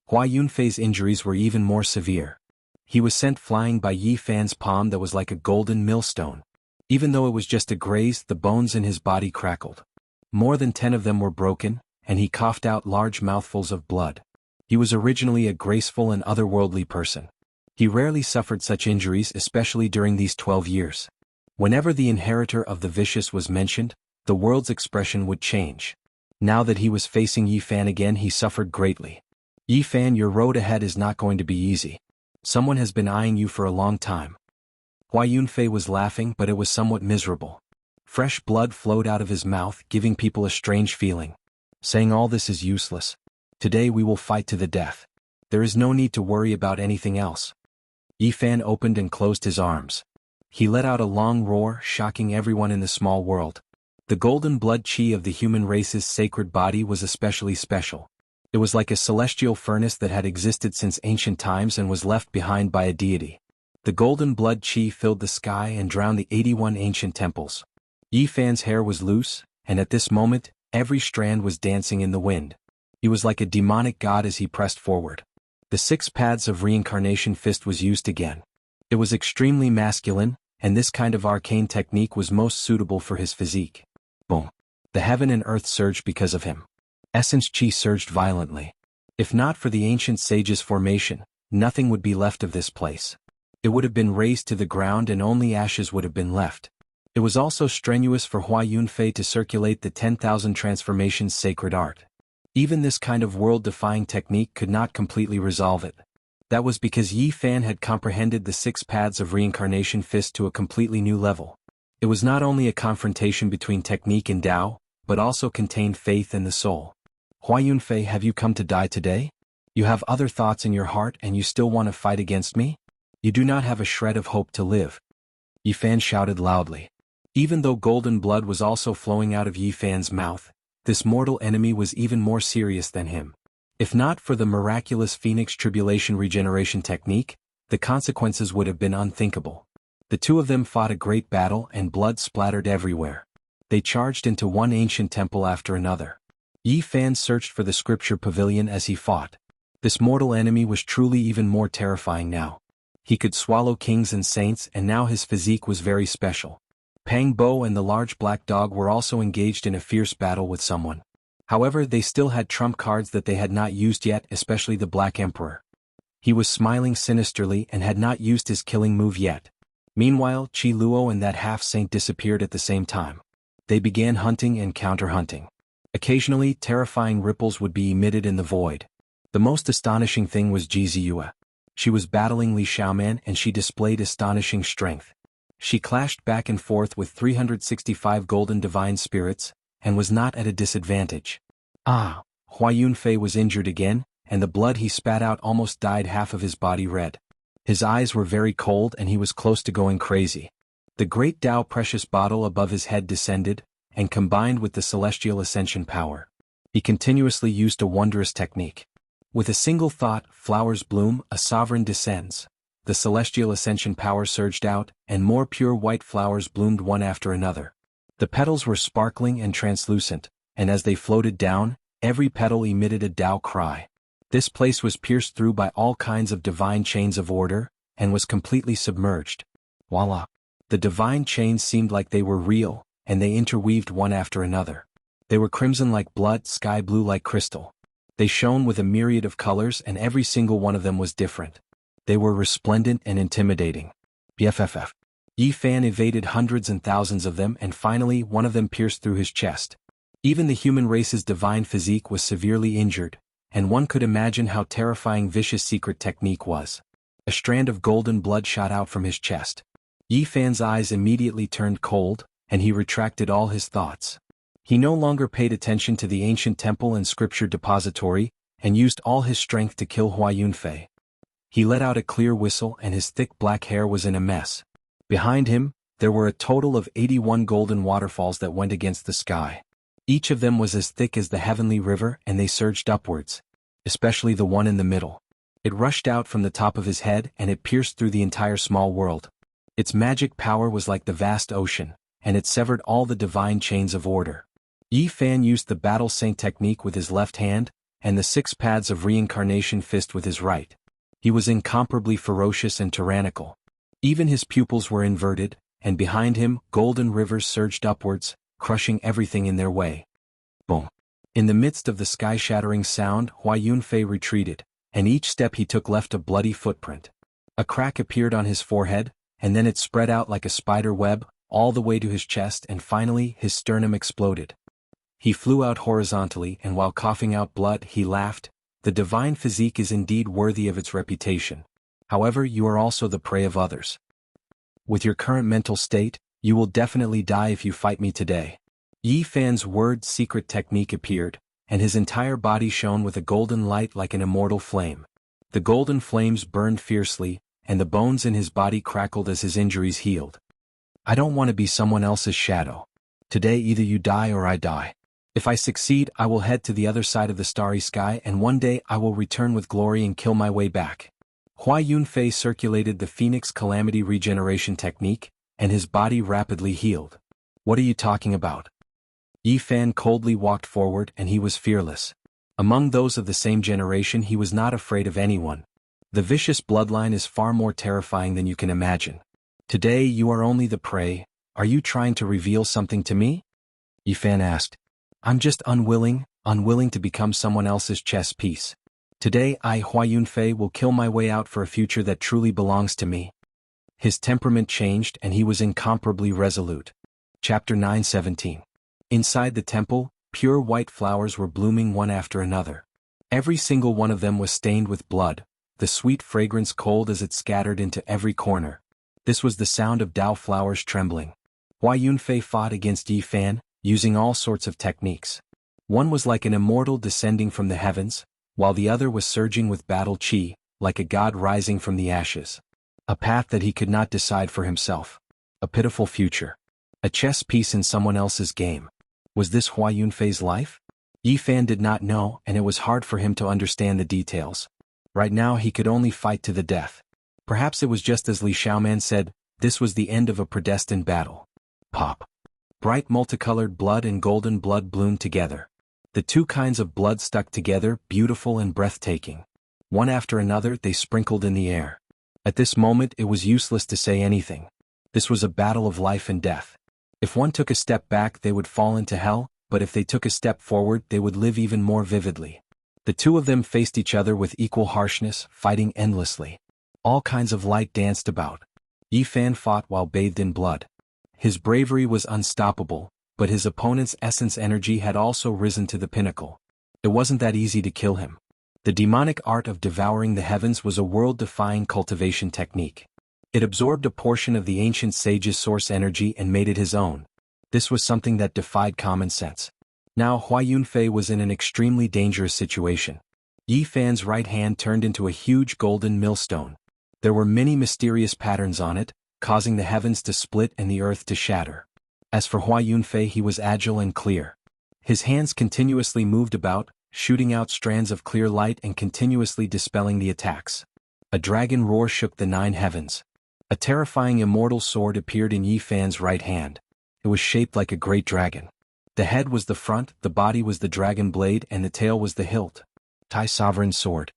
Hua Yunfei's injuries were even more severe. He was sent flying by Yi Fan's palm that was like a golden millstone. Even though it was just a graze, the bones in his body crackled. More than 10 of them were broken, and he coughed out large mouthfuls of blood. He was originally a graceful and otherworldly person. He rarely suffered such injuries, especially during these 12 years. Whenever the inheritor of the vicious was mentioned, the world's expression would change. Now that he was facing Yi Fan again, he suffered greatly. Yi Fan, your road ahead is not going to be easy. Someone has been eyeing you for a long time. Hua Yunfei was laughing, but it was somewhat miserable. Fresh blood flowed out of his mouth, giving people a strange feeling. Saying all this is useless. Today we will fight to the death. There is no need to worry about anything else. Yi Fan opened and closed his arms. He let out a long roar, shocking everyone in the small world. The golden blood chi of the human race's sacred body was especially special. It was like a celestial furnace that had existed since ancient times and was left behind by a deity. The golden blood chi filled the sky and drowned the 81 ancient temples. Yi Fan's hair was loose, and at this moment, every strand was dancing in the wind. He was like a demonic god as he pressed forward. The 6 paths of reincarnation fist was used again. It was extremely masculine, and this kind of arcane technique was most suitable for his physique. Boom. The heaven and earth surged because of him. Essence chi surged violently. If not for the ancient sage's formation, nothing would be left of this place. It would have been razed to the ground and only ashes would have been left. It was also strenuous for Hua Yunfei to circulate the 10,000 transformations sacred art. Even this kind of world-defying technique could not completely resolve it. That was because Yi Fan had comprehended the 6 paths of reincarnation fist to a completely new level. It was not only a confrontation between technique and Tao, but also contained faith and the soul. Hua Yunfei, have you come to die today? You have other thoughts in your heart and you still want to fight against me? You do not have a shred of hope to live. Yi Fan shouted loudly. Even though golden blood was also flowing out of Yi Fan's mouth, this mortal enemy was even more serious than him. If not for the miraculous Phoenix Tribulation regeneration technique, the consequences would have been unthinkable. The two of them fought a great battle and blood splattered everywhere. They charged into one ancient temple after another. Yi Fan searched for the scripture pavilion as he fought. This mortal enemy was truly even more terrifying now. He could swallow kings and saints, and now his physique was very special. Pang Bo and the large black dog were also engaged in a fierce battle with someone. However, they still had trump cards that they had not used yet, especially the Black Emperor. He was smiling sinisterly and had not used his killing move yet. Meanwhile, Qi Luo and that half-saint disappeared at the same time. They began hunting and counter-hunting. Occasionally, terrifying ripples would be emitted in the void. The most astonishing thing was Ji Ziyue. She was battling Li Xiaoman and she displayed astonishing strength. She clashed back and forth with 365 golden divine spirits, and was not at a disadvantage. Hua Yunfei was injured again, and the blood he spat out almost dyed half of his body red. His eyes were very cold and he was close to going crazy. The great Tao precious bottle above his head descended, and combined with the celestial ascension power. He continuously used a wondrous technique. With a single thought, flowers bloom, a sovereign descends. The celestial ascension power surged out, and more pure white flowers bloomed one after another. The petals were sparkling and translucent, and as they floated down, every petal emitted a Tao cry. This place was pierced through by all kinds of divine chains of order, and was completely submerged. Voila! The divine chains seemed like they were real, and they interweaved one after another. They were crimson like blood, sky blue like crystal. They shone with a myriad of colors, and every single one of them was different. They were resplendent and intimidating. BFFF. Yi Fan evaded hundreds and thousands of them, and finally one of them pierced through his chest. Even the human race's divine physique was severely injured, and one could imagine how terrifying vicious secret technique was. A strand of golden blood shot out from his chest. Yi Fan's eyes immediately turned cold, and he retracted all his thoughts. He no longer paid attention to the ancient temple and scripture depository, and used all his strength to kill Hua Yunfei. He let out a clear whistle and his thick black hair was in a mess. Behind him, there were a total of 81 golden waterfalls that went against the sky. Each of them was as thick as the heavenly river, and they surged upwards. Especially the one in the middle. It rushed out from the top of his head and it pierced through the entire small world. Its magic power was like the vast ocean, and it severed all the divine chains of order. Yi Fan used the battle saint technique with his left hand, and the 6 paths of reincarnation fist with his right. He was incomparably ferocious and tyrannical. Even his pupils were inverted, and behind him, golden rivers surged upwards, crushing everything in their way. Boom! In the midst of the sky-shattering sound, Hua Yunfei retreated, and each step he took left a bloody footprint. A crack appeared on his forehead, and then it spread out like a spider web, all the way to his chest, and finally his sternum exploded. He flew out horizontally, and while coughing out blood, he laughed. The divine physique is indeed worthy of its reputation. However, you are also the prey of others. With your current mental state, you will definitely die if you fight me today. Yi Fan's word secret technique appeared, and his entire body shone with a golden light like an immortal flame. The golden flames burned fiercely, and the bones in his body crackled as his injuries healed. I don't want to be someone else's shadow. Today either you die or I die. If I succeed, I will head to the other side of the starry sky, and one day I will return with glory and kill my way back. Hua Yunfei circulated the Phoenix Calamity regeneration technique, and his body rapidly healed. What are you talking about? Yi Fan coldly walked forward, and he was fearless. Among those of the same generation, he was not afraid of anyone. The vicious bloodline is far more terrifying than you can imagine. Today you are only the prey. Are you trying to reveal something to me? Yi Fan asked. I'm just unwilling to become someone else's chess piece. Today I, Hua Yunfei, will kill my way out for a future that truly belongs to me. His temperament changed and he was incomparably resolute. Chapter 9:17. Inside the temple, pure white flowers were blooming one after another. Every single one of them was stained with blood, the sweet fragrance cold as it scattered into every corner. This was the sound of Tao flowers trembling. Hua Yunfei fought against Yi Fan, using all sorts of techniques. One was like an immortal descending from the heavens, while the other was surging with battle chi, like a god rising from the ashes. A path that he could not decide for himself. A pitiful future. A chess piece in someone else's game. Was this Hua Yunfei's life? Yi Fan did not know, and it was hard for him to understand the details. Right now he could only fight to the death. Perhaps it was just as Li Xiaoman said, this was the end of a predestined battle. Pop. Bright multicolored blood and golden blood bloomed together. The two kinds of blood stuck together, beautiful and breathtaking. One after another they sprinkled in the air. At this moment it was useless to say anything. This was a battle of life and death. If one took a step back they would fall into hell, but if they took a step forward they would live even more vividly. The two of them faced each other with equal harshness, fighting endlessly. All kinds of light danced about. Yi Fan fought while bathed in blood. His bravery was unstoppable, but his opponent's essence energy had also risen to the pinnacle. It wasn't that easy to kill him. The demonic art of devouring the heavens was a world-defying cultivation technique. It absorbed a portion of the ancient sage's source energy and made it his own. This was something that defied common sense. Now Hua Yunfei was in an extremely dangerous situation. Yi Fan's right hand turned into a huge golden millstone. There were many mysterious patterns on it, causing the heavens to split and the earth to shatter. As for Hua Yunfei, he was agile and clear. His hands continuously moved about, shooting out strands of clear light and continuously dispelling the attacks. A dragon roar shook the 9 heavens. A terrifying immortal sword appeared in Yi Fan's right hand. It was shaped like a great dragon. The head was the front, the body was the dragon blade, and the tail was the hilt. Tai Sovereign Sword.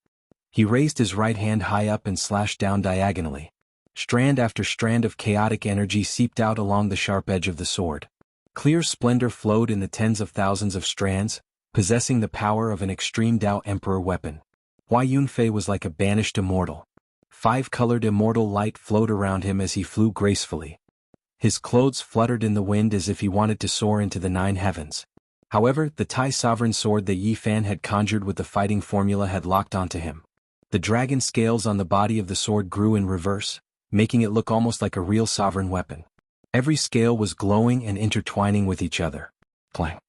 He raised his right hand high up and slashed down diagonally. Strand after strand of chaotic energy seeped out along the sharp edge of the sword. Clear splendor flowed in the tens of thousands of strands, possessing the power of an extreme Tao Emperor weapon. Hua Yunfei was like a banished immortal. 5-colored immortal light flowed around him as he flew gracefully. His clothes fluttered in the wind as if he wanted to soar into the 9 heavens. However, the Tai Sovereign Sword that Yi Fan had conjured with the fighting formula had locked onto him. The dragon scales on the body of the sword grew in reverse, making it look almost like a real sovereign weapon. Every scale was glowing and intertwining with each other. Clang.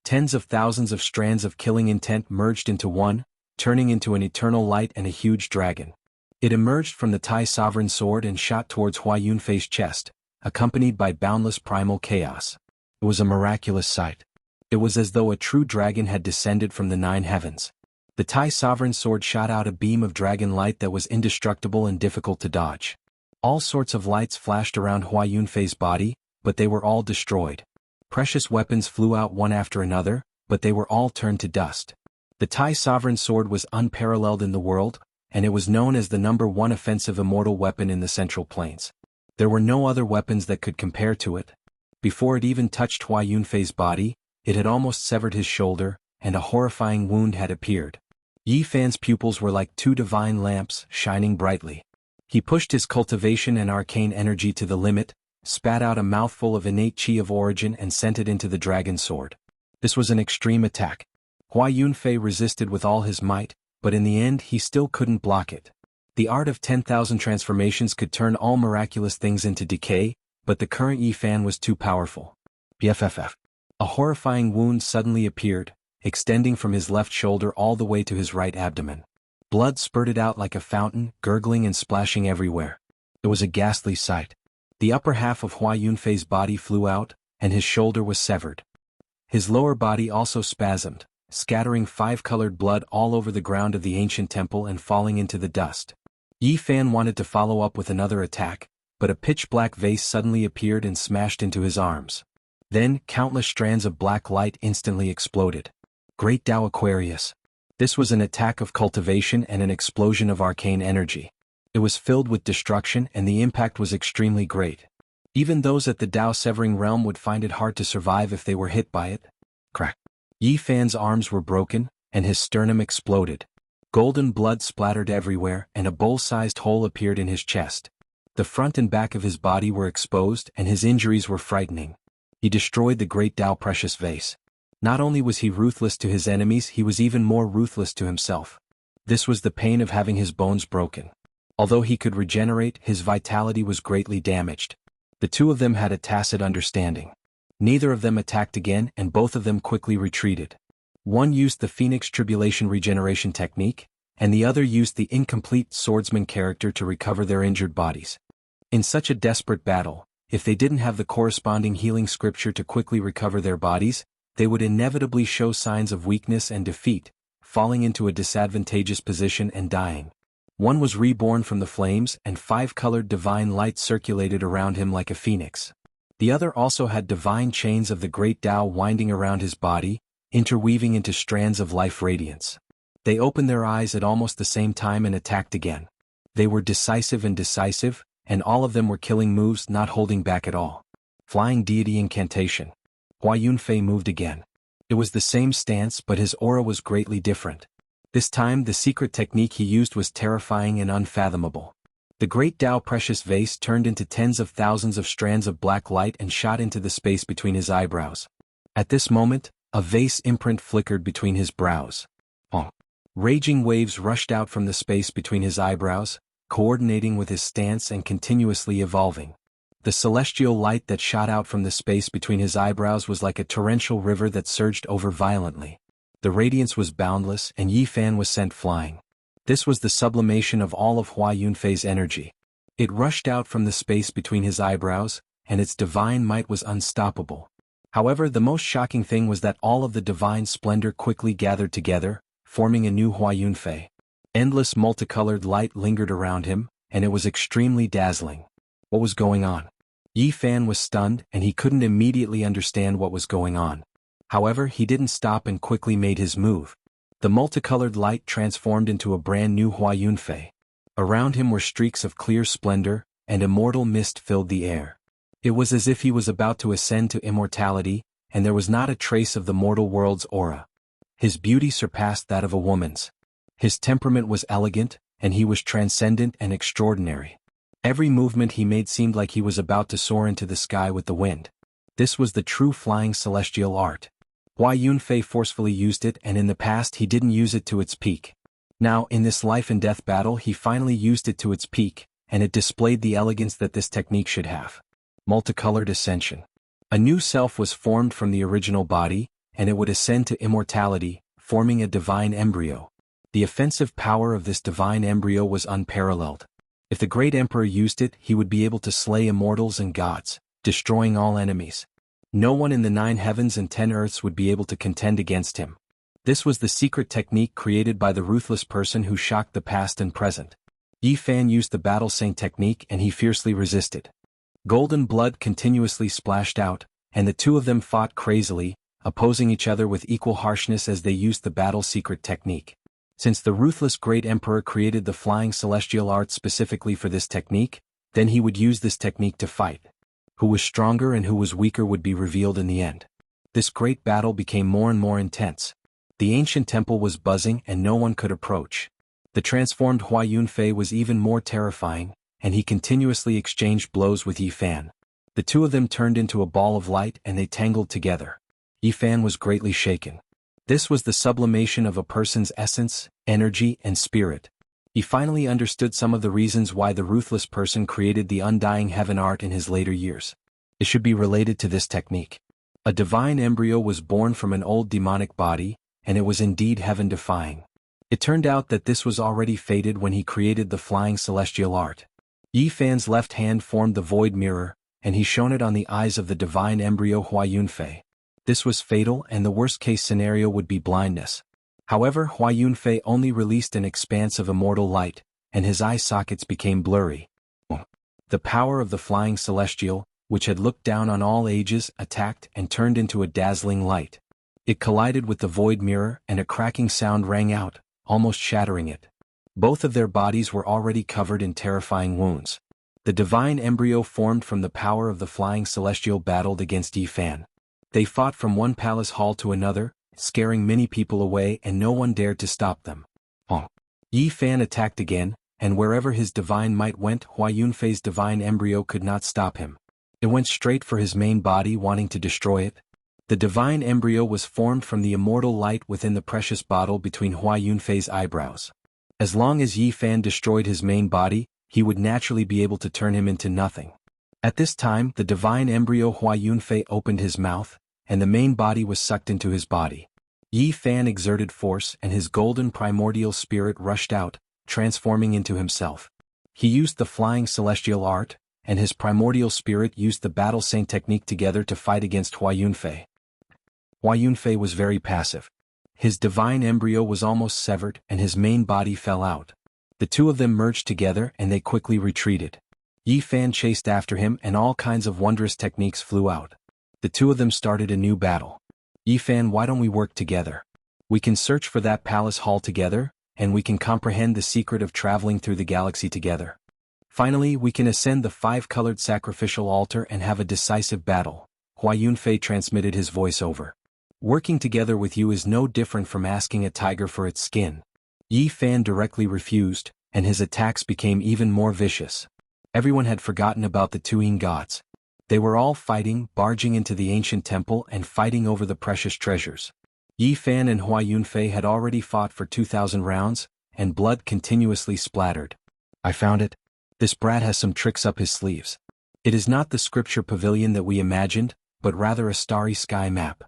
Tens of thousands of strands of killing intent merged into one, turning into an eternal light and a huge dragon. It emerged from the Tai Sovereign Sword and shot towards Hua Yunfei's chest, accompanied by boundless primal chaos. It was a miraculous sight. It was as though a true dragon had descended from the 9 heavens. The Tai Sovereign Sword shot out a beam of dragon light that was indestructible and difficult to dodge. All sorts of lights flashed around Hua Yunfei's body, but they were all destroyed. Precious weapons flew out one after another, but they were all turned to dust. The Tai Sovereign Sword was unparalleled in the world, and it was known as the #1 offensive immortal weapon in the Central Plains. There were no other weapons that could compare to it. Before it even touched Hua Yunfei's body, it had almost severed his shoulder, and a horrifying wound had appeared. Yi Fan's pupils were like 2 divine lamps, shining brightly. He pushed his cultivation and arcane energy to the limit, spat out a mouthful of innate qi of origin and sent it into the dragon sword. This was an extreme attack. Hua Yunfei resisted with all his might, but in the end he still couldn't block it. The art of 10,000 transformations could turn all miraculous things into decay, but the current Yi Fan was too powerful. BFFF. A horrifying wound suddenly appeared, extending from his left shoulder all the way to his right abdomen. Blood spurted out like a fountain, gurgling and splashing everywhere. It was a ghastly sight. The upper half of Hua Yunfei's body flew out, and his shoulder was severed. His lower body also spasmed, scattering 5-colored blood all over the ground of the ancient temple and falling into the dust. Yi Fan wanted to follow up with another attack, but a pitch-black vase suddenly appeared and smashed into his arms. Then, countless strands of black light instantly exploded. Great Tao Aquarius. This was an attack of cultivation and an explosion of arcane energy. It was filled with destruction and the impact was extremely great. Even those at the Tao-severing realm would find it hard to survive if they were hit by it. Crack. Yi Fan's arms were broken, and his sternum exploded. Golden blood splattered everywhere, and a bowl-sized hole appeared in his chest. The front and back of his body were exposed, and his injuries were frightening. He destroyed the great Tao precious vase. Not only was he ruthless to his enemies, he was even more ruthless to himself. This was the pain of having his bones broken. Although he could regenerate, his vitality was greatly damaged. The two of them had a tacit understanding. Neither of them attacked again, and both of them quickly retreated. One used the Phoenix Tribulation regeneration technique, and the other used the incomplete swordsman character to recover their injured bodies. In such a desperate battle, if they didn't have the corresponding healing scripture to quickly recover their bodies, they would inevitably show signs of weakness and defeat, falling into a disadvantageous position and dying. One was reborn from the flames, and 5-colored divine light circulated around him like a phoenix. The other also had divine chains of the great Tao winding around his body, interweaving into strands of life radiance. They opened their eyes at almost the same time and attacked again. They were decisive, and all of them were killing moves, not holding back at all. Flying deity incantation. Hua Yunfei moved again. It was the same stance, but his aura was greatly different. This time the secret technique he used was terrifying and unfathomable. The great Tao precious vase turned into tens of thousands of strands of black light and shot into the space between his eyebrows. At this moment, a vase imprint flickered between his brows. Raging waves rushed out from the space between his eyebrows, coordinating with his stance and continuously evolving. The celestial light that shot out from the space between his eyebrows was like a torrential river that surged over violently. The radiance was boundless, and Yi Fan was sent flying. This was the sublimation of all of Hua Yunfei's energy. It rushed out from the space between his eyebrows, and its divine might was unstoppable. However, the most shocking thing was that all of the divine splendor quickly gathered together, forming a new Hua Yunfei. Endless multicolored light lingered around him, and it was extremely dazzling. What was going on? Yi Fan was stunned, and he couldn't immediately understand what was going on. However, he didn't stop and quickly made his move. The multicolored light transformed into a brand new Hua Yunfei. Around him were streaks of clear splendor, and immortal mist filled the air. It was as if he was about to ascend to immortality, and there was not a trace of the mortal world's aura. His beauty surpassed that of a woman's. His temperament was elegant, and he was transcendent and extraordinary. Every movement he made seemed like he was about to soar into the sky with the wind. This was the true flying celestial art. Hua Yunfei forcefully used it, and in the past he didn't use it to its peak. Now, in this life and death battle, he finally used it to its peak, and it displayed the elegance that this technique should have. Multicolored ascension. A new self was formed from the original body, and it would ascend to immortality, forming a divine embryo. The offensive power of this divine embryo was unparalleled. If the great emperor used it, he would be able to slay immortals and gods, destroying all enemies. No one in the 9 heavens and 10 earths would be able to contend against him. This was the secret technique created by the ruthless person who shocked the past and present. Yi Fan used the battle saint technique, and he fiercely resisted. Golden blood continuously splashed out, and the two of them fought crazily, opposing each other with equal harshness as they used the battle secret technique. Since the ruthless great emperor created the flying celestial art specifically for this technique, then he would use this technique to fight. Who was stronger and who was weaker would be revealed in the end. This great battle became more and more intense. The ancient temple was buzzing and no one could approach. The transformed Hua Yunfei was even more terrifying, and he continuously exchanged blows with Yi Fan. The two of them turned into a ball of light and they tangled together. Yi Fan was greatly shaken. This was the sublimation of a person's essence, energy, and spirit. He finally understood some of the reasons why the ruthless person created the undying heaven art in his later years. It should be related to this technique. A divine embryo was born from an old demonic body, and it was indeed heaven-defying. It turned out that this was already fated when he created the flying celestial art. Yi Fan's left hand formed the void mirror, and he shone it on the eyes of the divine embryo Hua Yunfei. This was fatal, and the worst-case scenario would be blindness. However, Hua Yunfei only released an expanse of immortal light, and his eye sockets became blurry. The power of the flying celestial, which had looked down on all ages, attacked and turned into a dazzling light. It collided with the void mirror, and a cracking sound rang out, almost shattering it. Both of their bodies were already covered in terrifying wounds. The divine embryo formed from the power of the flying celestial battled against Yi Fan. They fought from one palace hall to another, scaring many people away, and no one dared to stop them. Yi Fan attacked again, and wherever his divine might went, Hua Yunfei's divine embryo could not stop him. It went straight for his main body, wanting to destroy it. The divine embryo was formed from the immortal light within the precious bottle between Hua Yunfei's eyebrows. As long as Yi Fan destroyed his main body, he would naturally be able to turn him into nothing. At this time, the divine embryo Hua Yunfei opened his mouth, and the main body was sucked into his body. Yi Fan exerted force, and his golden primordial spirit rushed out, transforming into himself. He used the flying celestial art, and his primordial spirit used the battle saint technique together to fight against Hua Yunfei. Hua Yunfei was very passive. His divine embryo was almost severed and his main body fell out. The two of them merged together and they quickly retreated. Yi Fan chased after him and all kinds of wondrous techniques flew out. The two of them started a new battle. Yi Fan, why don't we work together? We can search for that palace hall together, and we can comprehend the secret of traveling through the galaxy together. Finally, we can ascend the five-colored sacrificial altar and have a decisive battle. Hua Yunfei transmitted his voice over. Working together with you is no different from asking a tiger for its skin. Yi Fan directly refused, and his attacks became even more vicious. Everyone had forgotten about the two Yin gods. They were all fighting, barging into the ancient temple and fighting over the precious treasures. Yi Fan and Hua Yunfei had already fought for 2,000 rounds, and blood continuously splattered. I found it. This brat has some tricks up his sleeves. It is not the scripture pavilion that we imagined, but rather a starry sky map.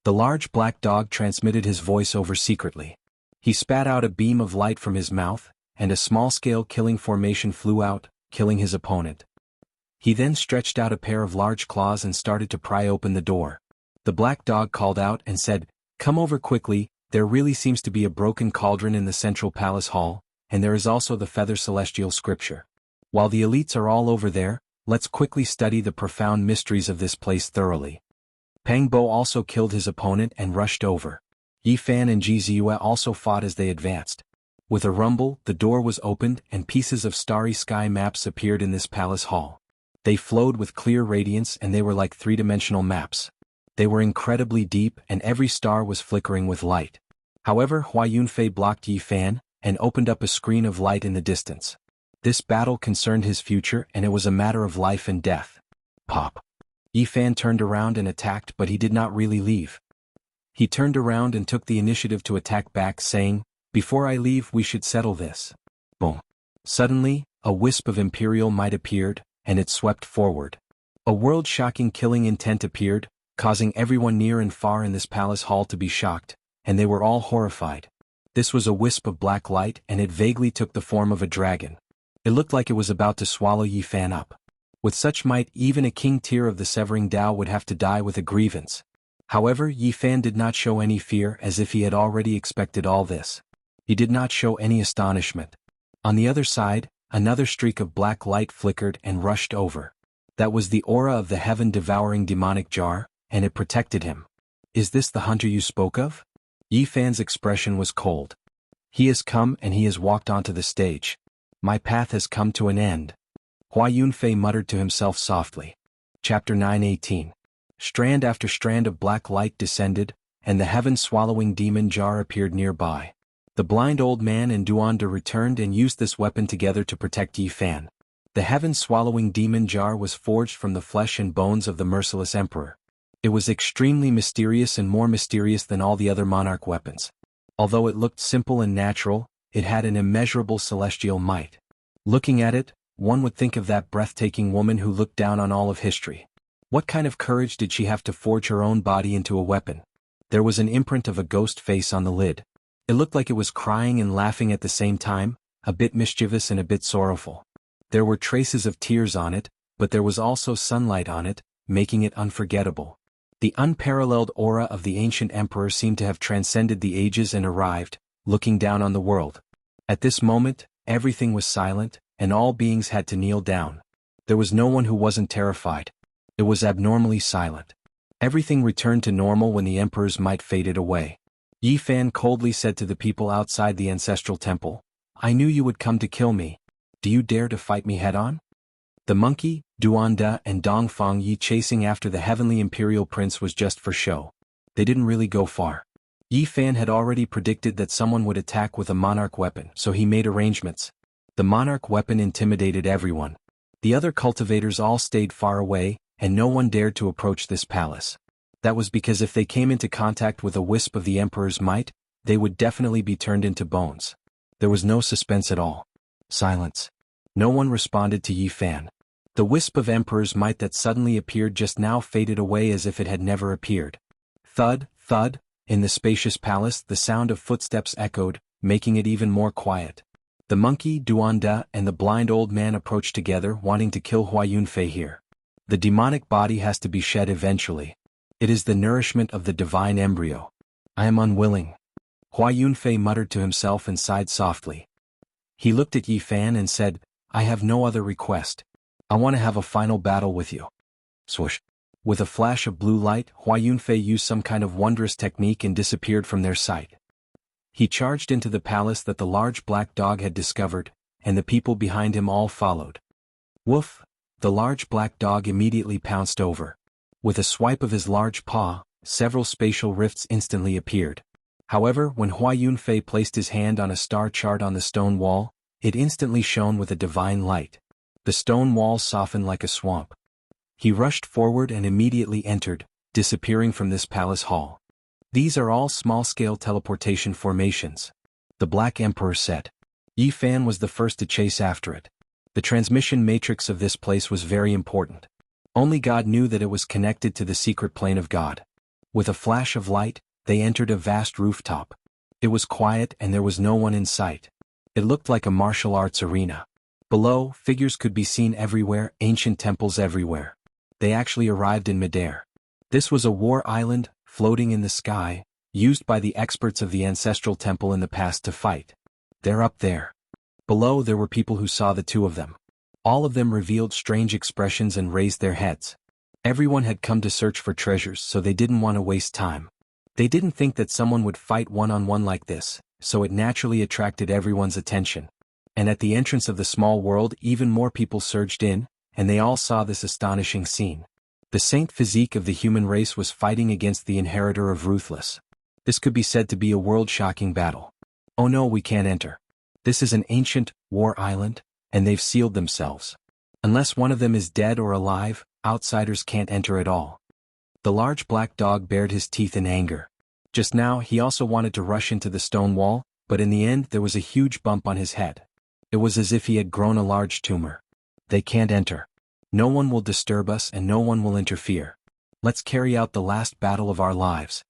The large black dog transmitted his voice over secretly. He spat out a beam of light from his mouth, and a small-scale killing formation flew out, killing his opponent. He then stretched out a pair of large claws and started to pry open the door. The black dog called out and said, "Come over quickly, there really seems to be a broken cauldron in the central palace hall, and there is also the feather celestial scripture. While the elites are all over there, let's quickly study the profound mysteries of this place thoroughly." Pang Bo also killed his opponent and rushed over. Yi Fan and Ji Ziyue also fought as they advanced. With a rumble, the door was opened and pieces of starry sky maps appeared in this palace hall. They flowed with clear radiance and they were like three-dimensional maps. They were incredibly deep and every star was flickering with light. However, Hua Yunfei blocked Yi Fan and opened up a screen of light in the distance. This battle concerned his future and it was a matter of life and death. Pop. Yi Fan turned around and attacked, but he did not really leave. He turned around and took the initiative to attack back, saying, "Before I leave we should settle this." Boom. Suddenly, a wisp of imperial might appeared, and it swept forward. A world-shocking killing intent appeared, causing everyone near and far in this palace hall to be shocked, and they were all horrified. This was a wisp of black light and it vaguely took the form of a dragon. It looked like it was about to swallow Yi Fan up. With such might, even a king tier of the Severing Dao would have to die with a grievance. However, Yi Fan did not show any fear, as if he had already expected all this. He did not show any astonishment. On the other side, another streak of black light flickered and rushed over. That was the aura of the heaven-devouring demonic jar, and it protected him. "Is this the hunter you spoke of?" Yi Fan's expression was cold. "He has come and he has walked onto the stage. My path has come to an end." Hua Yunfei muttered to himself softly. Chapter 9:18. Strand after strand of black light descended, and the heaven-swallowing demon jar appeared nearby. The blind old man and Duanda returned and used this weapon together to protect Yi Fan. The heaven-swallowing demon jar was forged from the flesh and bones of the merciless emperor. It was extremely mysterious and more mysterious than all the other monarch weapons. Although it looked simple and natural, it had an immeasurable celestial might. Looking at it, one would think of that breathtaking woman who looked down on all of history. What kind of courage did she have to forge her own body into a weapon? There was an imprint of a ghost face on the lid. It looked like it was crying and laughing at the same time, a bit mischievous and a bit sorrowful. There were traces of tears on it, but there was also sunlight on it, making it unforgettable. The unparalleled aura of the ancient emperor seemed to have transcended the ages and arrived, looking down on the world. At this moment, everything was silent, and all beings had to kneel down. There was no one who wasn't terrified. It was abnormally silent. Everything returned to normal when the emperor's might faded away. Yi Fan coldly said to the people outside the ancestral temple, "I knew you would come to kill me. Do you dare to fight me head-on?" The monkey, Duanda and Dongfang Yi chasing after the heavenly imperial prince was just for show. They didn't really go far. Yi Fan had already predicted that someone would attack with a monarch weapon, so he made arrangements. The monarch weapon intimidated everyone. The other cultivators all stayed far away, and no one dared to approach this palace. That was because if they came into contact with a wisp of the emperor's might, they would definitely be turned into bones. There was no suspense at all. Silence. No one responded to Yi Fan. The wisp of emperor's might that suddenly appeared just now faded away as if it had never appeared. Thud, thud, in the spacious palace the sound of footsteps echoed, making it even more quiet. The monkey, Duanda and the blind old man approached together, wanting to kill Hua Yunfei here. The demonic body has to be shed eventually. It is the nourishment of the divine embryo. I am unwilling. Hua Yunfei muttered to himself and sighed softly. He looked at Yi Fan and said, I have no other request. I want to have a final battle with you. Swoosh. With a flash of blue light, Hua Yunfei used some kind of wondrous technique and disappeared from their sight. He charged into the palace that the large black dog had discovered, and the people behind him all followed. Woof! The large black dog immediately pounced over. With a swipe of his large paw, several spatial rifts instantly appeared. However, when Hua Yunfei placed his hand on a star chart on the stone wall, it instantly shone with a divine light. The stone wall softened like a swamp. He rushed forward and immediately entered, disappearing from this palace hall. These are all small-scale teleportation formations, the Black Emperor said. Yi Fan was the first to chase after it. The transmission matrix of this place was very important. Only God knew that it was connected to the secret plane of God. With a flash of light, they entered a vast rooftop. It was quiet and there was no one in sight. It looked like a martial arts arena. Below, figures could be seen everywhere, ancient temples everywhere. They actually arrived in midair. This was a war island, floating in the sky, used by the experts of the ancestral temple in the past to fight. They're up there. Below there were people who saw the two of them. All of them revealed strange expressions and raised their heads. Everyone had come to search for treasures, so they didn't want to waste time. They didn't think that someone would fight one-on-one like this, so it naturally attracted everyone's attention. And at the entrance of the small world, even more people surged in, and they all saw this astonishing scene. The saint physique of the human race was fighting against the inheritor of Ruthless. This could be said to be a world-shocking battle. Oh no, we can't enter. This is an ancient, war island, and they've sealed themselves. Unless one of them is dead or alive, outsiders can't enter at all. The large black dog bared his teeth in anger. Just now he also wanted to rush into the stone wall, but in the end there was a huge bump on his head. It was as if he had grown a large tumor. They can't enter. No one will disturb us and no one will interfere. Let's carry out the last battle of our lives.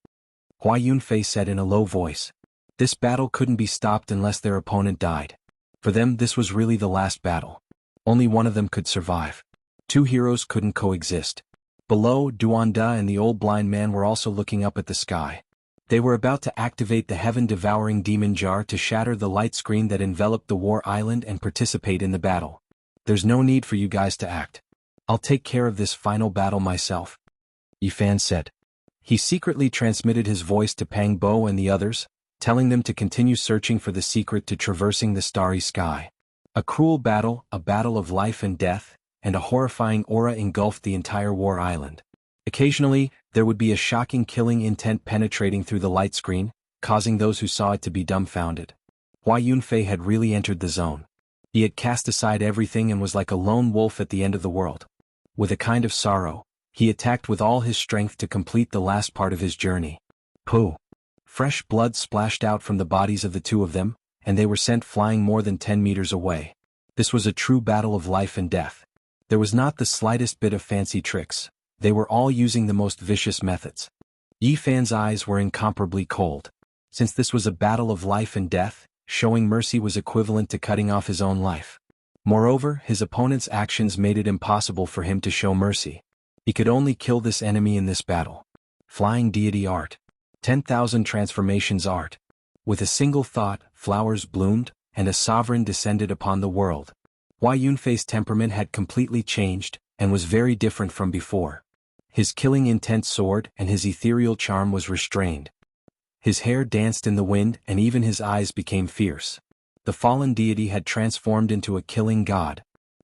Hua Yunfei said in a low voice. This battle couldn't be stopped unless their opponent died. For them this was really the last battle. Only one of them could survive. Two heroes couldn't coexist. Below, Duanda and the old blind man were also looking up at the sky. They were about to activate the heaven-devouring demon jar to shatter the light screen that enveloped the war island and participate in the battle. There's no need for you guys to act. I'll take care of this final battle myself, Yi Fan said. He secretly transmitted his voice to Pang Bo and the others, telling them to continue searching for the secret to traversing the starry sky. A cruel battle, a battle of life and death, and a horrifying aura engulfed the entire war island. Occasionally, there would be a shocking killing intent penetrating through the light screen, causing those who saw it to be dumbfounded. Hua Yunfei had really entered the zone. He had cast aside everything and was like a lone wolf at the end of the world. With a kind of sorrow, he attacked with all his strength to complete the last part of his journey. Pooh! Fresh blood splashed out from the bodies of the two of them, and they were sent flying more than 10 meters away. This was a true battle of life and death. There was not the slightest bit of fancy tricks. They were all using the most vicious methods. Yi Fan's eyes were incomparably cold. Since this was a battle of life and death, showing mercy was equivalent to cutting off his own life. Moreover, his opponent's actions made it impossible for him to show mercy. He could only kill this enemy in this battle. Flying deity art. 10,000 transformations art. With a single thought, flowers bloomed, and a sovereign descended upon the world. Hua Yunfei's temperament had completely changed, and was very different from before. His killing intent soared, and his ethereal charm was restrained. His hair danced in the wind, and even his eyes became fierce. The fallen deity had transformed into a killing god.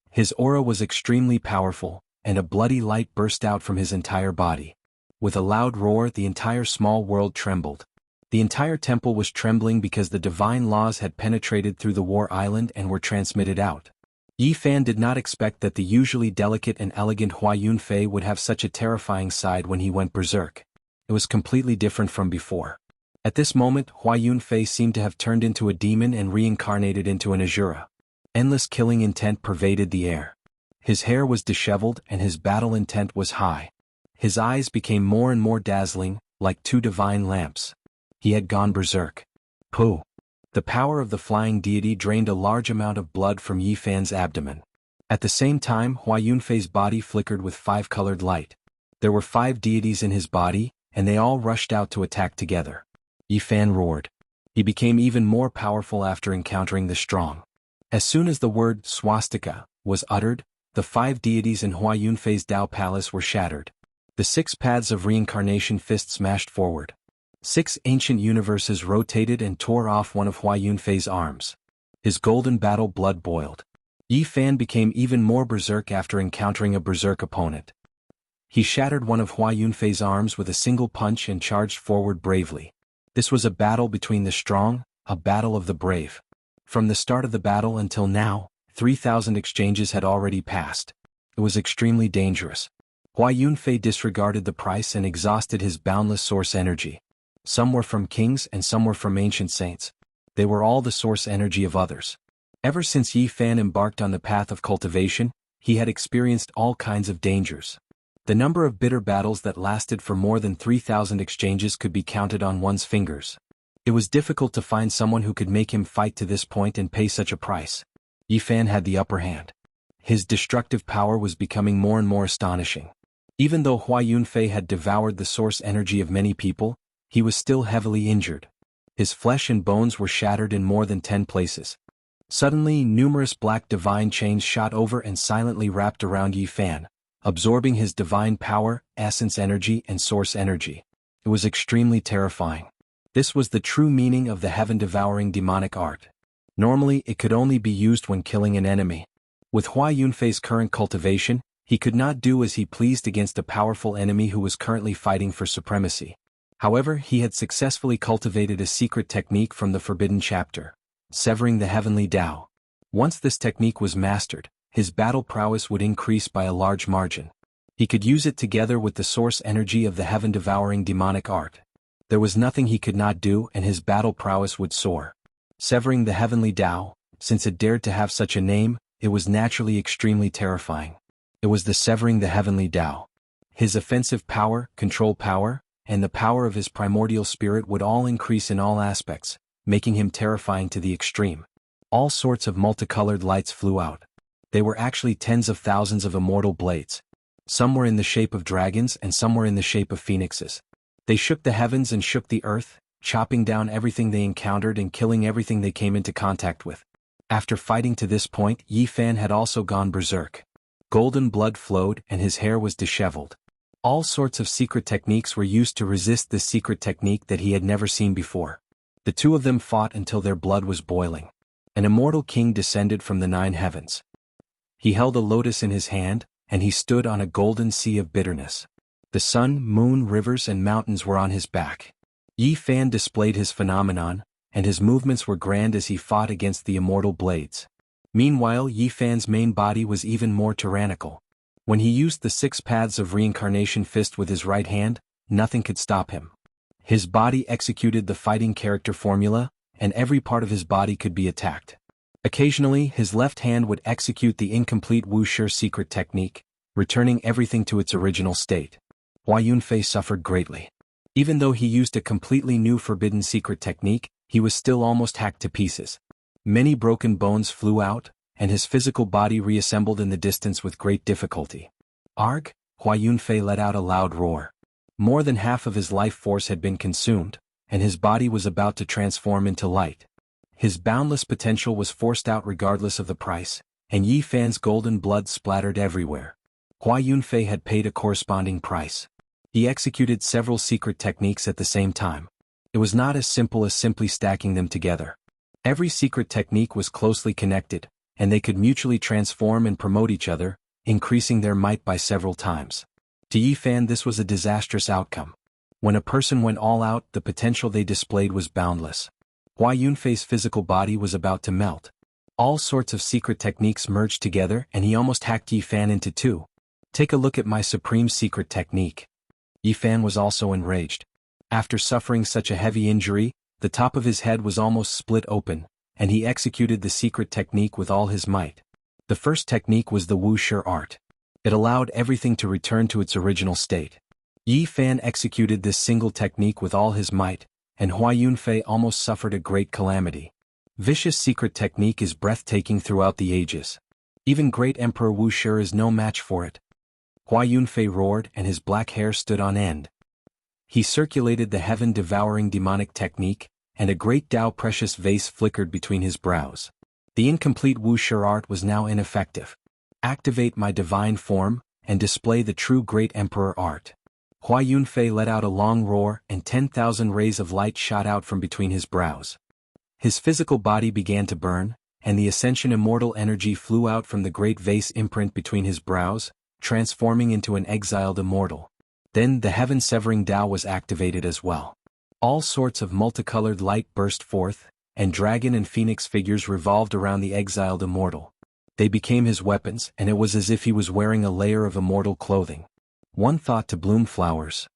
His aura was extremely powerful, and a bloody light burst out from his entire body. With a loud roar, the entire small world trembled. The entire temple was trembling because the divine laws had penetrated through the war island and were transmitted out. Yi Fan did not expect that the usually delicate and elegant Hua Yunfei would have such a terrifying side when he went berserk. It was completely different from before. At this moment, Hua Yunfei seemed to have turned into a demon and reincarnated into an Azura. Endless killing intent pervaded the air. His hair was disheveled and his battle intent was high. His eyes became more and more dazzling, like two divine lamps. He had gone berserk. Pooh! The power of the flying deity drained a large amount of blood from Yi Fan's abdomen. At the same time, Hua Yunfei's body flickered with five-colored light. There were 5 deities in his body, and they all rushed out to attack together. Yi Fan roared. He became even more powerful after encountering the strong. As soon as the word swastika was uttered, the 5 deities in Hua Yunfei's Dao Palace were shattered. The 6 paths of reincarnation fist smashed forward. 6 ancient universes rotated and tore off one of Hua Yunfei's arms. His golden battle blood boiled. Yi Fan became even more berserk after encountering a berserk opponent. He shattered one of Hua Yunfei's arms with a single punch and charged forward bravely. This was a battle between the strong, a battle of the brave. From the start of the battle until now, 3,000 exchanges had already passed. It was extremely dangerous. Hua Yunfei disregarded the price and exhausted his boundless source energy. Some were from kings and some were from ancient saints. They were all the source energy of others. Ever since Yi Fan embarked on the path of cultivation, he had experienced all kinds of dangers. The number of bitter battles that lasted for more than 3,000 exchanges could be counted on one's fingers. It was difficult to find someone who could make him fight to this point and pay such a price. Yi Fan had the upper hand. His destructive power was becoming more and more astonishing. Even though Hua Yunfei had devoured the source energy of many people, he was still heavily injured. His flesh and bones were shattered in more than 10 places. Suddenly, numerous black divine chains shot over and silently wrapped around Yi Fan, absorbing his divine power, essence energy, and source energy. It was extremely terrifying. This was the true meaning of the heaven-devouring demonic art. Normally, it could only be used when killing an enemy. With Hua Yunfei's current cultivation, he could not do as he pleased against a powerful enemy who was currently fighting for supremacy. However, he had successfully cultivated a secret technique from the Forbidden Chapter, severing the heavenly Tao. Once this technique was mastered, his battle prowess would increase by a large margin. He could use it together with the source energy of the heaven-devouring demonic art. There was nothing he could not do, and his battle prowess would soar. Severing the heavenly Tao, since it dared to have such a name, it was naturally extremely terrifying. It was the severing the heavenly Tao. His offensive power, control power, and the power of his primordial spirit would all increase in all aspects, making him terrifying to the extreme. All sorts of multicolored lights flew out. They were actually tens of thousands of immortal blades. Some were in the shape of dragons and some were in the shape of phoenixes. They shook the heavens and shook the earth, chopping down everything they encountered and killing everything they came into contact with. After fighting to this point, Yi Fan had also gone berserk. Golden blood flowed and his hair was disheveled. All sorts of secret techniques were used to resist this secret technique that he had never seen before. The two of them fought until their blood was boiling. An immortal king descended from the 9 heavens. He held a lotus in his hand, and he stood on a golden sea of bitterness. The sun, moon, rivers, and mountains were on his back. Yi Fan displayed his phenomenon, and his movements were grand as he fought against the immortal blades. Meanwhile, Yi Fan's main body was even more tyrannical. When he used the 6 paths of reincarnation fist with his right hand, nothing could stop him. His body executed the fighting character formula, and every part of his body could be attacked. Occasionally, his left hand would execute the incomplete Wuxia secret technique, returning everything to its original state. Hua Yunfei suffered greatly. Even though he used a completely new forbidden secret technique, he was still almost hacked to pieces. Many broken bones flew out, and his physical body reassembled in the distance with great difficulty. Arg! Hua Yunfei let out a loud roar. More than half of his life force had been consumed, and his body was about to transform into light. His boundless potential was forced out regardless of the price, and Yi Fan's golden blood splattered everywhere. Hua Yunfei had paid a corresponding price. He executed several secret techniques at the same time. It was not as simple as simply stacking them together. Every secret technique was closely connected, and they could mutually transform and promote each other, increasing their might by several times. To Yi Fan, this was a disastrous outcome. When a person went all out, the potential they displayed was boundless. Hua Yunfei's physical body was about to melt. All sorts of secret techniques merged together and he almost hacked Yi Fan into 2. Take a look at my supreme secret technique. Yi Fan was also enraged. After suffering such a heavy injury, the top of his head was almost split open, and he executed the secret technique with all his might. The first technique was the Wuxia art. It allowed everything to return to its original state. Yi Fan executed this single technique with all his might, and Hua Yunfei almost suffered a great calamity. Vicious secret technique is breathtaking throughout the ages. Even great Emperor Wuxia is no match for it. Hua Yunfei roared and his black hair stood on end. He circulated the heaven-devouring demonic technique, and a great Tao precious vase flickered between his brows. The incomplete Wuxia art was now ineffective. Activate my divine form, and display the true great emperor art. Hua Yunfei let out a long roar and 10,000 rays of light shot out from between his brows. His physical body began to burn, and the ascension immortal energy flew out from the great vase imprint between his brows, transforming into an exiled immortal. Then the heaven-severing Tao was activated as well. All sorts of multicolored light burst forth, and dragon and phoenix figures revolved around the exiled immortal. They became his weapons, and it was as if he was wearing a layer of immortal clothing. One thought to bloom flowers.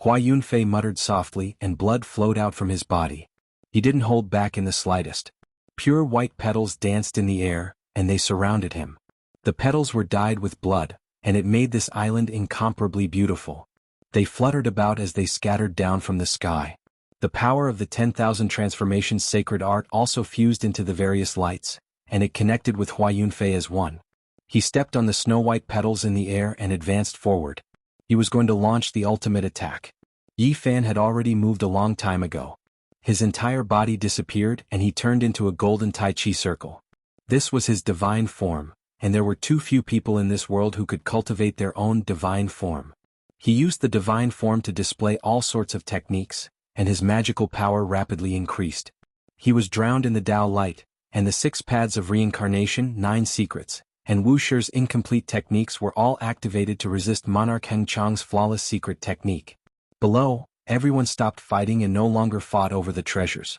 Hua Yunfei muttered softly and blood flowed out from his body. He didn't hold back in the slightest. Pure white petals danced in the air, and they surrounded him. The petals were dyed with blood, and it made this island incomparably beautiful. They fluttered about as they scattered down from the sky. The power of the 10,000 transformations sacred art also fused into the various lights, and it connected with Hua Yunfei as one. He stepped on the snow-white petals in the air and advanced forward. He was going to launch the ultimate attack. Yi Fan had already moved a long time ago. His entire body disappeared and he turned into a golden Tai Chi circle. This was his divine form, and there were too few people in this world who could cultivate their own divine form. He used the divine form to display all sorts of techniques, and his magical power rapidly increased. He was drowned in the Tao light, and the 6 paths of reincarnation, 9 secrets, and Wuxia's incomplete techniques were all activated to resist Monarch Heng Chang's flawless secret technique. Below, everyone stopped fighting and no longer fought over the treasures.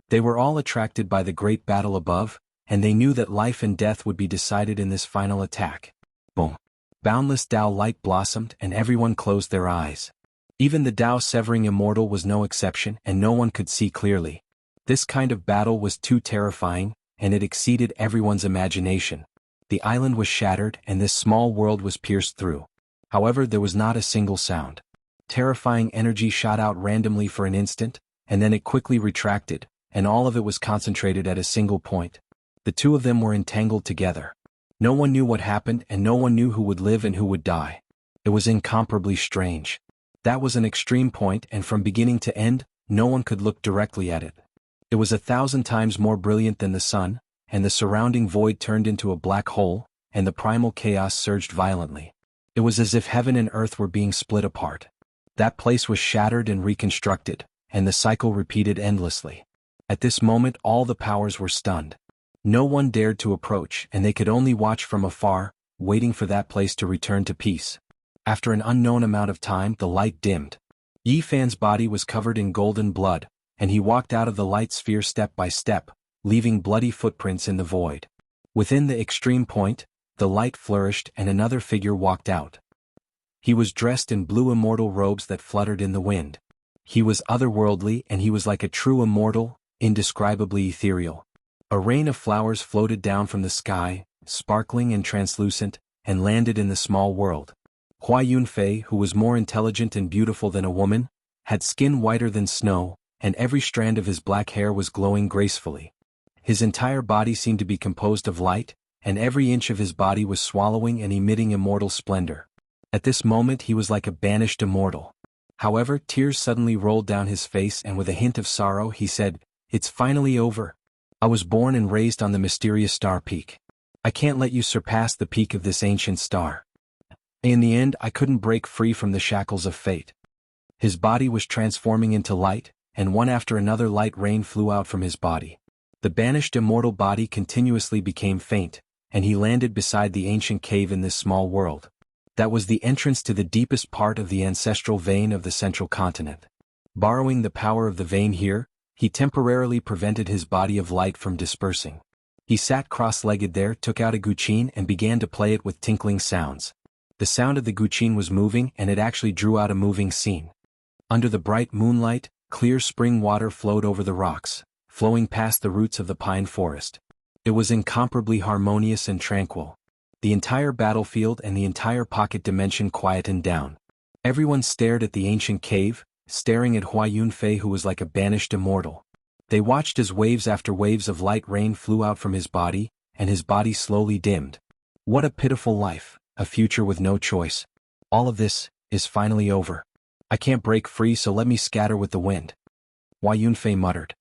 They were all attracted by the great battle above, and they knew that life and death would be decided in this final attack. Boom! Boundless Tao light blossomed and everyone closed their eyes. Even the Tao-severing immortal was no exception and no one could see clearly. This kind of battle was too terrifying, and it exceeded everyone's imagination. The island was shattered and this small world was pierced through. However, there was not a single sound. Terrifying energy shot out randomly for an instant, and then it quickly retracted, and all of it was concentrated at a single point. The two of them were entangled together. No one knew what happened and no one knew who would live and who would die. It was incomparably strange. That was an extreme point, and from beginning to end, no one could look directly at it. It was 1,000 times more brilliant than the sun, and the surrounding void turned into a black hole, and the primal chaos surged violently. It was as if heaven and earth were being split apart. That place was shattered and reconstructed, and the cycle repeated endlessly. At this moment all the powers were stunned. No one dared to approach, and they could only watch from afar, waiting for that place to return to peace. After an unknown amount of time, the light dimmed. Yi Fan's body was covered in golden blood, and he walked out of the light sphere step by step, leaving bloody footprints in the void. Within the extreme point, the light flourished and another figure walked out. He was dressed in blue immortal robes that fluttered in the wind. He was otherworldly and he was like a true immortal, indescribably ethereal. A rain of flowers floated down from the sky, sparkling and translucent, and landed in the small world. Hua Yunfei, who was more intelligent and beautiful than a woman, had skin whiter than snow, and every strand of his black hair was glowing gracefully. His entire body seemed to be composed of light, and every inch of his body was swallowing and emitting immortal splendor. At this moment he was like a banished immortal. However, tears suddenly rolled down his face and with a hint of sorrow he said, "It's finally over. I was born and raised on the mysterious star peak. I can't let you surpass the peak of this ancient star. In the end I couldn't break free from the shackles of fate." His body was transforming into light, and one after another light rain flew out from his body. The banished immortal body continuously became faint, and he landed beside the ancient cave in this small world. That was the entrance to the deepest part of the ancestral vein of the central continent. Borrowing the power of the vein here, he temporarily prevented his body of light from dispersing. He sat cross-legged there, took out a guqin and began to play it with tinkling sounds. The sound of the guqin was moving and it actually drew out a moving scene. Under the bright moonlight, clear spring water flowed over the rocks, flowing past the roots of the pine forest. It was incomparably harmonious and tranquil. The entire battlefield and the entire pocket dimension quietened down. Everyone stared at the ancient cave, staring at Hua Yunfei, who was like a banished immortal. They watched as waves after waves of light rain flew out from his body, and his body slowly dimmed. What a pitiful life, a future with no choice. All of this is finally over. I can't break free, so let me scatter with the wind. Hua Yunfei muttered.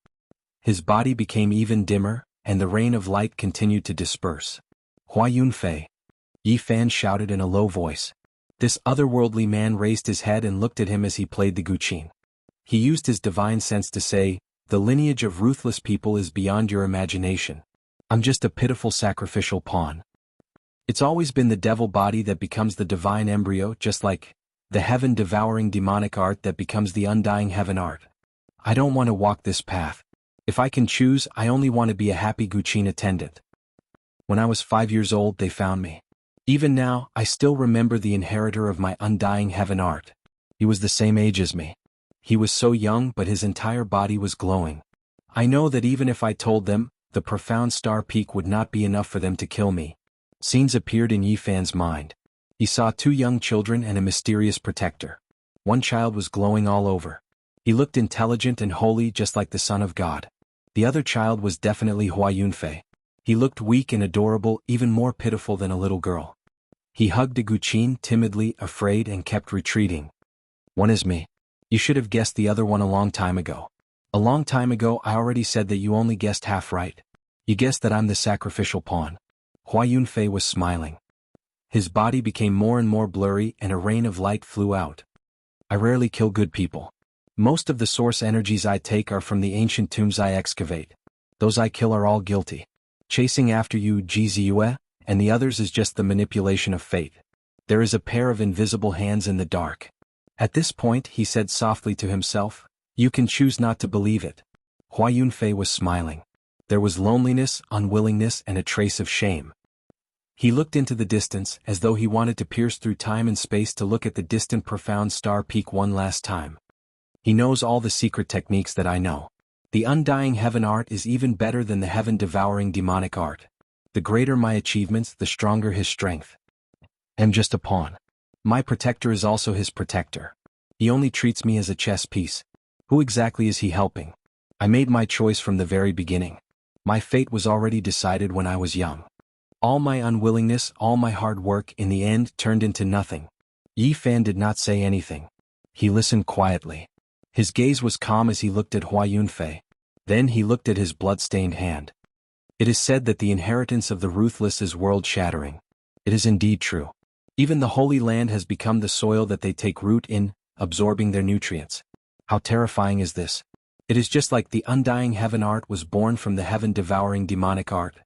His body became even dimmer, and the rain of light continued to disperse. Hua Yunfei, Yi Fan shouted in a low voice. This otherworldly man raised his head and looked at him as he played the guqin. He used his divine sense to say, "The lineage of ruthless people is beyond your imagination. I'm just a pitiful sacrificial pawn." It's always been the devil body that becomes the divine embryo, just like the heaven-devouring demonic art that becomes the undying heaven art. I don't want to walk this path. If I can choose, I only want to be a happy guqin attendant. When I was 5 years old, they found me. Even now, I still remember the inheritor of my undying heaven art. He was the same age as me. He was so young, but his entire body was glowing. I know that even if I told them, the profound star peak would not be enough for them to kill me. Scenes appeared in Yi Fan's mind. He saw 2 young children and a mysterious protector. One child was glowing all over. He looked intelligent and holy, just like the Son of God. The other child was definitely Hua Yunfei. He looked weak and adorable, even more pitiful than a little girl. He hugged a guqin timidly, afraid, and kept retreating. One is me. You should have guessed the other one a long time ago. A long time ago I already said that you only guessed half right. You guessed that I'm the sacrificial pawn. Hua Yunfei was smiling. His body became more and more blurry and a rain of light flew out. I rarely kill good people. Most of the source energies I take are from the ancient tombs I excavate. Those I kill are all guilty. Chasing after you, Jizue, and the others is just the manipulation of fate. There is a pair of invisible hands in the dark. At this point, he said softly to himself, "You can choose not to believe it." Hua Yunfei was smiling. There was loneliness, unwillingness, and a trace of shame. He looked into the distance, as though he wanted to pierce through time and space to look at the distant profound star peak one last time. He knows all the secret techniques that I know. The undying heaven art is even better than the heaven-devouring demonic art. The greater my achievements, the stronger his strength. I'm just a pawn. My protector is also his protector. He only treats me as a chess piece. Who exactly is he helping? I made my choice from the very beginning. My fate was already decided when I was young. All my unwillingness, all my hard work, in the end turned into nothing. Yi Fan did not say anything. He listened quietly. His gaze was calm as he looked at Hua Yunfei. Then he looked at his blood-stained hand. It is said that the inheritance of the ruthless is world-shattering. It is indeed true. Even the Holy Land has become the soil that they take root in, absorbing their nutrients. How terrifying is this? It is just like the undying heaven art was born from the heaven-devouring demonic art.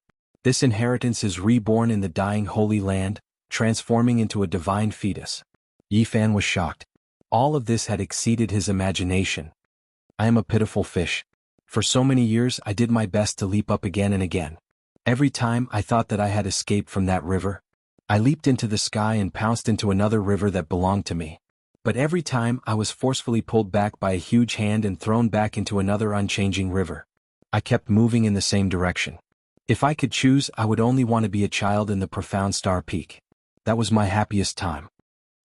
This inheritance is reborn in the dying Holy Land, transforming into a divine fetus. Yi Fan was shocked. All of this had exceeded his imagination. I am a pitiful fish. For so many years I did my best to leap up again and again. Every time I thought that I had escaped from that river, I leaped into the sky and pounced into another river that belonged to me. But every time I was forcefully pulled back by a huge hand and thrown back into another unchanging river. I kept moving in the same direction. If I could choose, I would only want to be a child in the profound star peak. That was my happiest time.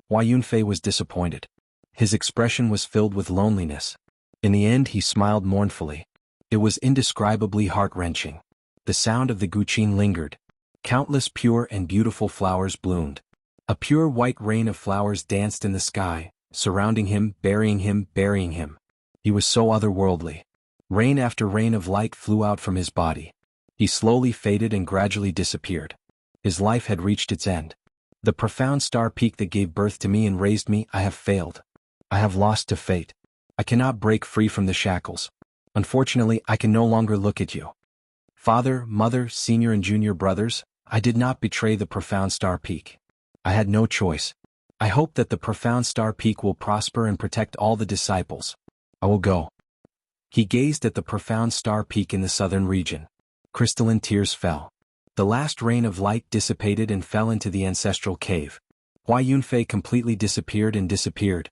Hua Yunfei was disappointed. His expression was filled with loneliness. In the end he smiled mournfully. It was indescribably heart-wrenching. The sound of the guqin lingered. Countless pure and beautiful flowers bloomed. A pure white rain of flowers danced in the sky, surrounding him, burying him, burying him. He was so otherworldly. Rain after rain of light flew out from his body. He slowly faded and gradually disappeared. His life had reached its end. The profound star peak that gave birth to me and raised me, I have failed. I have lost to fate. I cannot break free from the shackles. Unfortunately, I can no longer look at you. Father, mother, senior and junior brothers, I did not betray the profound star peak. I had no choice. I hope that the profound star peak will prosper and protect all the disciples. I will go. He gazed at the profound star peak in the southern region. Crystalline tears fell. The last rain of light dissipated and fell into the ancestral cave. Hua Yunfei completely disappeared and disappeared,